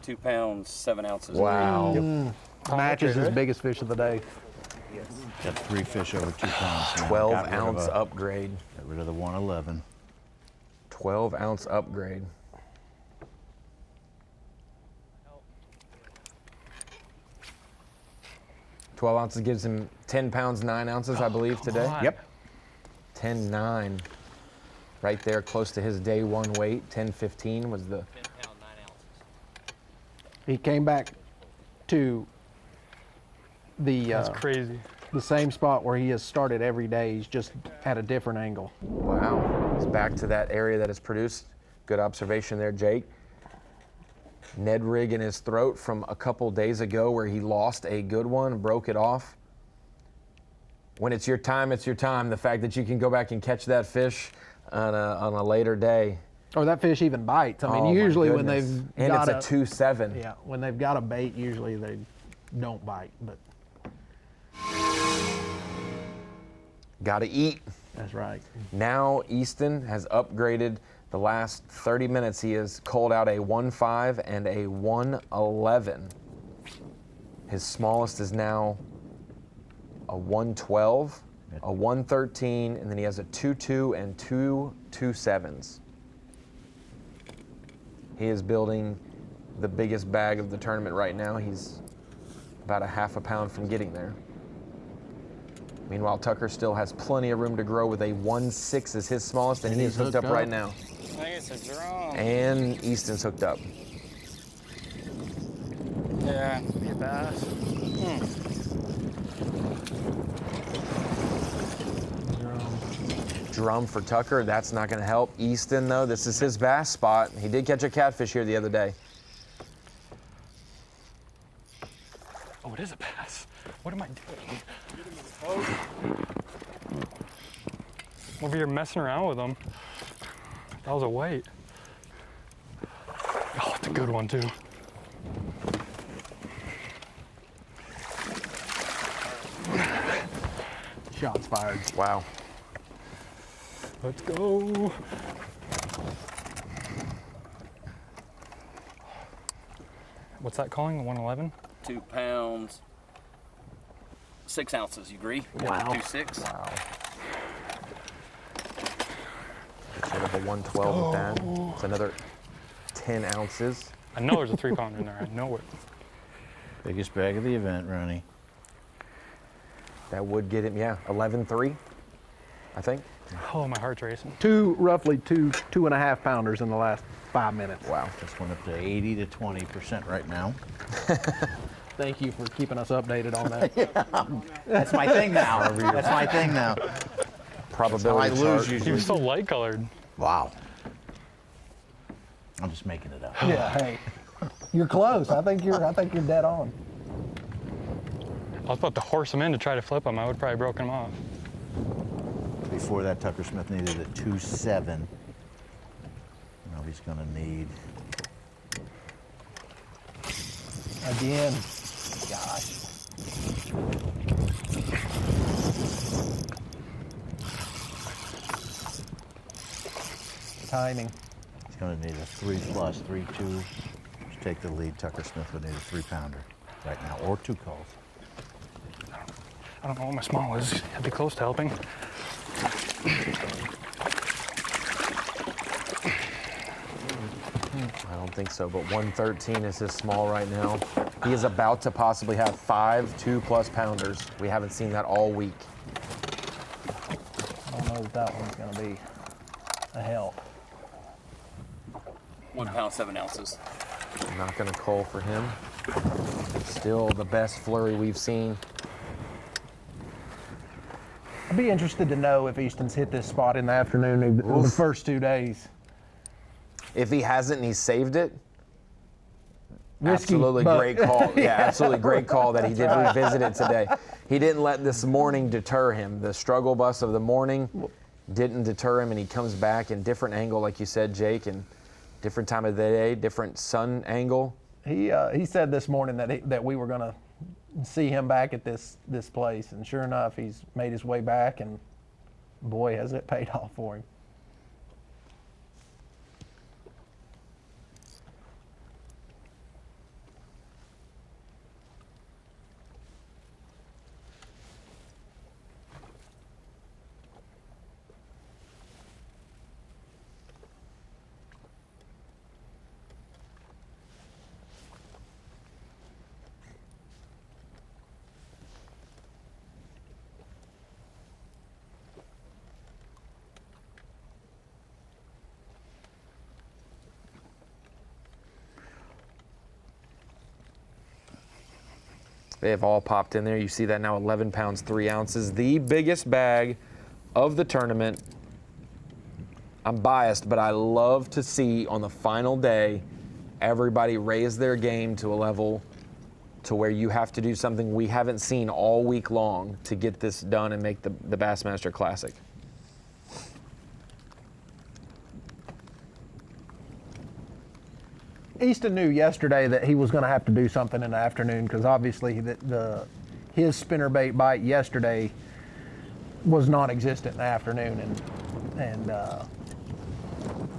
2 pounds, 7 ounces. Wow. Matches his biggest fish of the day. Got 3 fish over 2 pounds. 12-ounce upgrade. Got rid of the 111. 12-ounce upgrade. $12 ounces gives him 10 pounds, 9 ounces, I believe, today. on. Yep. 10.9. Right there, close to his day one weight. 10.15 was the. 10 pound, 9 ounces. He came back to the That's crazy. the same spot where he has started every day. He's just at a different angle. Wow. He's back to that area that has produced. Good observation there, Jake. Ned rig in his throat from a couple days ago where he lost a good one, broke it off. When it's your time, it's your time. The fact that you can go back and catch that fish on a later day. Or that fish even bites. I mean, Oh, my usually when goodness. they've and got it's a 2.7. Yeah, when they've got a bait, usually they don't bite. But Got to eat. that's right. Now Easton has upgraded. The last 30 minutes, he has culled out a 1.5 and a 1.11. His smallest is now a 1.12, a 1.13, and then he has a 2.2 and 2 2.7s. He is building the biggest bag of the tournament right now. He's about a half a pound from getting there. Meanwhile, Tucker still has plenty of room to grow with a 1.6 as his smallest, and he is hooked up right now. I think it's a drum. And Easton's hooked up. Yeah, be a bass. Drum for Tucker, that's not going to help. Easton, though, this is his bass spot. He did catch a catfish here the other day. Oh, it is a bass. What am I doing? I'm over here messing around with them. That was a weight. Oh, it's a good one, too. Shots fired. Wow. Let's go. What's that calling? 111? 2 pounds, 6 ounces. You agree? Wow. 2.6. Wow. Instead of the 112 with that, it's another 10 ounces. I know there's a 3-pounder in there. I know it. Biggest bag of the event, Ronnie. That would get him, yeah, 11.3, I think. Oh, my heart's racing. Roughly two 2.5 pounders in the last 5 minutes. Wow. Just went up to 80 to 20% right now. Thank you for keeping us updated on that. That's my thing now. That's my thing now. Probability I lose chart. usually. You're so light colored. Wow. I'm just making it up. Yeah, hey, you're close. I think you're dead on. I was about to horse him in to try to flip him. I would probably broken him off. Before that, Tucker Smith needed a 2.7. Now he's going to need. Again. Gosh. Timing. He's going to need a 3+, 3.2 to take the lead. Tucker Smith would need a 3-pounder right now, or 2 calls. I don't know what my small is. I'd be close to helping. I don't think so, but 113 is his small right now. He is about to possibly have 5 2+ pounders. We haven't seen that all week. I don't know that one's going to be a help. 1 pound, 7 ounces. Not going to call for him. Still the best flurry we've seen. I'd be interested to know if Easton's hit this spot in the afternoon in the first 2 days. If he hasn't and he saved it, Risky, absolutely but- great call. Yeah, absolutely great call that he did revisit it today. He didn't let this morning deter him. The struggle bus of the morning didn't deter him, and he comes back in different angle, like you said, Jake, and different time of the day, different sun angle. He said this morning that we were going to see him back at this place, and sure enough, he's made his way back, and boy, has it paid off for him. They have all popped in there. You see that now, 11 pounds, 3 ounces. The biggest bag of the tournament. I'm biased, but I love to see on the final day everybody raise their game to a level to where you have to do something we haven't seen all week long to get this done and make the Bassmaster Classic. Easton knew yesterday that he was going to have to do something in the afternoon because obviously his spinnerbait bite yesterday was non-existent in the afternoon, and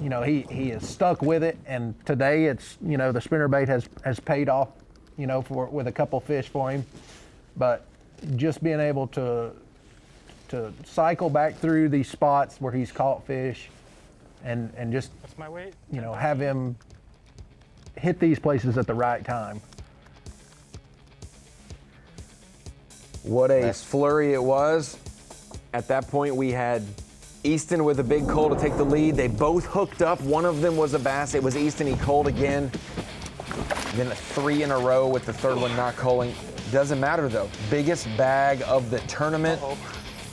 you know he is stuck with it. And today it's the spinnerbait has paid off, with a couple fish for him, but just being able to cycle back through these spots where he's caught fish, and just What's my weight? have him hit these places at the right time. What a flurry it was. At that point, we had Easton with a big cull to take the lead. They both hooked up. One of them was a bass. It was Easton. He culled again. Then 3 in a row with the third one not culling. Doesn't matter, though. Biggest bag of the tournament.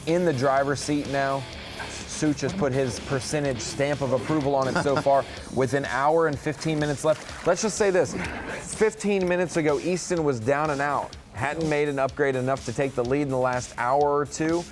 In the driver's seat now. Such has put his percentage stamp of approval on it so far with an hour and 15 minutes left. Let's just say this. 15 minutes ago, Easton was down and out. Hadn't made an upgrade enough to take the lead in the last hour or two.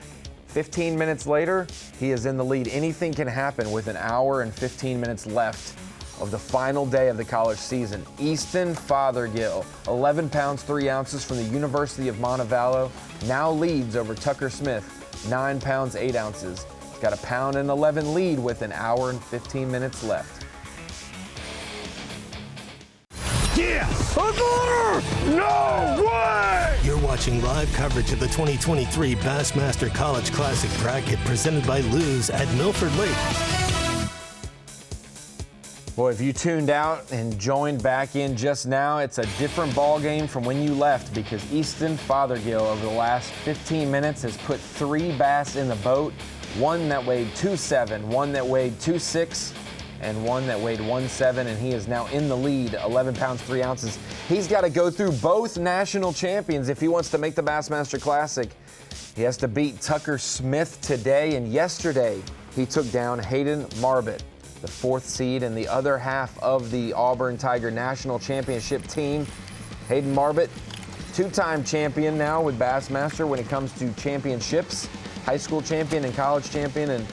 15 minutes later, he is in the lead. Anything can happen with an hour and 15 minutes left of the final day of the college season. Easton Fothergill, 11 pounds, 3 ounces from the University of Montevallo, now leads over Tucker Smith, 9 pounds, 8 ounces. got a pound and 11 lead with an hour and 15 minutes left. Yeah! No way! You're watching live coverage of the 2023 Bassmaster College Classic Bracket presented by Lews at Milford Lake. Boy, if you tuned out and joined back in just now, it's a different ball game from when you left because Easton Fothergill over the last 15 minutes has put 3 bass in the boat, one that weighed 2.7, one that weighed 2.6, and one that weighed 1.7, and he is now in the lead, 11 pounds, 3 ounces. He's got to go through both national champions if he wants to make the Bassmaster Classic. He has to beat Tucker Smith today, and yesterday he took down Hayden Marbett, the 4th seed and the other half of the Auburn Tiger National Championship team. Hayden Marbett, 2-time champion now with Bassmaster when it comes to championships, high school champion and college champion. And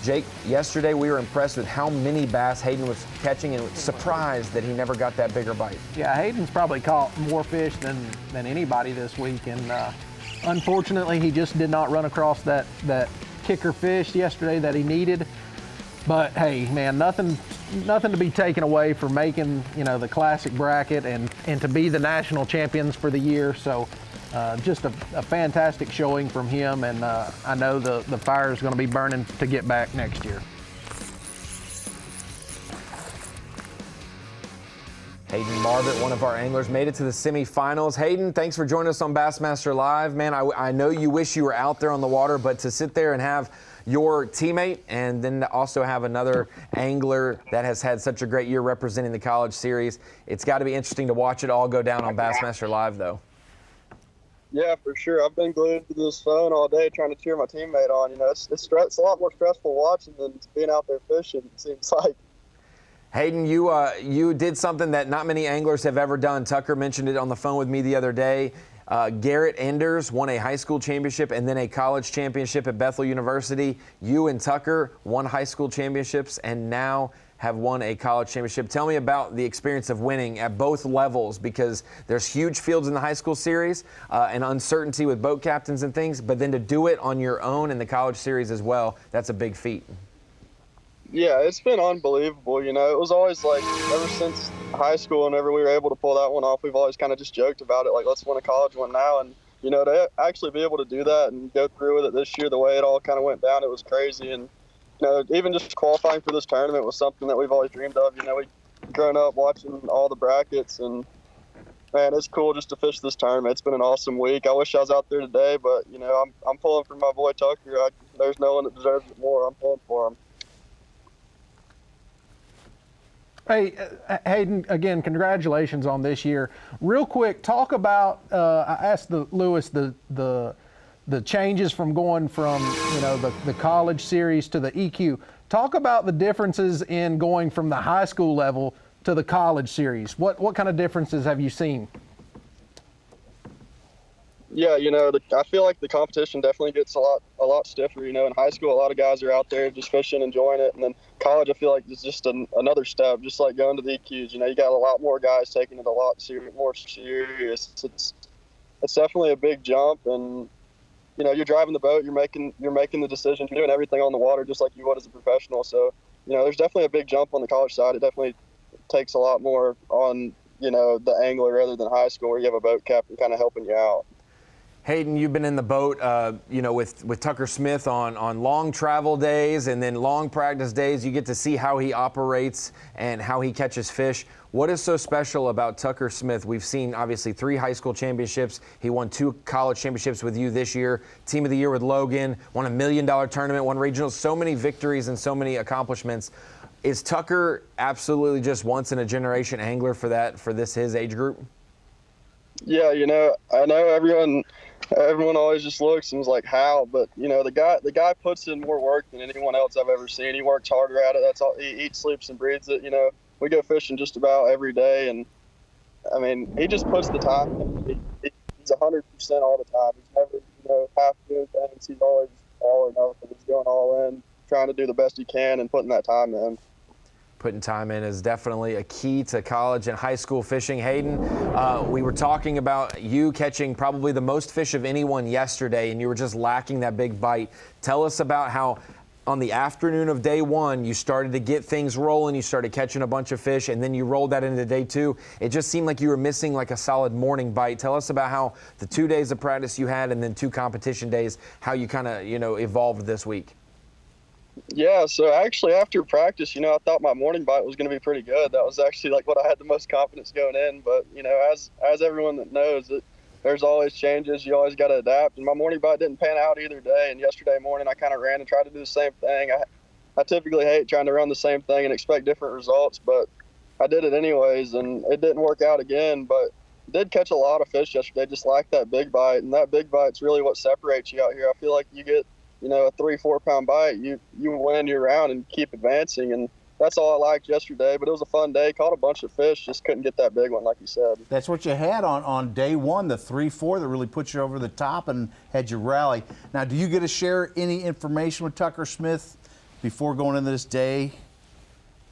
Jake, yesterday we were impressed with how many bass Hayden was catching and surprised that he never got that bigger bite. Yeah, Hayden's probably caught more fish than anybody this week, and unfortunately he just did not run across that kicker fish yesterday that he needed. But hey, man, nothing to be taken away for making, the classic bracket and to be the national champions for the year. So just a fantastic showing from him, and I know the fire is going to be burning to get back next year. Hayden Marbett, one of our anglers, made it to the semifinals. Hayden, thanks for joining us on Bassmaster Live. Man, I know you wish you were out there on the water, but to sit there and have your teammate and then to also have another angler that has had such a great year representing the college series, it's got to be interesting to watch it all go down on Bassmaster Live, though. Yeah, for sure. I've been glued to this phone all day trying to cheer my teammate on. It's a lot more stressful watching than being out there fishing, it seems like. Hayden, you did something that not many anglers have ever done. Tucker mentioned it on the phone with me the other day. Garrett Enders won a high school championship and then a college championship at Bethel University. You and Tucker won high school championships and now have won a college championship. Tell me about the experience of winning at both levels, because there's huge fields in the high school series and uncertainty with boat captains and things, but then to do it on your own in the college series as well, that's a big feat. Yeah, it's been unbelievable. It was always like, ever since high school, whenever we were able to pull that one off, we've always kind of just joked about it, like, let's win a college one now. And, to actually be able to do that and go through with it this year, the way it all kind of went down, it was crazy. And, even just qualifying for this tournament was something that we've always dreamed of. We've grown up watching all the brackets, and, man, it's cool just to fish this tournament. It's been an awesome week. I wish I was out there today, but, I'm pulling for my boy Tucker. There's no one that deserves it more. I'm pulling for him. Hey, Hayden, again, congratulations on this year. Real quick, talk about, I asked Lewis the changes from going from, the college series to the EQ. Talk about the differences in going from the high school level to the college series. What kind of differences have you seen? Yeah, I feel like the competition definitely gets a lot stiffer. In high school, a lot of guys are out there just fishing, enjoying it, and then college, I feel like it's just another step, just like going to the EQs. You got a lot more guys taking it a lot more serious. It's definitely a big jump, and you're driving the boat, you're making the decision, you're doing everything on the water just like you would as a professional. So, there's definitely a big jump on the college side. It definitely takes a lot more on the angler rather than high school, where you have a boat captain kind of helping you out. Hayden, you've been in the boat, with Tucker Smith on long travel days and then long practice days. You get to see how he operates and how he catches fish. What is so special about Tucker Smith? We've seen, obviously, 3 high school championships. He won 2 college championships with you this year. Team of the Year with Logan, won $1 million tournament, won regionals. So many victories and so many accomplishments. Is Tucker absolutely just once in a generation angler for his age group? Yeah, I know everyone always just looks and is like, how? But the guy puts in more work than anyone else I've ever seen. He works harder at it. That's all. He eats, sleeps, and breathes it. We go fishing just about every day, and I mean, he just puts the time in. He's 100% all the time. He's never half doing things. He's always all or nothing. He's going all in, trying to do the best he can and putting that time in. Putting time in is definitely a key to college and high school fishing. Hayden, we were talking about you catching probably the most fish of anyone yesterday, and you were just lacking that big bite. Tell us about how on the afternoon of day one, you started to get things rolling, you started catching a bunch of fish, and then you rolled that into day two. It just seemed like you were missing like a solid morning bite. Tell us about how the 2 days of practice you had and then 2 competition days, how you kind of, evolved this week. Yeah, so actually after practice, I thought my morning bite was going to be pretty good. That was actually like what I had the most confidence going in. But, as everyone that knows, there's always changes. You always got to adapt. And my morning bite didn't pan out either day. And yesterday morning, I kind of ran and tried to do the same thing. I typically hate trying to run the same thing and expect different results, but I did it anyways, and it didn't work out again. But did catch a lot of fish yesterday, just like that big bite. And that big bite's really what separates you out here. I feel like you get a 3-4 pound bite, you win your round and keep advancing. And that's all I liked yesterday, but it was a fun day. Caught a bunch of fish, just couldn't get that big one, like you said. That's what you had on day one, the 3-4 that really put you over the top and had you rally. Now, do you get to share any information with Tucker Smith before going into this day?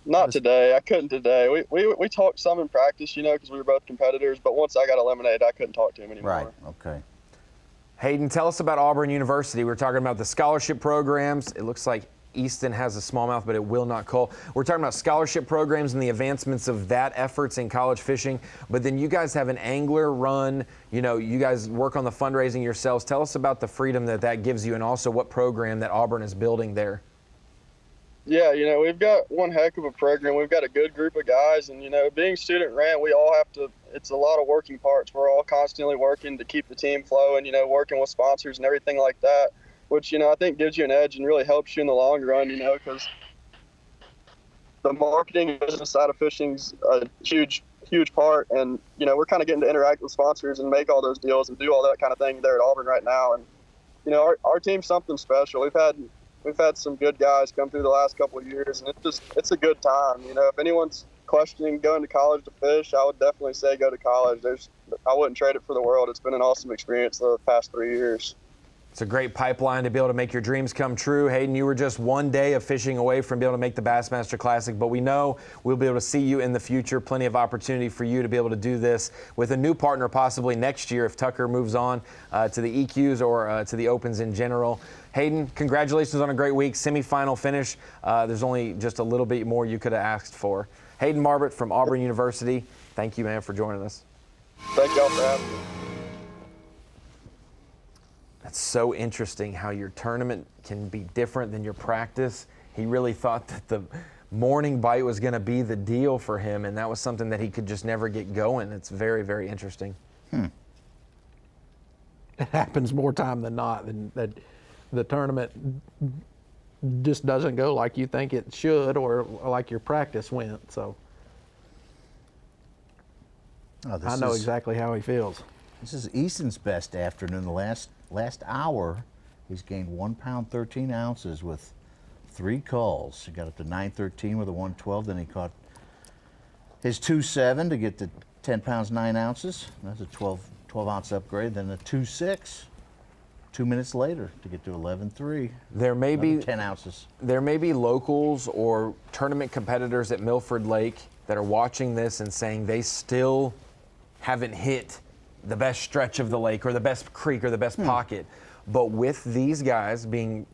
Not today. I couldn't today. We talked some in practice, because we were both competitors, but once I got eliminated, I couldn't talk to him anymore. Right, okay. Hayden, tell us about Auburn University. We're talking about the scholarship programs. It looks like Easton has a smallmouth, but it will not cull. We're talking about scholarship programs and the advancements of that efforts in college fishing. But then you guys have an angler run. You guys work on the fundraising yourselves. Tell us about the freedom that gives you and also what program that Auburn is building there. Yeah, we've got one heck of a program. We've got a good group of guys, and, being student ran, we all have to, it's a lot of working parts. We're all constantly working to keep the team flowing, working with sponsors and everything like that, which, I think gives you an edge and really helps you in the long run, because the marketing and business side of fishing's a huge part. And, we're kind of getting to interact with sponsors and make all those deals and do all that kind of thing there at Auburn right now. And, our team's something special. We've had some good guys come through the last couple of years, and it's a good time. If anyone's questioning going to college to fish, I would definitely say go to college. I wouldn't trade it for the world. It's been an awesome experience the past 3 years. It's a great pipeline to be able to make your dreams come true. Hayden, you were just 1 day of fishing away from being able to make the Bassmaster Classic, but we know we'll be able to see you in the future. Plenty of opportunity for you to be able to do this with a new partner possibly next year if Tucker moves on to the EQs or to the Opens in general. Hayden, congratulations on a great week. Semifinal finish. There's only just a little bit more you could have asked for. Hayden Marbert from Auburn University, thank you, man, for joining us. Thank y'all for having me. That's so interesting how your tournament can be different than your practice. He really thought that the morning bite was going to be the deal for him, and that was something that he could just never get going. It's very, very interesting. It happens more time than not. That the tournament just doesn't go like you think it should or like your practice went. So I know exactly how he feels. This is Easton's best afternoon. The last hour, he's gained 1 pound 13 ounces with 3 calls. He got up to 913 with a 112. Then he caught his 2.7 to get to 10 pounds 9 ounces. That's a 12 ounce upgrade. Then a 2.6. 2 minutes later to get to 11.3. There may be 10 ounces. There may be locals or tournament competitors at Milford Lake that are watching this and saying they still haven't hit the best stretch of the lake or the best creek or the best pocket. But with these guys being,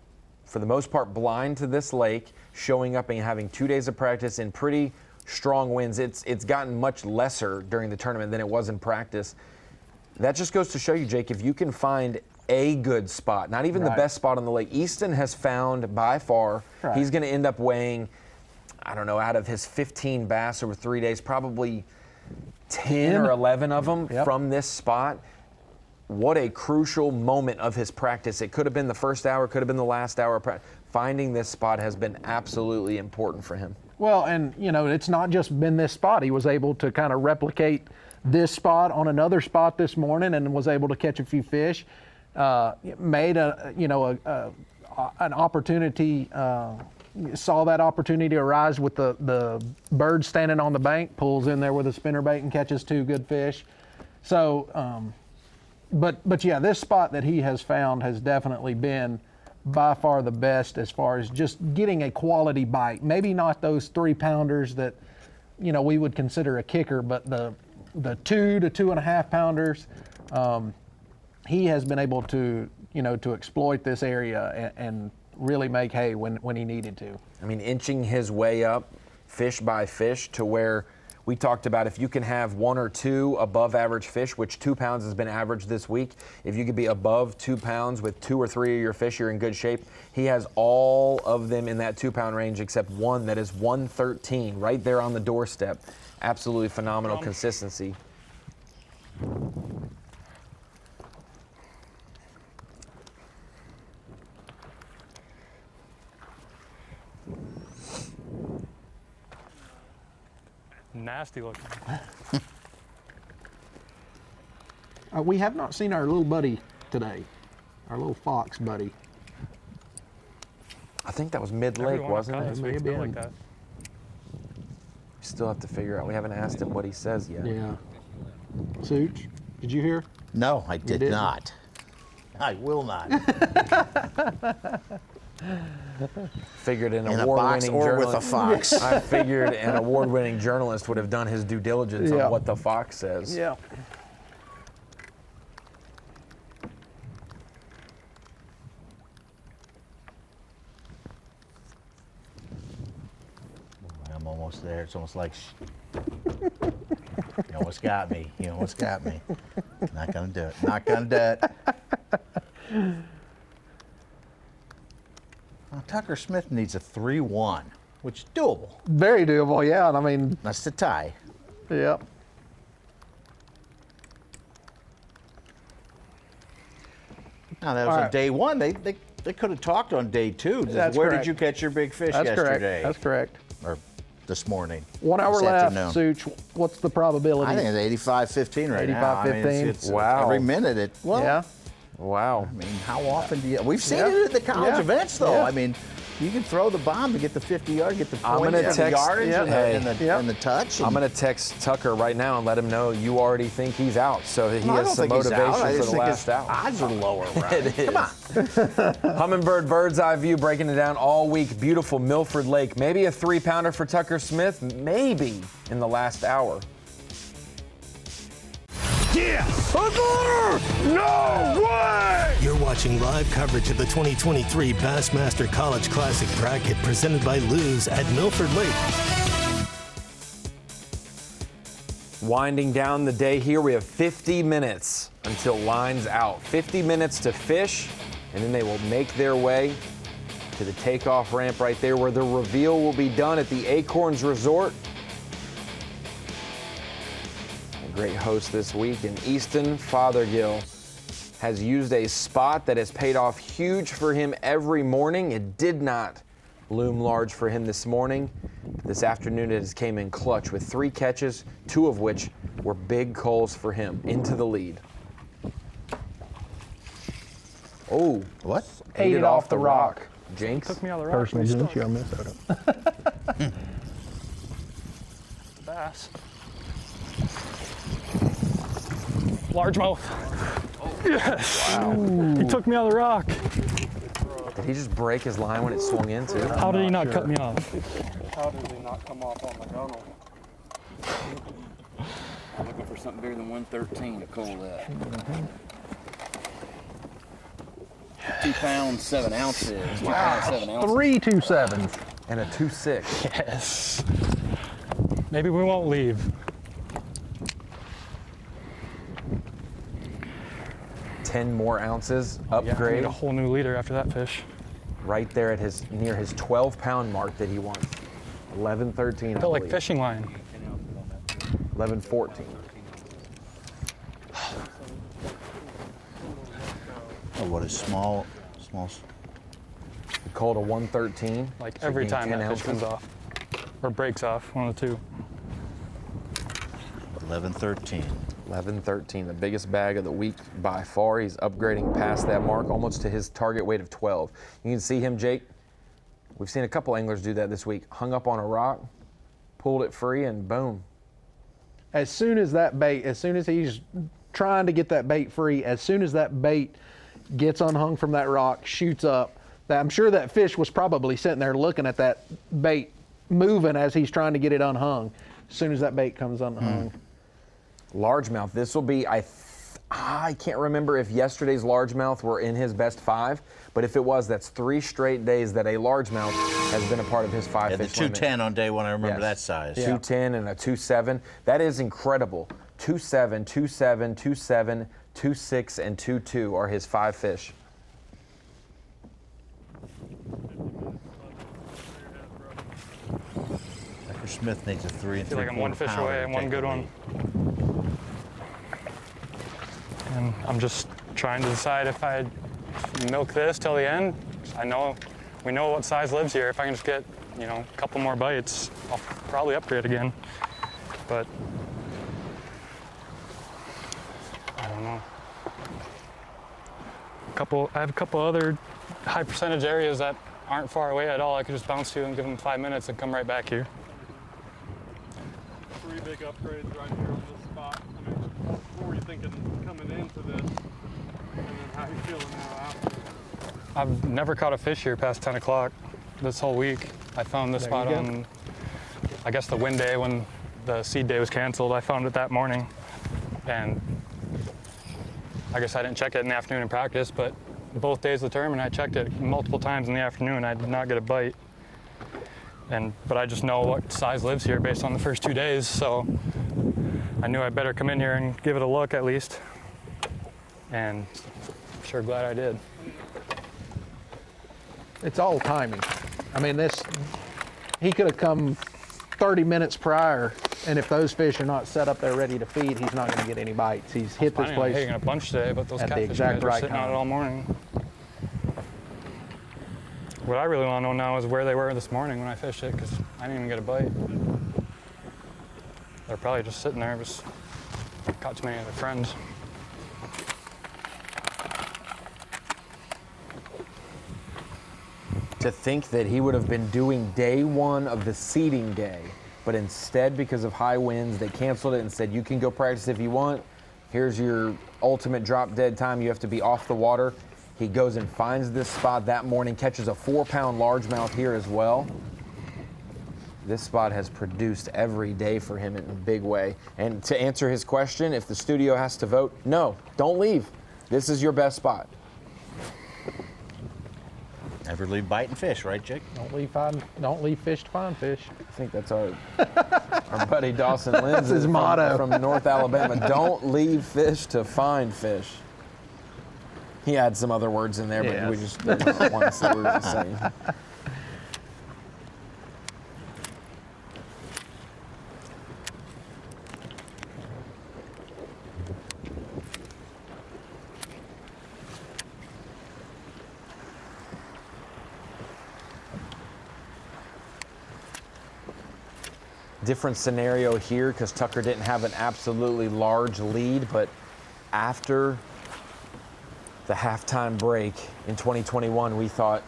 for the most part, blind to this lake, showing up and having 2 days of practice in pretty strong winds, it's gotten much lesser during the tournament than it was in practice. That just goes to show you, Jake, if you can find a good spot, not even the best spot on the lake. Easton has found by far, he's going to end up weighing, I don't know, out of his 15 bass over 3 days, probably 10 or 11 of them from this spot. What a crucial moment of his practice. It could have been the first hour, could have been the last hour of practice. Finding this spot has been absolutely important for him. Well, and, it's not just been this spot. He was able to kind of replicate this spot on another spot this morning and was able to catch a few fish. Made an opportunity, saw that opportunity arise with the bird standing on the bank, pulls in there with a spinnerbait and catches 2 good fish. So, but yeah, this spot that he has found has definitely been by far the best as far as just getting a quality bite. Maybe not those 3-pounders that, we would consider a kicker, but the 2 to 2.5 pounders, he has been able to, to exploit this area and really make hay when he needed to. I mean, inching his way up fish by fish to where we talked about if you can have 1 or 2 above average fish, which 2 pounds has been average this week. If you could be above 2 pounds with 2 or 3 of your fish, you're in good shape. He has all of them in that 2-pound range except one that is 113 right there on the doorstep. Absolutely phenomenal consistency. Nasty looking. We have not seen our little buddy today, our little fox buddy. I think that was mid-lake, wasn't it? May have been like that. We still have to figure out. We haven't asked him what he says yet. Yeah. Such, did you hear? No, I did not. I will not. Figured an In a box award-winning or journalist. with a fox. I figured an award-winning journalist would have done his due diligence on what the fox says. Yeah. I'm almost there. It's almost like, you almost got me. You almost got me. Not gonna do it. Not gonna do it. Well, Tucker Smith needs a 3-1, which is doable. Very doable, yeah. And I mean, that's the tie. Yep. Now that was on day 1. They could have talked on day 2. That's Where correct. did you catch your big fish That's yesterday? correct. That's correct. Or this morning. 1 hour this left, afternoon. Such. What's the probability? I think it's 85-15 right now. 85-15. It's Wow. Every minute it. Well, yeah. Wow. I mean, how often do you? We've seen it at the college events, though. Yeah. I mean, you can throw the bomb to get the 50-yard, get the I'm points, gonna and the text- yardage, Hey. and the touch. I'm going to text Tucker right now and let him know you already think he's out, so that he No, I has don't some think he's motivation out. I for just the think last his hour. odds are lower, right? It is. Come on. Humminbird bird's eye view, breaking it down all week. Beautiful Milford Lake. Maybe a 3-pounder for Tucker Smith. Maybe in the last hour. Yeah! No way! You're watching live coverage of the 2023 Bassmaster College Classic Bracket presented by Lews at Milford Lake. Winding down the day here, we have 50 minutes until line's out. 50 minutes to fish, and then they will make their way to the takeoff ramp right there where the reveal will be done at the Acorns Resort. A great host this week in Easton. Fothergill has used a spot that has paid off huge for him every morning. It did not loom large for him this morning. This afternoon it has came in clutch with 3 catches, 2 of which were big calls for him into the lead. Oh, what? Ate it off the rock. Jinx. Took me on the rock. Personal jinx, you're Minnesota. Bass. Largemouth. Yes. Wow. He took me on the rock. Did he just break his line when it swung into? How did he not cut me off? How did he not come off on the gunnel? I'm looking for something bigger than 113 to call that. 2 pounds, 7 ounces. 2 pounds, 7 ounces. 3 2.7s. And a 2.6. Yes. Maybe we won't leave. Ten more ounces Yeah, I upgrade. need a whole new leader after that fish. Right there at his near his 12-pound mark that he wants. 11.13. Felt like fishing line. 11.14. Oh, what a small. He called a 113. Like so every gained time 10 that fish comes ounces. off. Or breaks off, one of the two. 11-13. 11.13, the biggest bag of the week by far. He's upgrading past that mark, almost to his target weight of 12. You can see him, Jake. We've seen a couple anglers do that this week. Hung up on a rock, pulled it free, and boom. As soon as that bait, as soon as he's trying to get that bait free, as soon as that bait gets unhung from that rock, shoots up, I'm sure that fish was probably sitting there looking at that bait moving as he's trying to get it unhung. As soon as that bait comes unhung. Largemouth. This will be, I can't remember if yesterday's largemouth were in his best 5, but if it was, that's 3 straight days that a largemouth has been a part of his 5 Yeah, fish the 210 on day 1, I remember that size. 210 and a 2.7. That is incredible. 2.7, 2.7, 2.7, 2.6, and 2.2 are his 5 fish. Tucker Smith needs a 3 and 3/4 I feel like I'm one fish away and one good one. And I'm just trying to decide if I milk this till the end. We know what size lives here. If I can just get, a couple more bites, I'll probably upgrade again. But I don't know. I have a couple other high percentage areas that aren't far away at all. I could just bounce to and give them 5 minutes and come right back here. 3 big upgrades right here on this spot. I mean, what were you thinking coming into this, and then how you feeling now after? I've never caught a fish here past 10 o'clock this whole week. I found this spot on, I guess, the wind day when the seed day was canceled. I found it that morning, and I guess I didn't check it in the afternoon in practice, but both days of the tournament I checked it multiple times in the afternoon. I did not get a bite. But I just know what size lives here based on the first 2 days, so I knew I'd better come in here and give it a look at least. And I'm sure glad I did. It's all timing. I mean, he could have come 30 minutes prior, and if those fish are not set up there ready to feed, he's not going to get any bites. He's hit this place. I'm hitting a bunch today, but those at the catfish exact guys were right sitting time. out all morning. What I really want to know now is where they were this morning when I fished it, because I didn't even get a bite. They're probably just sitting there, just caught too many of their friends. To think that he would have been doing day 1 of the seeding day, but instead, because of high winds, they canceled it and said, you can go practice if you want. Here's your ultimate drop dead time. You have to be off the water. He goes and finds this spot that morning, catches a 4-pound largemouth here as well. This spot has produced every day for him in a big way. And to answer his question, if the studio has to vote, no, don't leave. This is your best spot. Never leave biting fish, right, Jake? Don't leave fish to find fish. I think that's our buddy Dawson Lenz. That's his motto. From North Alabama. Don't leave fish to find fish. He had some other words in there, but we just didn't want to say what we were saying. Different scenario here because Tucker didn't have an absolutely large lead, but after the halftime break in 2021, we thought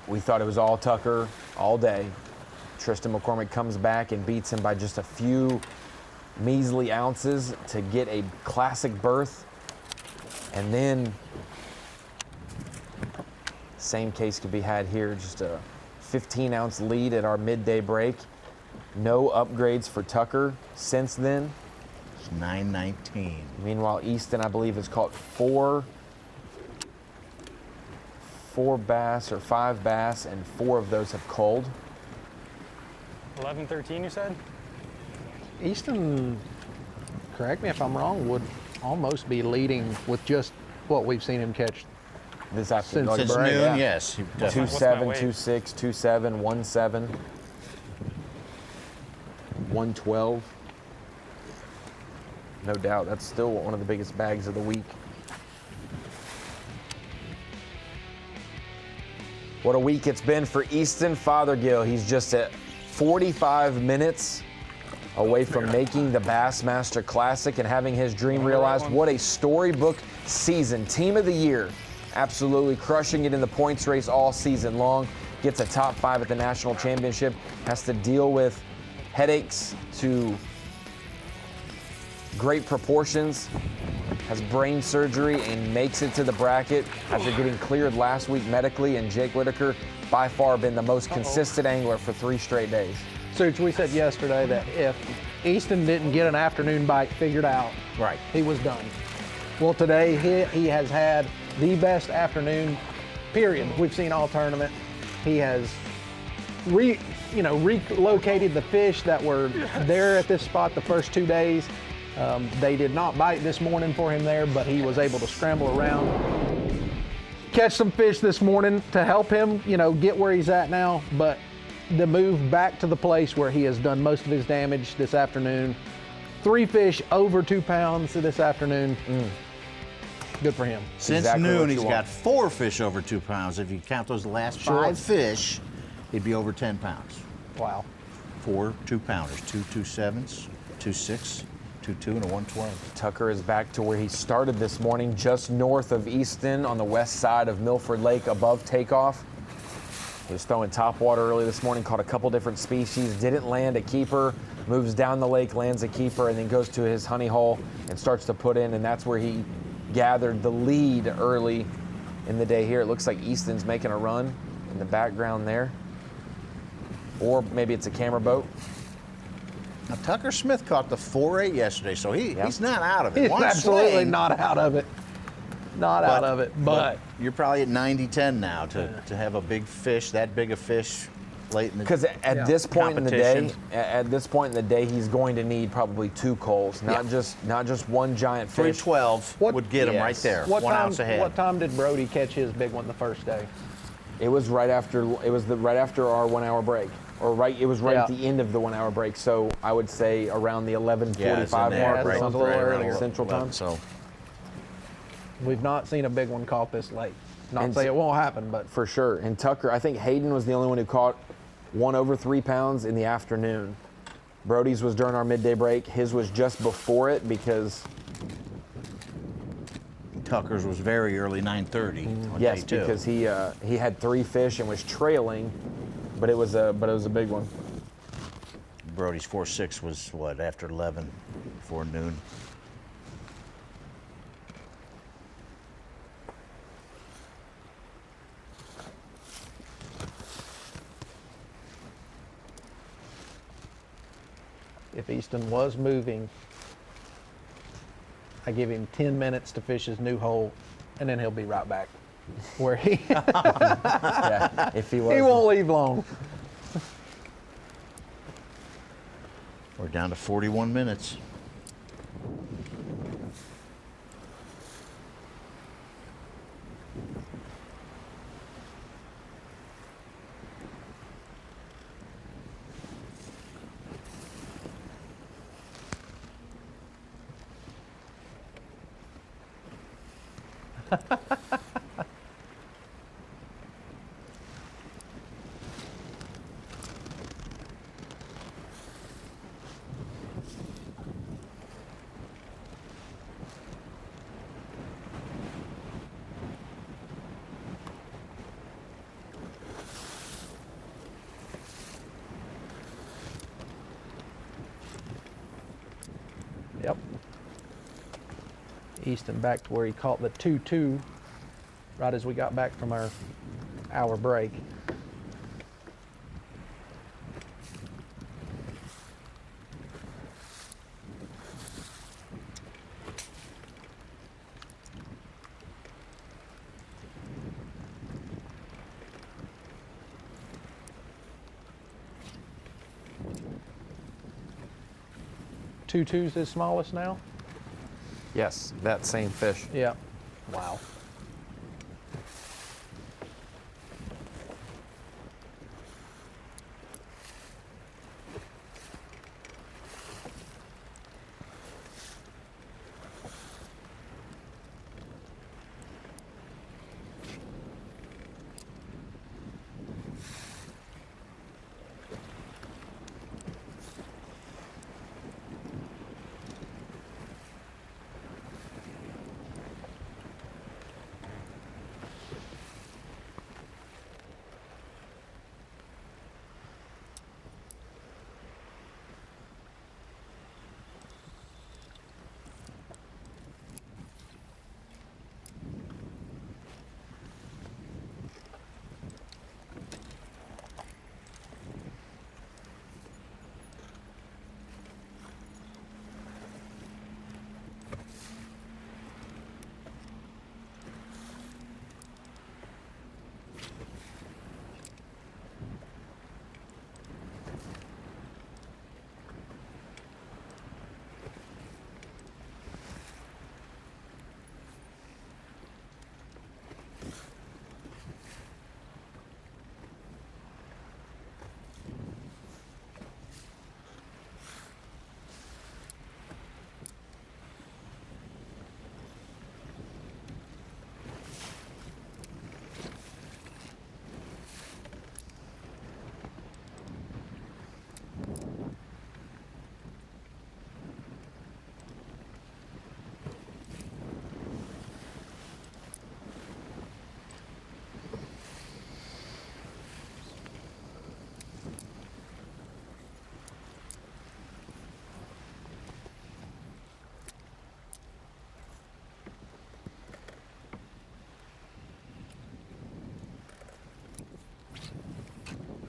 it was all Tucker all day. Tristan McCormick comes back and beats him by just a few measly ounces to get a classic berth. And then same case could be had here, just a 15-ounce lead at our midday break. No upgrades for Tucker since then. It's 9:19. Meanwhile, Easton, I believe, has caught four bass or 5 bass, and 4 of those have culled. 11-13, you said? Easton, correct me if I'm wrong, would almost be leading with just what we've seen him catch this afternoon. Since noon, yeah. yes. 2.7, 2.6, 2.7, 1.7, 1.12. No doubt, that's still one of the biggest bags of the week. What a week it's been for Easton Fothergill. He's just at 45 minutes away from making the Bassmaster Classic and having his dream realized. What a storybook season. Team of the year, absolutely crushing it in the points race all season long. Gets a top 5 at the national championship. Has to deal with headaches to great proportions. has brain surgery and makes it to the bracket after getting cleared last week medically, and Jake Whitaker by far been the most consistent angler for 3 straight days. Such, we said yesterday that if Easton didn't get an afternoon bite figured out, right, he was done. Well, today he has had the best afternoon, period, we've seen all tournament. He has relocated the fish that were there at this spot the first 2 days. They did not bite this morning for him there, but he was able to scramble around, catch some fish this morning to help him, get where he's at now. But the move back to the place where he has done most of his damage this afternoon. 3 fish over 2 pounds this afternoon. Good for him. Since Exactly noon, what he's you got want. 4 fish over 2 pounds. If you count those last 5 fish, he'd be over 10 pounds. Wow. 4 2-pounders, 2 2.7s, 2.6, 2.2, and a 112. Tucker is back to where he started this morning, just north of Easton on the west side of Milford Lake above takeoff. He was throwing topwater early this morning, caught a couple different species, didn't land a keeper, moves down the lake, lands a keeper, and then goes to his honey hole and starts to put in, and that's where he gathered the lead early in the day here. It looks like Easton's making a run in the background there. Or maybe it's a camera boat. Now, Tucker Smith caught the 4.8 yesterday, so he's not out of it. He's One absolutely swing, not out of it. Not out of it, but you're probably at 90-10 now to have a big fish, that big a fish late in the Because at this point in the day, competition. he's going to need probably 2 coals, not just one giant fish. 312 would get him right there, What 1 time, ounce ahead. What time did Brody catch his big one the first day? It was right after our 1 hour break, or it was right at the end of the 1 hour break. So I would say around the 11:45 mark, right, something right earlier Central 11, Time. So we've not seen a big one caught this late. Not And say it won't happen, but for sure. And Tucker, I think Hayden was the only one who caught one over 3 pounds in the afternoon. Brody's was during our midday break. His was just before it because Tucker's was very early, 9:30. on yes, day 2. because he had 3 fish and was trailing, but it was a big one. Brody's 4.6 was what, after 11, before noon. if Easton was moving, I give him 10 minutes to fish his new hole, and then he'll be right back where he yeah, if he was. He won't leave long. We're down to 41 minutes. Yep. Easton back to where he caught the 2-2 right as we got back from our hour break. Two-two's his smallest now? Yes, that same fish. Yeah. Wow.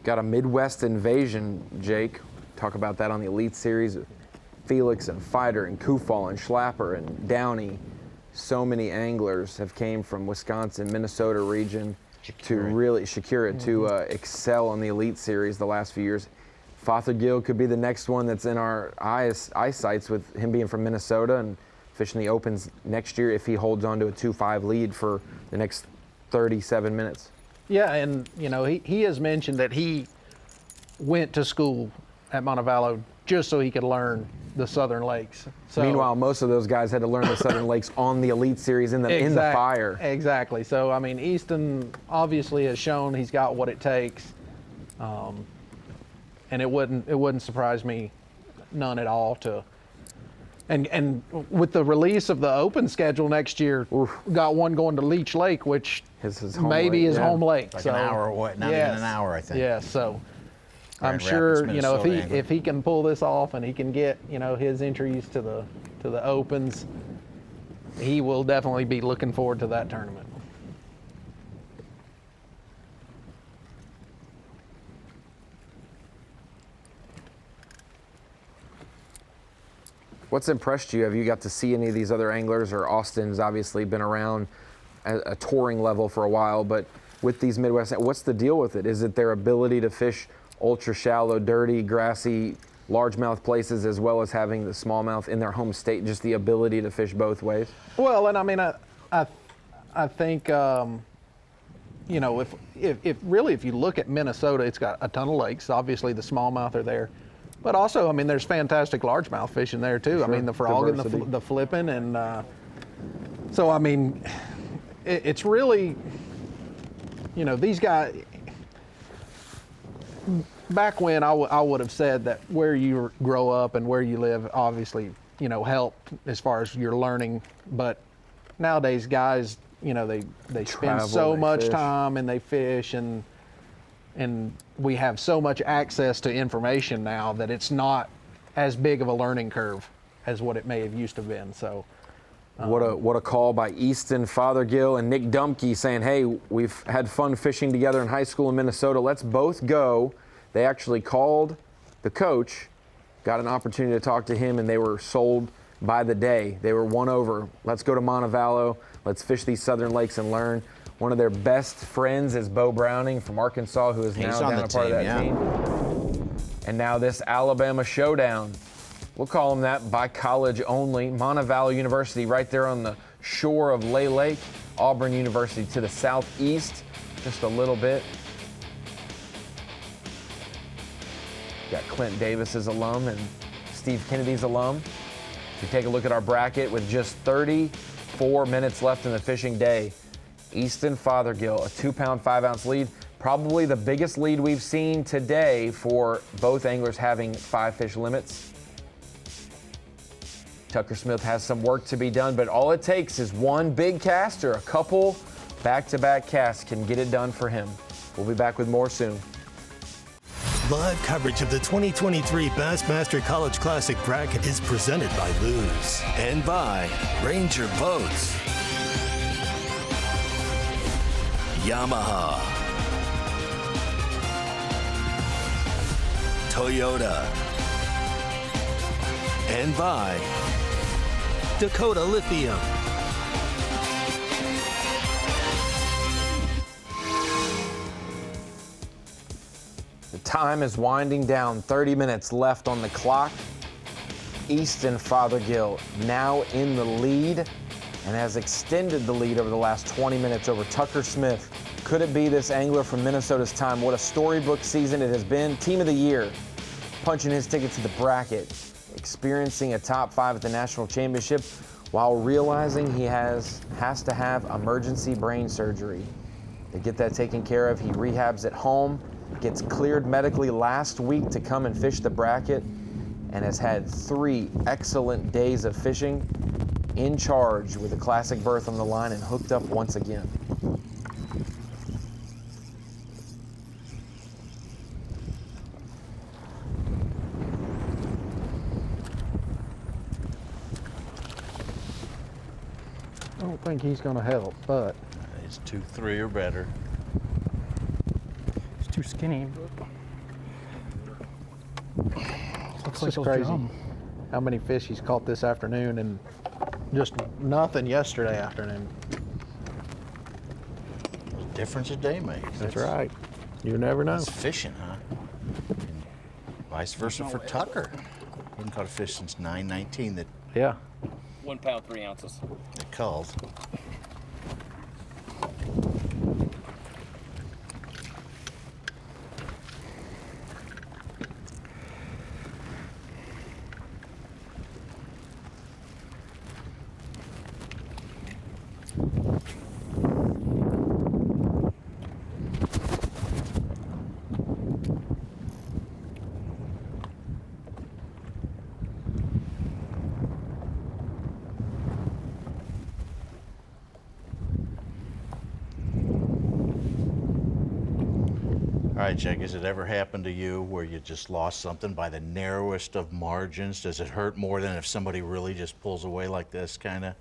got a Midwest invasion, Jake. Talk about that on the Elite Series. Felix and Fighter and Kufal and Schlapper and Downey. So many anglers have came from Wisconsin, Minnesota region to really Shakira to excel on the Elite Series the last few years. Fothergill could be the next one that's in our eyesights with him being from Minnesota and fishing the Opens next year if he holds on to a 2-5 lead for the next 37 minutes. Yeah, and you know, he has mentioned that he went to school at Montevallo just so he could learn the Southern Lakes. So, meanwhile, most of those guys had to learn the Southern Lakes on the Elite Series in the fire. Exactly. So, I mean, Easton obviously has shown he's got what it takes, and it wouldn't surprise me none at all to. And with the release of the Open schedule next year, we got one going to Leech Lake, which maybe his home lake. Like so, an hour away, not even an hour, I think. Yeah, so I'm Grand sure Rapids, you know Minnesota if he can pull this off and he can get his entries to the Opens, he will definitely be looking forward to that tournament. What's impressed you? Have you got to see any of these other anglers? Or Austin's obviously been around at a touring level for a while, but with these Midwest, what's the deal with it? Is it their ability to fish ultra shallow, dirty, grassy, largemouth places as well as having the smallmouth in their home state, just the ability to fish both ways? Well, and I mean, I think if you look at Minnesota, it's got a ton of lakes. Obviously, the smallmouth are there. But also, I mean, there's fantastic largemouth fishing there too. Sure. I mean, the frog and the flipping, and so I mean, it's really, these guys. Back when I would have said that where you grow up and where you live, obviously, helped as far as your learning. But nowadays, guys, they spend so much time and they fish and we have so much access to information now that it's not as big of a learning curve as what it may have used to have been. So, what a call by Easton, Fothergill, and Nick Dumke saying, "Hey, we've had fun fishing together in high school in Minnesota. Let's both go." They actually called the coach, got an opportunity to talk to him, and they were sold by the day. They were won over. Let's go to Montevallo. Let's fish these Southern Lakes and learn. One of their best friends is Bo Browning from Arkansas, who is now down a part of that team. And now this Alabama showdown. We'll call them that by college only. Montevallo University right there on the shore of Lay Lake. Auburn University to the southeast, just a little bit. Got Clint Davis's alum and Steve Kennedy's alum. If you take a look at our bracket with just 34 minutes left in the fishing day, Easton Fothergill, a 2-pound, 5-ounce lead. Probably the biggest lead we've seen today for both anglers having 5 fish limits. Tucker Smith has some work to be done, but all it takes is one big cast or a couple back-to-back casts can get it done for him. We'll be back with more soon. Live coverage of the 2023 Bassmaster College Classic bracket is presented by Lews and by Ranger Boats, Yamaha, Toyota, and by Dakota Lithium. The time is winding down, 30 minutes left on the clock. Easton Fothergill now in the lead and has extended the lead over the last 20 minutes over Tucker Smith. Could it be this angler from Minnesota's time? What a storybook season it has been. Team of the year, punching his ticket to the bracket, experiencing a top 5 at the national championship while realizing he has to have emergency brain surgery. To get that taken care of, he rehabs at home, gets cleared medically last week to come and fish the bracket, and has had 3 excellent days of fishing, in charge with a classic berth on the line and hooked up once again. I don't think he's going to help, but it's 2-3 or better. He's too skinny. Looks like crazy. How many fish he's caught this afternoon and just nothing yesterday afternoon. Difference a day makes. That's right. You never know. That's fishing, huh? And vice versa for Tucker. He hasn't caught a fish since 9/19 that. Yeah. 1 pound, 3 ounces. That culled. All right, Jake, has it ever happened to you where you just lost something by the narrowest of margins? Does it hurt more than if somebody really just pulls away like this, kind of?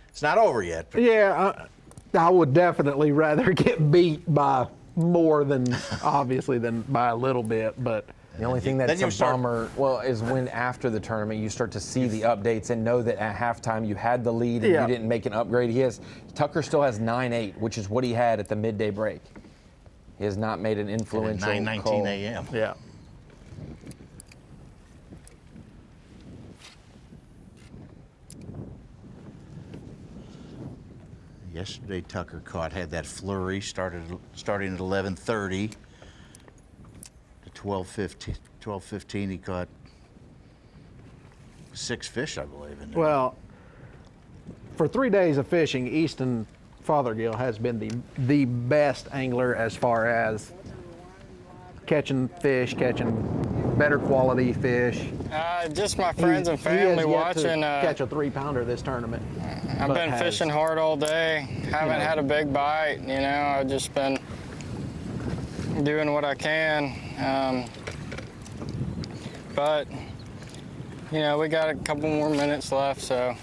It's not over yet. But Yeah, I would definitely rather get beat by more than, obviously, than by a little bit, but. The only thing that's a bummer, is when after the tournament you start to see the updates and know that at halftime you had the lead and you didn't make an upgrade. Tucker still has 9-8, which is what he had at the midday break. He has not made an influential at 9:19 call. a.m. Yeah. Yesterday, Tucker had that flurry, starting at 11:30 to 12:15. He caught 6 fish, I believe. In there. Well, for 3 days of fishing, Easton Fothergill has been the best angler as far as catching fish, catching better quality fish. Just my friends and family watching. Catch a 3-pounder this tournament. I've been fishing hard all day. Haven't had a big bite. I've just been doing what I can. But we got a couple more minutes left, so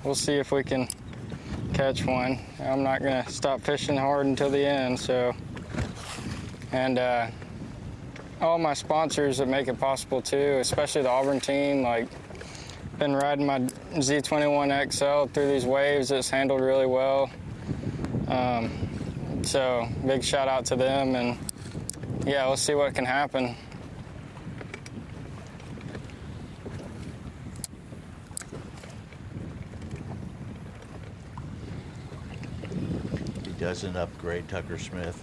we'll see if we can catch one. I'm not gonna stop fishing hard until the end. So, and all my sponsors that make it possible too, especially the Auburn team. Been riding my Z21 XL through these waves. It's handled really well. So big shout out to them, and yeah, we'll see what can happen. Doesn't upgrade Tucker Smith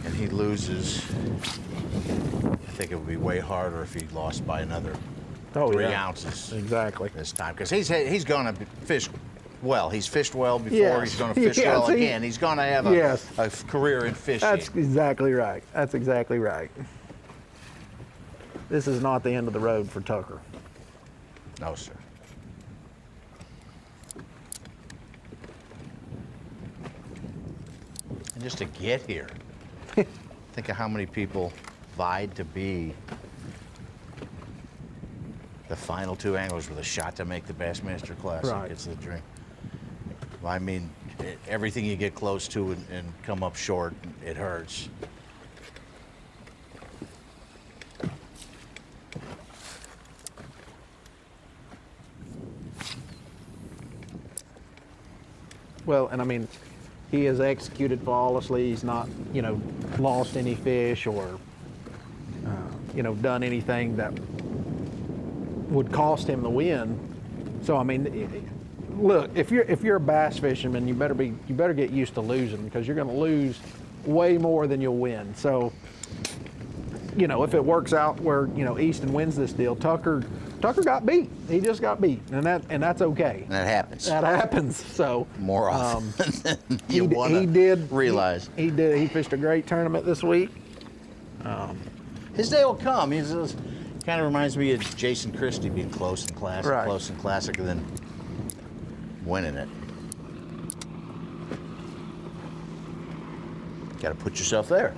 and he loses, I think it would be way harder if he lost by another 3 ounces. Exactly. This time, because he's going to fish well. He's fished well before. He's going to fish well again. He's going to have a career in fishing. That's exactly right. That's exactly right. This is not the end of the road for Tucker. No, sir. And just to get here, think of how many people vied to be the final 2 anglers with a shot to make the Bassmaster Classic. Right. It's the dream. I mean, everything you get close to and come up short, it hurts. Well, and I mean, he has executed flawlessly. He's not, lost any fish or, done anything that would cost him the win. So I mean, look, if you're a bass fisherman, you better get used to losing, because you're going to lose way more than you'll win. So, if it works out where Easton wins this deal, Tucker got beat. He just got beat, and that's okay. That happens. That happens. So more often than you he did realize. He did. He fished a great tournament this week. His day will come. He's kind of reminds me of Jason Christie being close in classic, and then winning it. Got to put yourself there.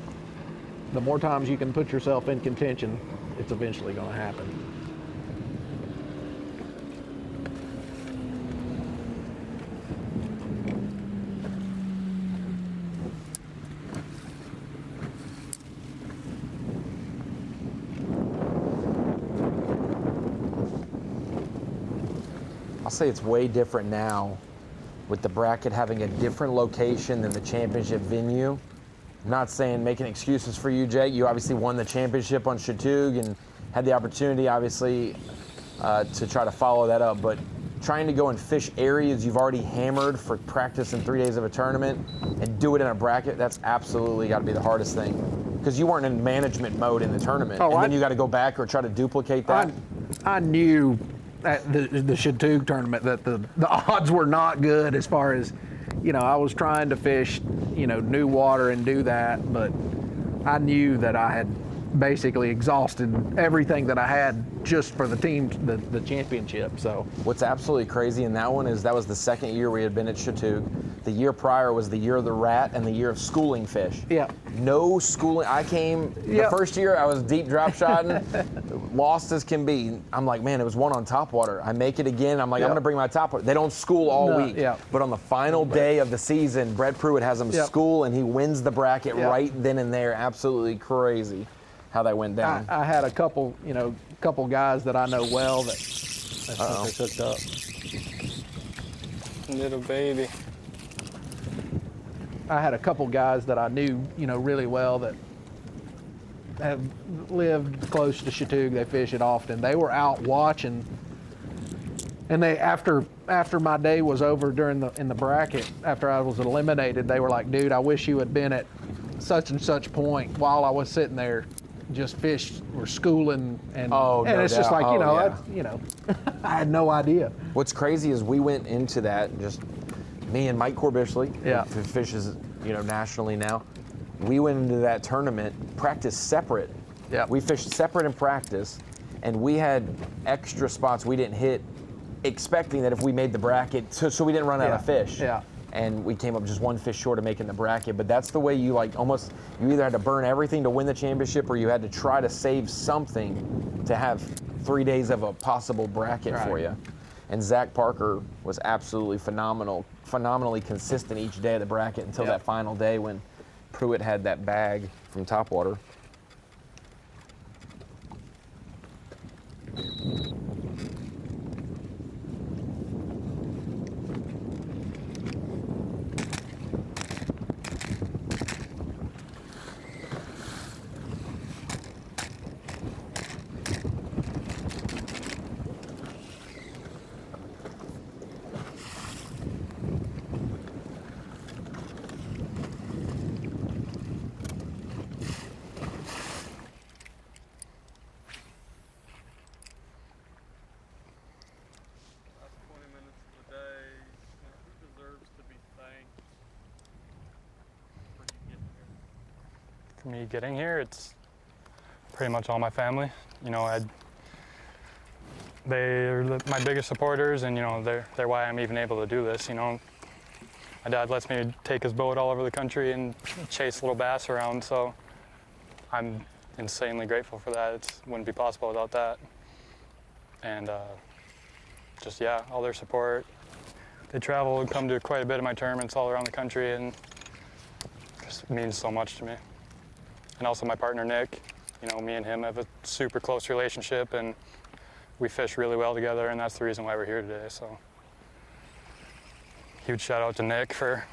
The more times you can put yourself in contention, it's eventually going to happen. I'll say it's way different now with the bracket having a different location than the championship venue. I'm not saying making excuses for you, Jake. You obviously won the championship on Chattooga and had the opportunity, obviously, to try to follow that up. But trying to go and fish areas you've already hammered for practice in 3 days of a tournament and do it in a bracket, that's absolutely got to be the hardest thing. Because you weren't in management mode in the tournament. And then you got to go back or try to duplicate that. I knew at the Chattooga tournament that the odds were not good as far as, I was trying to fish, new water and do that, but I knew that I had basically exhausted everything that I had just for the team, the championship. So what's absolutely crazy in that one is that was the second year we had been at Chattooga. The year prior was the year of the rat and the year of schooling fish. Yeah. No schooling. I came the first year I was deep drop shotting, lost as can be. I'm like, man, it was one on top water. I make it again. I'm like, I'm gonna bring my top water. They don't school all week. Yeah. But on the final day of the season, Brett Pruitt has them school and he wins the bracket right then and there. Absolutely crazy how that went down. I had a couple guys that I know well that hooked up. Little baby. I had a couple guys that I knew, really well that have lived close to Chattooga. They fish it often. They were out watching, and they after my day was over in the bracket, after I was eliminated, they were like, "Dude, I wish you had been at such and such point while I was sitting there." Just fish or schooling and it's just like I had no idea. What's crazy is we went into that, just me and Mike Corbishley, who fishes nationally now. We went into that tournament, practiced separate. Yeah. We fished separate in practice, and we had extra spots we didn't hit, expecting that if we made the bracket, so we didn't run out of fish. Yeah. And we came up just one fish short of making the bracket. But that's the way you you either had to burn everything to win the championship or you had to try to save something to have 3 days of a possible bracket for you. And Zach Parker was absolutely phenomenally consistent each day of the bracket until that final day when Pruitt had that bag from Topwater. For me getting here, it's pretty much all my family. They're my biggest supporters, and they're why I'm even able to do this. My dad lets me take his boat all over the country and chase little bass around, so I'm insanely grateful for that. It wouldn't be possible without that. And all their support. They travel and come to quite a bit of my tournaments all around the country, and it just means so much to me. And also my partner, Nick. Me and him have a super close relationship, and we fish really well together, and that's the reason why we're here today. So huge shout out to Nick for,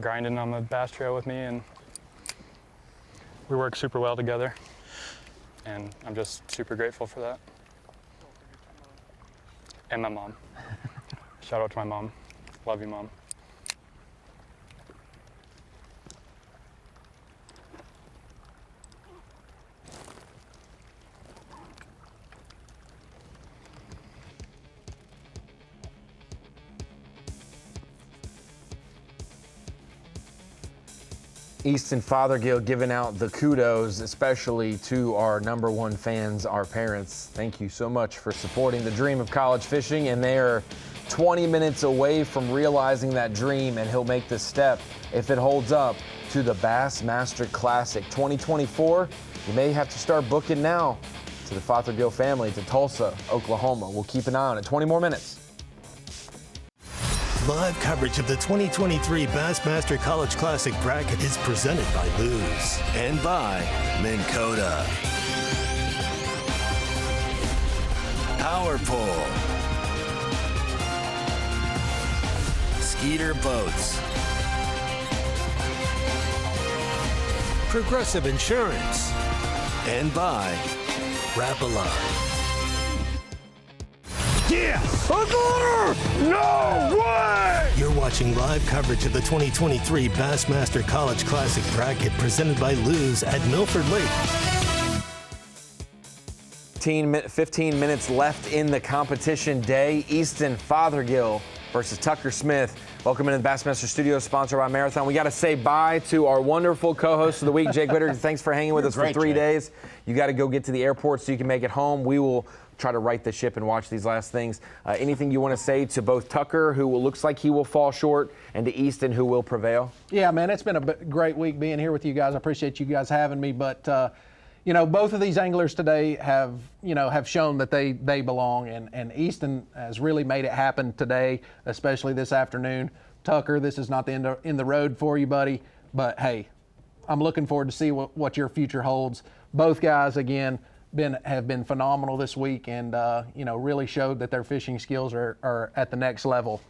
grinding on the bass trail with me, and we work super well together, and I'm just super grateful for that. And my mom. Shout out to my mom. Love you, Mom. Easton Fothergill giving out the kudos, especially to our #1 fans, our parents. Thank you so much for supporting the dream of college fishing, and they are 20 minutes away from realizing that dream, and he'll make the step, if it holds up, to the Bassmaster Classic 2024. You may have to start booking now to the Fothergill family to Tulsa, Oklahoma. We'll keep an eye on it. 20 more minutes. Live coverage of the 2023 Bassmaster College Classic bracket is presented by Lews and by Minn Kota. power pole, Skeeter boats, Progressive Insurance, and by Rapala. Yeah! No way! You're watching live coverage of the 2023 Bassmaster College Classic Bracket presented by Lews at Milford Lake. 15 minutes left in the competition day. Easton Fothergill versus Tucker Smith. Welcome into the Bassmaster Studios, sponsored by Marathon. We got to say bye to our wonderful co-host of the week, Jake Whitaker. Thanks for hanging with us for 3 days. You got to go get to the airport so you can make it home. We will try to right the ship and watch these last things. Anything you want to say to both Tucker, who looks like he will fall short, and to Easton, who will prevail? Yeah, man, it's been a great week being here with you guys. I appreciate you guys having me, but you know, both of these anglers today have shown that they belong, and Easton has really made it happen today, especially this afternoon. Tucker, this is not the end in the road for you, buddy, but hey, I'm looking forward to see what your future holds. Both guys, again, have been phenomenal this week, and really showed that their fishing skills are at the next level.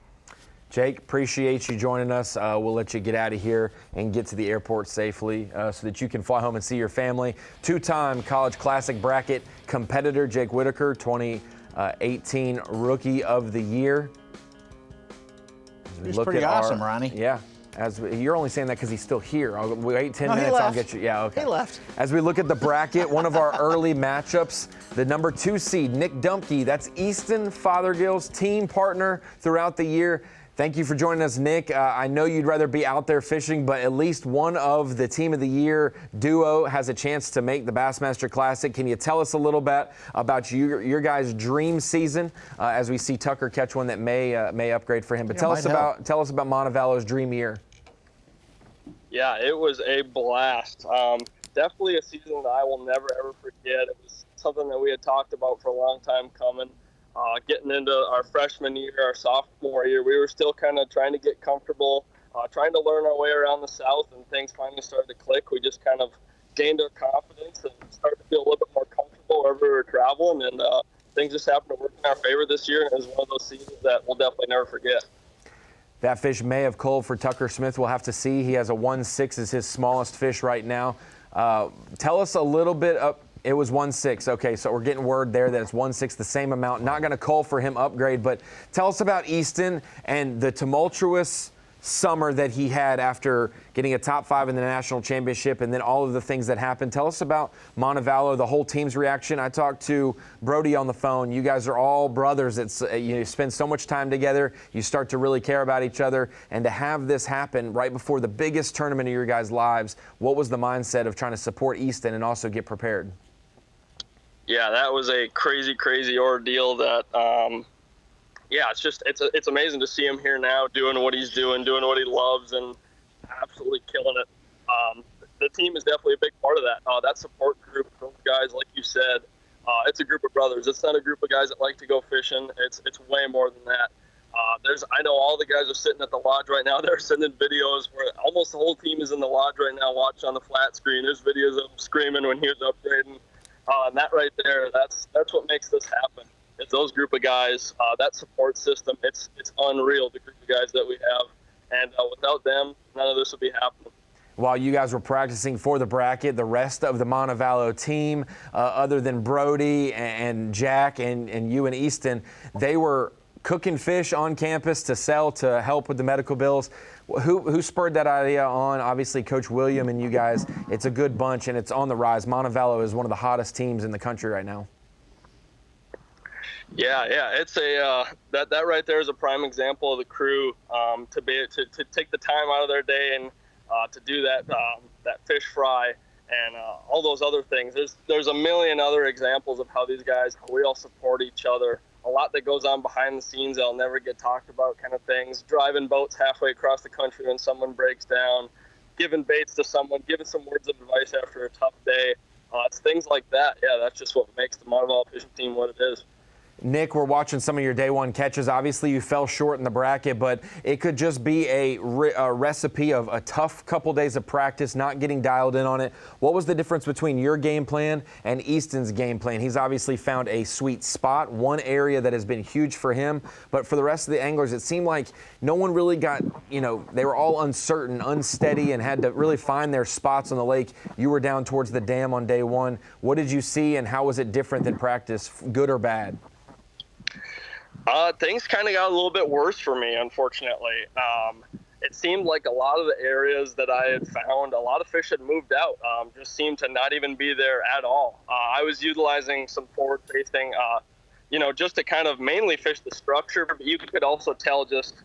Jake, appreciate you joining us. We'll let you get out of here and get to the airport safely so that you can fly home and see your family. Two-time College Classic Bracket competitor, Jake Whitaker, 2018 Rookie of the Year. He's pretty awesome, Ronnie. Yeah. You're only saying that because he's still here. I'll wait 10 minutes. Left. I'll get you. Yeah, okay. He left. As we look at the bracket, one of our early matchups, the number 2 seed, Nick Dumpke. That's Easton Fothergill's team partner throughout the year. Thank you for joining us, Nick. I know you'd rather be out there fishing, but at least one of the Team of the Year duo has a chance to make the Bassmaster Classic. Can you tell us a little bit about your guys' dream season as we see Tucker catch one that may upgrade for him? But tell us about Montevallo's dream year. Yeah, it was a blast. Definitely a season that I will never, ever forget. It was something that we had talked about for a long time coming. Getting into our freshman year, our sophomore year, we were still kind of trying to get comfortable, trying to learn our way around the South, and things finally started to click. We just kind of gained our confidence and started to feel a little bit more comfortable wherever we were traveling, and things just happened to work in our favor this year, and it was one of those seasons that we'll definitely never forget. That fish may have culled for Tucker Smith. We'll have to see. He has a 1.6 as his smallest fish right now. Tell us a little bit of. It was 1.6. Okay, so we're getting word there that it's 1.6, the same amount. Not going to call for him upgrade, but tell us about Easton and the tumultuous summer that he had after getting a top 5 in the national championship, and then all of the things that happened. Tell us about Montevallo, the whole team's reaction. I talked to Brody on the phone. You guys are all brothers. It's you spend so much time together. You start to really care about each other, and to have this happen right before the biggest tournament of your guys' lives, what was the mindset of trying to support Easton and also get prepared? Yeah, that was a crazy, crazy ordeal that, it's amazing to see him here now doing what he's doing what he loves, and absolutely killing it. The team is definitely a big part of that. That support group, those guys, like you said, it's a group of brothers. It's not a group of guys that like to go fishing. It's way more than that. I know all the guys are sitting at the lodge right now. They're sending videos where almost the whole team is in the lodge right now watching on the flat screen. There's videos of him screaming when he was upgrading. And that right there, that's what makes this happen. It's those group of guys, that support system. It's unreal, the group of guys that we have. And without them, none of this would be happening. While you guys were practicing for the bracket, the rest of the Montevallo team, other than Brody and Jack and you and Easton, they were cooking fish on campus to sell to help with the medical bills. Who spurred that idea on? Obviously, Coach William and you guys. It's a good bunch, and it's on the rise. Montevallo is one of the hottest teams in the country right now. Yeah, it's that right there is a prime example of the crew to take the time out of their day and to do that fish fry and all those other things. There's a million other examples of how these guys, we all support each other. A lot that goes on behind the scenes that'll never get talked about, kind of things. Driving boats halfway across the country when someone breaks down, giving baits to someone, giving some words of advice after a tough day. It's things like that. Yeah, that's just what makes the Montevallo fishing team what it is. Nick, we're watching some of your day one catches. Obviously, you fell short in the bracket, but it could just be a recipe of a tough couple days of practice, not getting dialed in on it. What was the difference between your game plan and Easton's game plan? He's obviously found a sweet spot, one area that has been huge for him, but for the rest of the anglers, it seemed like no one really got, they were all uncertain, unsteady, and had to really find their spots on the lake. You were down towards the dam on day one. What did you see, and how was it different than practice, good or bad? Things kind of got a little bit worse for me, unfortunately. It seemed like a lot of the areas that I had found, a lot of fish had moved out, just seemed to not even be there at all. I was utilizing some forward facing, just to kind of mainly fish the structure, but you could also tell just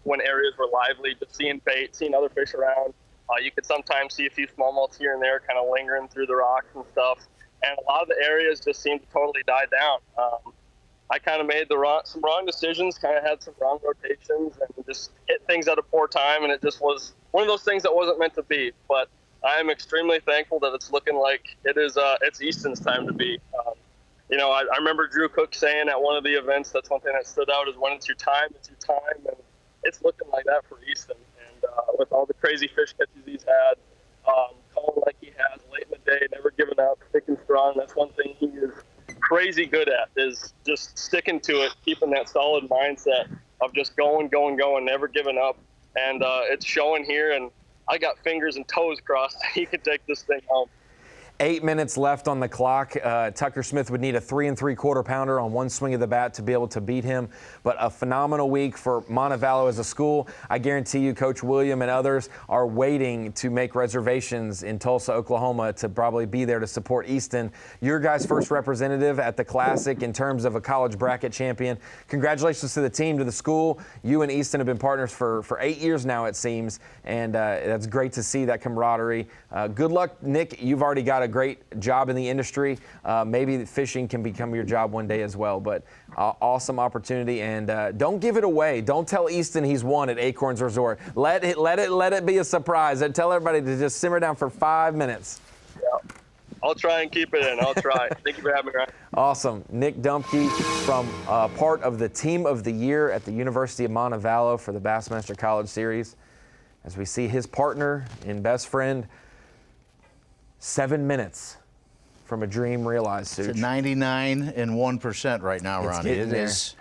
when areas were lively, just seeing bait, seeing other fish around. You could sometimes see a few smallmouths here and there kind of lingering through the rocks and stuff. And a lot of the areas just seemed to totally die down. I kind of made some wrong decisions, kind of had some wrong rotations, and just hit things at a poor time, and it just was one of those things that wasn't meant to be. But I am extremely thankful that it's looking like it's Easton's time to be. I remember Drew Cook saying at one of the events, that's one thing that stood out, is when it's your time, it's your time, and it's looking like that for Easton. And with all the crazy fish catches he's had, calling like he has, late in the day, never giving up, thick and strong, that's one thing he is crazy good at, is just sticking to it, keeping that solid mindset of just going, never giving up. And it's showing here, and I got fingers and toes crossed that he could take this thing home. 8 minutes left on the clock. Tucker Smith would need a 3 3/4 pounder on one swing of the bat to be able to beat him. But a phenomenal week for Montevallo as a school. I guarantee you Coach William and others are waiting to make reservations in Tulsa, Oklahoma to probably be there to support Easton. Your guys' first representative at the Classic in terms of a college bracket champion. Congratulations to the team, to the school. You and Easton have been partners for 8 years now, it seems. And that's great to see that camaraderie. Good luck, Nick. You've already got a great job in the industry. Maybe fishing can become your job one day as well, but awesome opportunity. And don't give it away. Don't tell Easton he's won at Acorns Resort. Let it be a surprise. And tell everybody to just simmer down for 5 minutes. Yeah. I'll try and keep it in. I'll try. Thank you for having me, Ryan. Awesome. Nick Dumpke from part of the Team of the Year at the University of Montevallo for the Bassmaster College Series. As we see his partner and best friend, 7 minutes from a dream realized, Such. It's at 99.1% right now, It's Ronnie. getting It there. is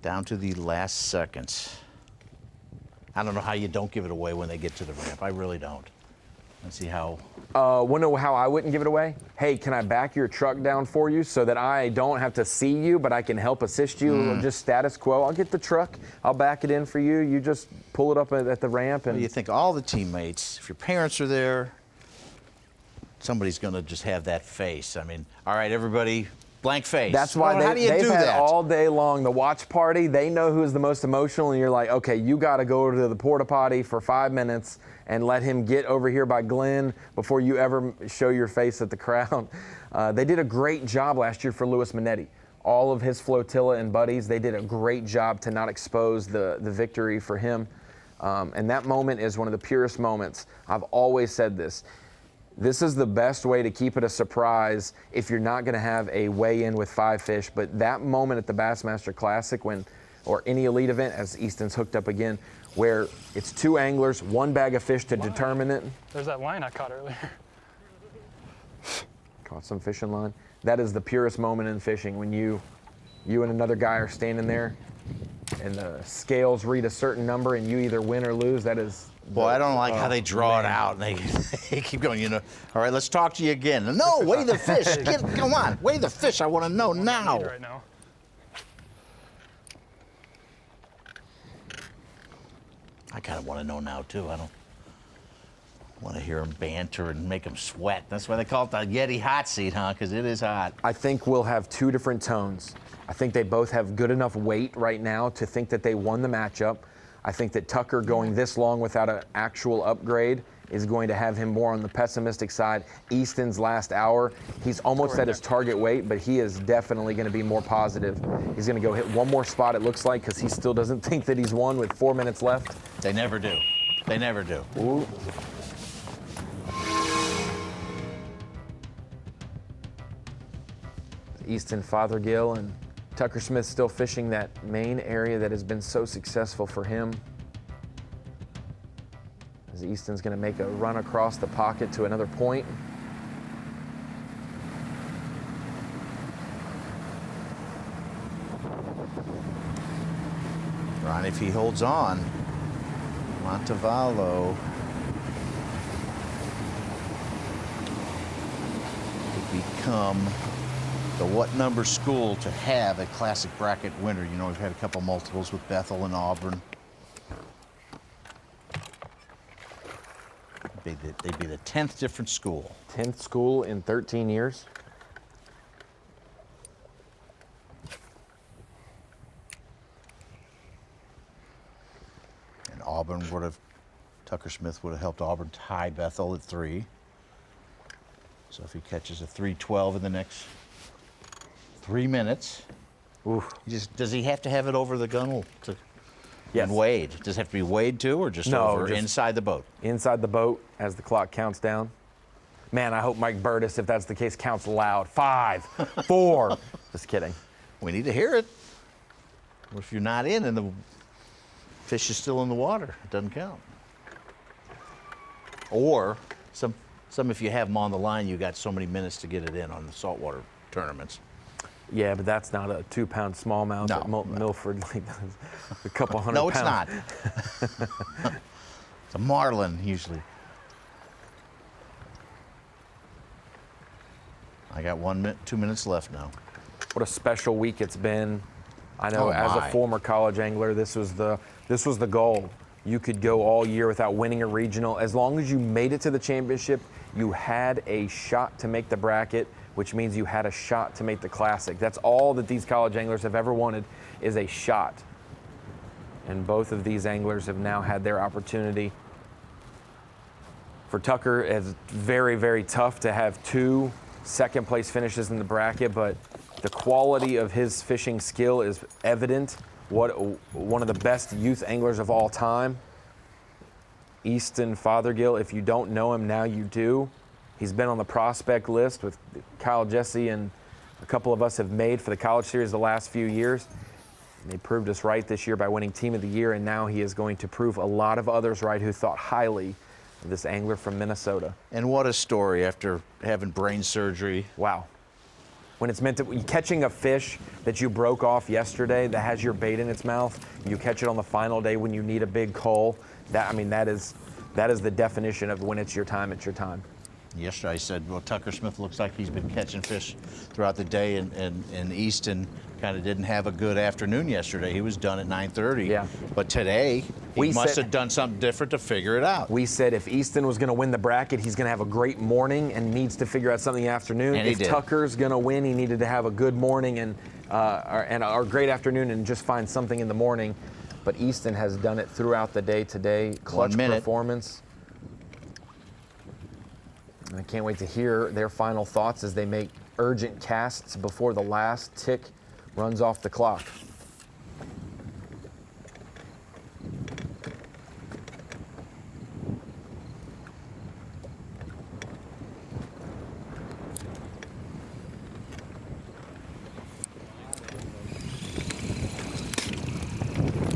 down to the last seconds. I don't know how you don't give it away when they get to the ramp. I really don't. Let's see how. Want to know how I wouldn't give it away? Hey, can I back your truck down for you so that I don't have to see you, but I can help assist you? Just status quo. I'll get the truck. I'll back it in for you. You just pull it up at the ramp. And Well, you think all the teammates, if your parents are there, somebody's going to just have that face. I mean, all right, everybody, blank face. That's why how do you they've do had that? all day long the watch party. They know who's the most emotional, and you're like, okay, you got to go to the porta potty for 5 minutes and let him get over here by Glenn before you ever show your face at the crowd. They did a great job last year for Lewis Minetti. All of his flotilla and buddies, they did a great job to not expose the victory for him. And that moment is one of the purest moments. I've always said this. This is the best way to keep it a surprise if you're not going to have a weigh-in with 5 fish. But that moment at the Bassmaster Classic, or any elite event, as Easton's hooked up again, where it's 2 anglers, 1 bag of fish to determine it. There's that line I caught earlier. Caught some fishing line. That is the purest moment in fishing, when you and another guy are standing there and the scales read a certain number and you either win or lose. That is. Boy, I don't like how they draw it out. And they keep going, all right, let's talk to you again. No, weigh the fish. Come on, weigh the fish. I want to know now. Right now. I kind of want to know now, too. I don't want to hear them banter and make them sweat. That's why they call it the Yeti hot seat, huh? Because it is hot. I think we'll have 2 different tones. I think they both have good enough weight right now to think that they won the matchup. I think that Tucker going this long without an actual upgrade is going to have him more on the pessimistic side. Easton's last hour, he's almost at his target weight, but he is definitely going to be more positive. He's going to go hit one more spot, it looks like, because he still doesn't think that he's won with 4 minutes left. They never do. They never do. Ooh. Easton Fothergill, and Tucker Smith still fishing that main area that has been so successful for him. As Easton's going to make a run across the pocket to another point. Ron, if he holds on, Montevallo could become the what number school to have a classic bracket winner. You know, we've had a couple multiples with Bethel and Auburn. They'd be the 10th different school. 10th school in 13 years. And Auburn would have, Tucker Smith would have helped Auburn tie Bethel at 3. So if he catches a 3:12 in the next 3 minutes, does he have to have it over the gunnel to? Yes. And weighed. Does it have to be weighed too, or just over inside the boat? Inside the boat as the clock counts down. Man, I hope Mike Burtis, if that's the case, counts loud. 5, 4. Just kidding. We need to hear it. What if you're not in and the fish is still in the water? It doesn't count. Or some if you have them on the line, you got so many minutes to get it in on the saltwater tournaments. Yeah, but that's not a 2-pound smallmouth at Milford. Like a couple hundred pounds. No, it's not. It's a marlin, usually. I got 2 minutes left now. What a special week it's been. I know as a former college angler, this was the goal. You could go all year without winning a regional. As long as you made it to the championship, you had a shot to make the bracket, which means you had a shot to make the classic. That's all that these college anglers have ever wanted, is a shot. And both of these anglers have now had their opportunity. For Tucker, it's very, very tough to have 2 second-place finishes in the bracket, but the quality of his fishing skill is evident. One of the best youth anglers of all time. Easton Fothergill, if you don't know him, now you do. He's been on the prospect list with Kyle Jesse, and a couple of us have made for the college series the last few years. They proved us right this year by winning Team of the Year, and now he is going to prove a lot of others right who thought highly of this angler from Minnesota. And what a story after having brain surgery. Wow. When it's meant to, catching a fish that you broke off yesterday that has your bait in its mouth, you catch it on the final day when you need a big cull. That is the definition of when it's your time, it's your time. Yesterday I said, well, Tucker Smith looks like he's been catching fish throughout the day, and Easton kind of didn't have a good afternoon yesterday. He was done at 9:30. Yeah. But today, he must have done something different to figure it out. We said if Easton was going to win the bracket, he's going to have a great morning and needs to figure out something in the afternoon. And if Tucker's going to win, he needed to have a good morning and a great afternoon and just find something in the morning. But Easton has done it throughout the day today. Clutch performance. And I can't wait to hear their final thoughts as they make urgent casts before the last tick runs off the clock.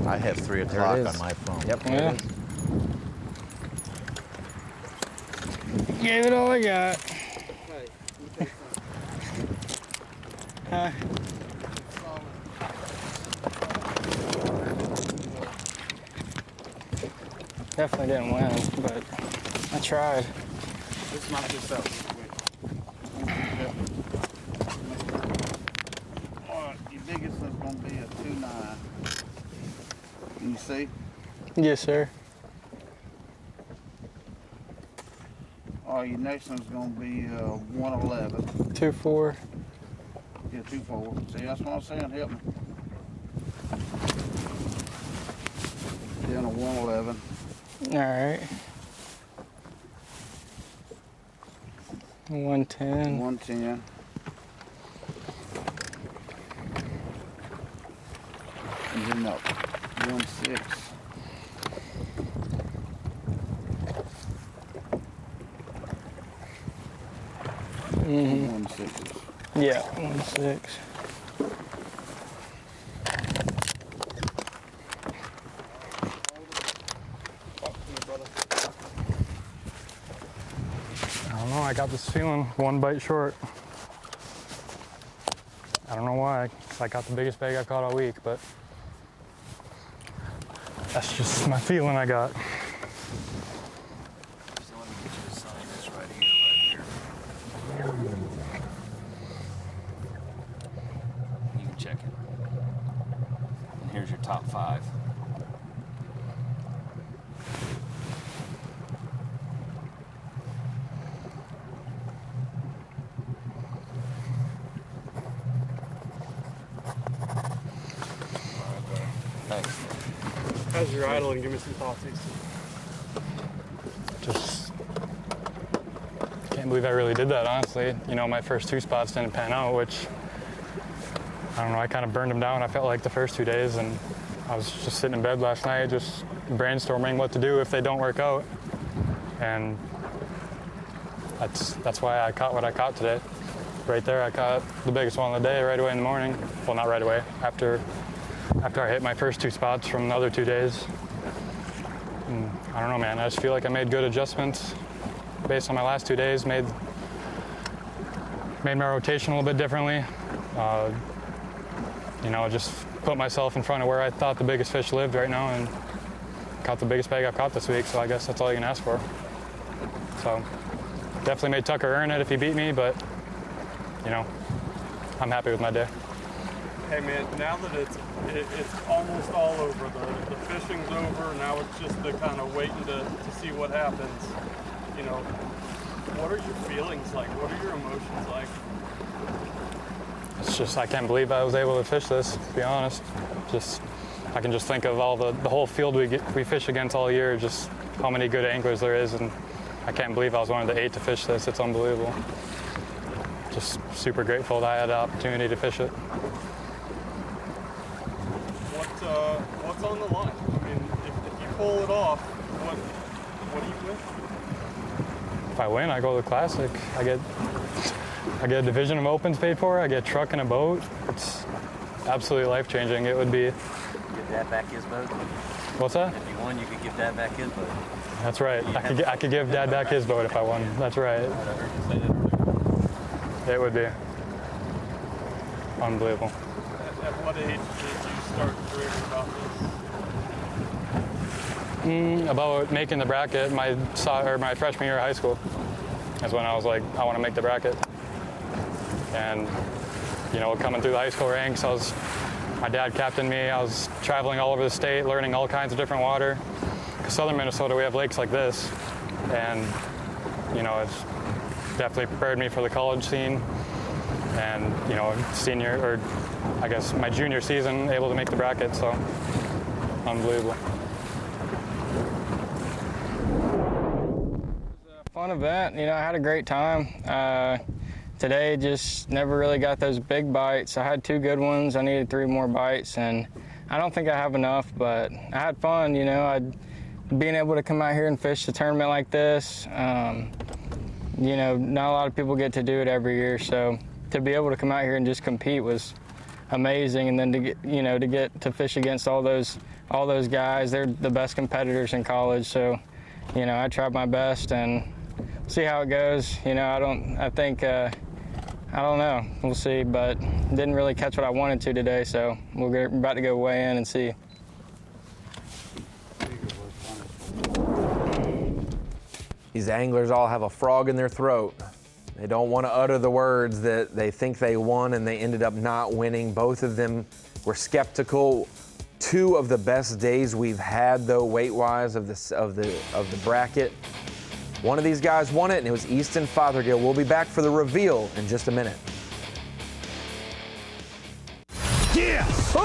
I have 3 o'clock on my phone. Yep. Yeah. Gave it all I got. Hi. Definitely didn't win, but I tried. Let's knock this out real quick. All right, your biggest is going to be a 2.9. Can you see? Yes, sir. All right, your next one's going to be 111. 2.4. Yeah, 2.4. See, that's what I'm saying. Help me. Then a 111. All right. 110. 110. And then up 1.6. Mm-hmm. 1.6. Yeah, 1-6. I don't know, I got this feeling, one bite short. I don't know why, 'cause I got the biggest bag I've caught all week, but that's just my feeling I got. So let me get you a sign. This right here, right here. You can check it. And here's your top 5. Thanks. How's your idling? Give me some thoughts, Easton. Just can't believe I really did that, honestly. You know, my first 2 spots didn't pan out, which, I don't know, I kind of burned them down, I felt like, the first 2 days, and I was just sitting in bed last night just brainstorming what to do if they don't work out. And that's why I caught what I caught today. Right there, I caught the biggest one of the day right away in the morning. Well, not right away, after I hit my first 2 spots from the other 2 days. And I don't know, man, I just feel like I made good adjustments based on my last 2 days, made my rotation a little bit differently. You know, just put myself in front of where I thought the biggest fish lived right now and caught the biggest bag I've caught this week, so I guess that's all you can ask for. So definitely made Tucker earn it if he beat me, but, you know, I'm happy with my day. Hey man, now that it's almost all over, the fishing's over, now it's just the kind of waiting to see what happens. You know, what are your feelings like? What are your emotions like? It's just, I can't believe I was able to fish this, to be honest. Just, I can just think of all the whole field we fish against all year, just how many good anglers there is, and I can't believe I was one of the 8 to fish this. It's unbelievable. Just super grateful that I had the opportunity to fish it. What's on the line? I mean, if you pull it off, what do you win? If I win, I go to the Classic. I get a division of opens paid for. I get a truck and a boat. It's absolutely life-changing. It would be. Give Dad back his boat? What's that? If you won, you could give Dad back his boat. That's right. I could give Dad back his boat if I won. That's right. It would be unbelievable. At what age did you start dreaming about this? About making the bracket, my freshman year of high school. That's when I was like, I want to make the bracket. And, you know, coming through the high school ranks, my dad captained me. I was traveling all over the state, learning all kinds of different water. Southern Minnesota, we have lakes like this. And, you know, it's definitely prepared me for the college scene. And, you know, my junior season, able to make the bracket, so unbelievable. Fun event, you know, I had a great time. Today just never really got those big bites. I had 2 good ones. I needed 3 more bites, and I don't think I have enough, but I had fun, you know. Being able to come out here and fish a tournament like this, you know, not a lot of people get to do it every year, so to be able to come out here and just compete was amazing. And then to get to fish against all those guys, they're the best competitors in college, so, you know, I tried my best and see how it goes. You know, I don't know. We'll see, but didn't really catch what I wanted to today, so we're about to go weigh in and see. These anglers all have a frog in their throat. They don't want to utter the words that they think they won and they ended up not winning. Both of them were skeptical. 2 of the best days we've had, though, weight-wise of the bracket. One of these guys won it, and it was Easton Fothergill. We'll be back for the reveal in just a minute. Yes!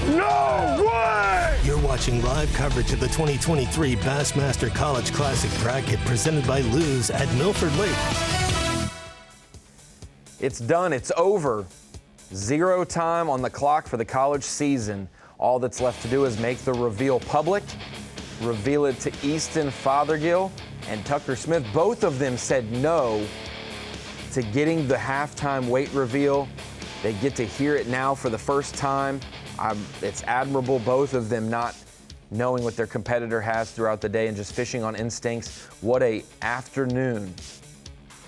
No way! You're watching live coverage of the 2023 Bassmaster College Classic Bracket presented by Lews at Milford Lake. It's done. It's over. 0 time on the clock for the college season. All that's left to do is make the reveal public, reveal it to Easton Fothergill and Tucker Smith. Both of them said no. to getting the halftime weight reveal. They get to hear it now for the first time. It's admirable, both of them not knowing what their competitor has throughout the day and just fishing on instincts. What a afternoon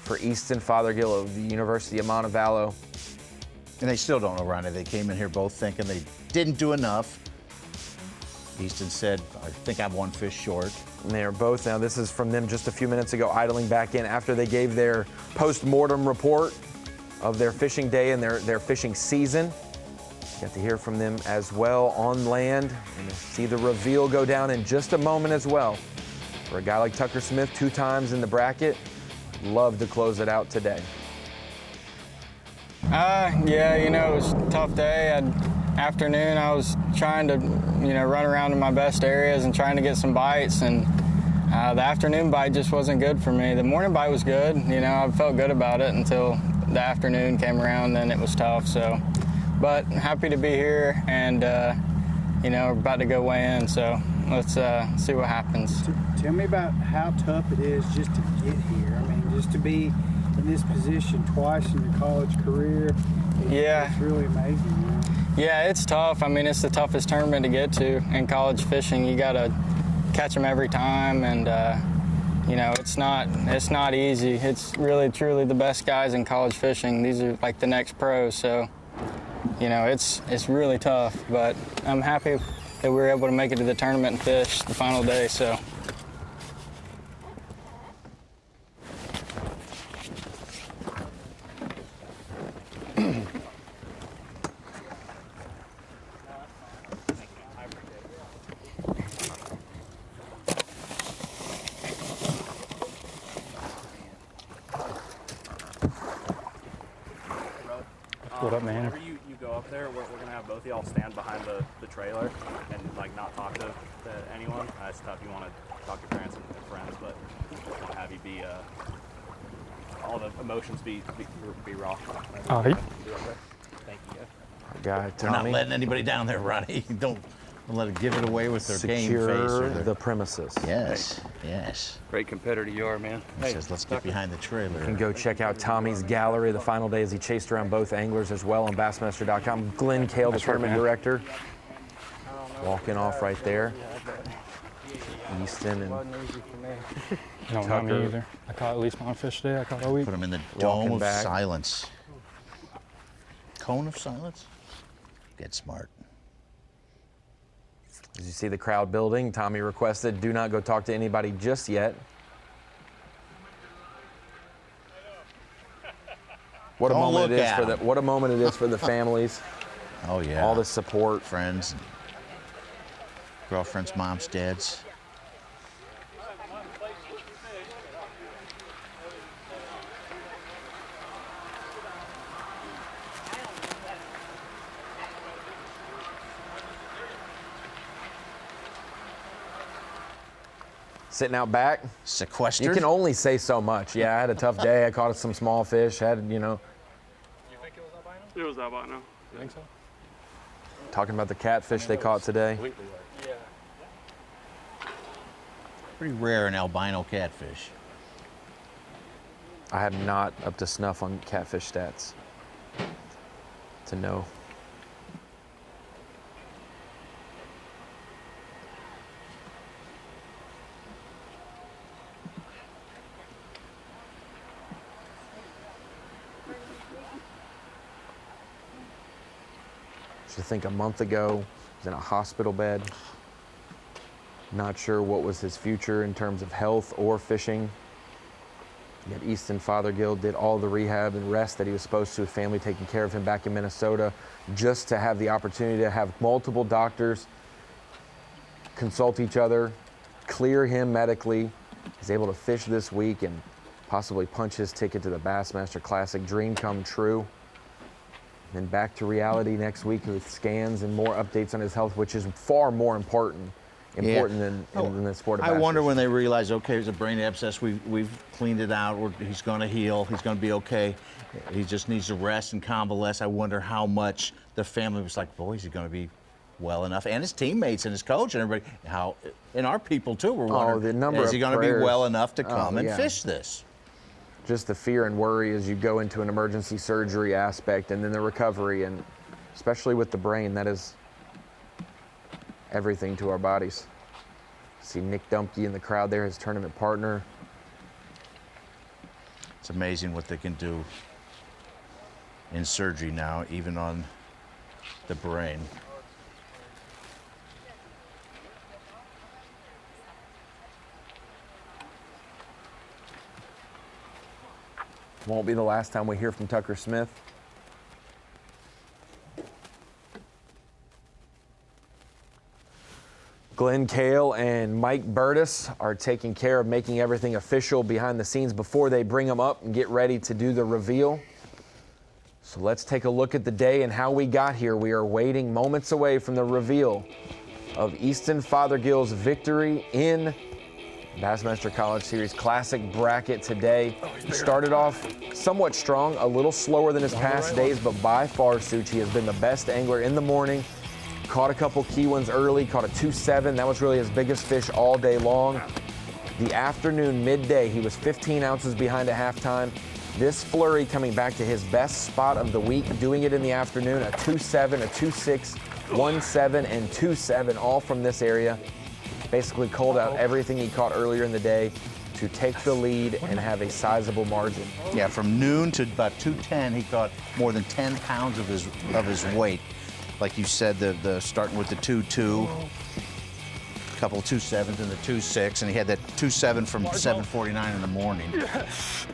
for Easton Fothergill of the University of Montevallo. And they still don't know, Ronnie. They came in here both thinking they didn't do enough. Easton said, I think I'm one fish short. And they are both, now this is from them just a few minutes ago, idling back in after they gave their post-mortem report of their fishing day and their fishing season. Got to hear from them as well on land and see the reveal go down in just a moment as well. For a guy like Tucker Smith, 2 times in the bracket, love to close it out today. Yeah, you know, it was a tough day. Afternoon, I was trying to, you know, run around in my best areas and trying to get some bites, and the afternoon bite just wasn't good for me. The morning bite was good, you know, I felt good about it until the afternoon came around, then it was tough, so. But happy to be here, and, you know, we're about to go weigh in, so let's see what happens. Tell me about how tough it is just to get here. I mean, just to be in this position twice in your college career. It's really amazing, man. Yeah, it's tough. I mean, it's the toughest tournament to get to in college fishing. You got to catch them every time, and you know, it's not easy. It's really, truly the best guys in college fishing. These are like the next pros, so you know, it's really tough. But I'm happy that we were able to make it to the tournament and fish the final day. So. What up, man? Whenever you go up there, we're going to have both of y'all stand behind the trailer and like not talk to anyone. It's tough. You want to talk to parents and friends, but we want to have you be all the emotions be raw. All right. Thank you. Guy, We're not Tommy. letting anybody down there, Ronnie. Don't let it give it away with their game face. Secure Or their... the premises. Yes, yes. Great competitor you are, man. He says, let's get behind the trailer. You can go check out Tommy's gallery the final day as he chased around both anglers as well on Bassmaster.com. Glenn Kale, the tournament director, walking off right there. Easton and No, not me either. I caught at least one fish today. I caught all week. Put him in the dome of silence. Cone of silence? Get smart. As you see the crowd building, Tommy requested, do not go talk to anybody just yet. What a moment it is for what a moment it is for the families. Oh yeah. All the support. Friends, girlfriends, moms, dads. Sitting out back. Sequestered. You can only say so much. Yeah, I had a tough day. I caught some small fish. Had, you know. You think it was albino? It was albino. You think so? Talking about the catfish they caught today. Yeah. Pretty rare an albino catfish. I am not up to snuff on catfish stats to know. I think a month ago, he was in a hospital bed. Not sure what was his future in terms of health or fishing. Yet Easton Fothergill did all the rehab and rest that he was supposed to, his family taking care of him back in Minnesota, just to have the opportunity to have multiple doctors consult each other, clear him medically. He's able to fish this week and possibly punch his ticket to the Bassmaster Classic. Dream come true. And back to reality next week with scans and more updates on his health, which is far more important than the sport of bass. I wonder when they realize, okay, there's a brain abscess, we've cleaned it out, he's going to heal, he's going to be okay. He just needs to rest and convalesce. I wonder how much the family was like, boy, is he going to be well enough? And his teammates and his coach and everybody, and our people too were wondering, the number is he of going to be prayers. well enough to come and fish this? just the fear and worry as you go into an emergency surgery aspect, and then the recovery, and especially with the brain, that is everything to our bodies. See Nick Dumpke in the crowd there, his tournament partner. It's amazing what they can do in surgery now, even on the brain. Won't be the last time we hear from Tucker Smith. Glenn Cale and Mike Burtis are taking care of making everything official behind the scenes before they bring them up and get ready to do the reveal. So let's take a look at the day and how we got here. We are waiting moments away from the reveal of Easton Fothergill's victory in Bassmaster College Series Classic bracket today. He started off somewhat strong, a little slower than his past days, but by far Suchi has been the best angler in the morning. Caught a couple key ones early, caught a 2-7. That was really his biggest fish all day long. The afternoon, midday, he was 15 ounces behind at halftime. This flurry coming back to his best spot of the week, doing it in the afternoon, a 2-7, a 2-6, 1-7, and 2-7, all from this area. Basically culled out everything he caught earlier in the day to take the lead and have a sizable margin. Yeah, from noon to about 2:10, he caught more than 10 pounds of his weight. Like you said, the starting with the 2-2, a couple 2-7s and the 2-6, and he had that 2-7 from 7:49 in the morning.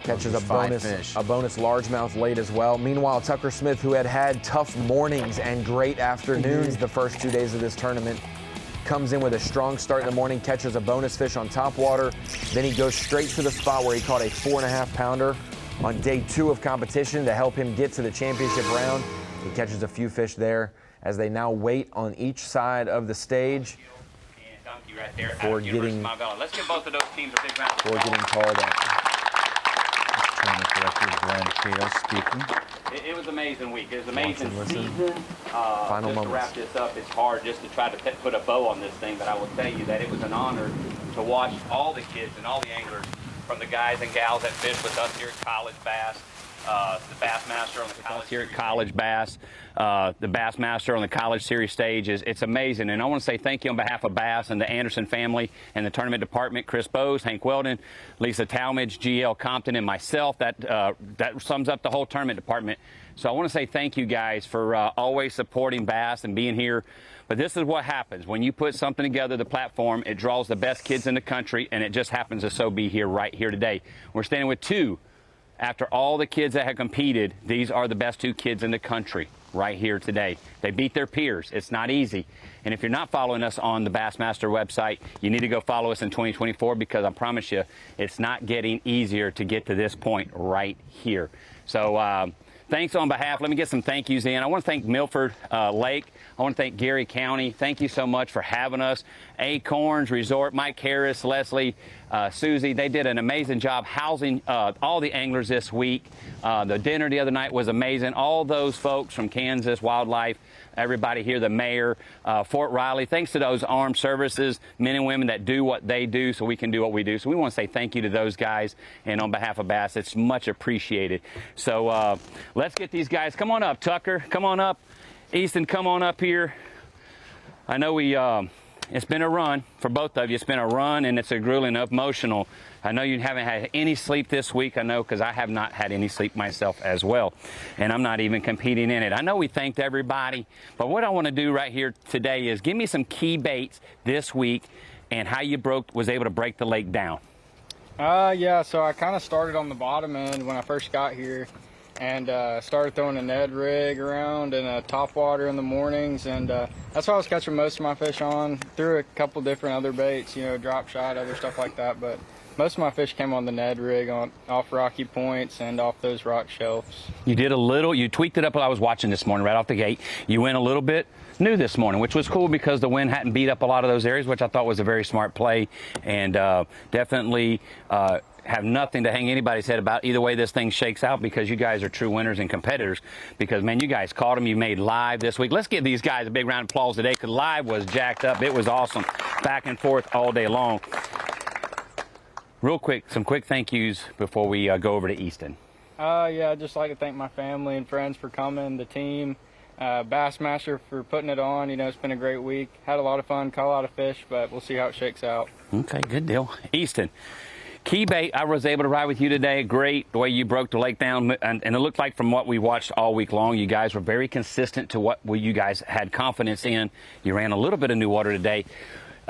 Catches a bonus largemouth late as well. Meanwhile, Tucker Smith, who had tough mornings and great afternoons the first 2 days of this tournament, comes in with a strong start in the morning, catches a bonus fish on top water. Then he goes straight to the spot where he caught a 4.5 pounder on day 2 of competition to help him get to the championship round. He catches a few fish there as they now wait on each side of the stage for getting called up. Tournament director Glenn Cale speaking. It was an amazing week. It was an amazing season. Final just moments. to wrap this up, it's hard just to try to put a bow on this thing, but I will tell you that it was an honor to watch all the kids and all the anglers, from the guys and gals that fish with us here at College Bass, the Bassmaster on the college here at College Bass, the Bassmaster on the College Series stage. It's amazing. And I want to say thank you on behalf of Bass and the Anderson family and the tournament department, Chris Bowes, Hank Weldon, Lisa Talmadge, GL Compton, and myself. That sums up the whole tournament department. So I want to say thank you guys for always supporting Bass and being here. But this is what happens. When you put something together, the platform, it draws the best kids in the country, and it just happens to so be here right here today. We're standing with 2. After all the kids that have competed, these are the best 2 kids in the country right here today. They beat their peers. It's not easy. And if you're not following us on the Bassmaster website, you need to go follow us in 2024, because I promise you, it's not getting easier to get to this point right here. So thanks on behalf. Let me get some thank yous in. I want to thank Milford Lake. I want to thank Gary County. Thank you so much for having us. Acorns Resort, Mike Harris, Leslie, Susie, they did an amazing job housing all the anglers this week. The dinner the other night was amazing. All those folks from Kansas Wildlife, everybody here, the mayor, Fort Riley, thanks to those armed services, men and women that do what they do so we can do what we do. So we want to say thank you to those guys, and on behalf of Bass, it's much appreciated. So let's get these guys. Come on up, Tucker. Come on up. Easton, come on up here. I know it's been a run for both of you. It's been a run, and it's a grueling, emotional. I know you haven't had any sleep this week. I know, because I have not had any sleep myself as well, and I'm not even competing in it. I know we thanked everybody, but what I want to do right here today is give me some key baits this week and how you was able to break the lake down. Yeah, so I kind of started on the bottom end when I first got here, and started throwing a Ned rig around and a top water in the mornings, and that's what I was catching most of my fish on. Threw a couple different other baits, you know, drop shot, other stuff like that, but most of my fish came on the Ned rig, off rocky points and off those rock shelves. You did a little, you tweaked it up while I was watching this morning right off the gate. You went a little bit new this morning, which was cool because the wind hadn't beat up a lot of those areas, which I thought was a very smart play, and definitely have nothing to hang anybody's head about either way this thing shakes out, because you guys are true winners and competitors, because, man, you guys caught them. You made live this week. Let's give these guys a big round of applause today, because live was jacked up. It was awesome. Back and forth all day long. Real quick, some quick thank yous before we go over to Easton. Yeah, I'd just like to thank my family and friends for coming, the team, Bassmaster for putting it on. You know, it's been a great week. Had a lot of fun, caught a lot of fish, but we'll see how it shakes out. Okay, good deal. Easton, key bait, I was able to ride with you today. Great, the way you broke the lake down. And it looked like from what we watched all week long, you guys were very consistent to what you guys had confidence in. You ran a little bit of new water today.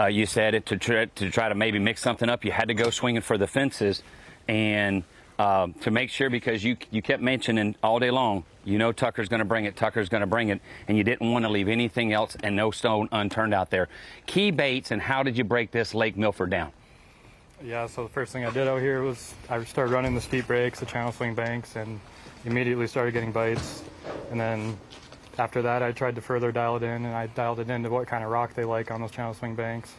You said to try to maybe mix something up, you had to go swinging for the fences. And to make sure, because you kept mentioning all day long, you know Tucker's going to bring it, Tucker's going to bring it, and you didn't want to leave anything else and no stone unturned out there. Key baits, and how did you break this Lake Milford down? Yeah, so the first thing I did out here was I started running the steep breaks, the channel swing banks, and immediately started getting bites. And then after that, I tried to further dial it in, and I dialed it into what kind of rock they like on those channel swing banks,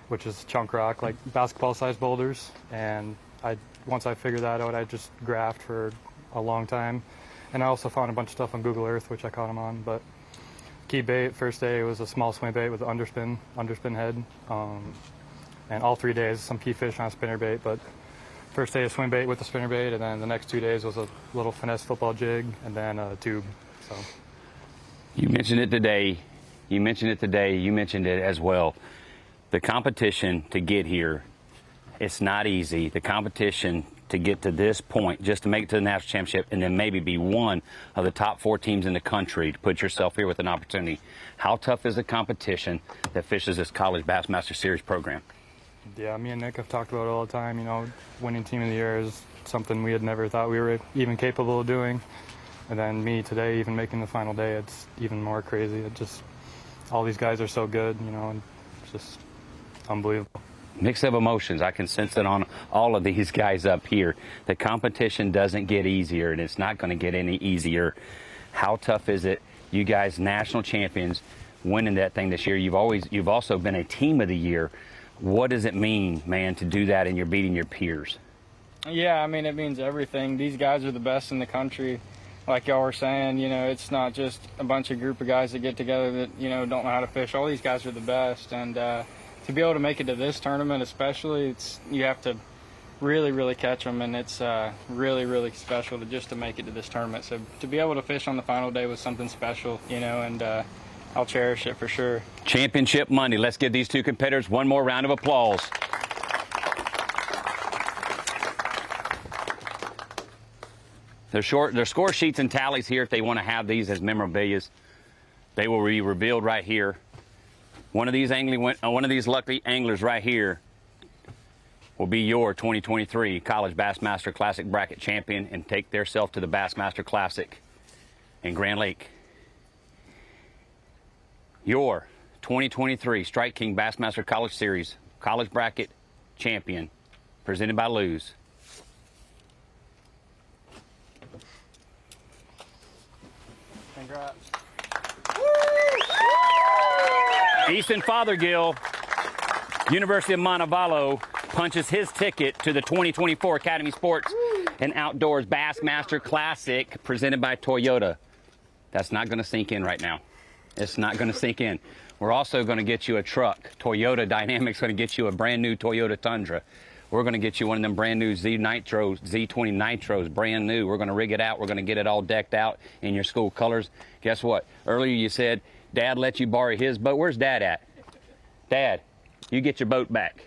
which is chunk rock, like basketball-sized boulders. And once I figured that out, I just graphed for a long time. And I also found a bunch of stuff on Google Earth, which I caught them on. But key bait, first day was a small swim bait with an underspin head. And all 3 days, some key fish on a spinnerbait. But first day, a swim bait with a spinnerbait, and then the next 2 days was a little finesse football jig, and then a tube. So you mentioned it today. You mentioned it as well. The competition to get here, it's not easy. The competition to get to this point, just to make it to the national championship, and then maybe be one of the top 4 teams in the country, to put yourself here with an opportunity. How tough is the competition that fishes this college Bassmaster Series program? Yeah, me and Nick have talked about it all the time. You know, winning team of the year is something we had never thought we were even capable of doing. And then me today, even making the final day, it's even more crazy. It just, all these guys are so good, you know, and it's just unbelievable. Mix of emotions. I can sense it on all of these guys up here. The competition doesn't get easier, and it's not going to get any easier. How tough is it? You guys, national champions, winning that thing this year. You've also been a team of the year. What does it mean, man, to do that and you're beating your peers? Yeah, I mean, it means everything. These guys are the best in the country. Like y'all were saying, you know, it's not just a bunch of group of guys that get together that, you know, don't know how to fish. All these guys are the best. And to be able to make it to this tournament especially, you have to really, really catch them. And it's really, really special to make it to this tournament. So to be able to fish on the final day was something special, you know, and I'll cherish it for sure. Championship Monday. Let's give these two competitors one more round of applause. Their score sheets and tallies here, if they want to have these as memorabilia, they will be revealed right here. One of these lucky anglers right here will be your 2023 College Bassmaster Classic Bracket champion and take theirself to the Bassmaster Classic in Grand Lake. Your 2023 Strike King Bassmaster College Series College Bracket champion, presented by Lews. Congrats. Easton Fothergill, University of Montevallo, punches his ticket to the 2024 Academy Sports and Outdoors Bassmaster Classic, presented by Toyota. That's not going to sink in right now. It's not going to sink in. We're also going to get you a truck. Toyota Dynamics going to get you a brand new Toyota Tundra. We're going to get you one of them brand new Z20 Nitros, brand new. We're going to rig it out. We're going to get it all decked out in your school colors. Guess what? Earlier you said Dad let you borrow his boat. Where's Dad at? Dad, you get your boat back.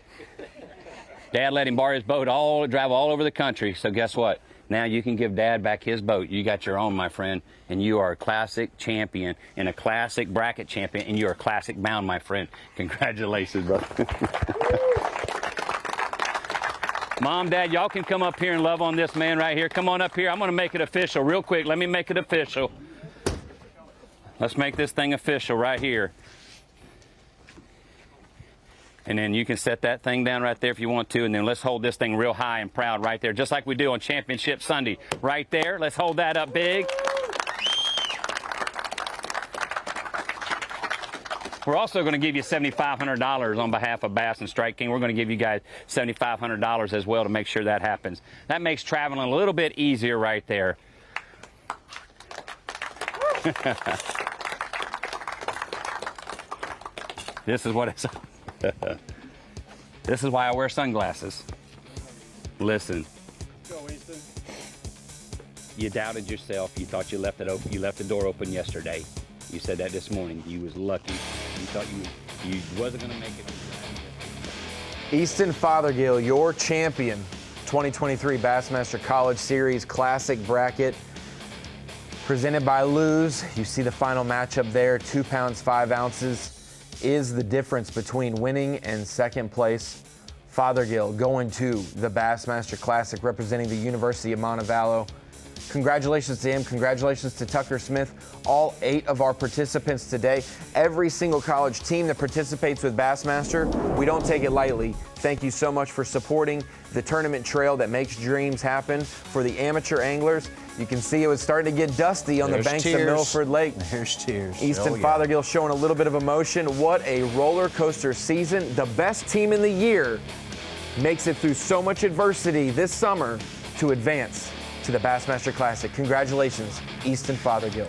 Dad let him borrow his boat, drive all over the country. So guess what? Now you can give Dad back his boat. You got your own, my friend, and you are a classic champion and a classic bracket champion, and you are classic bound, my friend. Congratulations, brother. Mom, Dad, y'all can come up here and love on this man right here. Come on up here. I'm going to make it official real quick. Let me make it official. Let's make this thing official right here. And then you can set that thing down right there if you want to, and then let's hold this thing real high and proud right there, just like we do on Championship Sunday. Right there. Let's hold that up big. We're also going to give you $7,500 on behalf of Bass and Strike King. We're going to give you guys $7,500 as well to make sure that happens. That makes traveling a little bit easier right there. This is what it's... This is why I wear sunglasses. Listen. Go, Easton. You doubted yourself. You thought you left it open. You left the door open yesterday. You said that this morning. You was lucky. You thought you wasn't gonna make it. Easton Fothergill, your champion, 2023 Bassmaster College Series Classic Bracket, presented by Lews. You see the final matchup there, 2 pounds 5 ounces is the difference between winning and second place. Fothergill going to the Bassmaster Classic, representing the University of Montevallo. Congratulations to him. Congratulations to Tucker Smith. All 8 of our participants today. Every single college team that participates with Bassmaster, we don't take it lightly. Thank you so much for supporting the tournament trail that makes dreams happen. For the amateur anglers, you can see it was starting to get dusty on the banks of Milford Lake. There's tears. Easton Fothergill showing a little bit of emotion. What a roller coaster season. The best team in the year makes it through so much adversity this summer to advance to the Bassmaster Classic. Congratulations, Easton Fothergill.